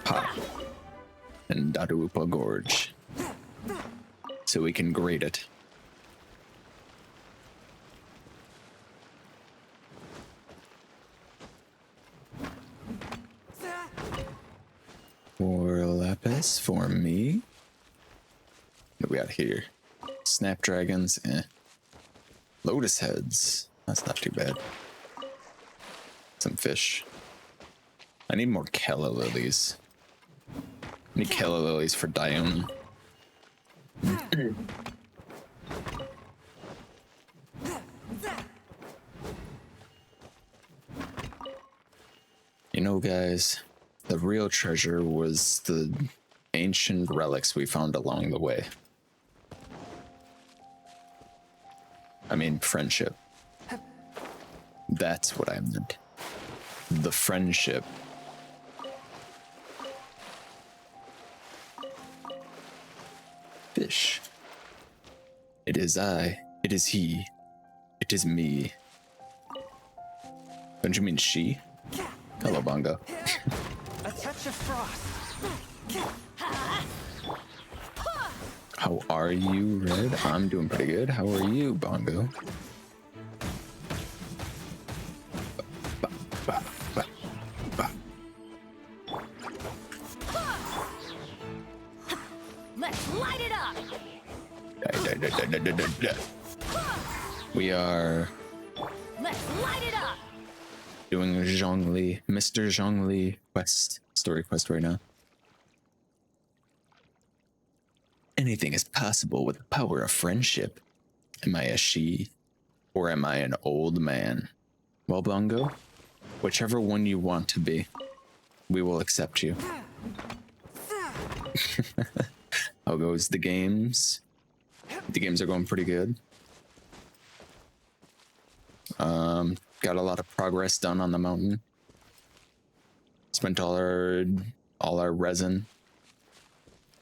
pot in Darupa Gorge so we can grade it. More lapis for me. What do we got here? Snapdragons, Lotus heads. That's not too bad. Some fish. I need more Kella lilies. I need Kella lilies for Dione. You know, guys, the real treasure was the ancient relics we found along the way. I mean, friendship. That's what I meant. The friendship. Fish. It is I. It is he. It is me. Don't you mean she? Hello, Bongo. A touch of frost. How are you, Red? I'm doing pretty good. How are you, Bongo? Let's light it up! We are Let's light it up! doing a Zhongli, Mr. Zhongli story quest right now. Anything is possible with the power of friendship. Am I a she, or am I an old man? Well, Bongo, whichever one you want to be, we will accept you. How goes the games? The games are going pretty good. Got a lot of progress done on the mountain. Spent all our resin.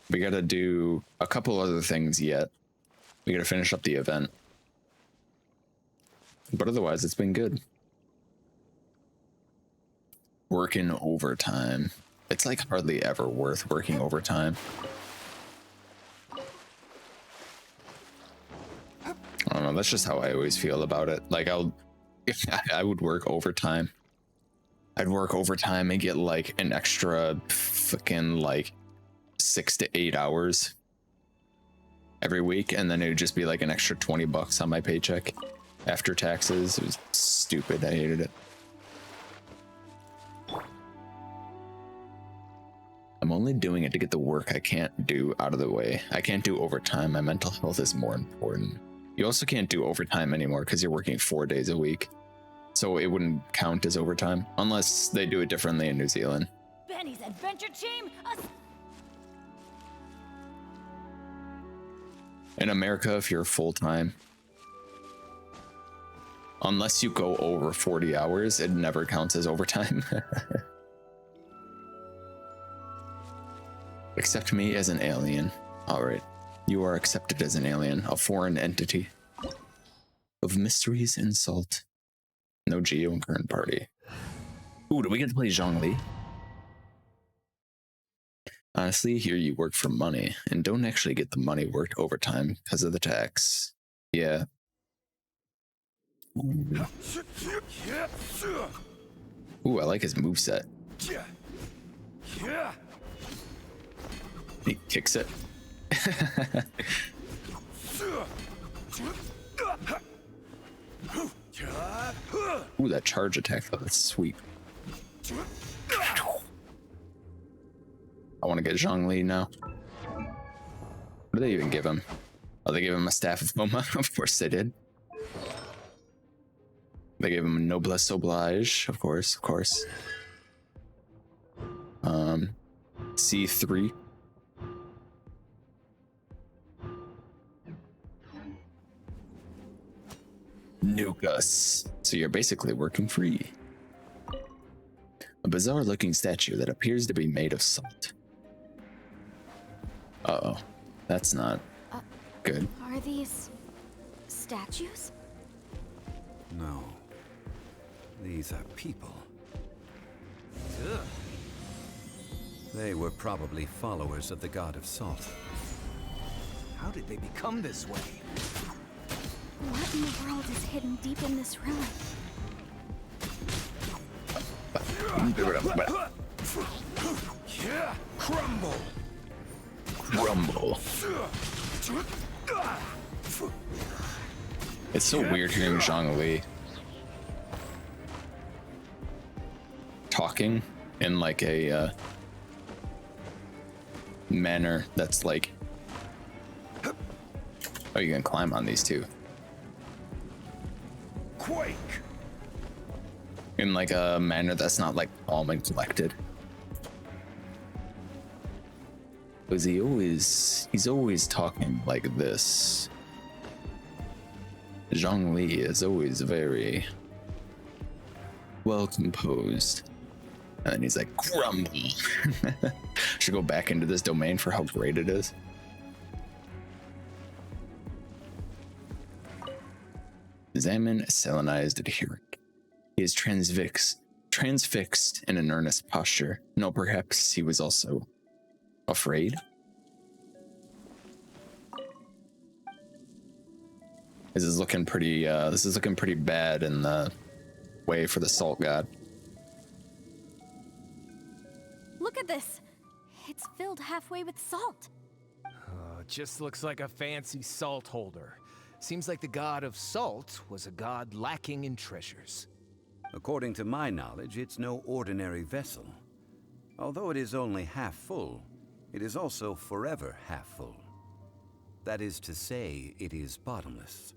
We gotta do a couple other things yet. We gotta finish up the event. But otherwise, it's been good. Working overtime. It's like hardly ever worth working overtime. I don't know, that's just how I always feel about it. Like I would work overtime. I'd work overtime and get like an extra fucking like 6 to 8 hours every week, and then it would just be like an extra $20 on my paycheck after taxes. It was stupid. I hated it. I'm only doing it to get the work I can't do out of the way. I can't do overtime. My mental health is more important. You also can't do overtime anymore because you're working 4 days a week. So it wouldn't count as overtime unless they do it differently in New Zealand. Benny's adventure team. In America, if you're full-time, unless you go over 40 hours, it never counts as overtime. Accept me as an alien. All right. You are accepted as an alien, a foreign entity of mysteries and salt. No Geo in current party. Ooh, do we get to play Zhongli? Honestly, here you work for money and don't actually get the money worked overtime because of the tax. Yeah. Ooh, I like his moveset. He kicks it. Ooh, that charge attack, though, that's sweet. I want to get Zhongli now. What do they even give him? Oh, they gave him a Staff of Moma. Of course they did. They gave him a Noblesse Oblige. Of course, of course. C3. Nuke us. So you're basically working free. A bizarre looking statue that appears to be made of salt. Uh-oh. That's not good. Are these statues? No. These are people. Ugh. They were probably followers of the god of salt. How did they become this way? What in the world is hidden deep in this ruin? Crumble! Rumble. It's so weird hearing Zhongli talking in like a manner that's like, oh, you can climb on these too. Quake! In like a manner that's not like calm and collected. Because he's always talking like this. Zhongli is always very well composed. And then he's like, crumble. Should go back into this domain for how great it is. Examine a selenized adherent. He is transfixed in an earnest posture. No, perhaps he was also afraid. This is looking pretty bad in the way for the salt god. Look at this. It's filled halfway with salt. Just looks like a fancy salt holder. Seems like the god of salt was a god lacking in treasures. According to my knowledge, it's no ordinary vessel. Although it is only half full, it is also forever half full. That is to say, it is bottomless.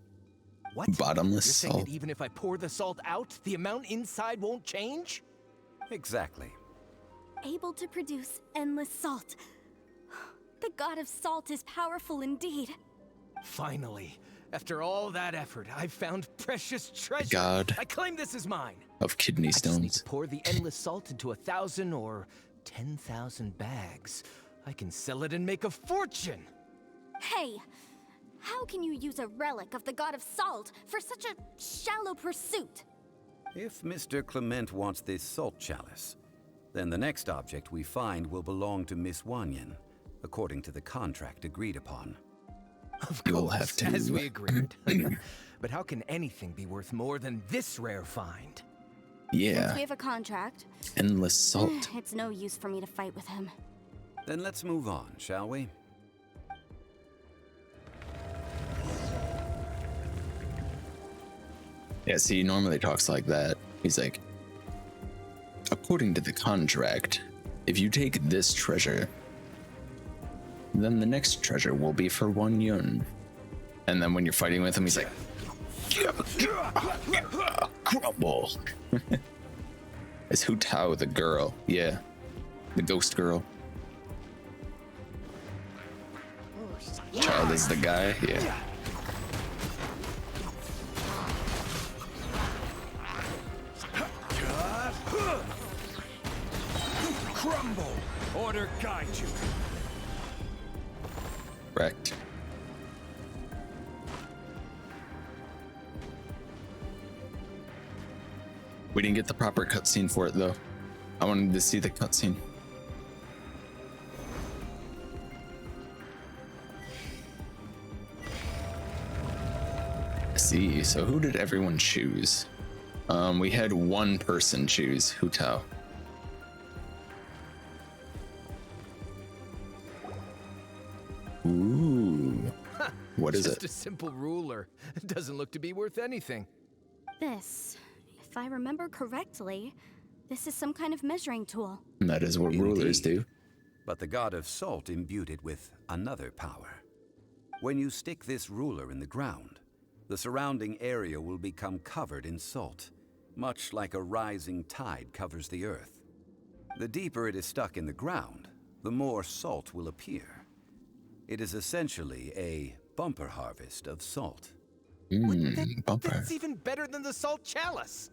What? Bottomless You're saying salt. that even if I pour the salt out, the amount inside won't change? Exactly. Able to produce endless salt. The god of salt is powerful indeed. Finally, after all that effort, I've found precious treasure. God I claim this is mine. of kidney I just need stones. to pour the endless salt into 1,000 or 10,000 bags. I can sell it and make a fortune. Hey, how can you use a relic of the god of salt for such a shallow pursuit? If Mr. Clement wants this salt chalice, then the next object we find will belong to Miss Wanyan, according to the contract agreed upon. Of You'll course, have to- as we agreed. But how can anything be worth more than this rare find? Since Yeah, we have a contract, endless salt. it's no use for me to fight with him. Then let's move on, shall we? Yeah, see, he normally talks like that. He's like, according to the contract, if you take this treasure, then the next treasure will be for 1 yun. And then when you're fighting with him, he's like, crumble. It's Hu Tao, the girl. Yeah, the ghost girl. Childe is the guy. Yeah. Crumble! Order guide you. Correct. We didn't get the proper cutscene for it though. I wanted to see the cutscene. I see. So who did everyone choose? We had one person choose Hu Tao. Ooh. What is Just it? a simple ruler. It doesn't look to be worth anything. This, if I remember correctly, this is some kind of measuring tool. That is what rulers Indeed. do. But the god of salt imbued it with another power. When you stick this ruler in the ground, the surrounding area will become covered in salt, much like a rising tide covers the earth. The deeper it is stuck in the ground, the more salt will appear. It is essentially a bumper harvest of salt. Bumper. That's even better than the salt chalice.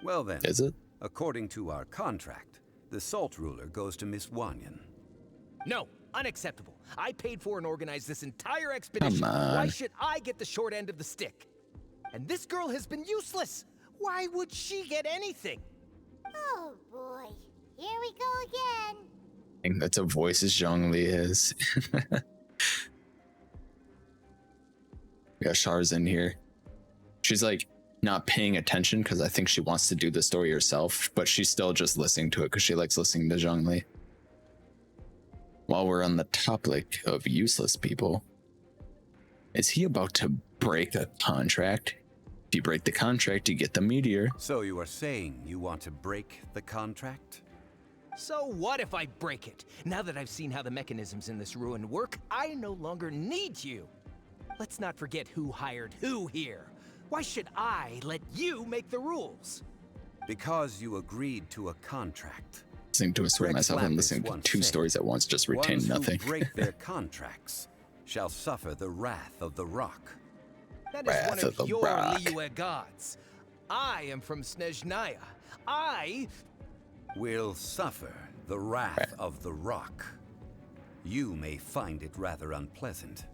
Well then, Is it? according to our contract, the salt ruler goes to Miss Wanyan. No, unacceptable. I paid for and organized this entire expedition. Come on. Why should I get the short end of the stick? And this girl has been useless. Why would she get anything? Oh boy, here we go again. I think that's a voice as Zhongli is. We got Char's in here. She's like not paying attention because I think she wants to do the story herself, but she's still just listening to it because she likes listening to Zhongli. While we're on the topic of useless people, is he about to break a contract? If you break the contract, you get the meteor. So you are saying you want to break the contract? So what if I break it? Now that I've seen how the mechanisms in this ruin work, I no longer need you. Let's not forget who hired who here. Why should I let you make the rules? Because you agreed to a contract. Listening to a story Rex myself and Lapis listening to once two said, stories at once just retain Ones nothing. who break their contracts shall suffer the wrath of the rock. That is Wrath one of of the your Rock. Liyue gods. I am from Snezhnaya. I... Will suffer the wrath of the rock. You may find it rather unpleasant.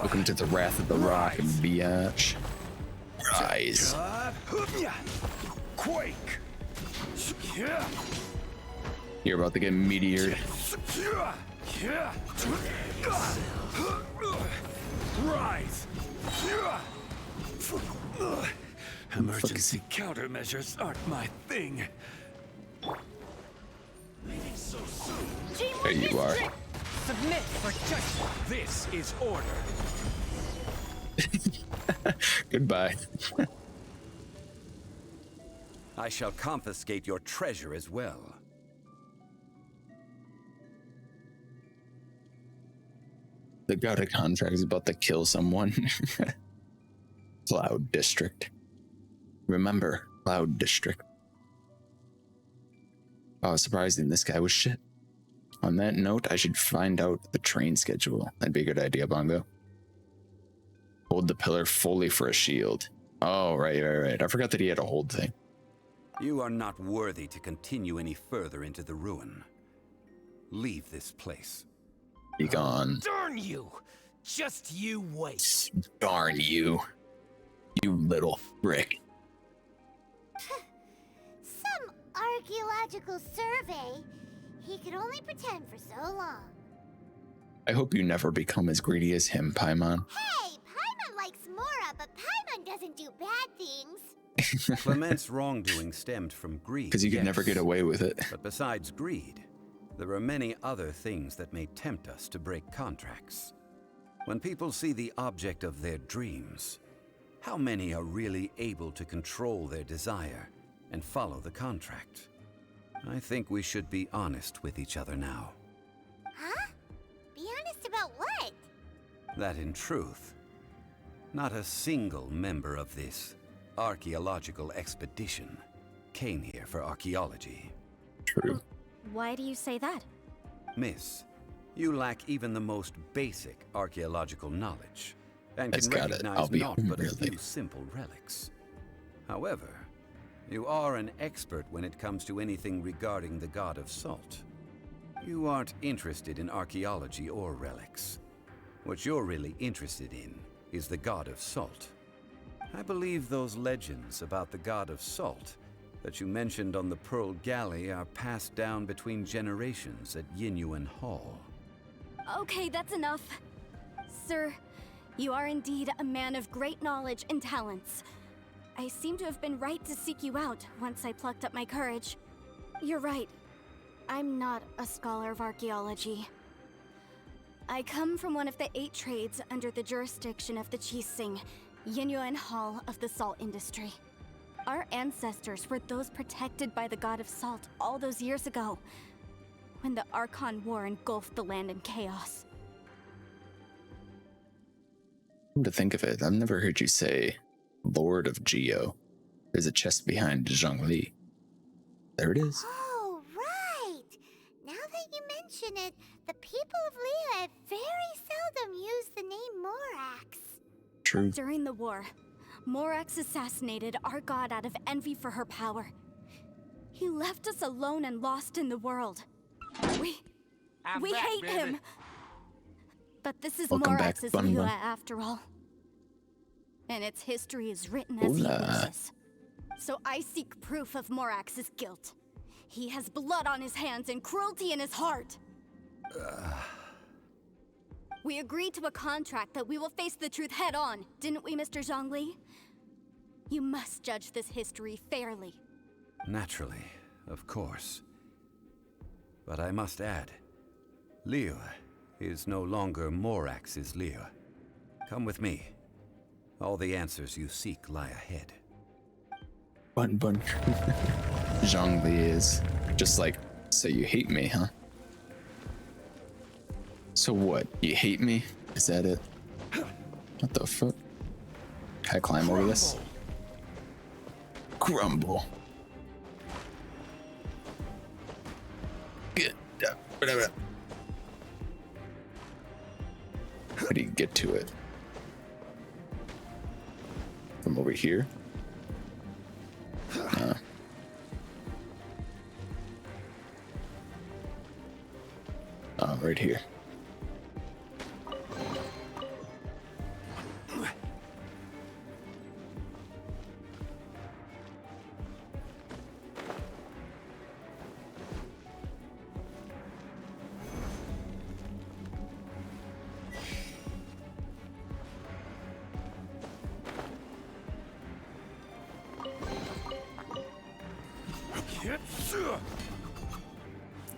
Welcome to the Wrath of the Rock, biatch. Rise. Quake! You're about to get meteored. Rise! Emergency countermeasures aren't my thing. There you are. Submit for judgment. This is order. Goodbye. I shall confiscate your treasure as well. The god of contract is about to kill someone. Cloud District. Remember, Cloud District. Oh, surprising, this guy was shit. On that note, I should find out the train schedule. That'd be a good idea, Bongo. Hold the pillar fully for a shield. Oh, right. I forgot that he had a hold thing. You are not worthy to continue any further into the ruin. Leave this place. Be gone. Darn you! Just you wait. Darn you. You little frick. Some archaeological survey. He could only pretend for so long. I hope you never become as greedy as him, Paimon. Hey, Paimon likes Mora, but Paimon doesn't do bad things. Clement's wrongdoing stemmed from greed. Because you could never get away with it. But besides greed, there are many other things that may tempt us to break contracts. When people see the object of their dreams, how many are really able to control their desire and follow the contract? I think we should be honest with each other now. Huh? Be honest about what? That in truth, not a single member of this archaeological expedition came here for archaeology. True. Why do you say that? Miss, you lack even the most basic archaeological knowledge, and That's can got it. recognize I'll be naught but a really. few simple relics. However, you are an expert when it comes to anything regarding the god of salt. You aren't interested in archaeology or relics. What you're really interested in is the god of salt. I believe those legends about the god of salt that you mentioned on the Pearl Galley are passed down between generations at Yinyuan Hall. Okay, that's enough. Sir, you are indeed a man of great knowledge and talents. I seem to have been right to seek you out once I plucked up my courage. You're right. I'm not a scholar of archaeology. I come from one of the 8 trades under the jurisdiction of the Chising, Yinyuan Hall of the salt industry. Our ancestors were those protected by the god of salt all those years ago, when the Archon War engulfed the land in chaos. Come to think of it, I've never heard you say Lord of Geo. There's a chest behind Zhongli. There it is. Oh, right! Now that you mention it, the people of Liyue very seldom use the name Morax. True. During the war, Morax assassinated our god out of envy for her power. He left us alone and lost in the world. We hate him! But this is Welcome Morax's back, Liyue Bunba. after all. And its history is written as he Hola. wishes. So I seek proof of Morax's guilt. He has blood on his hands and cruelty in his heart. We agreed to a contract that we will face the truth head on, didn't we, Mr. Zhongli? You must judge this history fairly. Naturally, of course. But I must add, Liyue is no longer Morax's Liyue. Come with me. All the answers you seek lie ahead. Bun. Zhongli is just like, so you hate me, huh? So what? You hate me? Is that it? What the fuck? Can I climb over this? Crumble. Get up. How do you get to it? From over here? Right here.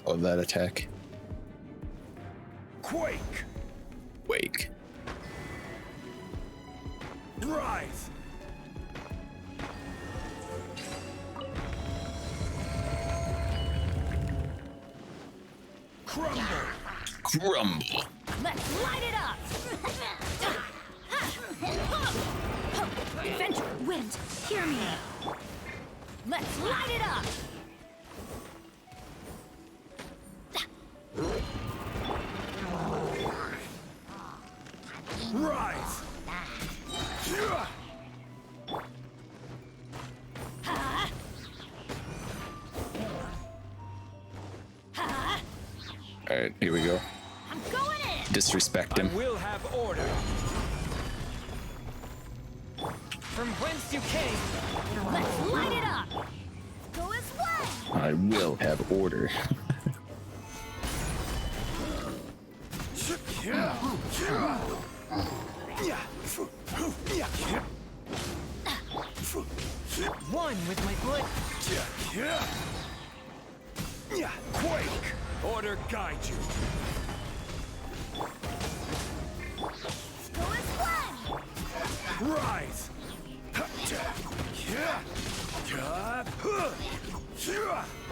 Love that attack. Quake! Wake. Rise! Crumble! Crumble. Let's light it up! Adventure, wind, hear me! Let's light it up! Rise! Alright, here we go. I'm going in! Disrespect him. I will have order. From whence you came. Let's light it up! Go as one! I will have order. One with my blood. Quake! Order guide you. Go as one! Rise!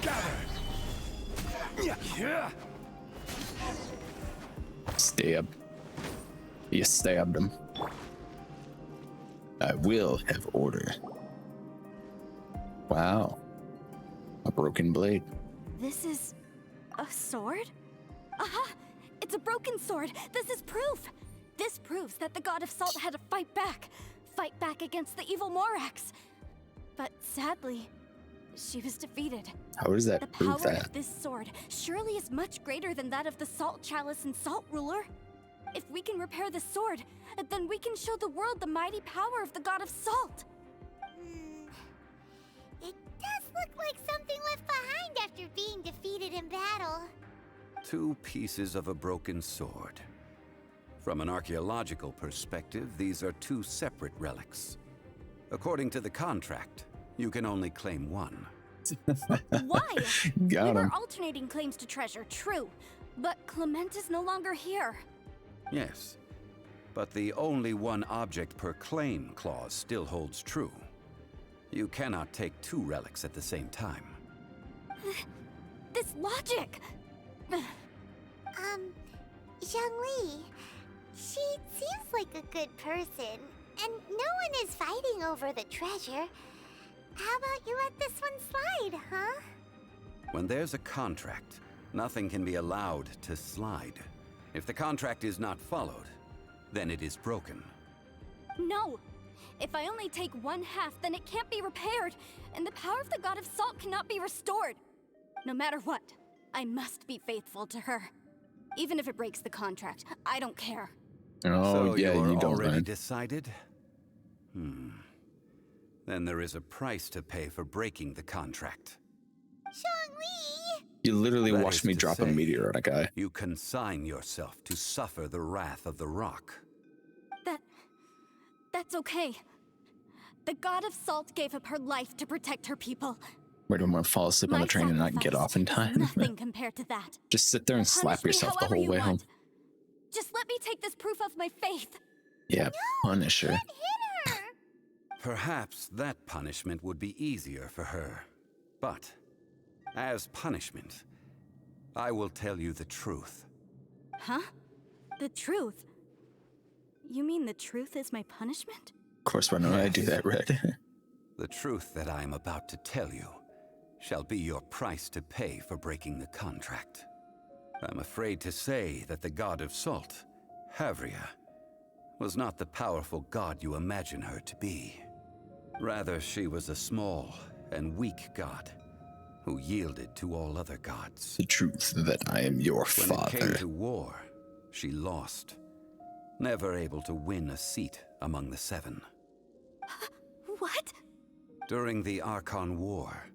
Gather! Stab. You stabbed him. I will have order. Wow. A broken blade. This is a sword? Aha! It's a broken sword! This is proof! This proves that the god of salt had to fight back against the evil Morax. But sadly, she was defeated. How does that The prove power that? of this sword surely is much greater than that of the Salt Chalice and Salt Ruler. If we can repair the sword, then we can show the world the mighty power of the god of salt. It does look like something left behind after being defeated in battle. 2 pieces of a broken sword. From an archaeological perspective, these are 2 separate relics. According to the contract, you can only claim one. Why? Got We him. were alternating claims to treasure, true. But Clement is no longer here. Yes, but the only one object per claim clause still holds true. You cannot take 2 relics at the same time. This logic! Zhongli, she seems like a good person, and no one is fighting over the treasure. How about you let this one slide, huh? When there's a contract, nothing can be allowed to slide. If the contract is not followed, then it is broken. No! If I only take 1/2, then it can't be repaired, and the power of the god of salt cannot be restored. No matter what, I must be faithful to her. Even if it breaks the contract, I don't care. Oh, So yeah, you are you don't already run. decided? Then there is a price to pay for breaking the contract. Zhongli! You literally That watched is me to drop a say, meteor on a guy. You consign yourself to suffer the wrath of the rock. That's okay. The god of salt gave up her life to protect her people. Where do I want to fall asleep on My the train and not get sacrifice off in is time? nothing compared to that. Just sit there and slap Punish me yourself the however whole you way home. want. Just let me take this proof of my faith. Yeah, punish her. Hit her! Perhaps that punishment would be easier for her. But, as punishment, I will tell you the truth. Huh? The truth? You mean the truth is my punishment? Of course, why don't I do that, Red? The truth that I am about to tell you shall be your price to pay for breaking the contract. I'm afraid to say that the god of salt, Havria, was not the powerful god you imagine her to be. Rather, she was a small and weak god who yielded to all other gods. The truth that I am your When it came father. to war, she lost, never able to win a seat among the 7. What? During the Archon War,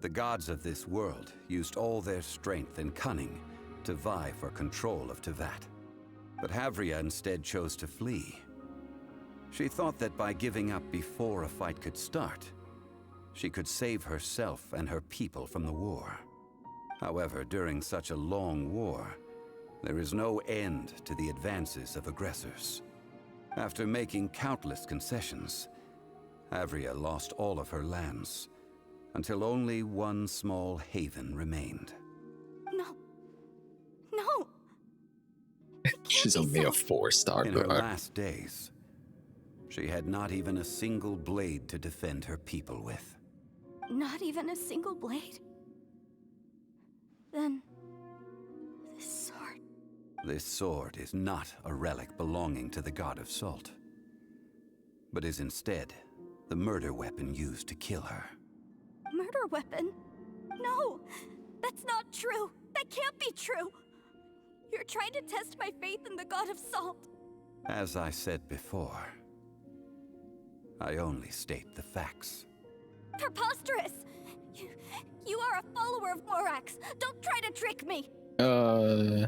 the gods of this world used all their strength and cunning to vie for control of Tevat. But Havria instead chose to flee. She thought that by giving up before a fight could start, she could save herself and her people from the war. However, during such a long war, there is no end to the advances of aggressors. After making countless concessions, Havria lost all of her lands, until only one small haven remained. No. No! She's only a 4-star In her god. last days, she had not even a single blade to defend her people with. Not even a single blade? Then... this sword... This sword is not a relic belonging to the god of salt, but is instead the murder weapon used to kill her. Murder weapon? No! That's not true! That can't be true! You're trying to test my faith in the god of salt! As I said before, I only state the facts. Preposterous! You are a follower of Morax! Don't try to trick me! Hey!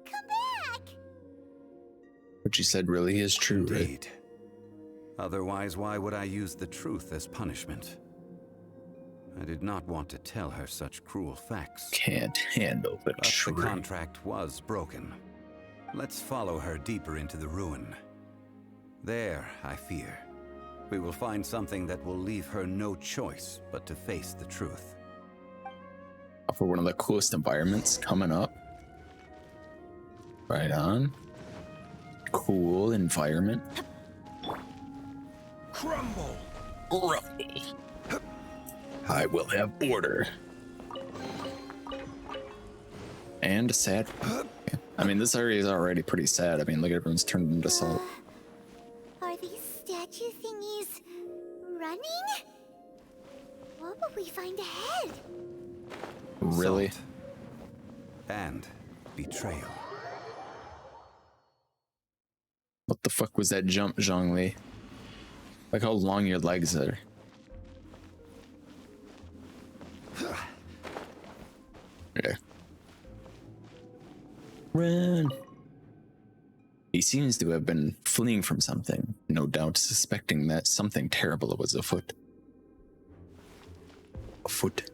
Come back! What you said really is true, right? Indeed. Otherwise, why would I use the truth as punishment? I did not want to tell her such cruel facts. Can't handle the But truth. the contract was broken. Let's follow her deeper into the ruin. There, I fear, we will find something that will leave her no choice but to face the truth. For one of the coolest environments coming up. Right on. Cool environment. Crumble! Gruffy. I will have order. And a sad. I mean, this area is already pretty sad. I mean, look at everyone's turned into salt. Are these statue thingies running? What will we find ahead? Really? Salt. And betrayal. What the fuck was that jump, Zhongli? Like how long your legs are. Yeah. Run. He seems to have been fleeing from something, no doubt suspecting that something terrible was afoot. Afoot.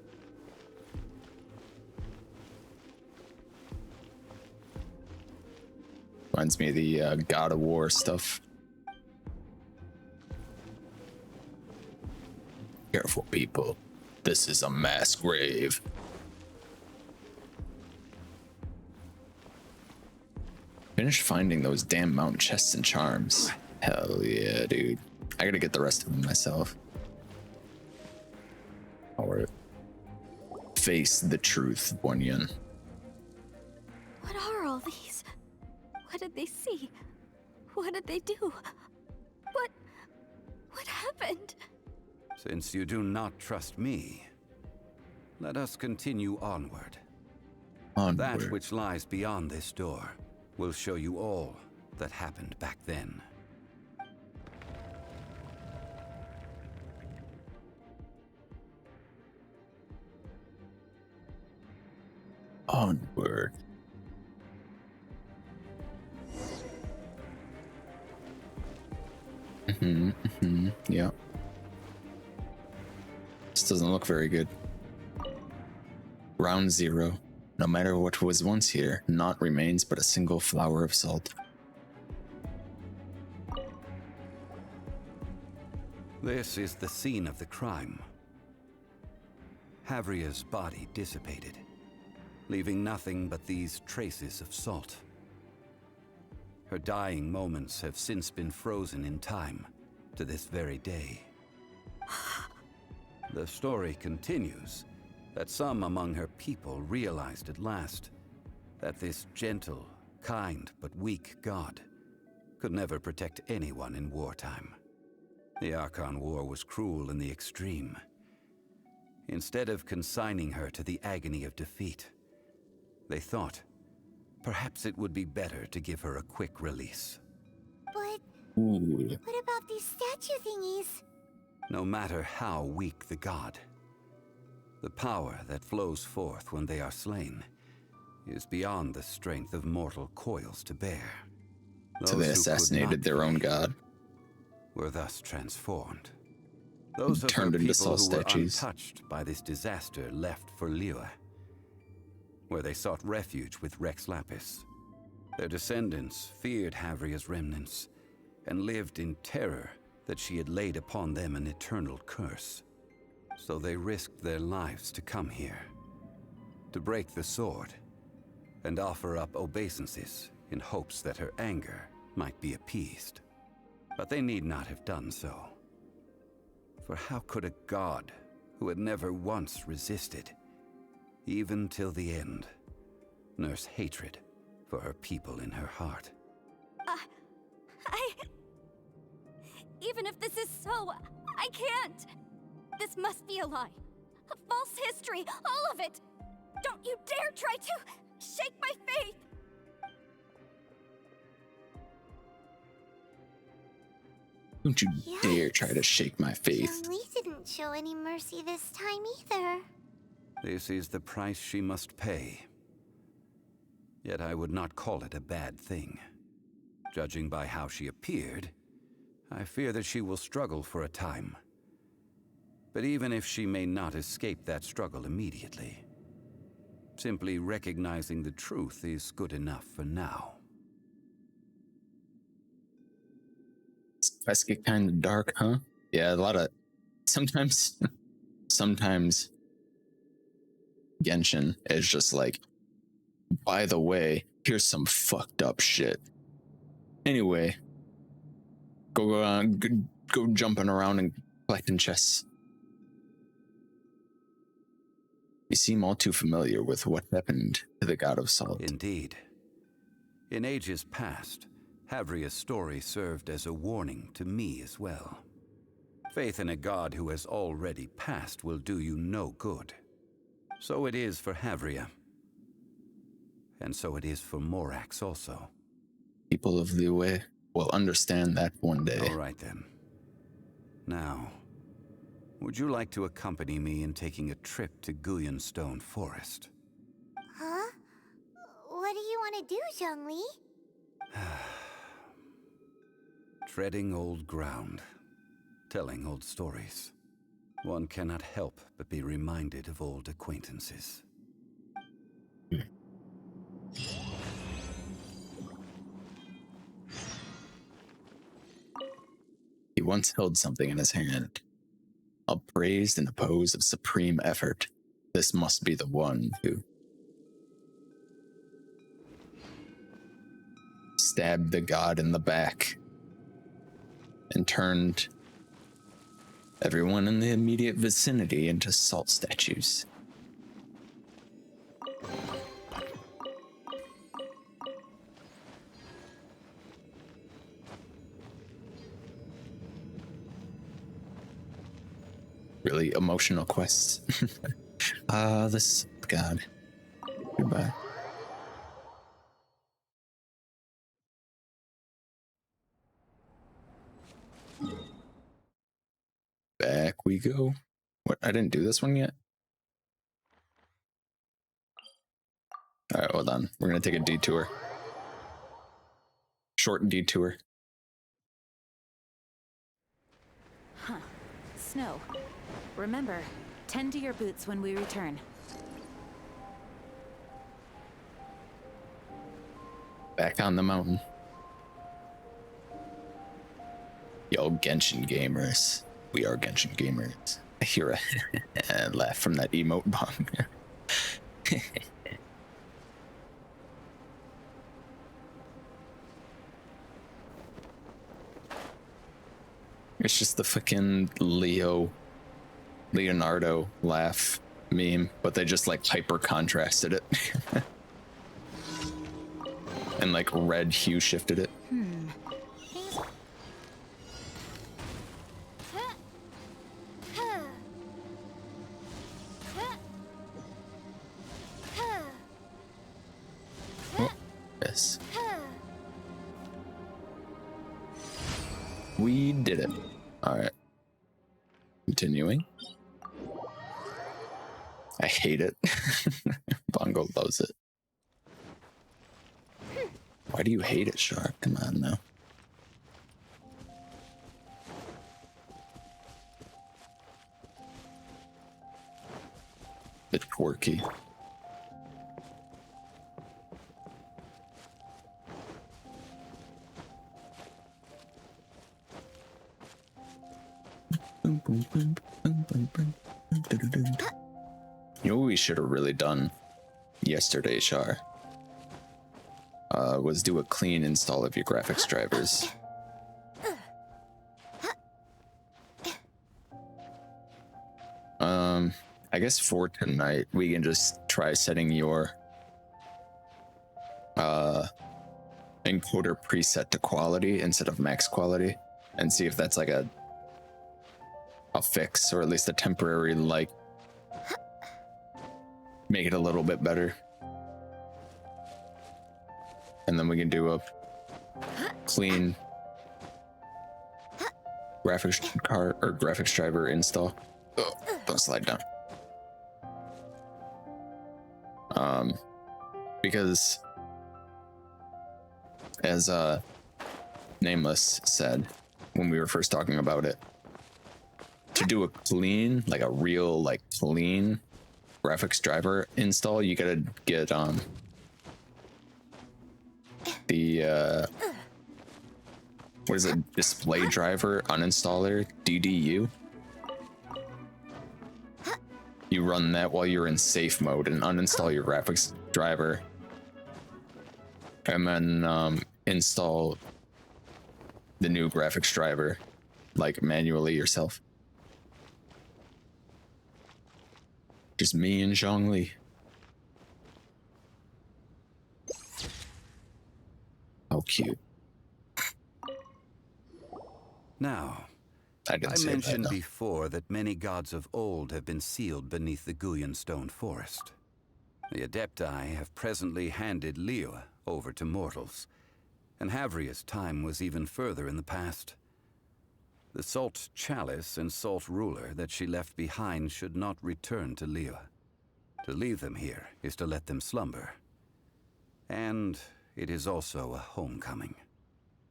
Reminds me of the God of War stuff. Careful, people. This is a mass grave. Finish finding those damn mountain chests and charms. Hell yeah, dude. I gotta get the rest of them myself. Or face the truth, Bunyan. What are all these? What did they see? What did they do? What happened? Since you do not trust me, let us continue onward. That which lies beyond this door will show you all that happened back then. Onward. Yeah. This doesn't look very good. Round 0. No matter what was once here, naught remains but a single flower of salt. This is the scene of the crime. Havria's body dissipated, leaving nothing but these traces of salt. Her dying moments have since been frozen in time to this very day. The story continues that some among her people realized at last that this gentle, kind, but weak god could never protect anyone in wartime. The Archon War was cruel in the extreme. Instead of consigning her to the agony of defeat, they thought perhaps it would be better to give her a quick release. But Ooh. what about these statue thingies? No matter how weak the god, the power that flows forth when they are slain is beyond the strength of mortal coils to bear. So Those they who could assassinated not their own flee god. were thus transformed. Those of her Turned into people Saul who were statues. untouched by this disaster left for Liyue, where they sought refuge with Rex Lapis. Their descendants feared Havria's remnants and lived in terror that she had laid upon them an eternal curse. So they risked their lives to come here, to break the sword, and offer up obeisances in hopes that her anger might be appeased. But they need not have done so. For how could a god who had never once resisted, even till the end, nurse hatred for her people in her heart? Even if this is so, I can't. This must be a lie. A false history, all of it. Don't you dare try to shake my faith. Don't you dare try to shake my faith. Zhongli didn't show any mercy this time either. This is the price she must pay. Yet I would not call it a bad thing. Judging by how she appeared, I fear that she will struggle for a time. But even if she may not escape that struggle immediately, simply recognizing the truth is good enough for now. Quests get kind of dark, huh? Yeah, a lot of... Sometimes Genshin is just like, by the way, here's some fucked up shit. Anyway, go jumping around and collecting chests. You seem all too familiar with what happened to the God of Salt. Indeed. In ages past, Havria's story served as a warning to me as well. Faith in a god who has already passed will do you no good. So it is for Havria. And so it is for Morax also. People of Liyue will understand that one day. All right then. Now, would you like to accompany me in taking a trip to Guyonstone Forest? Huh? What do you want to do, Zhongli? Treading old ground, telling old stories. One cannot help but be reminded of old acquaintances. He once held something in his hand, upraised in a pose of supreme effort. This must be the one who stabbed the god in the back and turned everyone in the immediate vicinity into salt statues. Really emotional quests. This god. Goodbye. Back we go. What? I didn't do this one yet? Alright, hold on. We're gonna take a detour. Short detour. Huh. Snow. Remember, tend to your boots when we return. Back on the mountain. Yo, Genshin gamers. We are Genshin gamers. I hear a laugh from that emote bomb. It's just the fucking Leonardo laugh meme, but they just like hyper contrasted it. And like red hue shifted it. Oh, yes. We did it. All right. Continuing. I hate it. Bongo loves it. Why do you hate it, Shark? Come on now. Bit quirky. You know what we should have really done yesterday, Char? Was do a clean install of your graphics drivers. I guess for tonight, we can just try setting your encoder preset to quality instead of max quality and see if that's like a fix, or at least a temporary, like, make it a little bit better. And then we can do a clean graphics card or graphics driver install. Oh, don't slide down. Because as Nameless said when we were first talking about it, to do a clean, like a real, like, clean graphics driver install, you gotta get the what is it, display driver uninstaller, DDU. You run that while you're in safe mode and uninstall your graphics driver, and then install the new graphics driver, like, manually yourself. Just me and Zhongli. How cute. Now, I mentioned before that many gods of old have been sealed beneath the Guyan Stone Forest. The Adepti have presently handed Liyue over to mortals, and Havria's time was even further in the past. The Salt Chalice and Salt Ruler that she left behind should not return to Liyue. To leave them here is to let them slumber. And it is also a homecoming.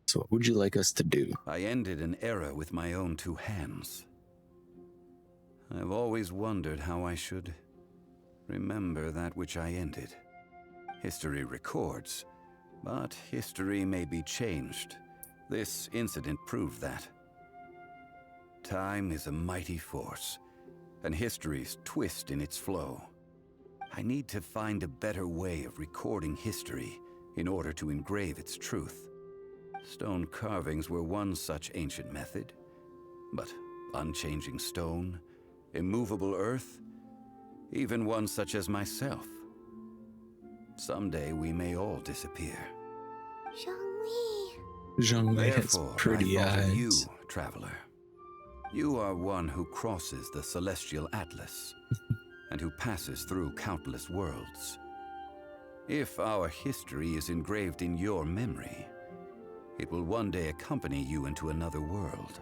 So what would you like us to do? I ended an era with my own two hands. I've always wondered how I should remember that which I ended. History records, but history may be changed. This incident proved that. Time is a mighty force, and history's twist in its flow. I need to find a better way of recording history in order to engrave its truth. Stone carvings were one such ancient method, but unchanging stone, immovable earth, even one such as myself. Someday we may all disappear. Zhongli has Therefore, pretty I thought of eyes. you, traveler. You are one who crosses the celestial atlas, and who passes through countless worlds. If our history is engraved in your memory, it will one day accompany you into another world.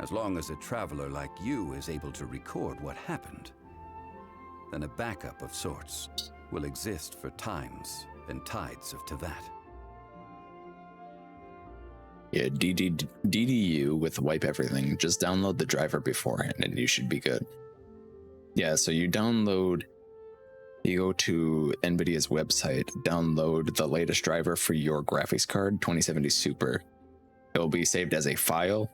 As long as a traveler like you is able to record what happened, then a backup of sorts will exist for times and tides of Teyvat. Yeah, DDU with wipe everything. Just download the driver beforehand and you should be good. Yeah, so you go to NVIDIA's website, download the latest driver for your graphics card, 2070 Super. It'll be saved as a file,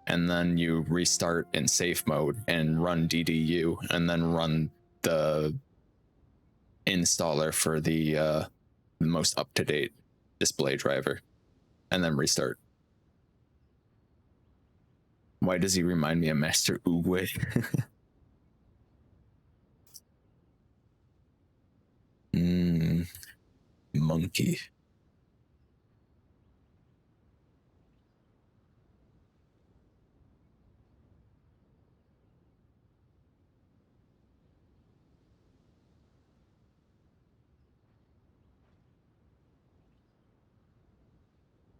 and then you restart in safe mode and run DDU, and then run the installer for the most up-to-date display driver, and then restart. Why does he remind me of Master Oogway? Monkey.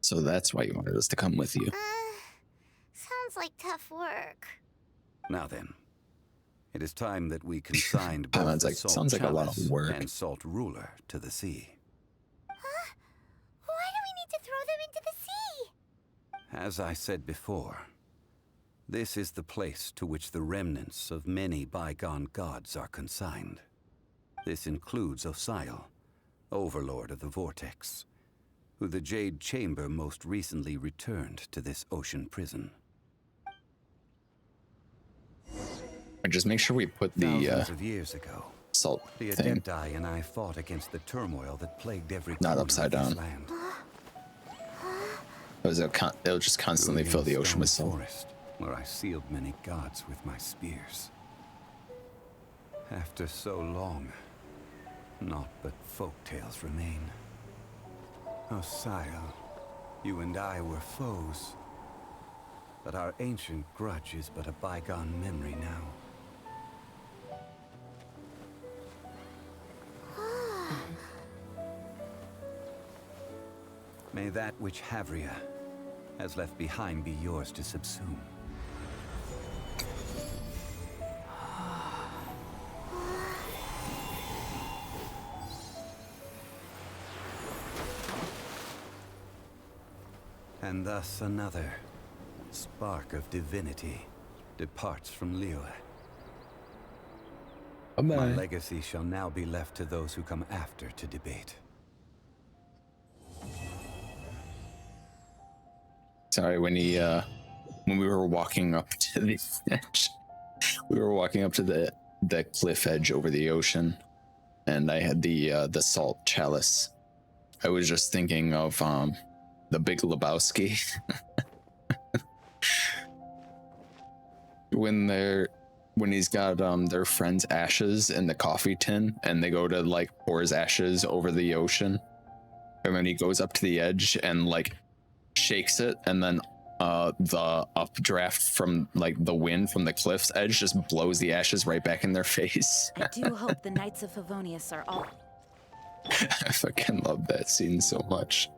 So that's why you wanted us to come with you. Sounds like tough work. Now then, it is time that we consigned both Sounds the like- Salt sounds like a lot of Chalice work. and Salt Ruler to the sea. Huh? Why do we need to throw them into the sea? As I said before, This is the place to which the remnants of many bygone gods are consigned. This includes Osial, Overlord of the Vortex, who the Jade Chamber most recently returned to this ocean prison. And just make sure we put the Thousands of years ago, salt the thing Adepti and I fought against the turmoil that plagued every not corner upside of this down. land. It'll just constantly fill the ocean with salt. Forest, where I sealed many gods with my spears. After so long, naught but folk tales remain. Osial, you and I were foes, but our ancient grudge is but a bygone memory now. May that which Havria has left behind be yours to subsume. And thus another spark of divinity departs from Liyue. My legacy shall now be left to those who come after to debate. Sorry, when we were walking up to the edge, we were walking up to the cliff edge over the ocean, and I had the salt chalice. I was just thinking of the Big Lebowski. when he's got their friend's ashes in the coffee tin, and they go to like pour his ashes over the ocean, and then he goes up to the edge and like shakes it, and then the updraft from like the wind from the cliff's edge just blows the ashes right back in their face. I do hope the Knights of Favonius are all... I fucking love that scene so much.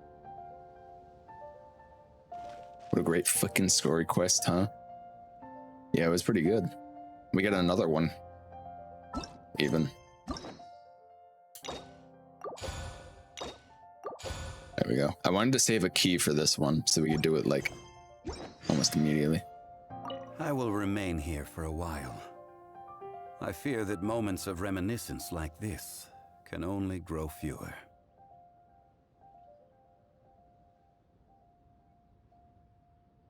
What a great fucking story quest, huh? Yeah, it was pretty good. We got another one. Even. There we go. I wanted to save a key for this one so we could do it like almost immediately. I will remain here for a while. I fear that moments of reminiscence like this can only grow fewer.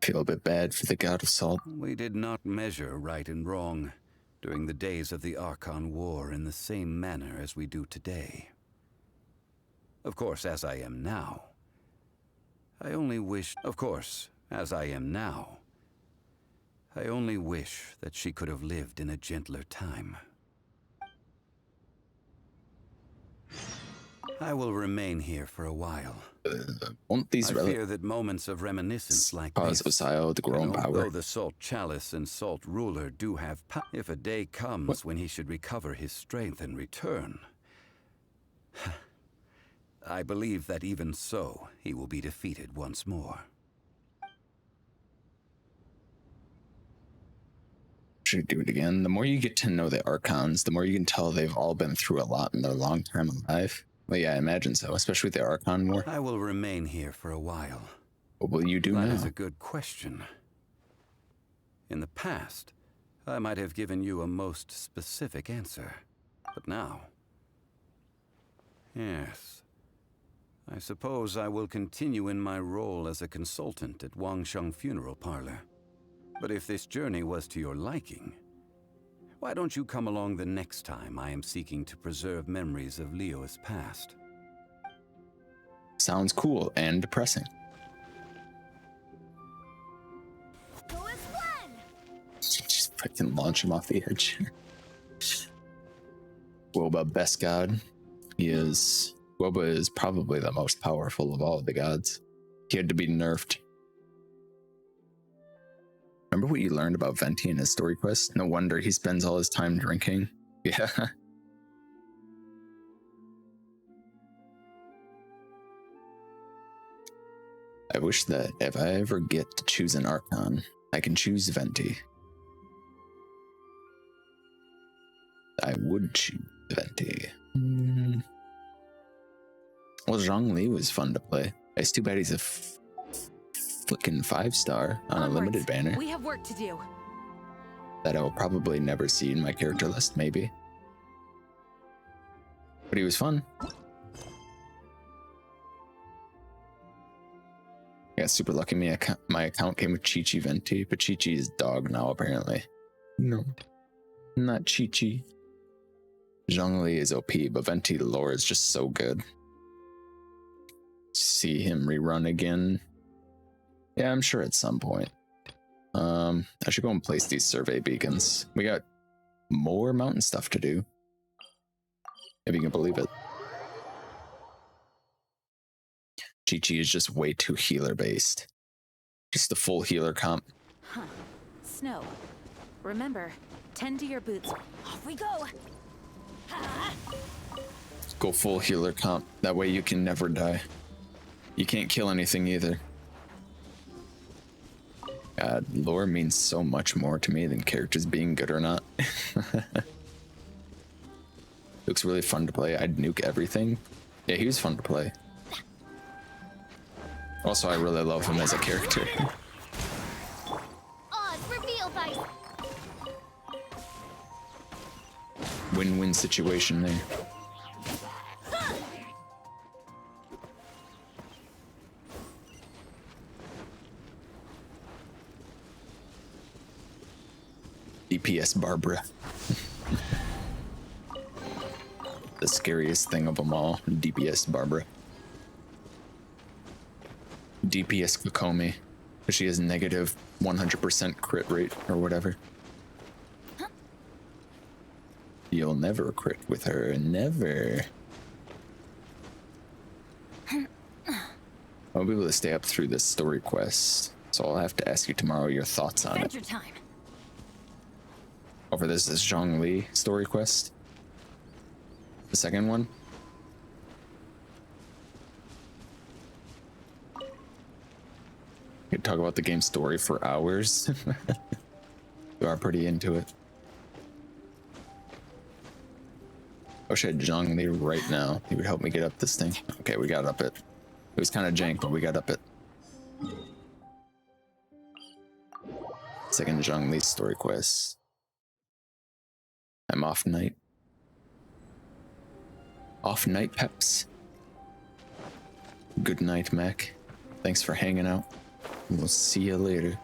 Feel a bit bad for the god of salt. We did not measure right and wrong during the days of the Archon War in the same manner as we do today. Of course, as I am now, I only wish that she could have lived in a gentler time. I will remain here for a while. Won't these I fear that moments of reminiscence like cause this, Osial to grow in power? although the Salt Chalice and Salt Ruler do have power, if a day comes when he should recover his strength and return, I believe that even so, he will be defeated once more. Should do it again. The more you get to know the Archons, the more you can tell they've all been through a lot in their long time alive. Well, yeah, I imagine so, especially with the Archon War. I will remain here for a while. What will you do now? That is a good question. In the past, I might have given you a most specific answer. But now... Yes. I suppose I will continue in my role as a consultant at Wangsheng Funeral Parlor. But if this journey was to your liking, why don't you come along the next time I am seeking to preserve memories of Liyue's past? Sounds cool and depressing. Just fucking launch him off the edge. Woba, best god. Woba is probably the most powerful of all of the gods. He had to be nerfed. Remember what you learned about Venti in his story quest? No wonder he spends all his time drinking. Yeah. I wish that if I ever get to choose an Archon, I can choose Venti. I would choose Venti. Well, Zhongli was fun to play. It's too bad he's a fucking 5-star on a limited banner We have work to do. that I will probably never see in my character list, maybe. But he was fun. I got super lucky. My account came with Chi-Chi Venti, but Chi-Chi is dog now, apparently. No, not Chi-Chi. Zhongli is OP, but Venti lore is just so good. See him rerun again. Yeah, I'm sure at some point. I should go and place these survey beacons. We got more mountain stuff to do. If you can believe it. Chi-Chi is just way too healer based. Just the full healer comp. Huh. Snow. Remember, tend to your boots. Off we go. Go full healer comp. That way you can never die. You can't kill anything either. God, lore means so much more to me than characters being good or not. Looks really fun to play. I'd nuke everything. Yeah, he was fun to play. Also, I really love him as a character. Oz, reveal dice. Win-win situation there. DPS Barbara. The scariest thing of them all, DPS Barbara. DPS Kokomi, but she has negative 100% crit rate or whatever. You'll never crit with her, never. I'll be able to stay up through this story quest, so I'll have to ask you tomorrow your thoughts on Adventure it. time. Over this is Zhongli story quest. The second one. Could talk about the game story for hours. You are pretty into it. I wish I had Zhongli right now. He would help me get up this thing. Okay, we got up it. It was kind of jank, but we got up it. Second Zhongli story quest. I'm off night. Off night, peps. Good night, Mac. Thanks for hanging out. We'll see you later.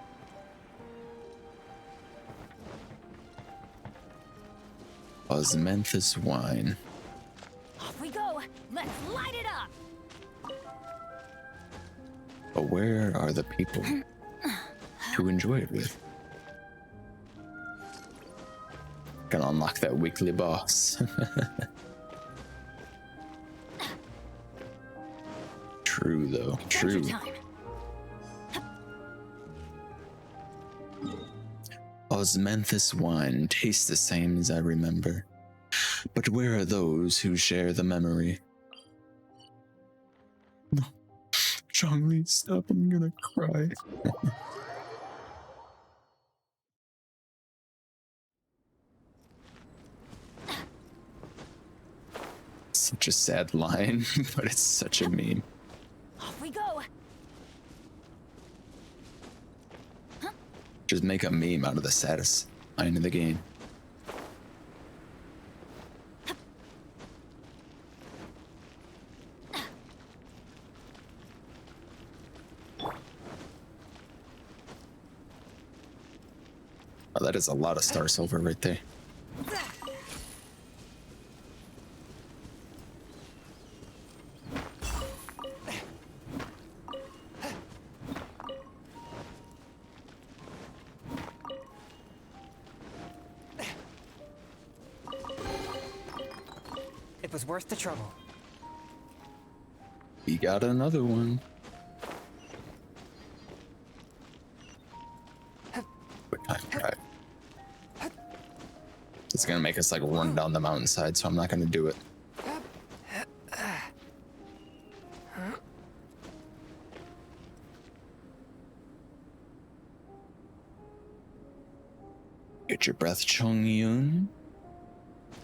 Osmanthus wine. Off we go. Let's light it up. But where are the people to enjoy it with? Gonna unlock that weekly boss. True though, true. Osmanthus wine tastes the same as I remember. But where are those who share the memory? No. Zhongli, stop, I'm gonna cry. Such a sad line, but it's such a meme. Off we go. Just make a meme out of the saddest line in the game. Oh, that is a lot of star silver right there. It was worth the trouble. We got another one. Quick time drive. It's gonna make us like run down the mountainside, so I'm not gonna do it. Get your breath, Chongyun.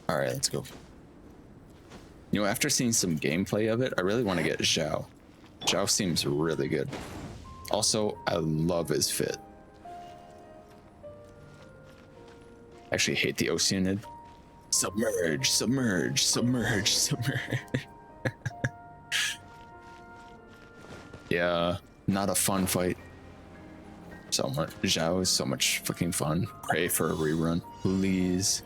All right, let's go. You know, after seeing some gameplay of it, I really want to get Zhao. Zhao seems really good. Also, I love his fit. I actually hate the Oceanid. Submerge, submerge, submerge, submerge. Yeah, not a fun fight. So much. Zhao is so much fucking fun. Pray for a rerun, please.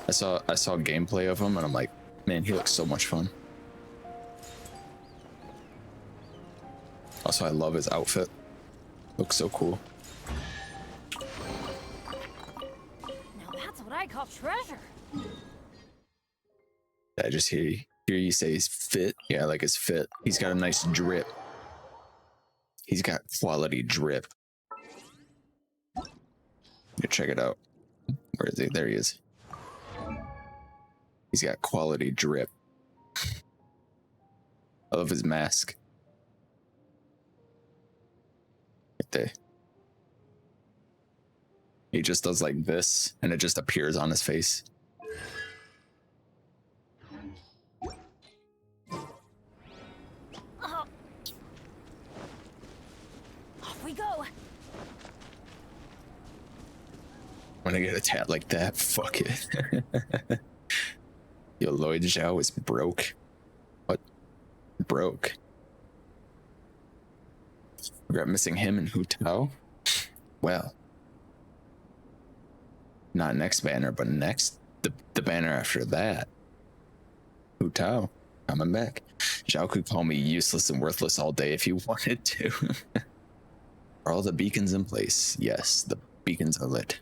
I saw gameplay of him and I'm like, man, he looks so much fun. Also, I love his outfit. Looks so cool. Now that's what I call treasure. I just hear you say he's fit. Yeah, I like his fit. He's got a nice drip. He's got quality drip. Yeah, check it out. Where is he? There he is. He's got quality drip. I love his mask. Right there. He just does like this, and it just appears on his face. Off we go. When I get a tat like that, fuck it. Yo, Lloyd Zhao is broke. What? Broke. Regret missing him and Hu Tao? Well. Not next banner, but next. The banner after that. Hu Tao, coming back. Zhao could call me useless and worthless all day if he wanted to. Are all the beacons in place? Yes, the beacons are lit.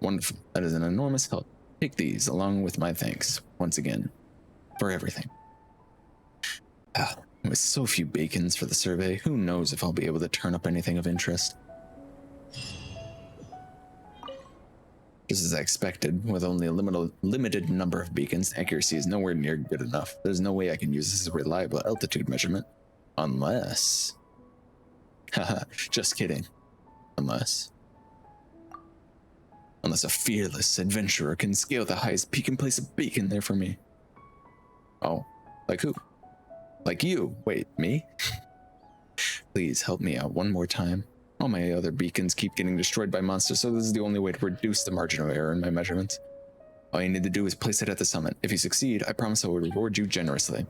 Wonderful. That is an enormous help. Take these along with my thanks once again for everything. With so few beacons for the survey, who knows if I'll be able to turn up anything of interest. Just as I expected, with only a limited number of beacons, accuracy is nowhere near good enough. There's no way I can use this as a reliable altitude measurement. Unless... Haha, just kidding. Unless a fearless adventurer can scale the highest peak and place a beacon there for me. Oh, like who? Like you. Wait, me? Please help me out one more time. All my other beacons keep getting destroyed by monsters, so this is the only way to reduce the margin of error in my measurements. All you need to do is place it at the summit. If you succeed, I promise I will reward you generously.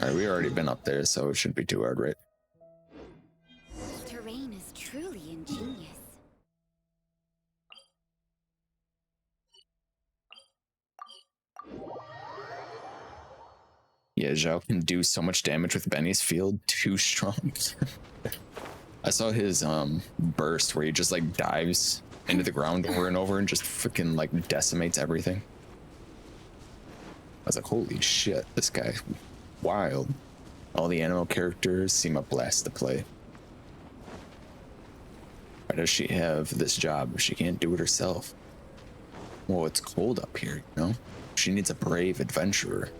Alright, we've already been up there, so it shouldn't be too hard, right? This terrain is truly ingenious. Yeah, Zhao can do so much damage with Benny's field. Too strong. I saw his burst where he just like dives into the ground over and over and just freaking like decimates everything. I was like, holy shit, this guy wild. All the animal characters seem a blast to play. Why does she have this job if she can't do it herself? Well, it's cold up here, you know? She needs a brave adventurer.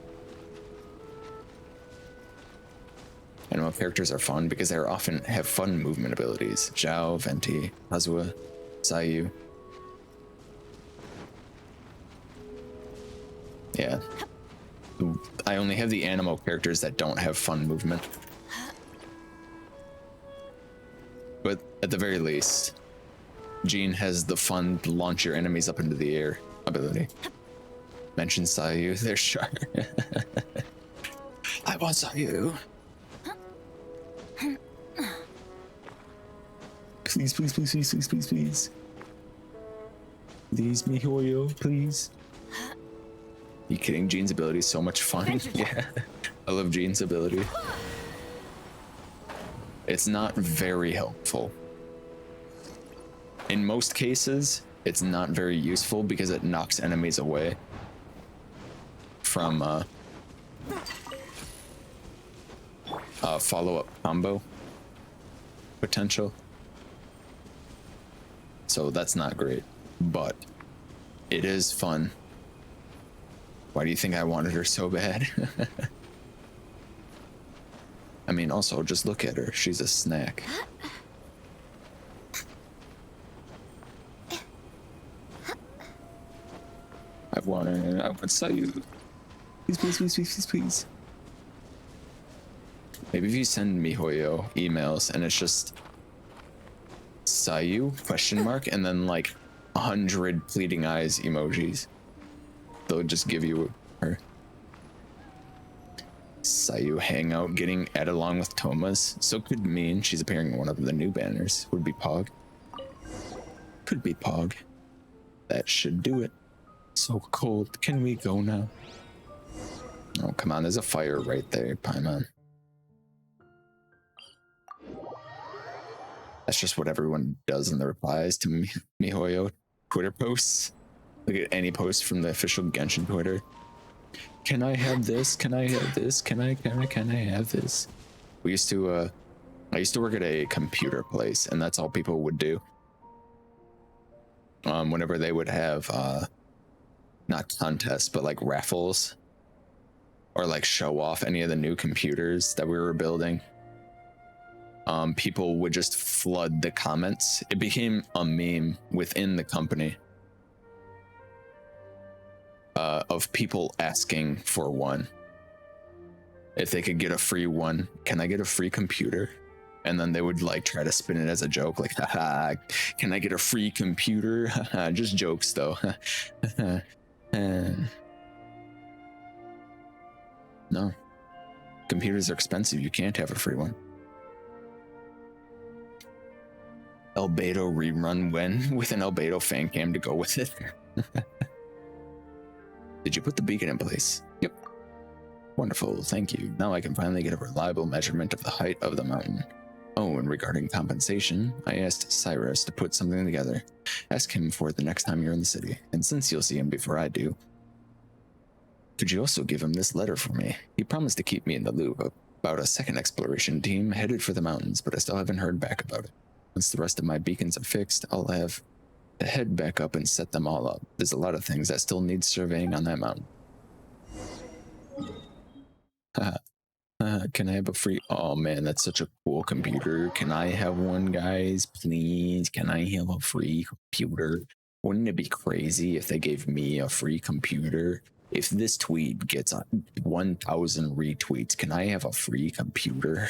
Animal characters are fun because they often have fun movement abilities. Zhao, Venti, Azua, Sayu. Yeah. I only have the animal characters that don't have fun movement. But at the very least, Jean has the fun launch your enemies up into the air ability. Mention Sayu, they're sharp. I want Sayu. Please, please, please, please, please, please, please. Please, MiHoYo, please. You kidding? Jean's ability is so much fun. Yeah, I love Jean's ability. It's not very helpful. In most cases, it's not very useful because it knocks enemies away from follow-up combo potential. So that's not great, but it is fun. Why do you think I wanted her so bad? I mean, also, just look at her. She's a snack. I want Sayu. Please, please, please, please, please, please. Maybe if you send MiHoYo emails and it's just Sayu question mark and then like 100 pleading eyes emojis, they'll just give you her. Sayu hangout getting added along with Toma's. So could mean she's appearing in one of the new banners. Would be Pog. Could be Pog. That should do it. So cold. Can we go now? Oh, come on. There's a fire right there, Paimon. That's just what everyone does in the replies to MiHoYo Twitter posts. Look at any post from the official Genshin Twitter. Can I have this? Can I have this? Can I have this? I used to work at a computer place, and that's all people would do. Whenever they would have not contests, but like raffles, or like show off any of the new computers that we were building, people would just flood the comments. It became a meme within the company of people asking for one. If they could get a free one, can I get a free computer? And then they would like try to spin it as a joke, like, haha, can I get a free computer? Just jokes though. No. Computers are expensive. You can't have a free one. Albedo rerun when? With an Albedo fan cam to go with it. Did you put the beacon in place? Yep. Wonderful, thank you. Now I can finally get a reliable measurement of the height of the mountain. Oh, and regarding compensation, I asked Cyrus to put something together. Ask him for it the next time you're in the city, and since you'll see him before I do, could you also give him this letter for me? He promised to keep me in the loop about a second exploration team headed for the mountains, but I still haven't heard back about it. Once the rest of my beacons are fixed, I'll have to head back up and set them all up. There's a lot of things that still need surveying on that mountain. Can I have a free... Oh man, that's such a cool computer. Can I have one, guys? Please, can I have a free computer? Wouldn't it be crazy if they gave me a free computer? If this tweet gets 1,000 retweets, can I have a free computer?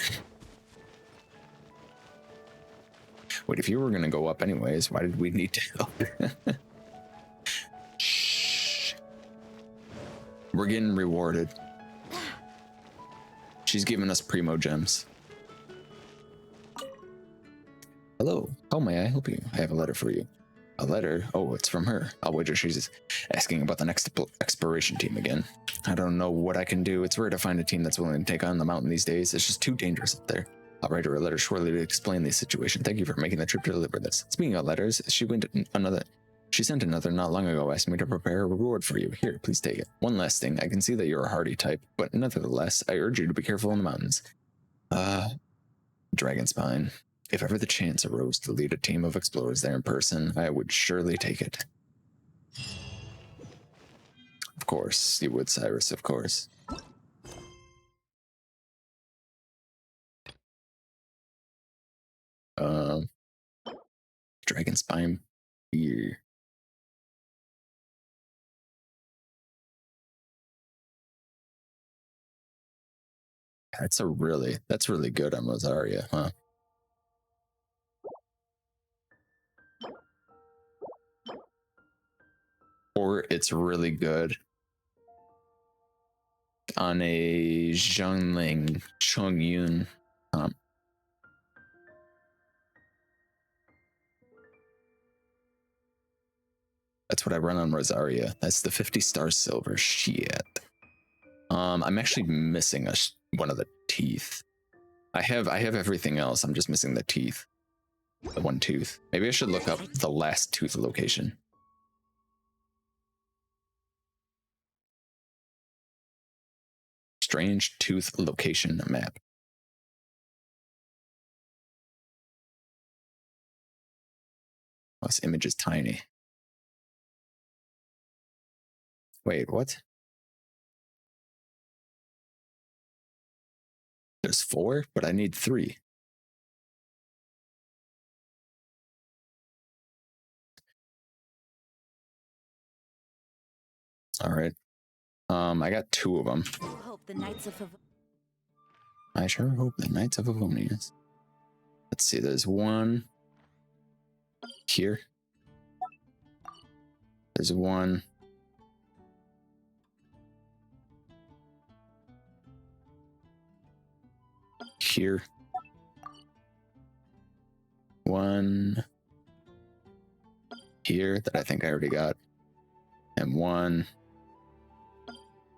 Wait, if you were gonna go up anyways, why did we need to go? Shh. We're getting rewarded. She's giving us primo gems. Hello, how may I help you? I have a letter for you. A letter? Oh, it's from her. I'll wager she's asking about the next exploration team again. I don't know what I can do. It's rare to find a team that's willing to take on the mountain these days. It's just too dangerous up there. I'll write her a letter shortly to explain the situation. Thank you for making the trip to deliver this. Speaking of letters, she sent another not long ago asking me to prepare a reward for you. Here, please take it. One last thing. I can see that you're a hardy type, but nevertheless, I urge you to be careful in the mountains. Dragon Spine. If ever the chance arose to lead a team of explorers there in person, I would surely take it. Of course, you would, Cyrus, of course. Dragon Spine here. That's really good on Rosaria, huh? Or it's really good on a Zhongling Chongyun. That's what I run on Rosaria. That's the 50-star silver. Shit. I'm actually missing one of the teeth. I have everything else. I'm just missing the teeth. The one tooth. Maybe I should look up the last tooth location. Strange tooth location map. Oh, this image is tiny. Wait, what? There's 4, but I need 3. All right. I got 2 of them. Hope the Knights of I sure hope the Knights of Avonius. Let's see, there's one here. There's one here. One here that I think I already got. And one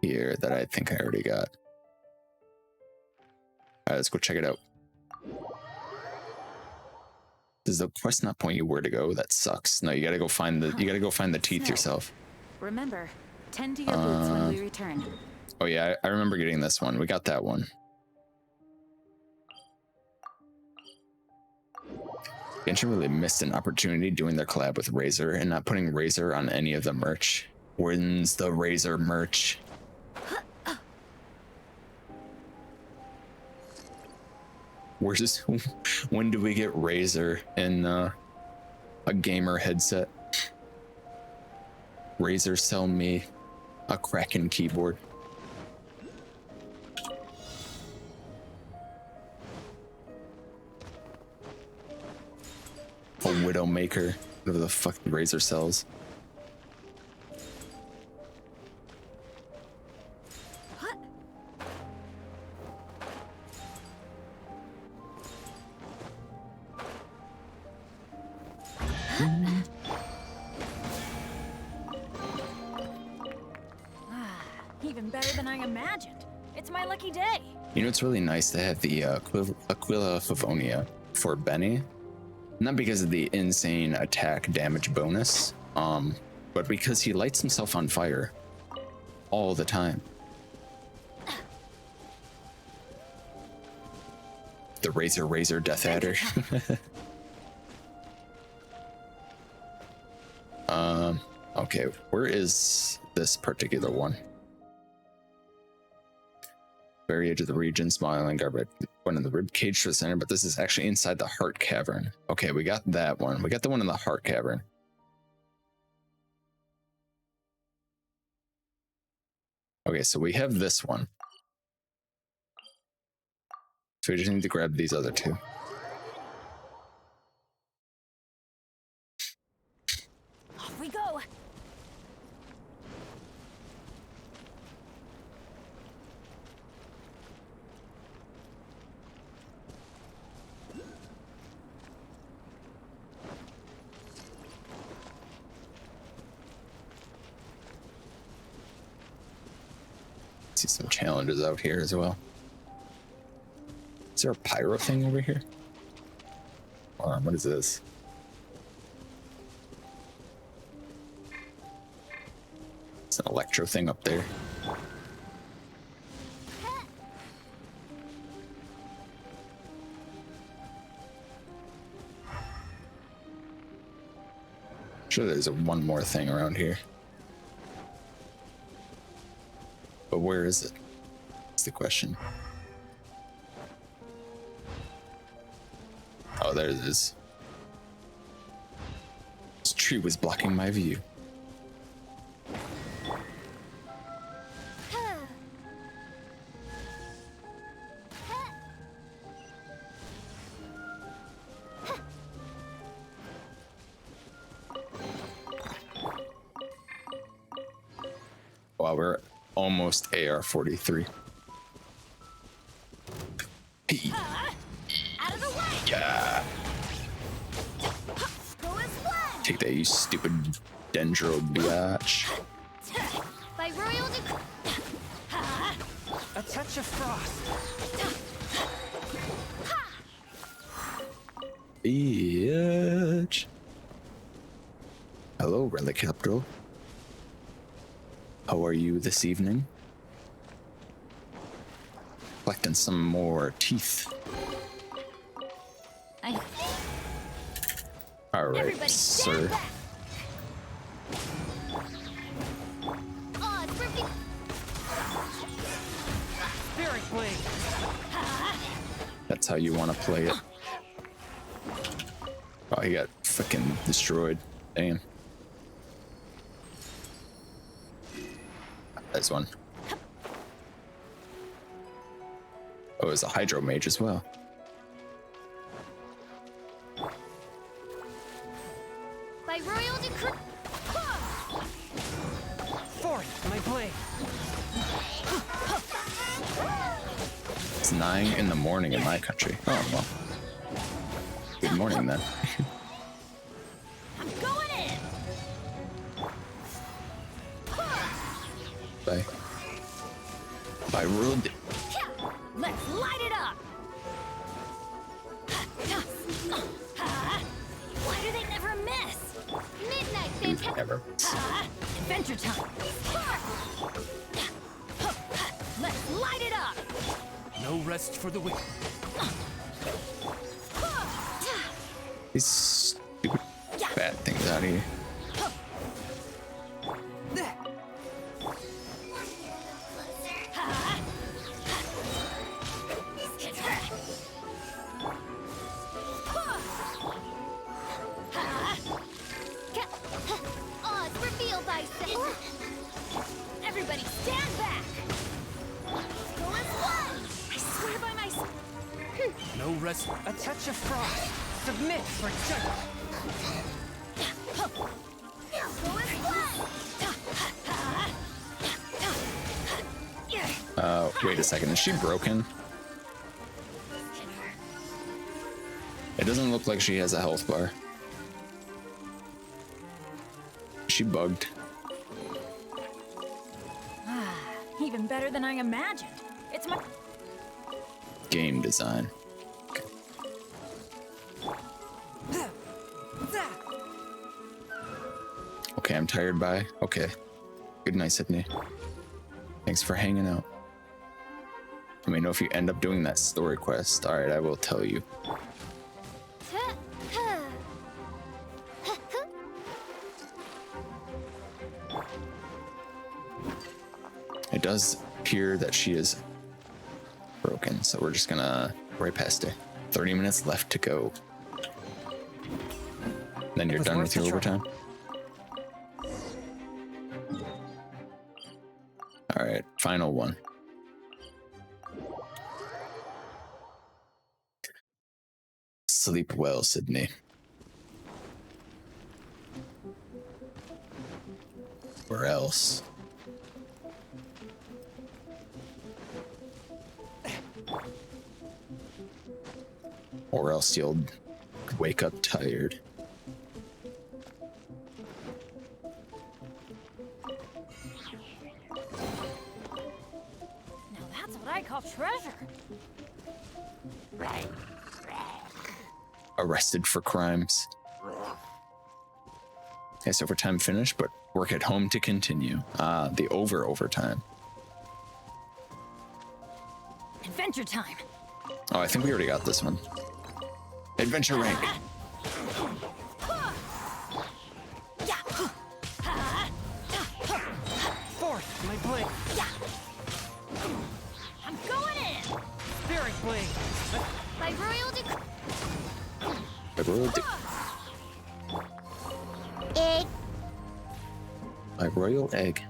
here that I think I already got. Alright, let's go check it out. Does the quest not point you where to go? That sucks. No, you gotta go find the teeth yourself. Remember, tend to your boots when we return. Oh yeah, I remember getting this one. We got that one. Genshin really missed an opportunity doing their collab with Razer and not putting Razer on any of the merch. When's the Razer merch? When do we get Razer in a gamer headset? Razer sell me a Kraken keyboard. A Widowmaker, whatever the fuck Razer sells. Even better than I imagined. It's my lucky day. You know, it's really nice to have the Aquila Favonia for Benny. Not because of the insane attack damage bonus, but because he lights himself on fire all the time. The Razor Death Adder. Okay, where is this particular one? Very edge of the region, smiling garbage. One in the rib cage to the center, but this is actually inside the heart cavern. Okay, we got that one. We got the one in the heart cavern. Okay, so we have this one. So we just need to grab these other two. Off we go. See some challenges out here as well. Is there a pyro thing over here? What is this? It's an electro thing up there. Sure, there's one more thing around here. But where is it? That's the question. Oh, there it is. This tree was blocking my view. Wow, we're almost AR-43. Hey. Out of the way. Yeah. Take that, you stupid dendro biatch. By royal A touch of frost. Biatch. Hello, Relicopter. How are you this evening? Collecting some more teeth. All right, sir. Spirit blade. That's how you want to play it. Oh, he got fucking destroyed. Damn. This one. Oh, it's a Hydro Mage as well. By royal decree. Forth, my blade. It's 9 in the morning in my country. Oh, well. Good morning, then. I'm going in. By rule. Let's light it up. Why do they never miss? Midnight fantastic. Never. Adventure time. Let's light it up. No rest for the wicked. These stupid bad things out of here. Odds revealed by everybody stand back. I swear by my. No rest. A touch of frost. Submit for judgment. Wait a second. Is she broken? It doesn't look like she has a health bar. Is she bugged? Even better than I imagined. It's my... Game design. Okay, I'm tired. Bye. Okay. Good night, Sydney. Thanks for hanging out. Let me know if you end up doing that story quest. Alright, I will tell you. It does appear that she is broken, so we're just gonna right past her. 30 minutes left to go. Then you're done with your overtime? Alright, final one. Sleep well, Sydney. Or else. Or else you'll wake up tired. Now that's what I call treasure. Arrested for crimes. Yes, overtime finished, but work at home to continue. The overtime. Adventure time. Oh, I think we already got this one. Adventure rank. Forth, my blade. I'm going in. Spirit blade. By royal decree. Egg. My royal egg.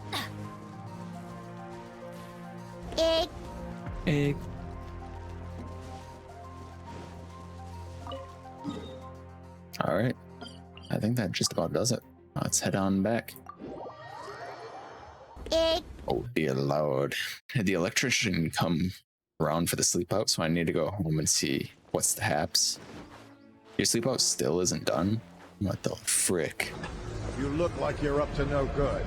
Egg. Egg. All right. I think that just about does it. Let's head on back. Egg. Oh dear Lord. Did the electrician come around for the sleep out? So I need to go home and see what's the haps. Your sleep out still isn't done? What the frick? You look like you're up to no good.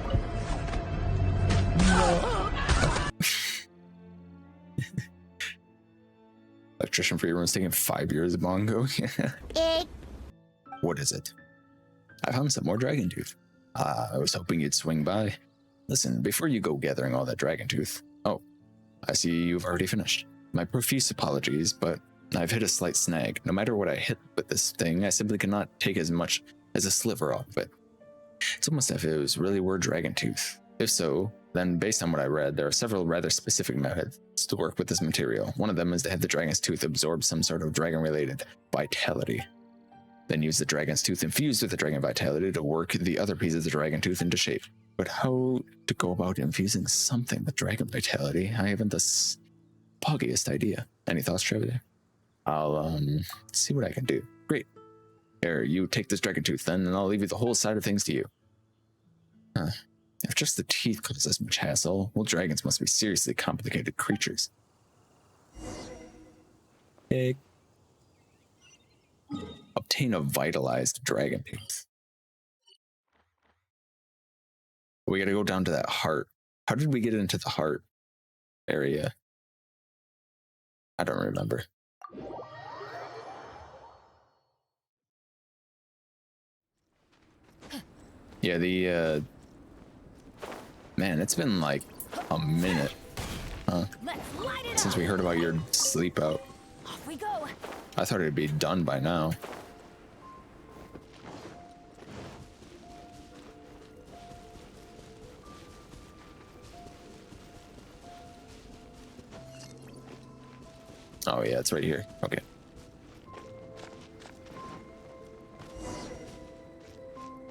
Electrician for your room's taking 5 years, Bongo. Egg. What is it? I found some more dragon tooth. I was hoping you'd swing by. Listen, before you go gathering all that dragon tooth. Oh, I see you've already finished. My profuse apologies, but I've hit a slight snag. No matter what I hit with this thing, I simply cannot take as much as a sliver off of it. It's almost as if it was really were dragon tooth. If so, then based on what I read, there are several rather specific methods to work with this material. One of them is to have the dragon's tooth absorb some sort of dragon-related vitality. Then use the dragon's tooth infused with the dragon vitality to work the other piece of the dragon tooth into shape. But how to go about infusing something with dragon vitality? I haven't the foggiest idea. Any thoughts, Trevor? I'll see what I can do. Great. Here, you take this dragon tooth then, and I'll leave you the whole side of things to you. If just the teeth cause this much hassle, well, dragons must be seriously complicated creatures. Hey. Obtain a vitalized dragon tooth. We gotta go down to that heart. How did we get into the heart area? I don't remember. Yeah, the man, it's been like a minute, huh? Since we heard about your sleep out. Off we go. I thought it'd be done by now. Oh yeah, it's right here. Okay.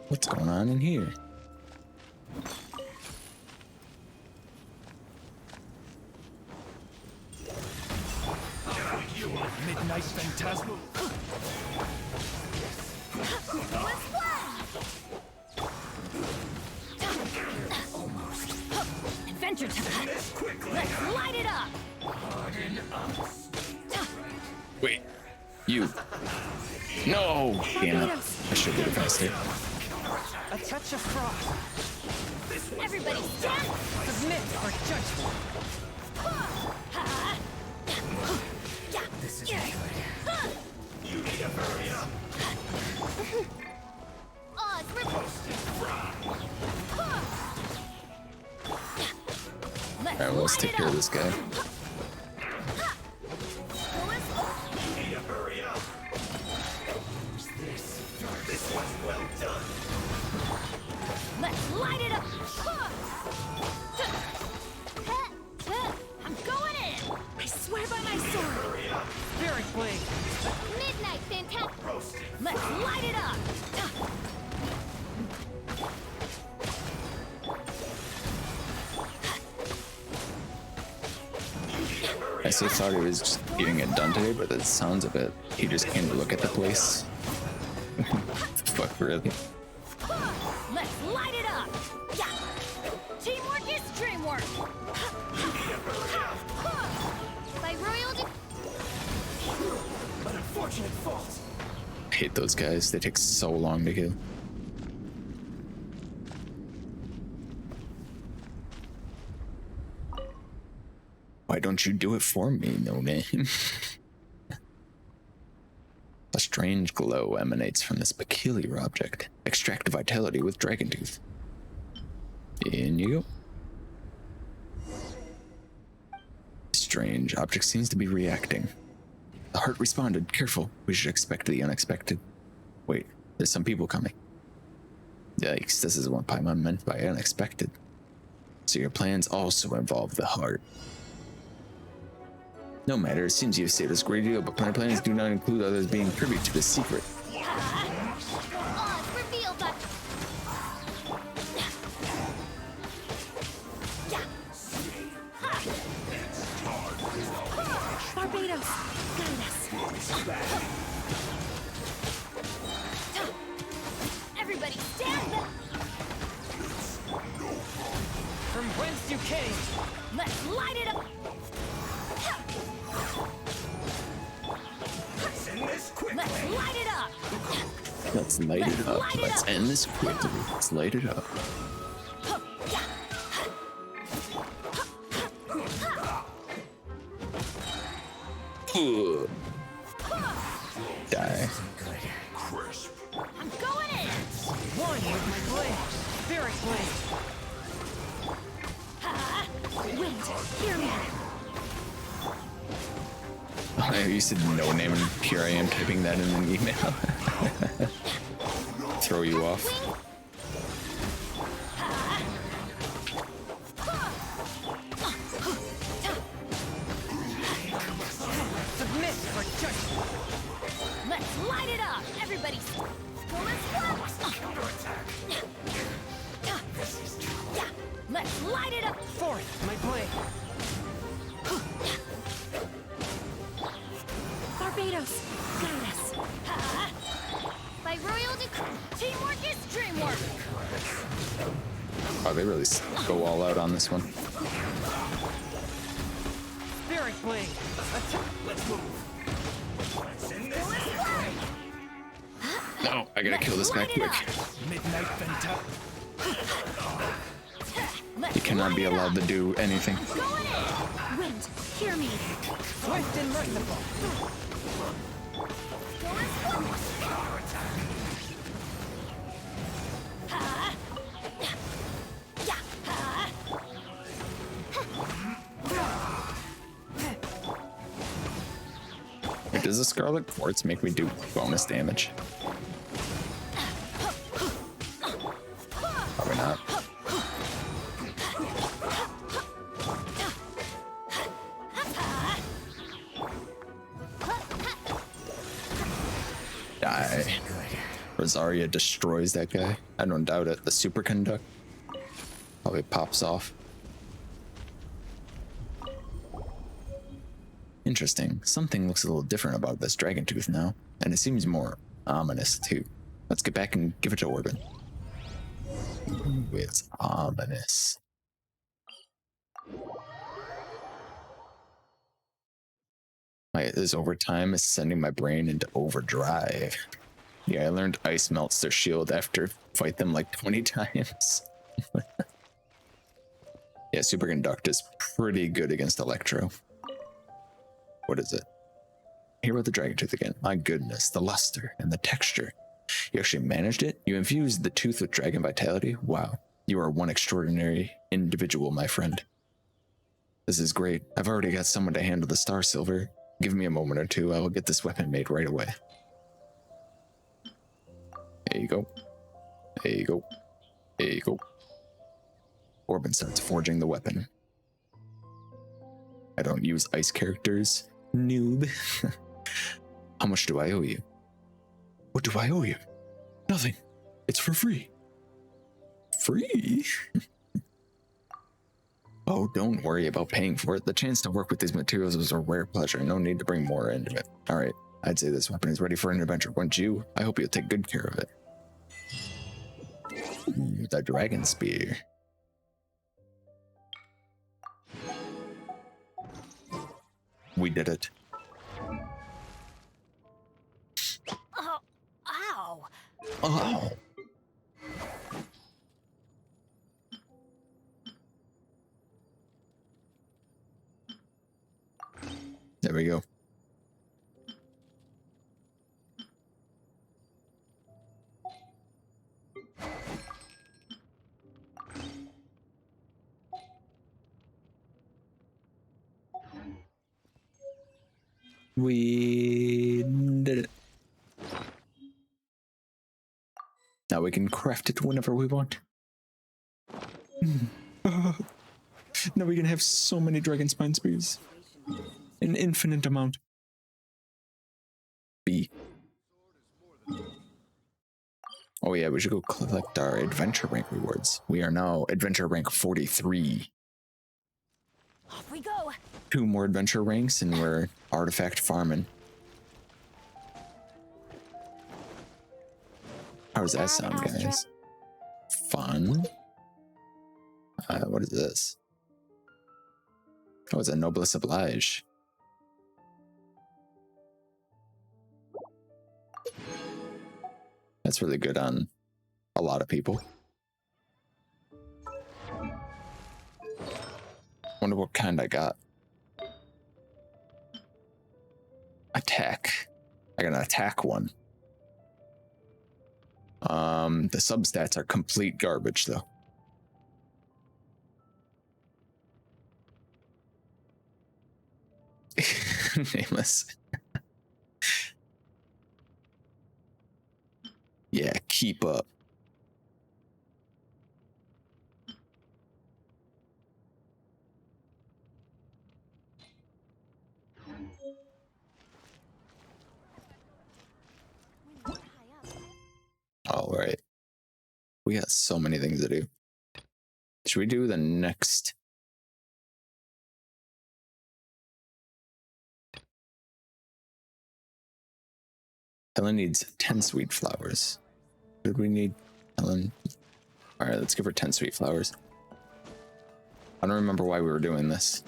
What's going on in here? Midnight Phantasmal. Adventure time. Let's light it up. Wait, you. No! Damn it. I should have faster. A touch of frost. Everybody stand. Submit for judgment. This is good. You need to hurry up. Alright, well, let's take care of this guy. This was well done. Let's light it up. I'm going in. I swear by my sword. Spirit blade. Midnight fantastic. Let's light it up. I still thought he was just getting it done today, but it sounds of it. He just came to look at the place. Fuck, really? Let's light it up. Teamwork is dreamwork. By royal An unfortunate fault. I hate those guys. They take so long to kill. Why don't you do it for me, no name? A strange glow emanates from this peculiar object. Extract vitality with dragon tooth. In you go. Strange object seems to be reacting. The heart responded. Careful. We should expect the unexpected. Wait, there's some people coming. Yikes, this is what Paimon meant by unexpected. So your plans also involve the heart. No matter, it seems you've saved us a great deal, but my plans do not include others being privy to the secret. Barbados, guide us. Everybody stand back. From whence you came. Let's light it up. Let's light it up. Let's light it up. Let's end this quickly. Let's light it up. Ugh. Die. I'm going in. One with my blade. Spirit blade. Wait, hear me. You said no name, and here I am typing that in an email. Throw you off. Submit for judgment. Let's light it up. Everybody, let's light it up. Forth, my blade. Oh, they really go all out on this one. Spirit Blade! Let's move! No, I gotta kill this guy quick. Midnight Venta. You cannot be allowed to do anything. Wind, hear me. Swift and merciful. Does the Scarlet Quartz make me do bonus damage? Probably not. Die. Rosaria destroys that guy. I don't doubt it. The superconduct probably pops off. Interesting. Something looks a little different about this dragon tooth now, and it seems more ominous too. Let's get back and give it to Orban. Ooh, it's ominous. This overtime is sending my brain into overdrive. Yeah, I learned ice melts their shield after fight them like 20 times. Yeah, superconduct is pretty good against electro. What is it? Here with the dragon tooth again. My goodness, the luster and the texture. You actually managed it? You infused the tooth with dragon vitality? Wow. You are one extraordinary individual, my friend. This is great. I've already got someone to handle the Star Silver. Give me a moment or two. I will get this weapon made right away. There you go. There you go. There you go. Orban starts forging the weapon. I don't use ice characters. Noob. How much do I owe you? What do I owe you? Nothing. It's for free. Free? Oh, don't worry about paying for it. The chance to work with these materials was a rare pleasure. No need to bring more into it. All right. I'd say this weapon is ready for an adventure. Wouldn't you? I hope you'll take good care of it. Ooh, the dragon spear. We did it. Oh, ow. Oh. There we go. We did it. Now we can craft it whenever we want. Now we can have so many dragon spine spears. An infinite amount. B. Oh yeah, we should go collect our adventure rank rewards. We are now adventure rank 43. Off we go. 2 more adventure ranks and we're artifact farming. How does that sound, guys? Fun. What is this? Oh, it's a Noblesse Oblige. That's really good on a lot of people. Wonder what kind I got. Attack. I got an attack one. The substats are complete garbage though. Nameless. Yeah, keep up. All right. We got so many things to do. Should we do the next? Helen needs 10 sweet flowers. Should we need Helen? All right, let's give her 10 sweet flowers. I don't remember why we were doing this.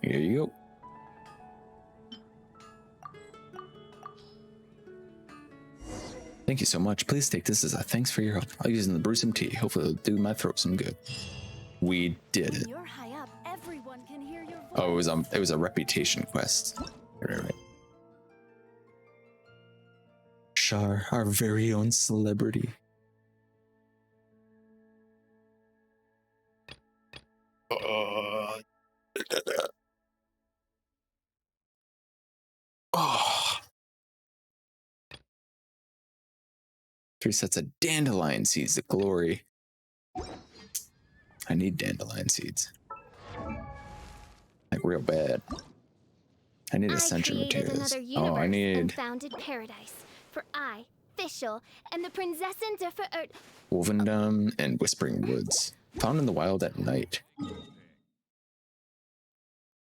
Here you go. Thank you so much. Please take this as a thanks for your help. I'll use it to brew some tea. Hopefully it'll do my throat some good. We did it. You're high up. Everyone can hear your voice. Oh, it was a reputation quest. Right. Char, our very own celebrity. Oh. 3 sets of dandelion seeds, the glory. I need dandelion seeds. Like real bad. I need ascension materials. Oh, I need founded paradise for I, Fischl, and the Prinzessin der Verirrt. Wolvendom and Whispering Woods. Found in the wild at night.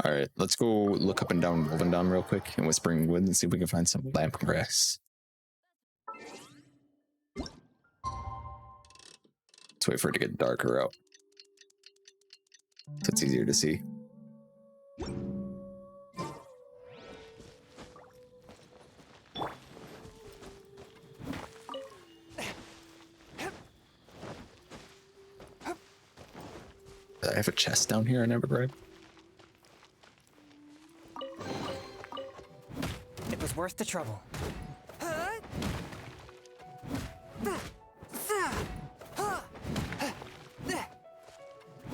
Alright, let's go look up and down Wolvendom real quick and Whispering Woods and see if we can find some lamp grass. Let's wait for it to get darker out. So it's easier to see. I have a chest down here I never grabbed. It was worth the trouble.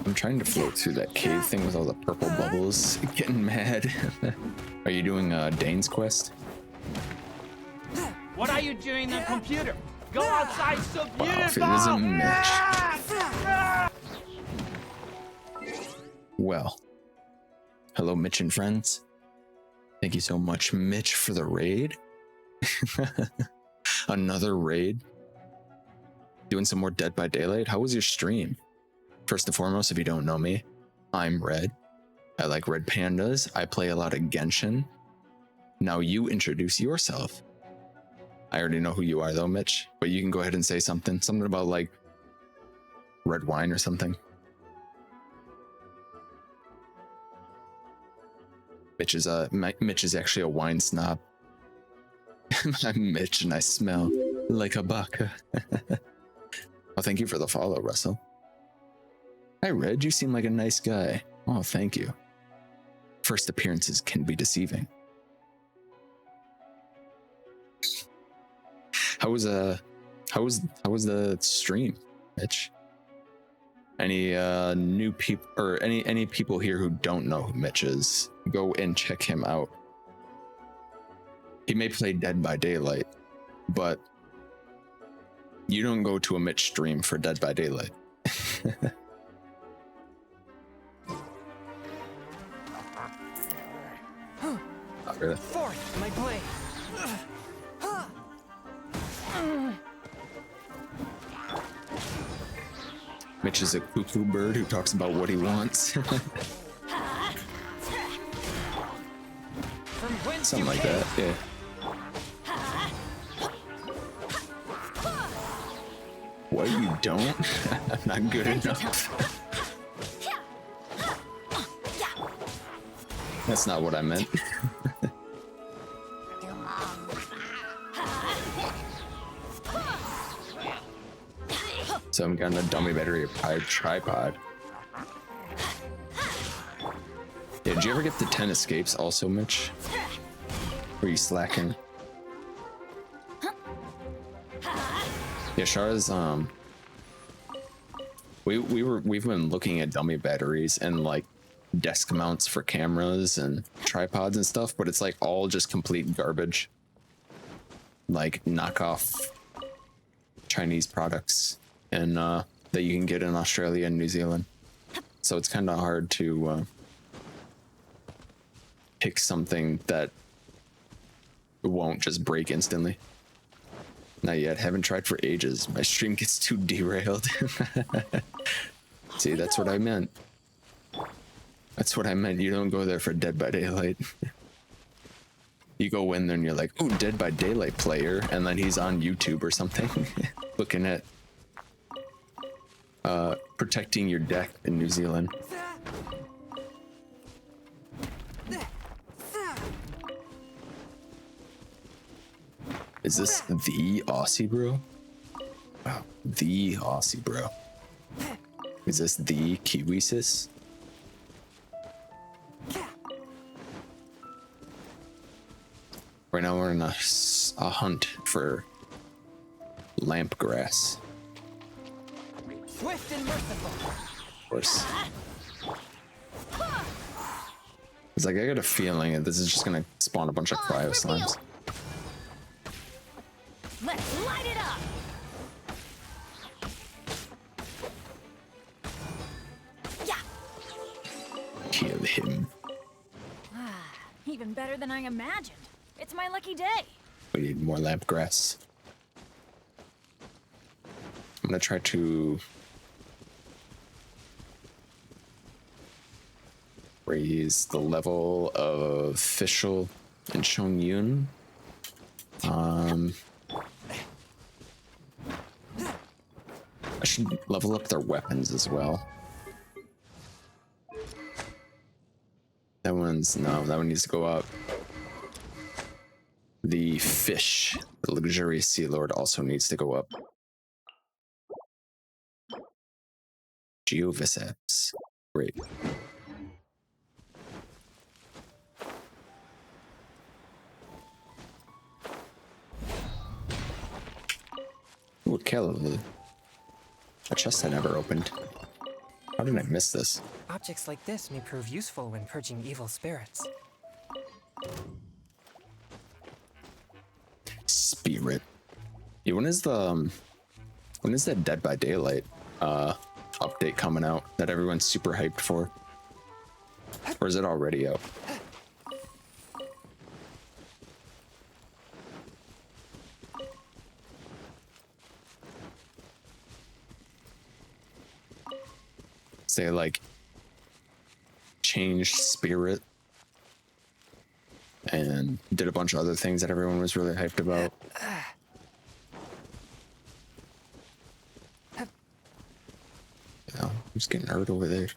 I'm trying to float through that cave thing with all the purple bubbles. Getting mad. Are you doing Dane's quest? What are you doing on the computer? Go outside, so beautiful! Wow, if it isn't Mitch. Well, hello Mitch and friends. Thank you so much, Mitch, for the raid. Another raid. Doing some more Dead by Daylight. How was your stream? First and foremost, if you don't know me, I'm Red. I like red pandas. I play a lot of Genshin. Now you introduce yourself. I already know who you are though, Mitch, but you can go ahead and say something. Something about like red wine or something. Mitch is actually a wine snob. I'm Mitch and I smell like a baka. Oh, thank you for the follow, Russell. Hi, Red. You seem like a nice guy. Oh, thank you. First appearances can be deceiving. How was the stream, Mitch? Any new people or any people here who don't know who Mitch is, go and check him out. He may play Dead by Daylight, but you don't go to a Mitch stream for Dead by Daylight. Not really. Fourth, my blade. Mitch is a cuckoo bird who talks about what he wants. Something like that, yeah. What, you don't? I'm not good enough. That's not what I meant. Some kind of dummy battery tripod. Yeah, did you ever get the 10 escapes also, Mitch? Were you slacking? Yeah, Shara's we've been looking at dummy batteries and like desk mounts for cameras and tripods and stuff, but it's like all just complete garbage. Like knockoff Chinese products and that you can get in Australia and New Zealand. So it's kind of hard to pick something that won't just break instantly. Not yet. Haven't tried for ages. My stream gets too derailed. See, that's what I meant. That's what I meant. You don't go there for Dead by Daylight. You go in there and you're like, "Ooh, Dead by Daylight player," and then he's on YouTube or something, looking at protecting your deck in New Zealand. Is this the Aussie bro? Wow, the Aussie bro. Is this the Kiwi sis? Right now we're in a hunt for lamp grass. Swift and merciful. Of course. It's like I got a feeling that this is just gonna spawn a bunch of cryo slimes. Let's light it up. Yeah. Kill him. Even better than I imagined. It's my lucky day. We need more lamp grass. I'm gonna try to raise the level of official in Chongyun. I should level up their weapons as well. That one's no, that one needs to go up. The fish, the luxurious sea lord, also needs to go up. Geoviceps. Great. Ooh, Caleb. A chest I never opened. How did I miss this? Objects like this may prove useful when purging evil spirits. Spirit. Yeah, when is that Dead by Daylight update coming out that everyone's super hyped for? Or is it already out? They like changed Spirit and did a bunch of other things that everyone was really hyped about. Yeah, I'm just getting hurt over there.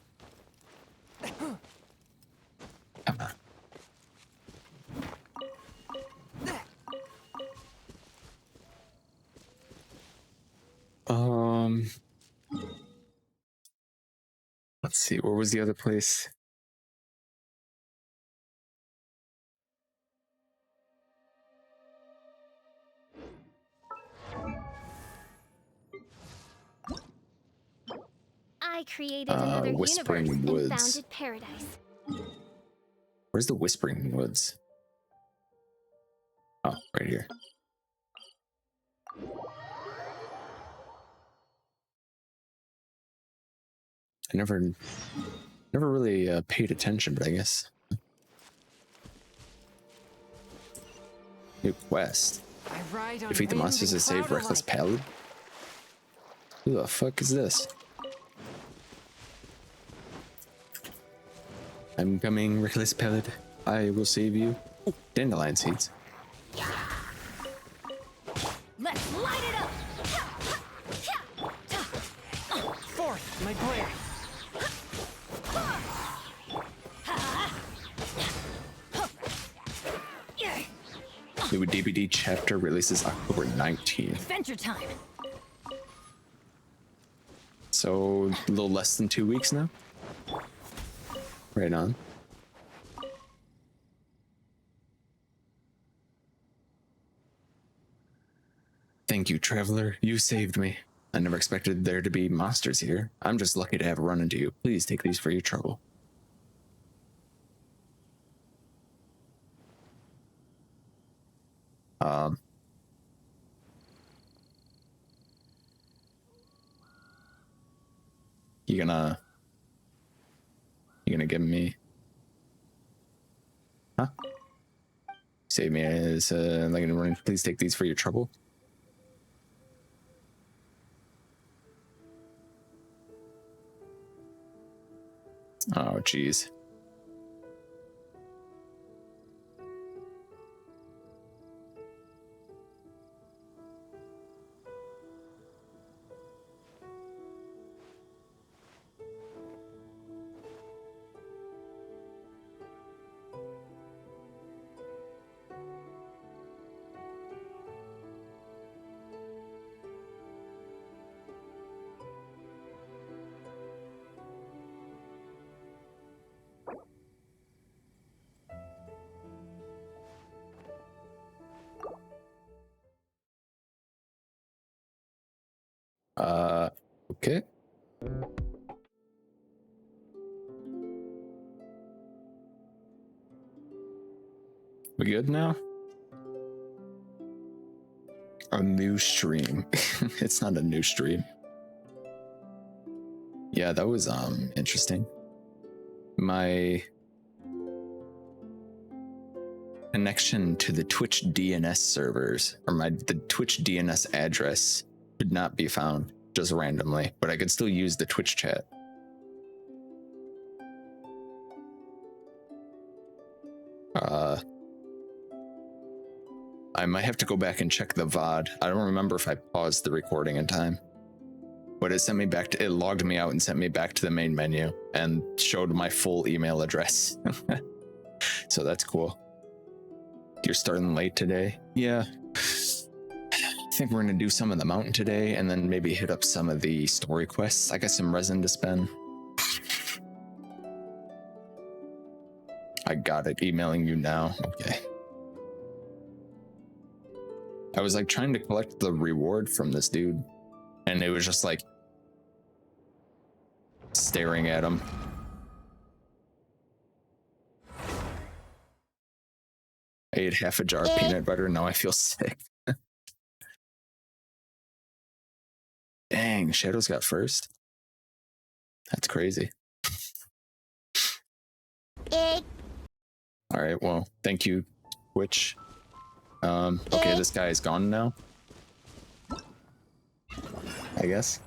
Come on. Let's see, where was the other place? I created another Whispering universe Woods. and founded paradise. Where's the Whispering Woods? Oh, right here. I never really paid attention, but I guess. New quest. Defeat the monsters to save Reckless Pallid? Who the fuck is this? I'm coming, Reckless Pallid. I will save you. Oh, dandelion seeds. Let's light it up. Forth, my blade. New DVD chapter releases October 19th. Adventure time. So a little less than 2 weeks now. Right on. Thank you, traveler. You saved me. I never expected there to be monsters here. I'm just lucky to have run into you. Please take these for your trouble. You gonna give me, huh? Save me as like run. Please take these for your trouble. Oh, jeez. Okay. We good now? A new stream. It's not a new stream. Yeah, that was interesting. My connection to the Twitch DNS servers, or the Twitch DNS address, could not be found just randomly, but I could still use the Twitch chat. I might have to go back and check the VOD. I don't remember if I paused the recording in time, but it sent me back to, it logged me out and sent me back to the main menu and showed my full email address. So that's cool. You're starting late today? Yeah. I think we're gonna do some of the mountain today and then maybe hit up some of the story quests. I got some resin to spend. I got it, emailing you now. Okay. I was like trying to collect the reward from this dude, and it was just like staring at him. I ate half a jar of peanut butter. Now I feel sick. Dang, Shadows got first. That's crazy. All right, well, thank you, Twitch. Okay, this guy is gone now. I guess.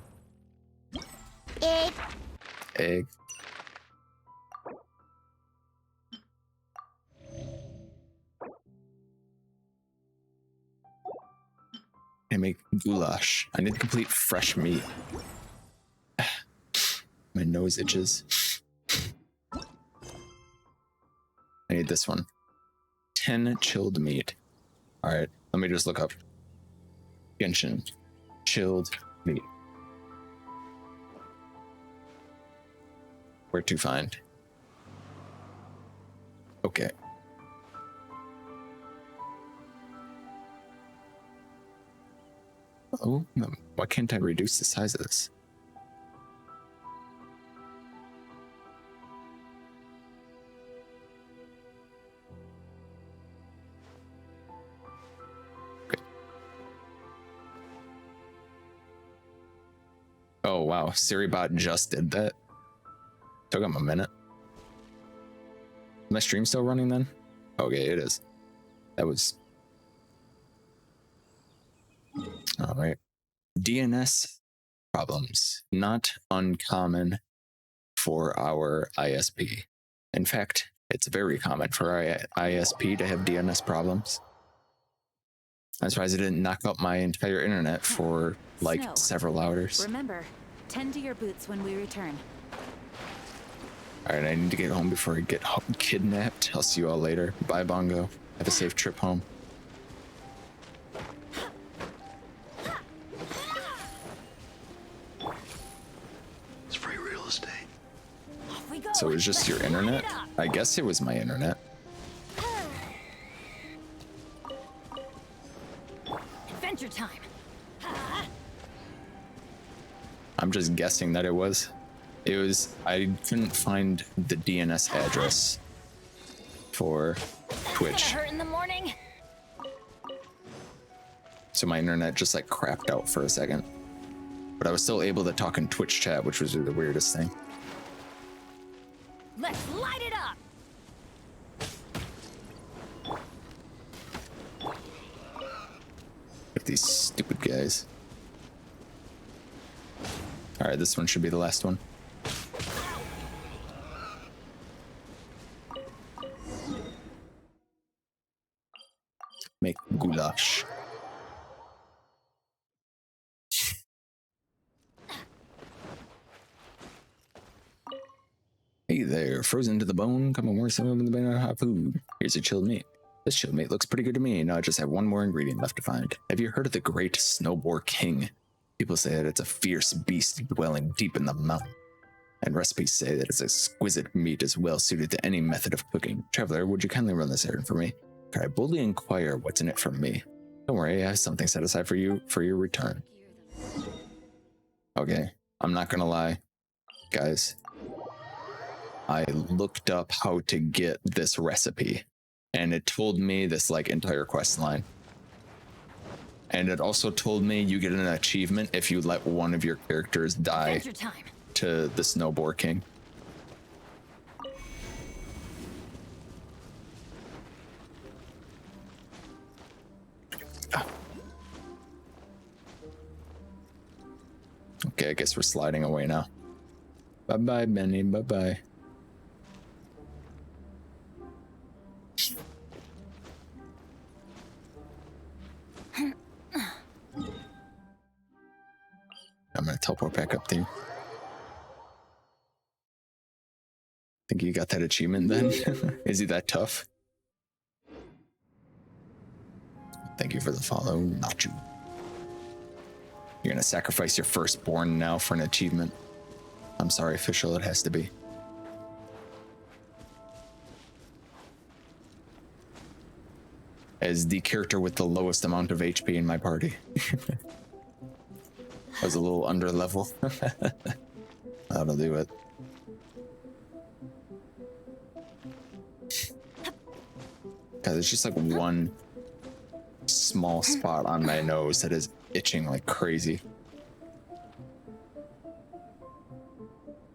Egg. I make goulash. I need complete fresh meat. My nose itches. I need this one. 10 chilled meat. All right, let me just look up Genshin chilled meat. Where to find? Okay. Oh, no. Why can't I reduce the size of this? Oh wow, SiriBot just did that. Took him a minute. My stream still running then? Okay, it is. That was... Alright. DNS problems. Not uncommon for our ISP. In fact, it's very common for our ISP to have DNS problems. I'm surprised it didn't knock out my entire internet for like several hours. Remember, tend to your boots when we return. Alright, I need to get home before I get kidnapped. I'll see you all later. Bye, Bongo. Have a safe trip home. It's free real estate. So it was just your internet? I guess it was my internet. Adventure time. I'm just guessing that it was. It was, I couldn't find the DNS address for Twitch. Hurt in the morning. So my internet just like crapped out for a second. But I was still able to talk in Twitch chat, which was the weirdest thing. Let's light it up. Look at these stupid guys. Alright, this one should be the last one. Make goulash. Hey there, frozen to the bone. Come on, more some of the hot food. Here's your chilled meat. This chilled meat looks pretty good to me. Now I just have one more ingredient left to find. Have you heard of the great Snowboar King? People say that it's a fierce beast dwelling deep in the mountain. And recipes say that its exquisite meat is well suited to any method of cooking. Traveler, would you kindly run this errand for me? Could I boldly inquire what's in it for me? Don't worry, I have something set aside for you for your return. Okay, I'm not gonna lie, guys. I looked up how to get this recipe, and it told me this like entire quest line. And it also told me you get an achievement if you let one of your characters die to the Snowboar King. Okay, I guess we're sliding away now. Bye-bye, Benny. Bye-bye. I'm gonna teleport back up there. Think you got that achievement then? Is he that tough? Thank you for the follow, not you. You're gonna sacrifice your firstborn now for an achievement. I'm sorry, official, it has to be. As the character with the lowest amount of HP in my party. I was a little under level. That'll do it. God, there's just like one small spot on my nose that is itching like crazy.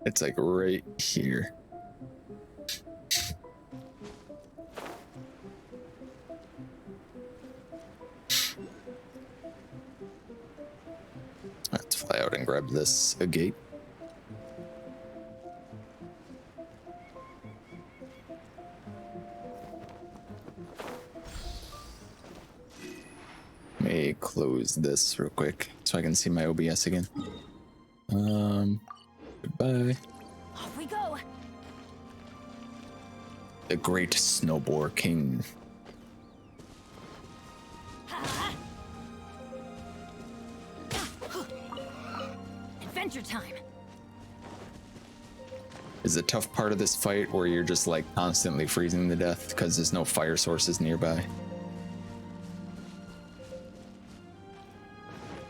It's like right here. Let's fly out and grab this agate. Let me close this real quick so I can see my OBS again. Goodbye. Off we go. The Great Snowboar King. Adventure time. Is the tough part of this fight where you're just like constantly freezing to death because there's no fire sources nearby?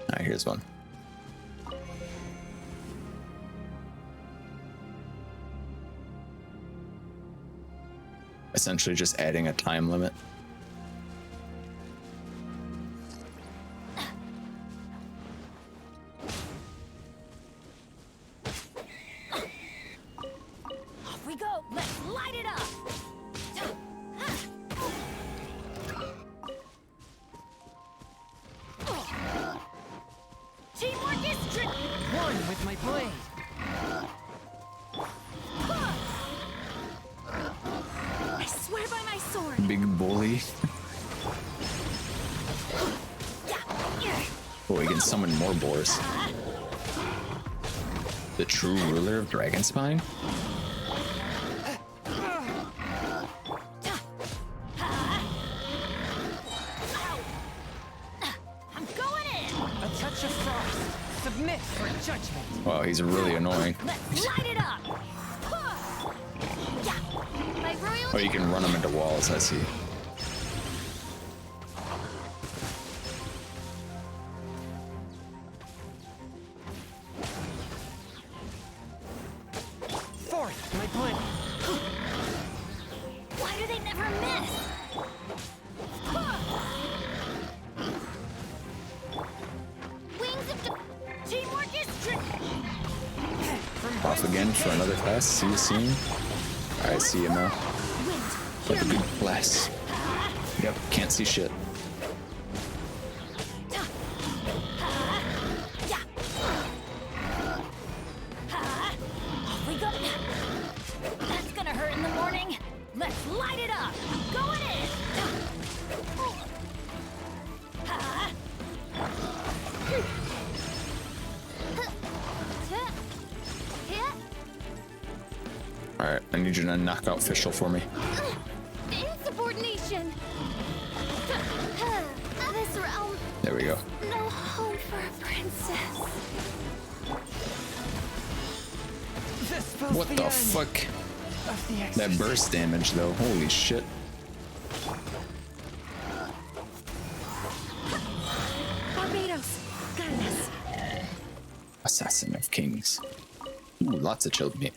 Alright, here's one. Essentially just adding a time limit. Off we go. Let's light it up. Teamwork is tricky. One with my blade. I swear by my sword. Big bully. Oh, he can summon more boars. The true ruler of Dragonspine? I'm going in. A touch of frost. Submit for judgment. Wow, he's really annoying. Let's light it up. My royal. Oh, you can run him into walls, I see. Forth, my blade. Why do they never miss? Wings of teamwork is tricky. Off again for another class. See you soon. Alright, see you now. With a good class. Yep, can't see shit. Off we go. That's gonna hurt in the morning. Let's light it up. Going in. Alright, I need you to knock out Fischl for me. Insubordination. This realm, There we go. no home for a princess. This spells What the end fuck? of the That exorcism. burst damage though, holy shit. Barbados. Got this. Assassin of Kings. Ooh, lots of chilled meat.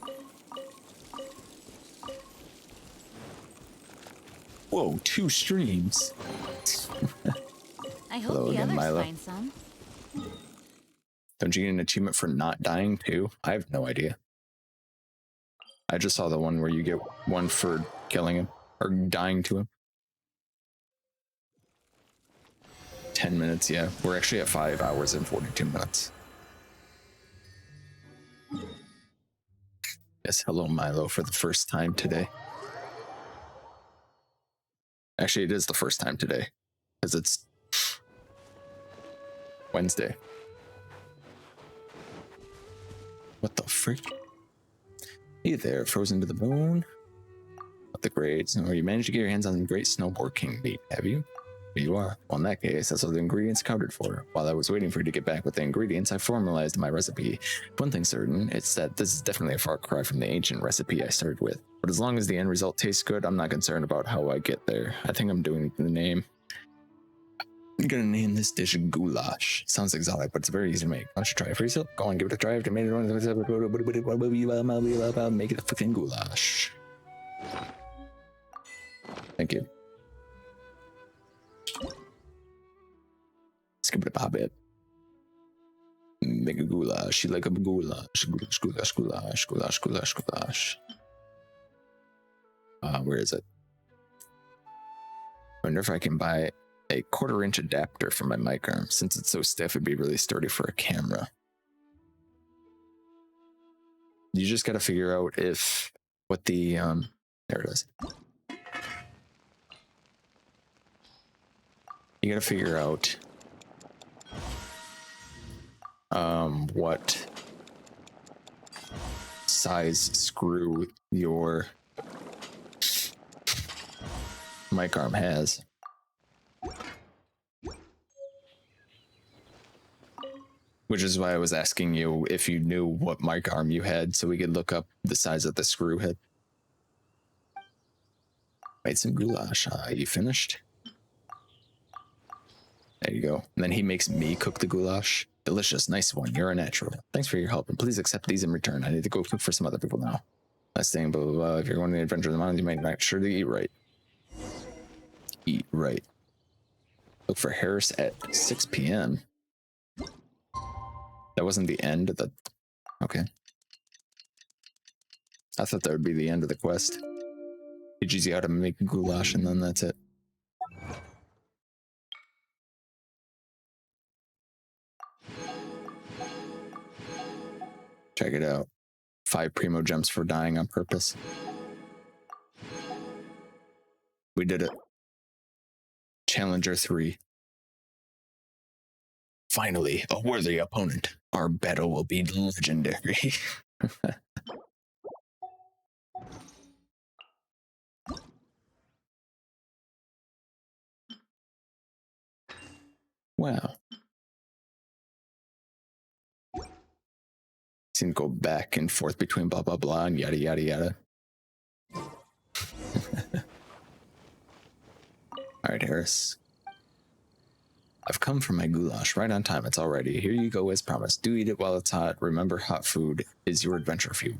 Whoa, 2 streams. I hope Hello the again, others Milo. find some. Don't you get an achievement for not dying too? I have no idea. I just saw the one where you get one for killing him or dying to him. 10 minutes, yeah. We're actually at 5 hours and 42 minutes. Yes, hello Milo for the first time today. Actually, it is the first time today because it's Wednesday. What the freak? Hey there, frozen to the bone. What the grades? Or you managed to get your hands on the great snowboard king meat, have you? Here you are. Well, in that case, that's all the ingredients counted for. While I was waiting for you to get back with the ingredients, I formalized my recipe. One thing's certain, it's that this is definitely a far cry from the ancient recipe I started with. But as long as the end result tastes good, I'm not concerned about how I get there. I think I'm doing the name. I'm gonna name this dish goulash. Sounds exotic, but it's very easy to make. Why don't you try it for yourself? Go on, give it a try. I've made it. Make it a fucking goulash. Thank you. Skip it a pop it. Make a goulash. You like a goulash. Goulash, goulash, goulash, goulash, goulash, goulash. Where is it? I wonder if I can buy a 1/4-inch adapter for my mic arm. Since it's so stiff, it'd be really sturdy for a camera. You just gotta figure out what the, there it is. You gotta figure out what size screw your mic arm has. Which is why I was asking you if you knew what mic arm you had so we could look up the size of the screw head. Made some goulash. You finished? There you go. And then he makes me cook the goulash. Delicious, nice one. You're a natural. Thanks for your help, and please accept these in return. I need to go cook for some other people now. Last thing, blah, blah, blah. If you're going on the adventure of the mountains, you might make sure to eat right. Eat right. Look for Harris at 6 p.m. That wasn't the end of the... Okay. I thought that would be the end of the quest. Teaches you how to make goulash, and then that's it. Check it out. 5 primo gems for dying on purpose. We did it. Challenger 3. Finally, a worthy opponent. Our battle will be legendary. Wow. Seem to go back and forth between blah, blah, blah, and yada, yada, yada. All right, Harris. I've come for my goulash right on time. It's all ready. Here you go as promised. Do eat it while it's hot. Remember, hot food is your adventure fuel.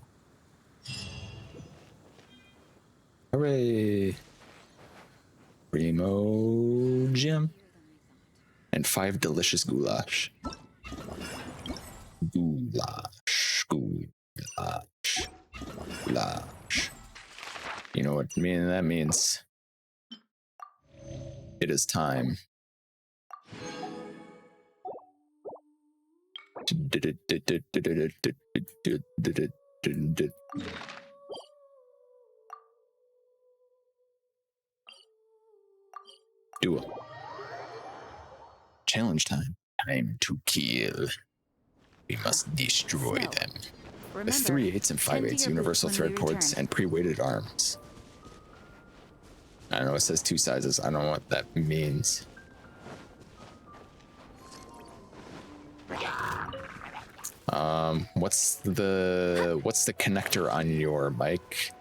Hooray! Primo gem. And 5 delicious goulash. Goulash. Goulash. Goulash. You know what that means? It is time. Duel. Challenge time. Time to kill. We must destroy them. Remember, With 3/8 and 5/8 universal thread ports and pre-weighted arms. I know it says 2 sizes. I don't know what that means. What's the connector on your mic?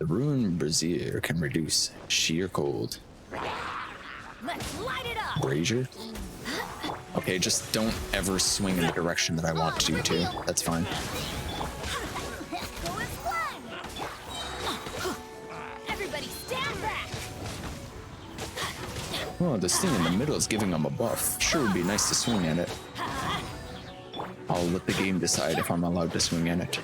The Ruined Brazier can reduce sheer cold. Let's light it up. Brazier? Okay, just don't ever swing in the direction that I want to, too. That's fine. Go and fly. Everybody stand back. Oh, this thing in the middle is giving him a buff. Sure would be nice to swing at it. I'll let the game decide if I'm allowed to swing at it.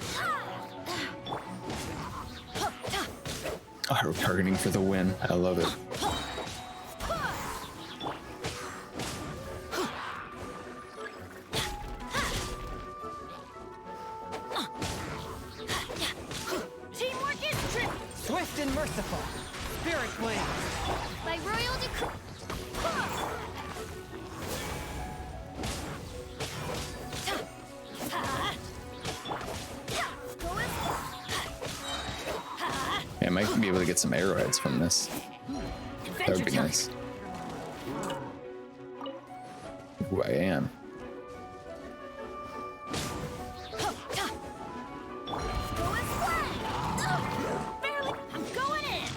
Oh, targeting for the win. I love it. Teamwork is true. Swift and merciful. Spirit blade. By royal decree. Yeah, I might be able to get some arrowheads from this. That would be nice. Who I am. I'm going in.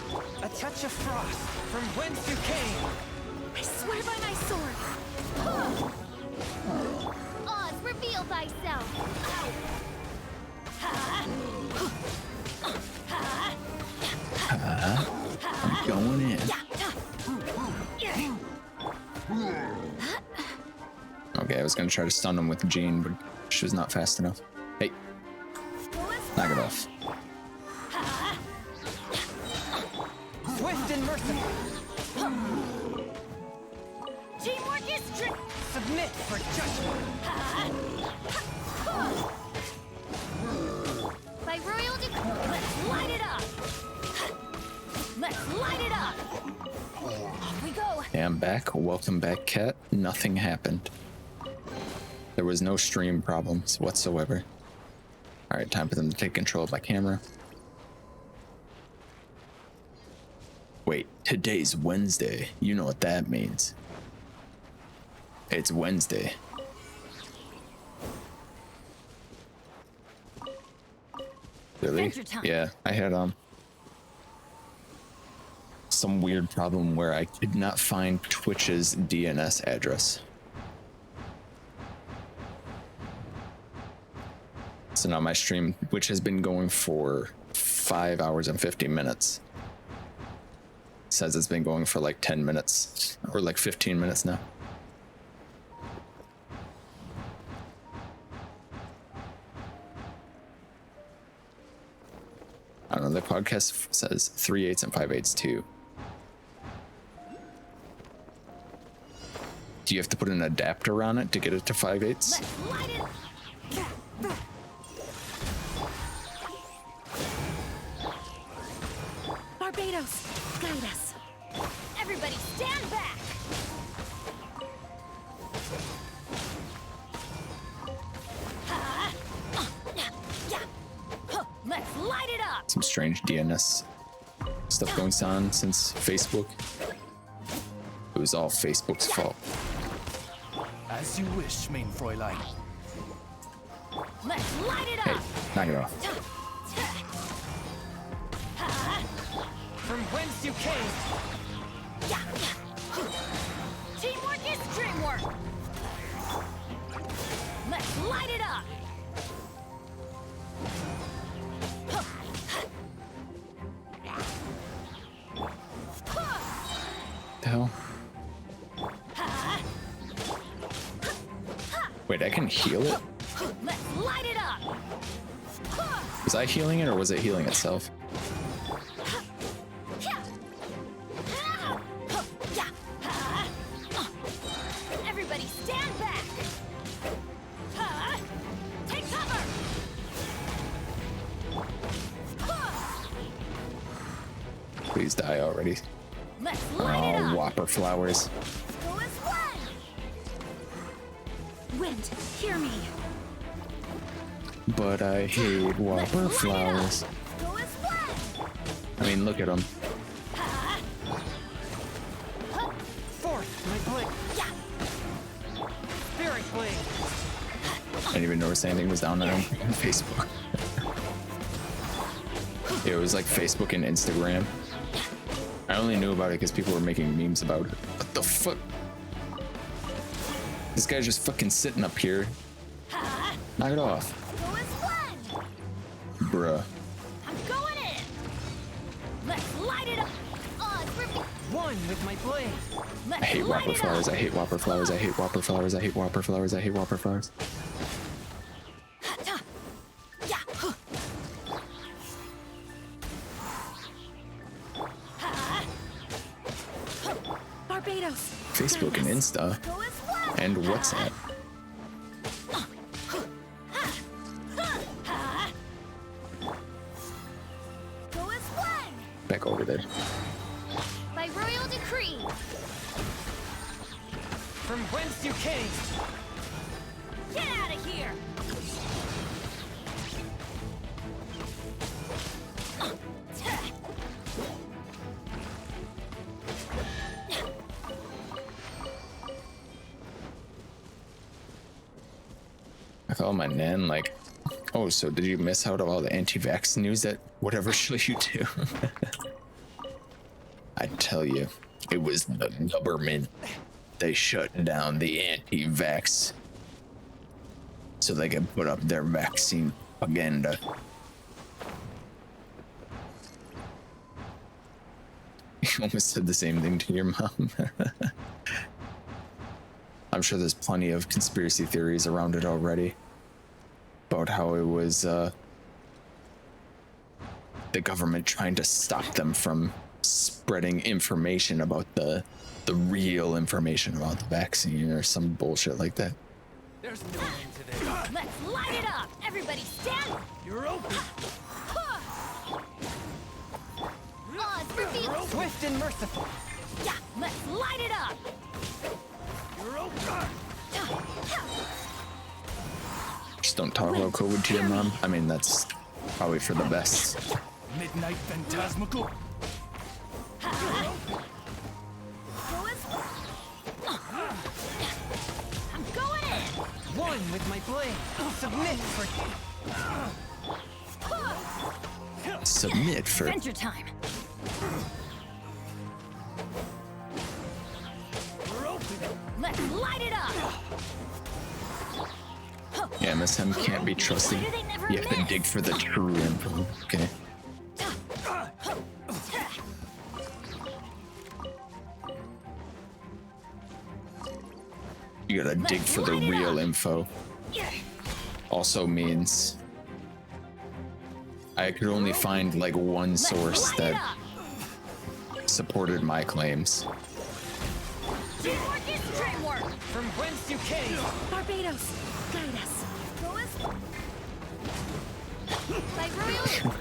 A touch of frost from whence you came. I swear by my sword. Oz, reveal thyself. I'm going in. Okay, I was gonna try to stun him with Jean, but she was not fast enough. Hey, knock it off. Swift and merciful. Teamwork is true. Submit for judgment. By royal decree, let's light it up. Let's light it up. Off we go. Hey, I'm back. Welcome back, Cat. Nothing happened. There was no stream problems whatsoever. Alright, time for them to take control of my camera. Wait, today's Wednesday. You know what that means. It's Wednesday. Really? Yeah, I had some weird problem where I could not find Twitch's DNS address. So now my stream, which has been going for 5 hours and 50 minutes, says it's been going for like 10 minutes or like 15 minutes now. I don't know, the podcast says 3/8 and 5/8 too. Do you have to put an adapter on it to get it to 5/8? Barbados, guide us. Everybody stand back. Let's light it up. Some strange DNS stuff going on since Facebook. It was all Facebook's fault. As you wish, main Fräulein. Let's light it Hey, up. knock it off. From whence you came. Teamwork is dreamwork. Let's light it up. The hell? Wait, I can heal it? Let's light it up. Was I healing it or was it healing itself? Everybody stand back. Take cover. Please die already. Let's light it Oh, up. whopper flowers. Go and fly. Wind, hear me. But I hate whopper flowers. Go and fly. I mean, look at them. Forth, my blade. Spirit blade. I didn't even notice anything was down on Facebook. It was like Facebook and Instagram. I only knew about it because people were making memes about it. What the fuck? This guy's just fucking sitting up here. Knock it off. Bruh. I'm going in. Let's light it up. One with my blade. I hate whopper flowers. I hate whopper flowers. I hate whopper flowers. I hate whopper flowers. I hate whopper flowers. Barbados. Facebook and Insta and WhatsApp. Back over there. By royal decree. From whence you came. Get out of here. I call my nan like, oh, so did you miss out on all the anti-vax news that whatever show you do? I tell you, it was the government. They shut down the anti-vax so they could put up their vaccine propaganda. You almost said the same thing to your mom. I'm sure there's plenty of conspiracy theories around it already about how it was the government trying to stop them from spreading information about the real information about the vaccine or some bullshit like that. There's no end to this. Let's light it up. Everybody stand. You're open. Swift and merciful. Yeah, let's light it up. You're open. Just don't talk about COVID to your mom. I mean, that's probably for the best. Midnight phantasmical. I'm going in. One with my blade. Submit for. Submit for. Adventure time. Let's light it up. Yeah, MSM can't be trusted. You have to dig for the true info. Okay. You gotta dig for the real info. Also means I could only find like one source that supported my claims. Teamwork is dreamwork. From whence you came. Barbados, guide us. By royal.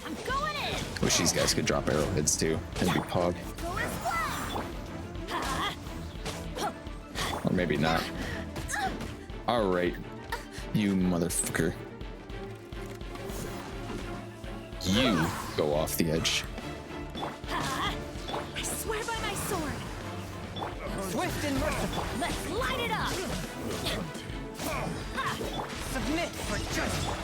I'm going in. Wish these guys could drop arrowheads too. That'd be pog. Or maybe not. Alright. You motherfucker. You go off the edge. I swear by my sword. Swift and merciful. Let's light it up. Submit for judgment.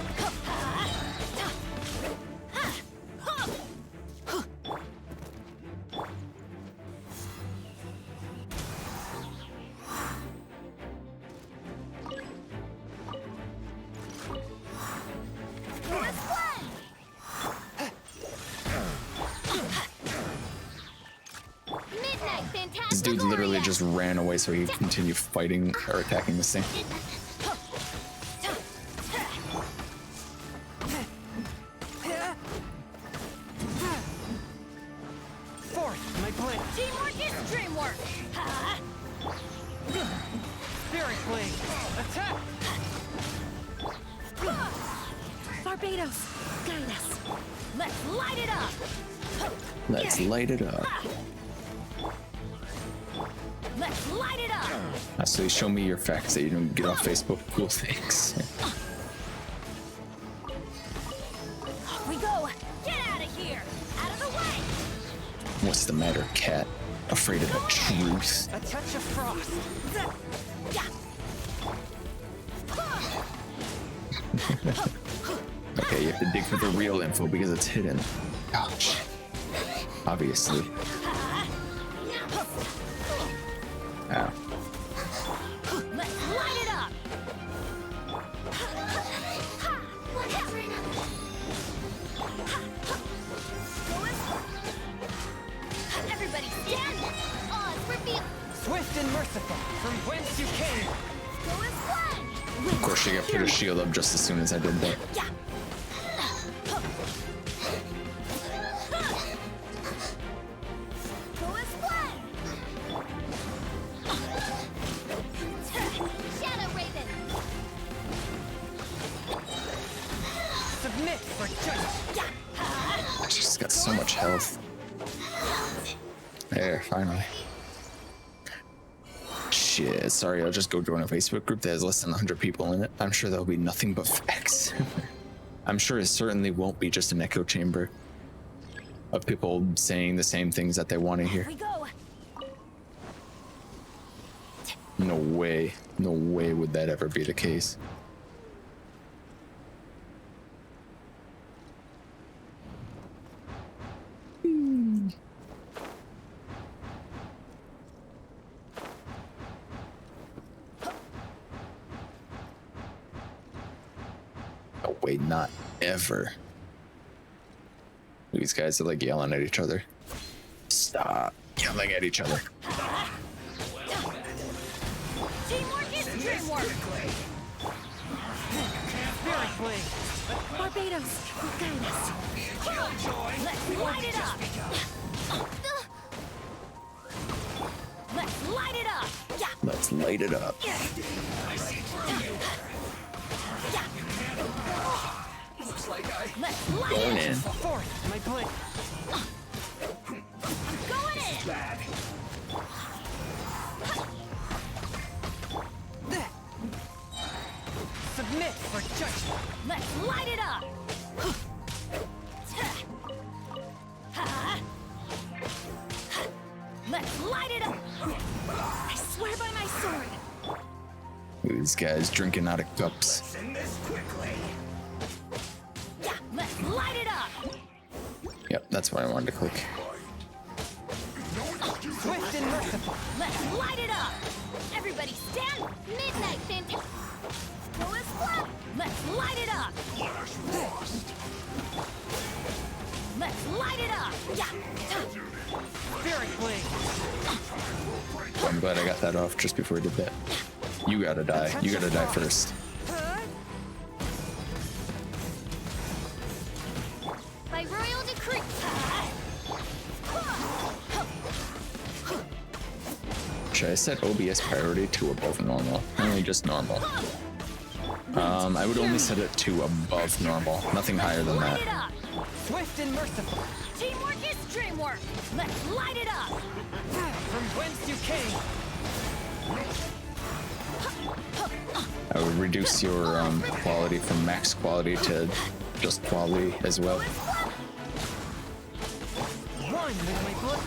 This dude literally just ran away so he could continue fighting or attacking this thing. Forth, my blade. Teamwork is dreamwork. Spirit blade. Attack. Barbados, guide us. Let's light it up. Let's light it up. Let's light it up. So show me your facts that you don't get off Facebook. Cool, thanks. Off we go. Get out of here. Out of the way. What's the matter, cat? Afraid of the truth. A touch of frost. Okay, you have to dig for the real info because it's hidden. Ouch. Obviously. Ow. Let's light it up. Everybody stand. Oz, reveal. Swift and merciful, from whence you came. Go as one. Of course, she got put her shield up just as soon as I did that. Yeah. Go as one. Shadow Raven. Submit for judgment. She's got so much health. There, finally. Shit, sorry, I'll just go join a Facebook group that has less than 100 people in it. I'm sure there'll be nothing but facts. I'm sure it certainly won't be just an echo chamber of people saying the same things that they want to hear. We go. No way would that ever be the case. No way, not ever. These guys are like yelling at each other. Stop yelling at each other. Teamwork is dreamwork. Spirit blade. Barbados, guide us. Let's light it up. Let's light it up. Yeah. Let's light it up. Let's light Going it in. Forth, my blade. Going in. Submit for judgment. Let's light it up. Let's light it up. I swear by my sword. These guys drinking out of cups. Yeah, let's light it up. Yep, that's what I wanted to click. Swift and merciful. Let's light it up. Everybody stand. Midnight Fantasy. Go as one. Let's light it up. Let's light it up. Yeah. Spirit blade. I'm glad I got that off just before I did that. You gotta die. You gotta die first. By royal decree. Should I set OBS priority to above normal? Only just normal. I would only set it to above normal. Nothing higher than Light that. it up. Swift and merciful. Teamwork is dreamwork. Let's light it up. From whence you came. I would reduce your quality from max quality to just quality as well. One with my blood.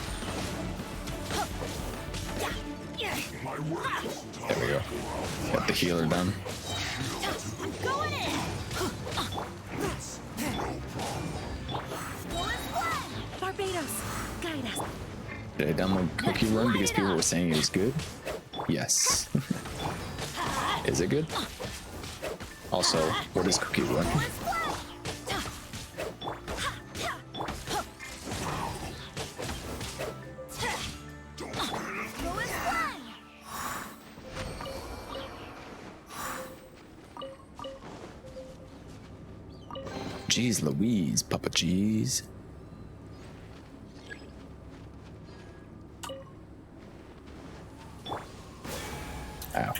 There we go. Got the healer done. I'm going in. Go as one. Barbados, guide us. Did I download Cookie Run because people were saying it was good? Yes. Is it good? Also, what is Cookie Run? Jeez Louise, Papa Jeez. Ow.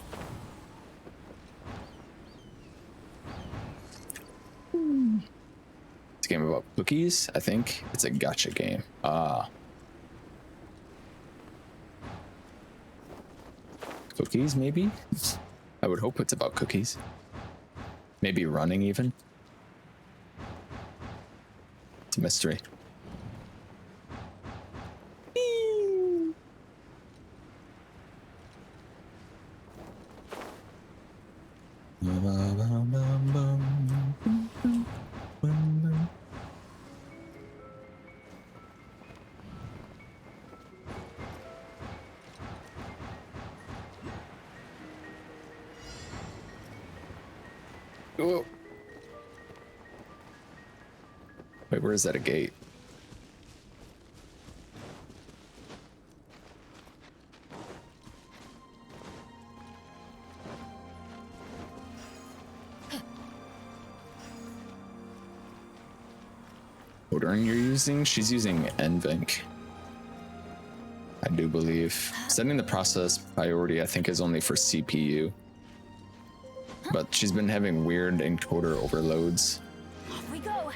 It's a game about cookies, I think. It's a gacha game. Ah. Cookies, maybe? I would hope it's about cookies. Maybe running, even. It's a mystery. whoa. Wait, where is that a gate? Ordering you're using? She's using NVENC. I do believe. Setting the process priority, I think, is only for CPU. But she's been having weird encoder overloads. Off we go.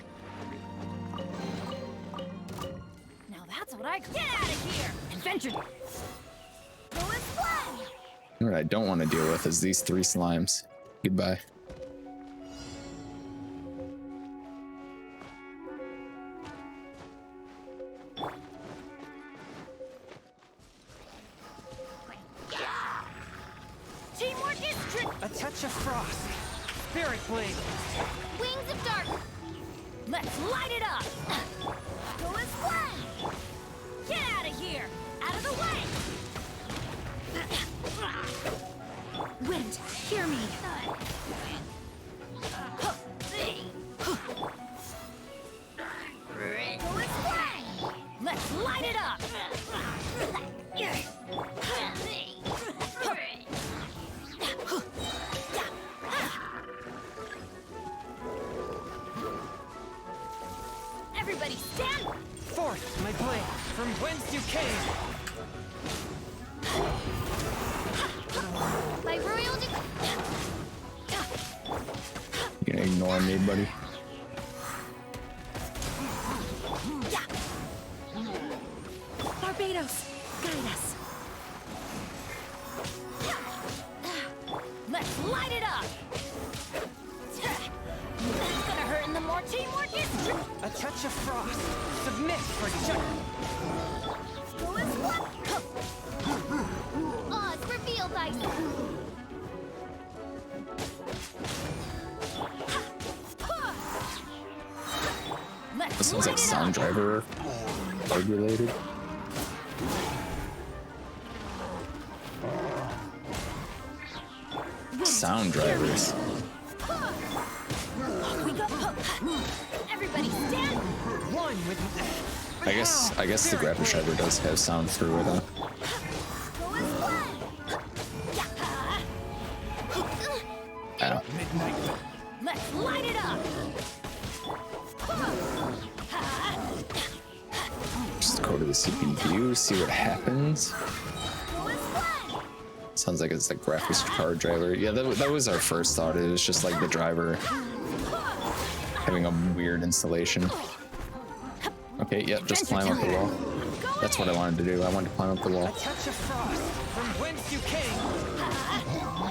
Now that's what I get out of here. Adventure. Go and play. What I don't want to deal with is these 3 slimes. Goodbye. Teamwork is A touch of frost. Spirit blade. Wings of dark. Let's light it up. Go and play. Get out of here. Out of the way. Wind, hear me. Go and play. Let's light it up. Everybody stand! Forth, my blade, from whence you came. My royal You gonna ignore me, buddy? Barbados, guide us. Let's light it up! It's gonna hurt in the more teamwork is true! A touch of frost. Submit for judgment. Go and what? Oz, reveal thyself! Let's That sounds like light it sound up. driver bug related. Sound drivers. We go. Everybody stand! One with I guess the graphics driver does have sound through it. Huh? Go and play! Ow. Let's light it up! Just go to the CPU, see what happens. Sounds like it's the graphics card driver. Yeah, that was our first thought. It was just like the driver having a weird installation. Okay, yep, just climb up the wall. That's what I wanted to do. I wanted to climb up the wall. a touch of frost. From whence you came.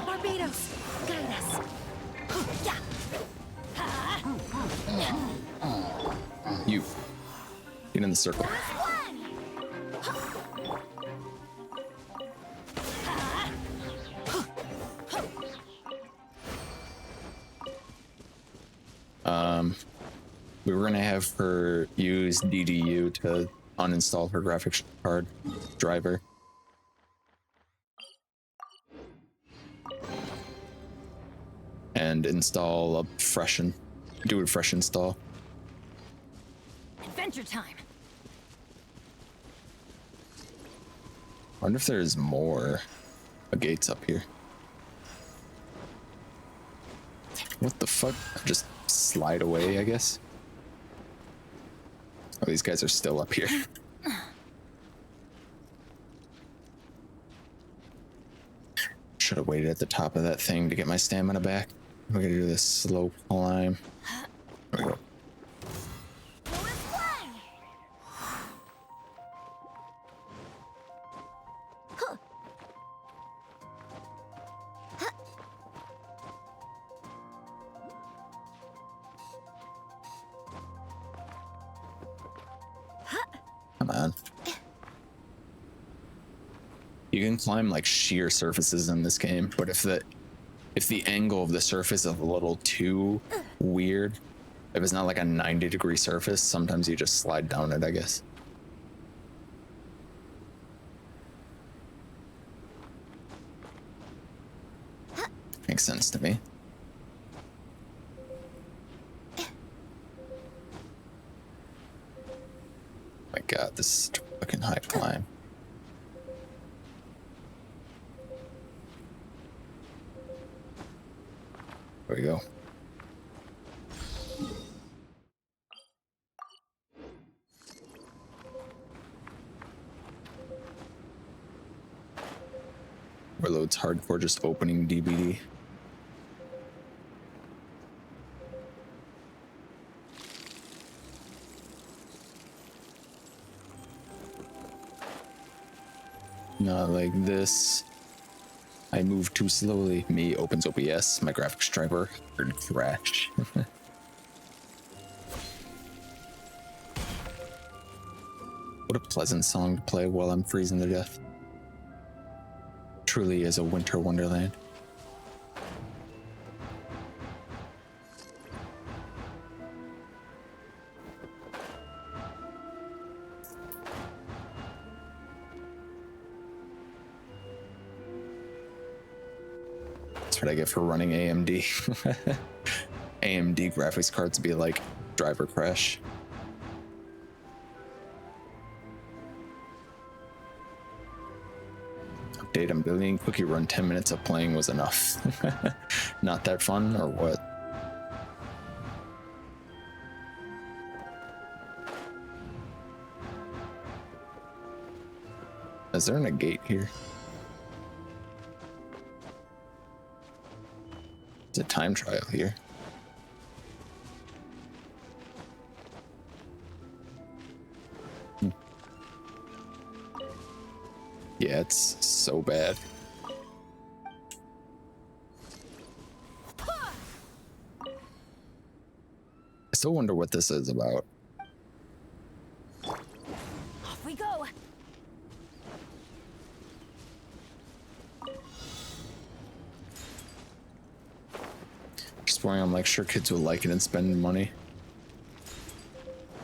Barbados, guide us. You. Get in the circle. We were gonna have her use DDU to uninstall her graphics card driver. And install a do a fresh install. Adventure time! I wonder if there's more gates up here. What the fuck? Just slide away, I guess. Oh, these guys are still up here. Should have waited at the top of that thing to get my stamina back. We're gonna do this slow climb. There we go. Come on. You can climb like sheer surfaces in this game, but if the angle of the surface is a little too weird, if it's not like a 90-degree surface, sometimes you just slide down it, I guess. Makes sense to me. My god, this is such a fucking high climb. There we go. Reloads hardcore just opening DBD. Not like this. I move too slowly. Me opens OBS. My graphics driver heard crash. What a pleasant song to play while I'm freezing to death. Truly is a winter wonderland. That's what I get for running AMD. AMD graphics cards be like driver crash. Update, I'm building cookie run. 10 minutes of playing was enough. Not that fun or what? Is there a gate here? It's a time trial here. Yeah, it's so bad. I still wonder what this is about. Off we go. Exploring, I'm like, sure kids will like it and spend money.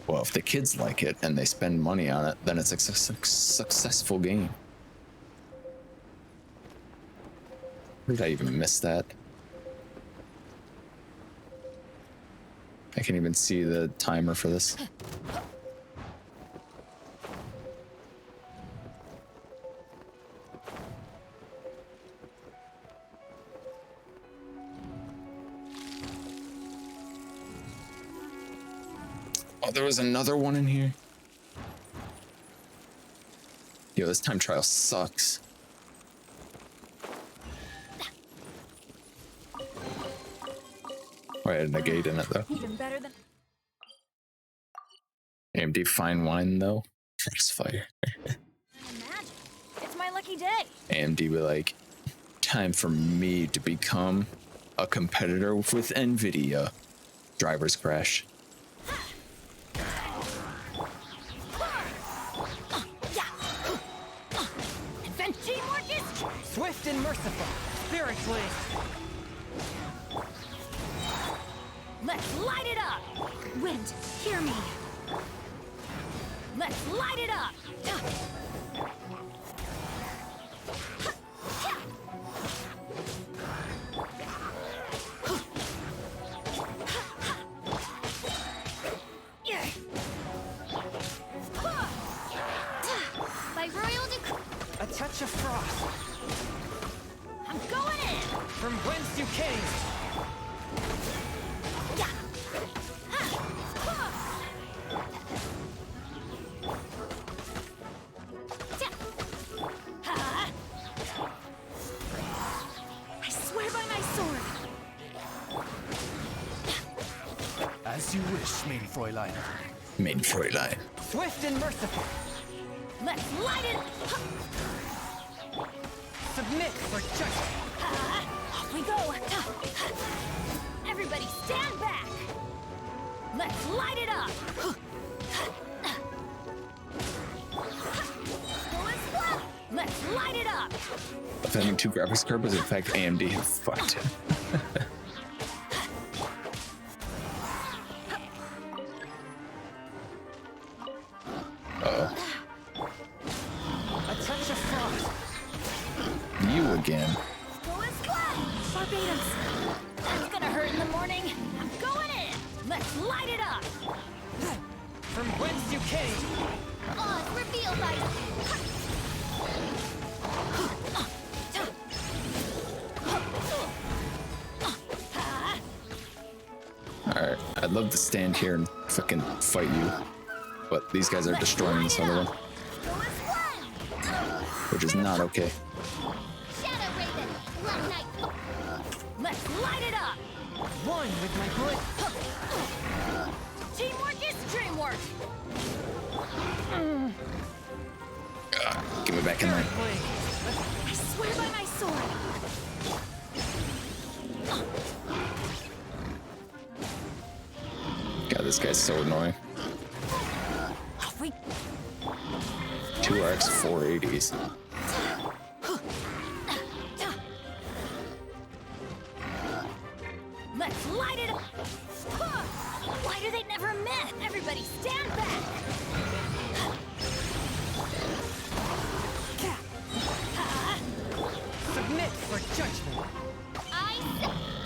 Well, if the kids like it and they spend money on it, then it's a successful game. Did I even miss that? I can't even see the timer for this. Oh, there was another one in here. Yo, this time trial sucks. Oh, I had a negate in it though. Even better than. AMD fine wine though. First fire. Imagine. It's my lucky day. AMD be like, time for me to become a competitor with Nvidia. Drivers crash. Swift and merciful, spiritually. Let's light it up! Wind, hear me. Let's light it up! By royal decree. A touch of frost. I'm going in! From whence you came. I swear by my sword! As you wish, main Fräulein. Main Fräulein. Swift and merciful. Let's light it! Submit for judgment. Off we go! Everybody stand back! Let's light it up! Let's light it up! If having two graphics cards was in fact AMD, fucked. Uh-oh. A touch of frost. You again. Barbados! That's gonna hurt in the morning! I'm going in! Let's light it up! From whence you came. Oz revealed by... Alright, I'd love to stand here and fucking fight you, but these guys are destroying this other one, which is not okay. Shadow Raven, Black Knight. Let's light it up. One with my blade. Teamwork is dreamwork. Give me back in there. I swear by my sword. God, this guy's so annoying. We 2RX 480s. Let's light it up. Why do they never met? Everybody stand back. Submit for judgment.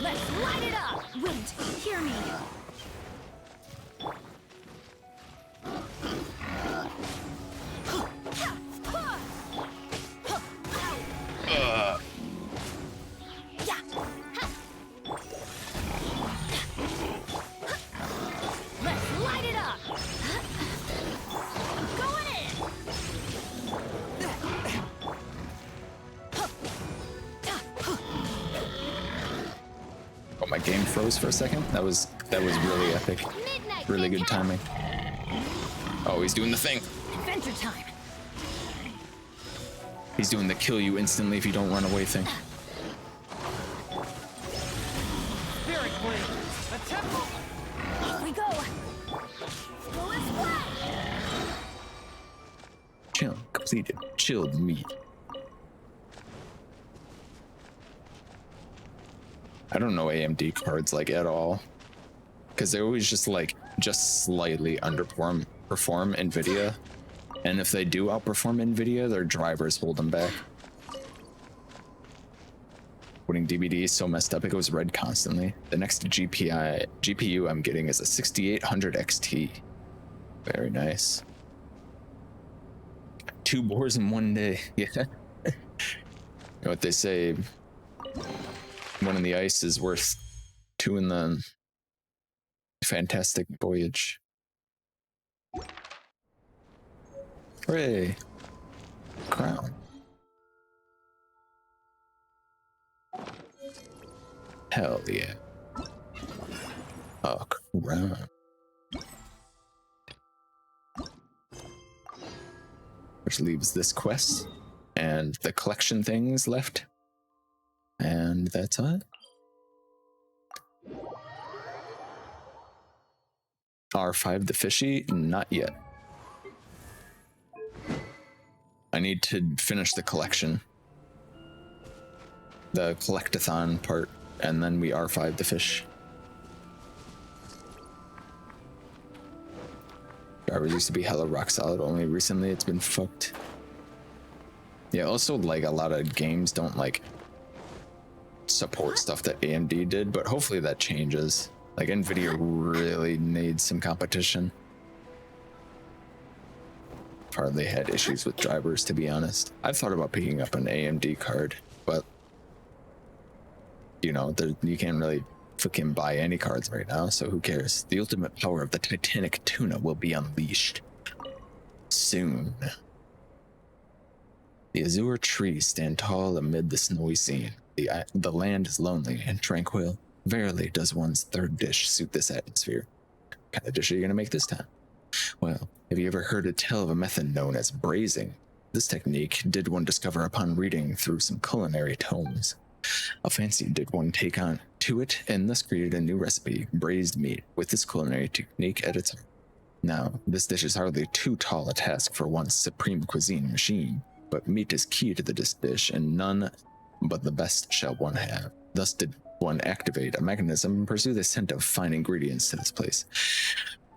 Let's light it up. Wind, hear me. Let's light it up. Going in. Oh, my game froze for a second. That was really epic. Really good timing. Oh, he's doing the thing. Adventure time. He's doing the kill you instantly if you don't run away thing. Spirit blade. A temple. Off we go. Fullest blast. Chill, completed. Chilled meat. I don't know AMD cards like at all, because they always just slightly underperform Nvidia, and if they do outperform Nvidia, their drivers hold them back. Putting DVD is so messed up, it goes red constantly. The next GPU I'm getting is a 6800 XT. Very nice. 2 boars in one day. Yeah. You know what they say? 1 in the ice is worth 2 in the Fantastic Voyage. Hooray! Crown. Hell yeah. A crown. Which leaves this quest and the collection things left. And that's it. R5 the fishy? Not yet. I need to finish the collection. The collectathon part, and then we R5 the fish. Drivers used to be hella rock solid, only recently it's been fucked. Yeah, also like a lot of games don't like support stuff that AMD did, but hopefully that changes. Like Nvidia really needs some competition. Hardly had issues with drivers, to be honest. I've thought about picking up an AMD card, but you know, you can't really fucking buy any cards right now, so who cares? The ultimate power of the Titanic tuna will be unleashed soon. The azure trees stand tall amid the snowy scene. The land is lonely and tranquil. Verily does one's third dish suit this atmosphere. What kind of dish are you gonna make this time? Well, have you ever heard a tell of a method known as braising? This technique did one discover upon reading through some culinary tomes. A fancy did one take on to it and thus created a new recipe, braised meat, with this culinary technique at its heart. Now, this dish is hardly too tall a task for one's supreme cuisine machine, but meat is key to this dish, and none but the best shall one have. Thus did one activate a mechanism and pursue the scent of fine ingredients to this place.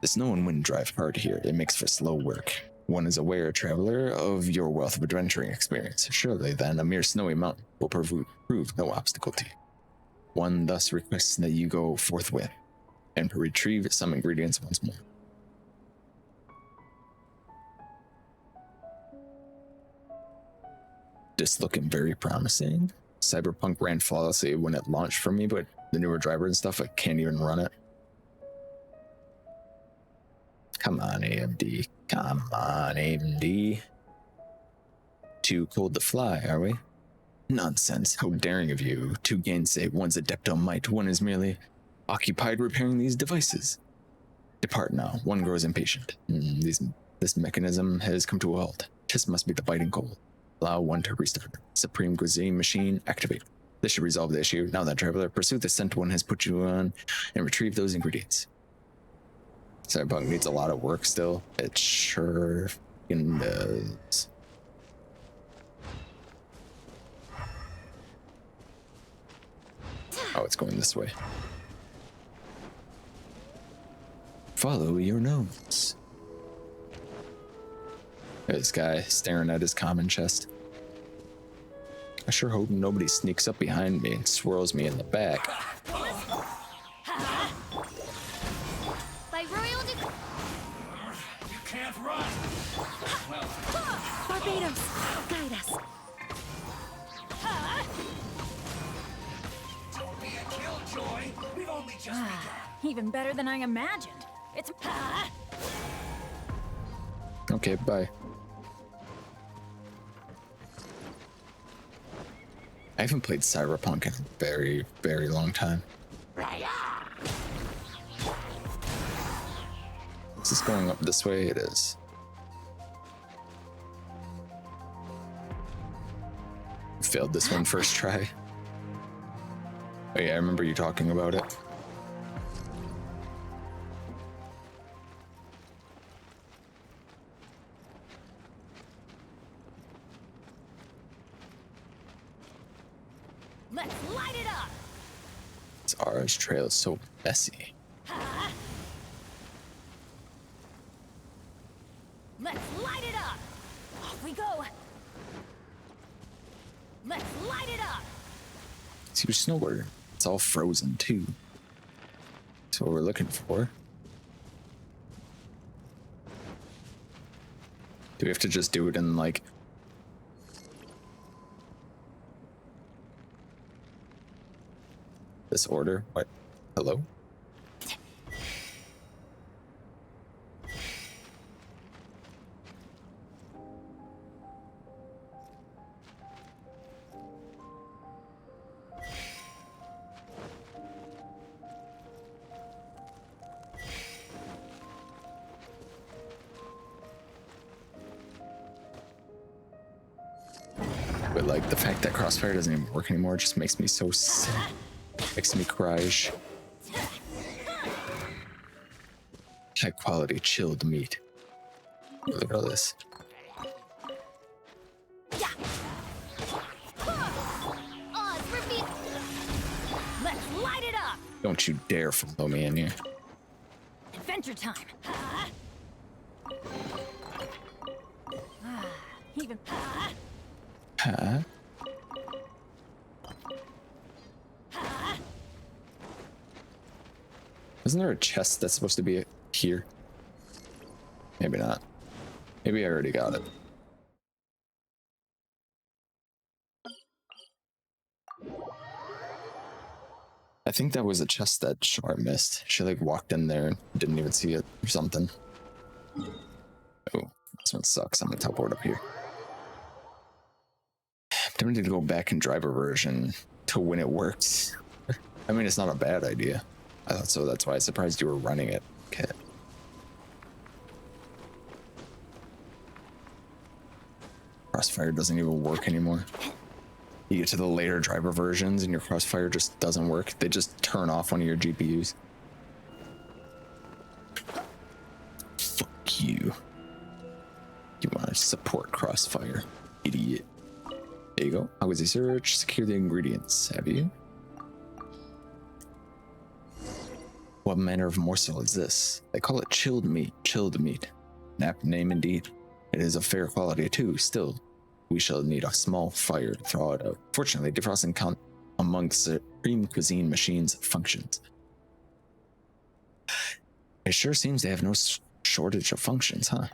The snow and wind drive hard here. It makes for slow work. One is aware, traveler, of your wealth of adventuring experience. Surely, then, a mere snowy mountain will prove no obstacle to you. One thus requests that you go forthwith and retrieve some ingredients once more. This looking very promising. Cyberpunk ran flawlessly when it launched for me, but the newer driver and stuff, I can't even run it. Come on, AMD. Come on, AMD. Too cold to fly, are we? Nonsense. How daring of you. Two gainsay, one's adept on might, one is merely occupied repairing these devices. Depart now. One grows impatient. This mechanism has come to a halt. This must be the biting cold. Allow one to restart. Supreme Cuisine machine activate. This should resolve the issue. Now that traveler, pursue the scent one has put you on and retrieve those ingredients. Cyberpunk needs a lot of work still. It sure fucking does. Oh, it's going this way. Follow your nose. This guy staring at his common chest. I sure hope nobody sneaks up behind me and swirls me in the back. By royal You can't run. Barbados, guide us. Don't be a killjoy. We've only just begun. Even better than I imagined. It's Okay, bye. I haven't played Cyberpunk in a very, very long time. Is this going up this way? It is. Failed this one first try. Oh yeah, I remember you talking about it. let's light it up. This Ara's trail is so messy. Let's light it up. Off we go. Let's light it up. It's huge snowboarder. It's all frozen too. That's what we're looking for. Do we have to just do it in like this order? What? Hello? But like the fact that Crossfire doesn't even work anymore just makes me so sick. Makes me cry. High quality chilled meat. Look at all this. Let's light it up. Don't you dare follow me in here. Adventure time. Even. Huh? Isn't there a chest that's supposed to be here? Maybe not. Maybe I already got it. I think that was a chest that Shar missed. She like walked in there and didn't even see it or something. Oh, this one sucks. I'm gonna teleport up here. I'm tempted to go back in driver version to when it works. I mean, it's not a bad idea. I thought so. That's why I was surprised you were running it. Okay. Crossfire doesn't even work anymore. You get to the later driver versions and your Crossfire just doesn't work. They just turn off one of your GPUs. Fuck you. You want to support Crossfire, idiot. There you go. How was the search? Secure the ingredients. Have you? What manner of morsel is this? They call it chilled meat. Chilled meat. Apt name indeed. It is of fair quality too. Still, we shall need a small fire to thaw it out. Fortunately, defrosting count among Supreme Cuisine machines functions. It sure seems they have no shortage of functions, huh?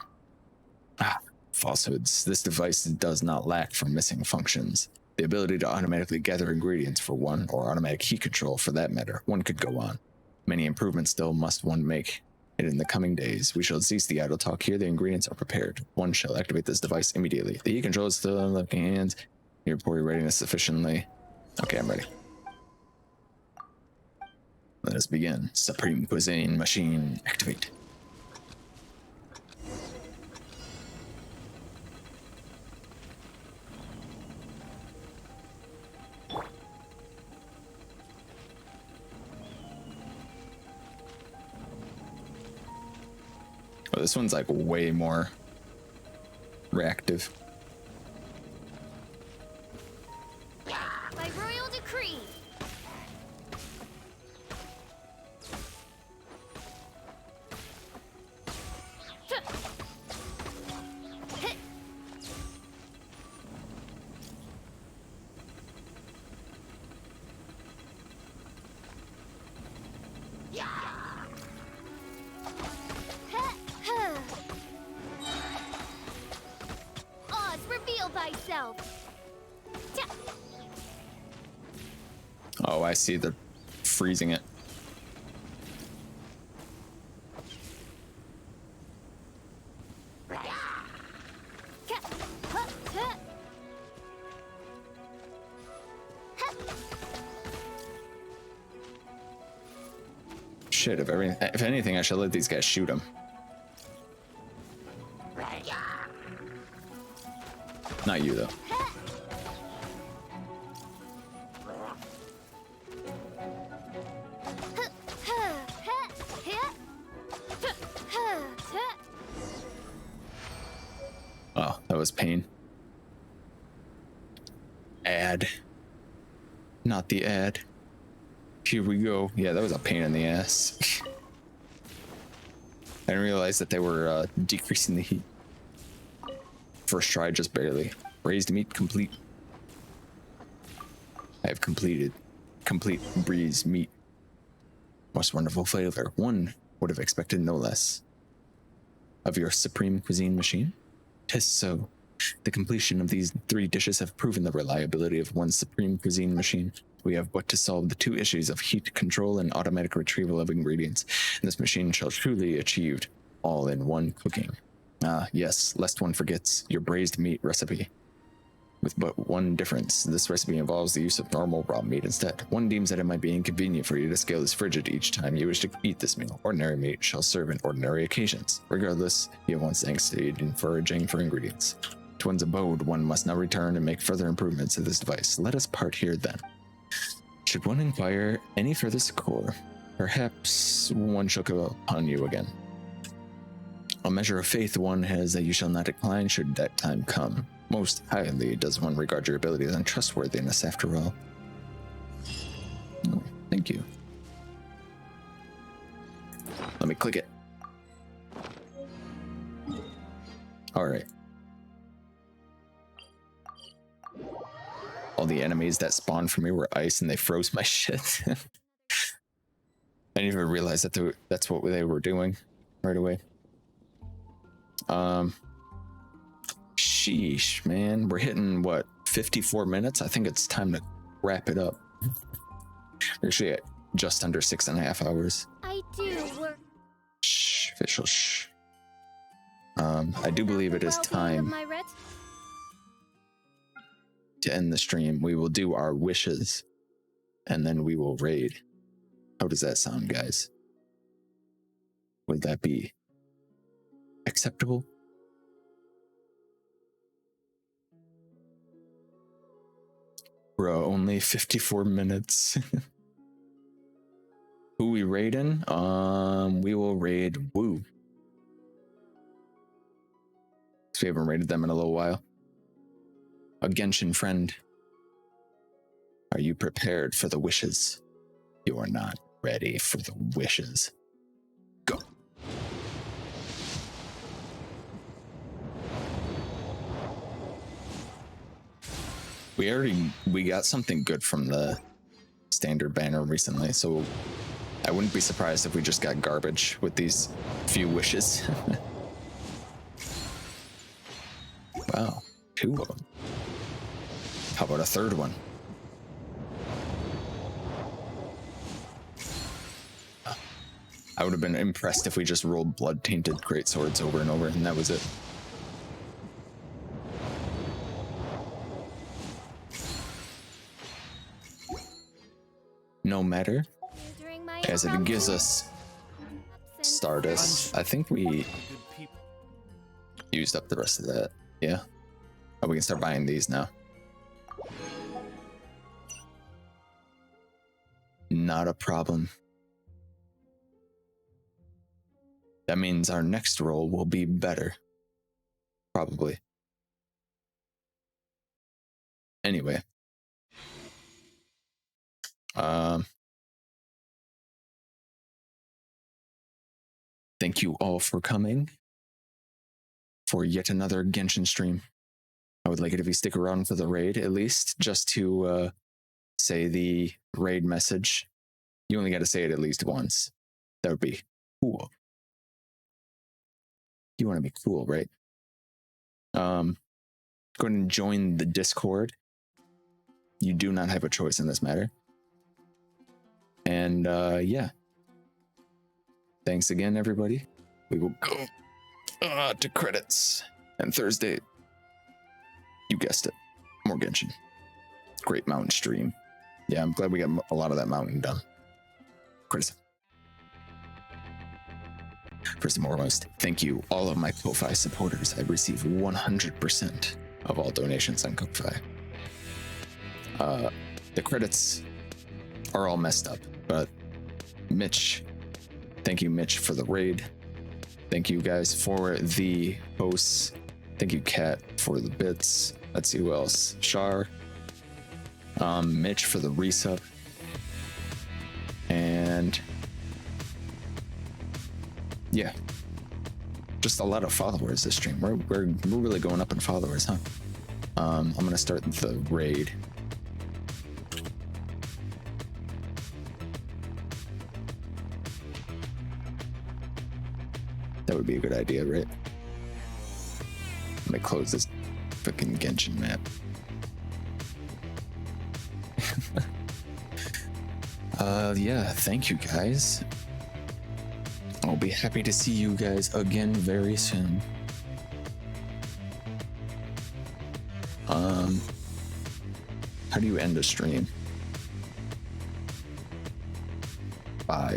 Ah, falsehoods. This device does not lack for missing functions. The ability to automatically gather ingredients for one, or automatic heat control for that matter. One could go on. Many improvements still must one make. And in the coming days, we shall cease the idle talk here. The ingredients are prepared. One shall activate this device immediately. The heat control is still in left hands. You report your readiness sufficiently. Okay, I'm ready. Let us begin. Supreme Cuisine Machine, activate. Oh, this one's like way more reactive. By royal decree. Oz, reveal thyself. Oh, I see. They're freezing it. Shit, if anything, I should let these guys shoot him. Not you, though. Oh, that was pain. Ad. Not the ad. Here we go. Yeah, that was a pain in the ass. I didn't realize that they were decreasing the heat. First try, just barely. Raised meat complete. I have completed. Complete breeze meat. Most wonderful flavor. One would have expected no less. Of your supreme cuisine machine? 'Tis so. The completion of these 3 dishes have proven the reliability of one supreme cuisine machine. We have but to solve the 2 issues of heat control and automatic retrieval of ingredients, and this machine shall truly achieve all in one cooking. Ah, yes, lest one forgets your braised meat recipe. With but one difference, this recipe involves the use of normal raw meat instead. One deems that it might be inconvenient for you to scale this frigid each time you wish to eat this meal. Ordinary meat shall serve in ordinary occasions. Regardless, you have once succeeded in foraging for ingredients. To one's abode, one must now return and make further improvements to this device. Let us part here then. Should one inquire any further succor, perhaps one shall call upon you again. A measure of faith one has that you shall not decline should that time come. Most highly does one regard your abilities and trustworthiness after all. Oh, thank you. Let me click it. All right. All the enemies that spawned for me were ice and they froze my shit. I didn't even realize that that's what they were doing right away. Sheesh, man. We're hitting, what, 54 minutes? I think it's time to wrap it up. We're actually at just under 6.5 hours. I do work. Shh, official shh. I do believe it is time to end the stream. We will do our wishes, and then we will raid. How does that sound, guys? Would that be acceptable? Bro, only 54 minutes. Who we raiding? We will raid Wu. We haven't raided them in a little while. A Genshin friend. Are you prepared for the wishes? You are not ready for the wishes. Go. We got something good from the standard banner recently, so I wouldn't be surprised if we just got garbage with these few wishes. Wow, 2 of them. How about a 3rd one? I would have been impressed if we just rolled blood-tainted greatswords over and over, and that was it. No matter, as it gives us Stardust. I think we used up the rest of that. Yeah. Oh, we can start buying these now. Not a problem. That means our next roll will be better. Probably. Anyway. Thank you all for coming for yet another Genshin stream. I would like it if you stick around for the raid, at least, just to say the raid message. You only got to say it at least once. That would be cool. You want to be cool, right? Go ahead and join the Discord. You do not have a choice in this matter. And yeah. Thanks again, everybody. We will go to credits. And Thursday, you guessed it, more Genshin. Great mountain stream. Yeah, I'm glad we got a lot of that mountain done. Chris. First and foremost, thank you, all of my Ko-Fi supporters. I receive 100% of all donations on Ko-Fi. The credits are all messed up, but Mitch, thank you, Mitch, for the raid. Thank you guys for the posts. Thank you, Kat, for the bits. Let's see who else. Shar. Mitch for the resub. And yeah, just a lot of followers this stream. We're really going up in followers, huh? I'm gonna start the raid. That would be a good idea, right? Let me close this freaking Genshin map. Yeah, thank you guys. I'll be happy to see you guys again very soon. How do you end a stream? Bye.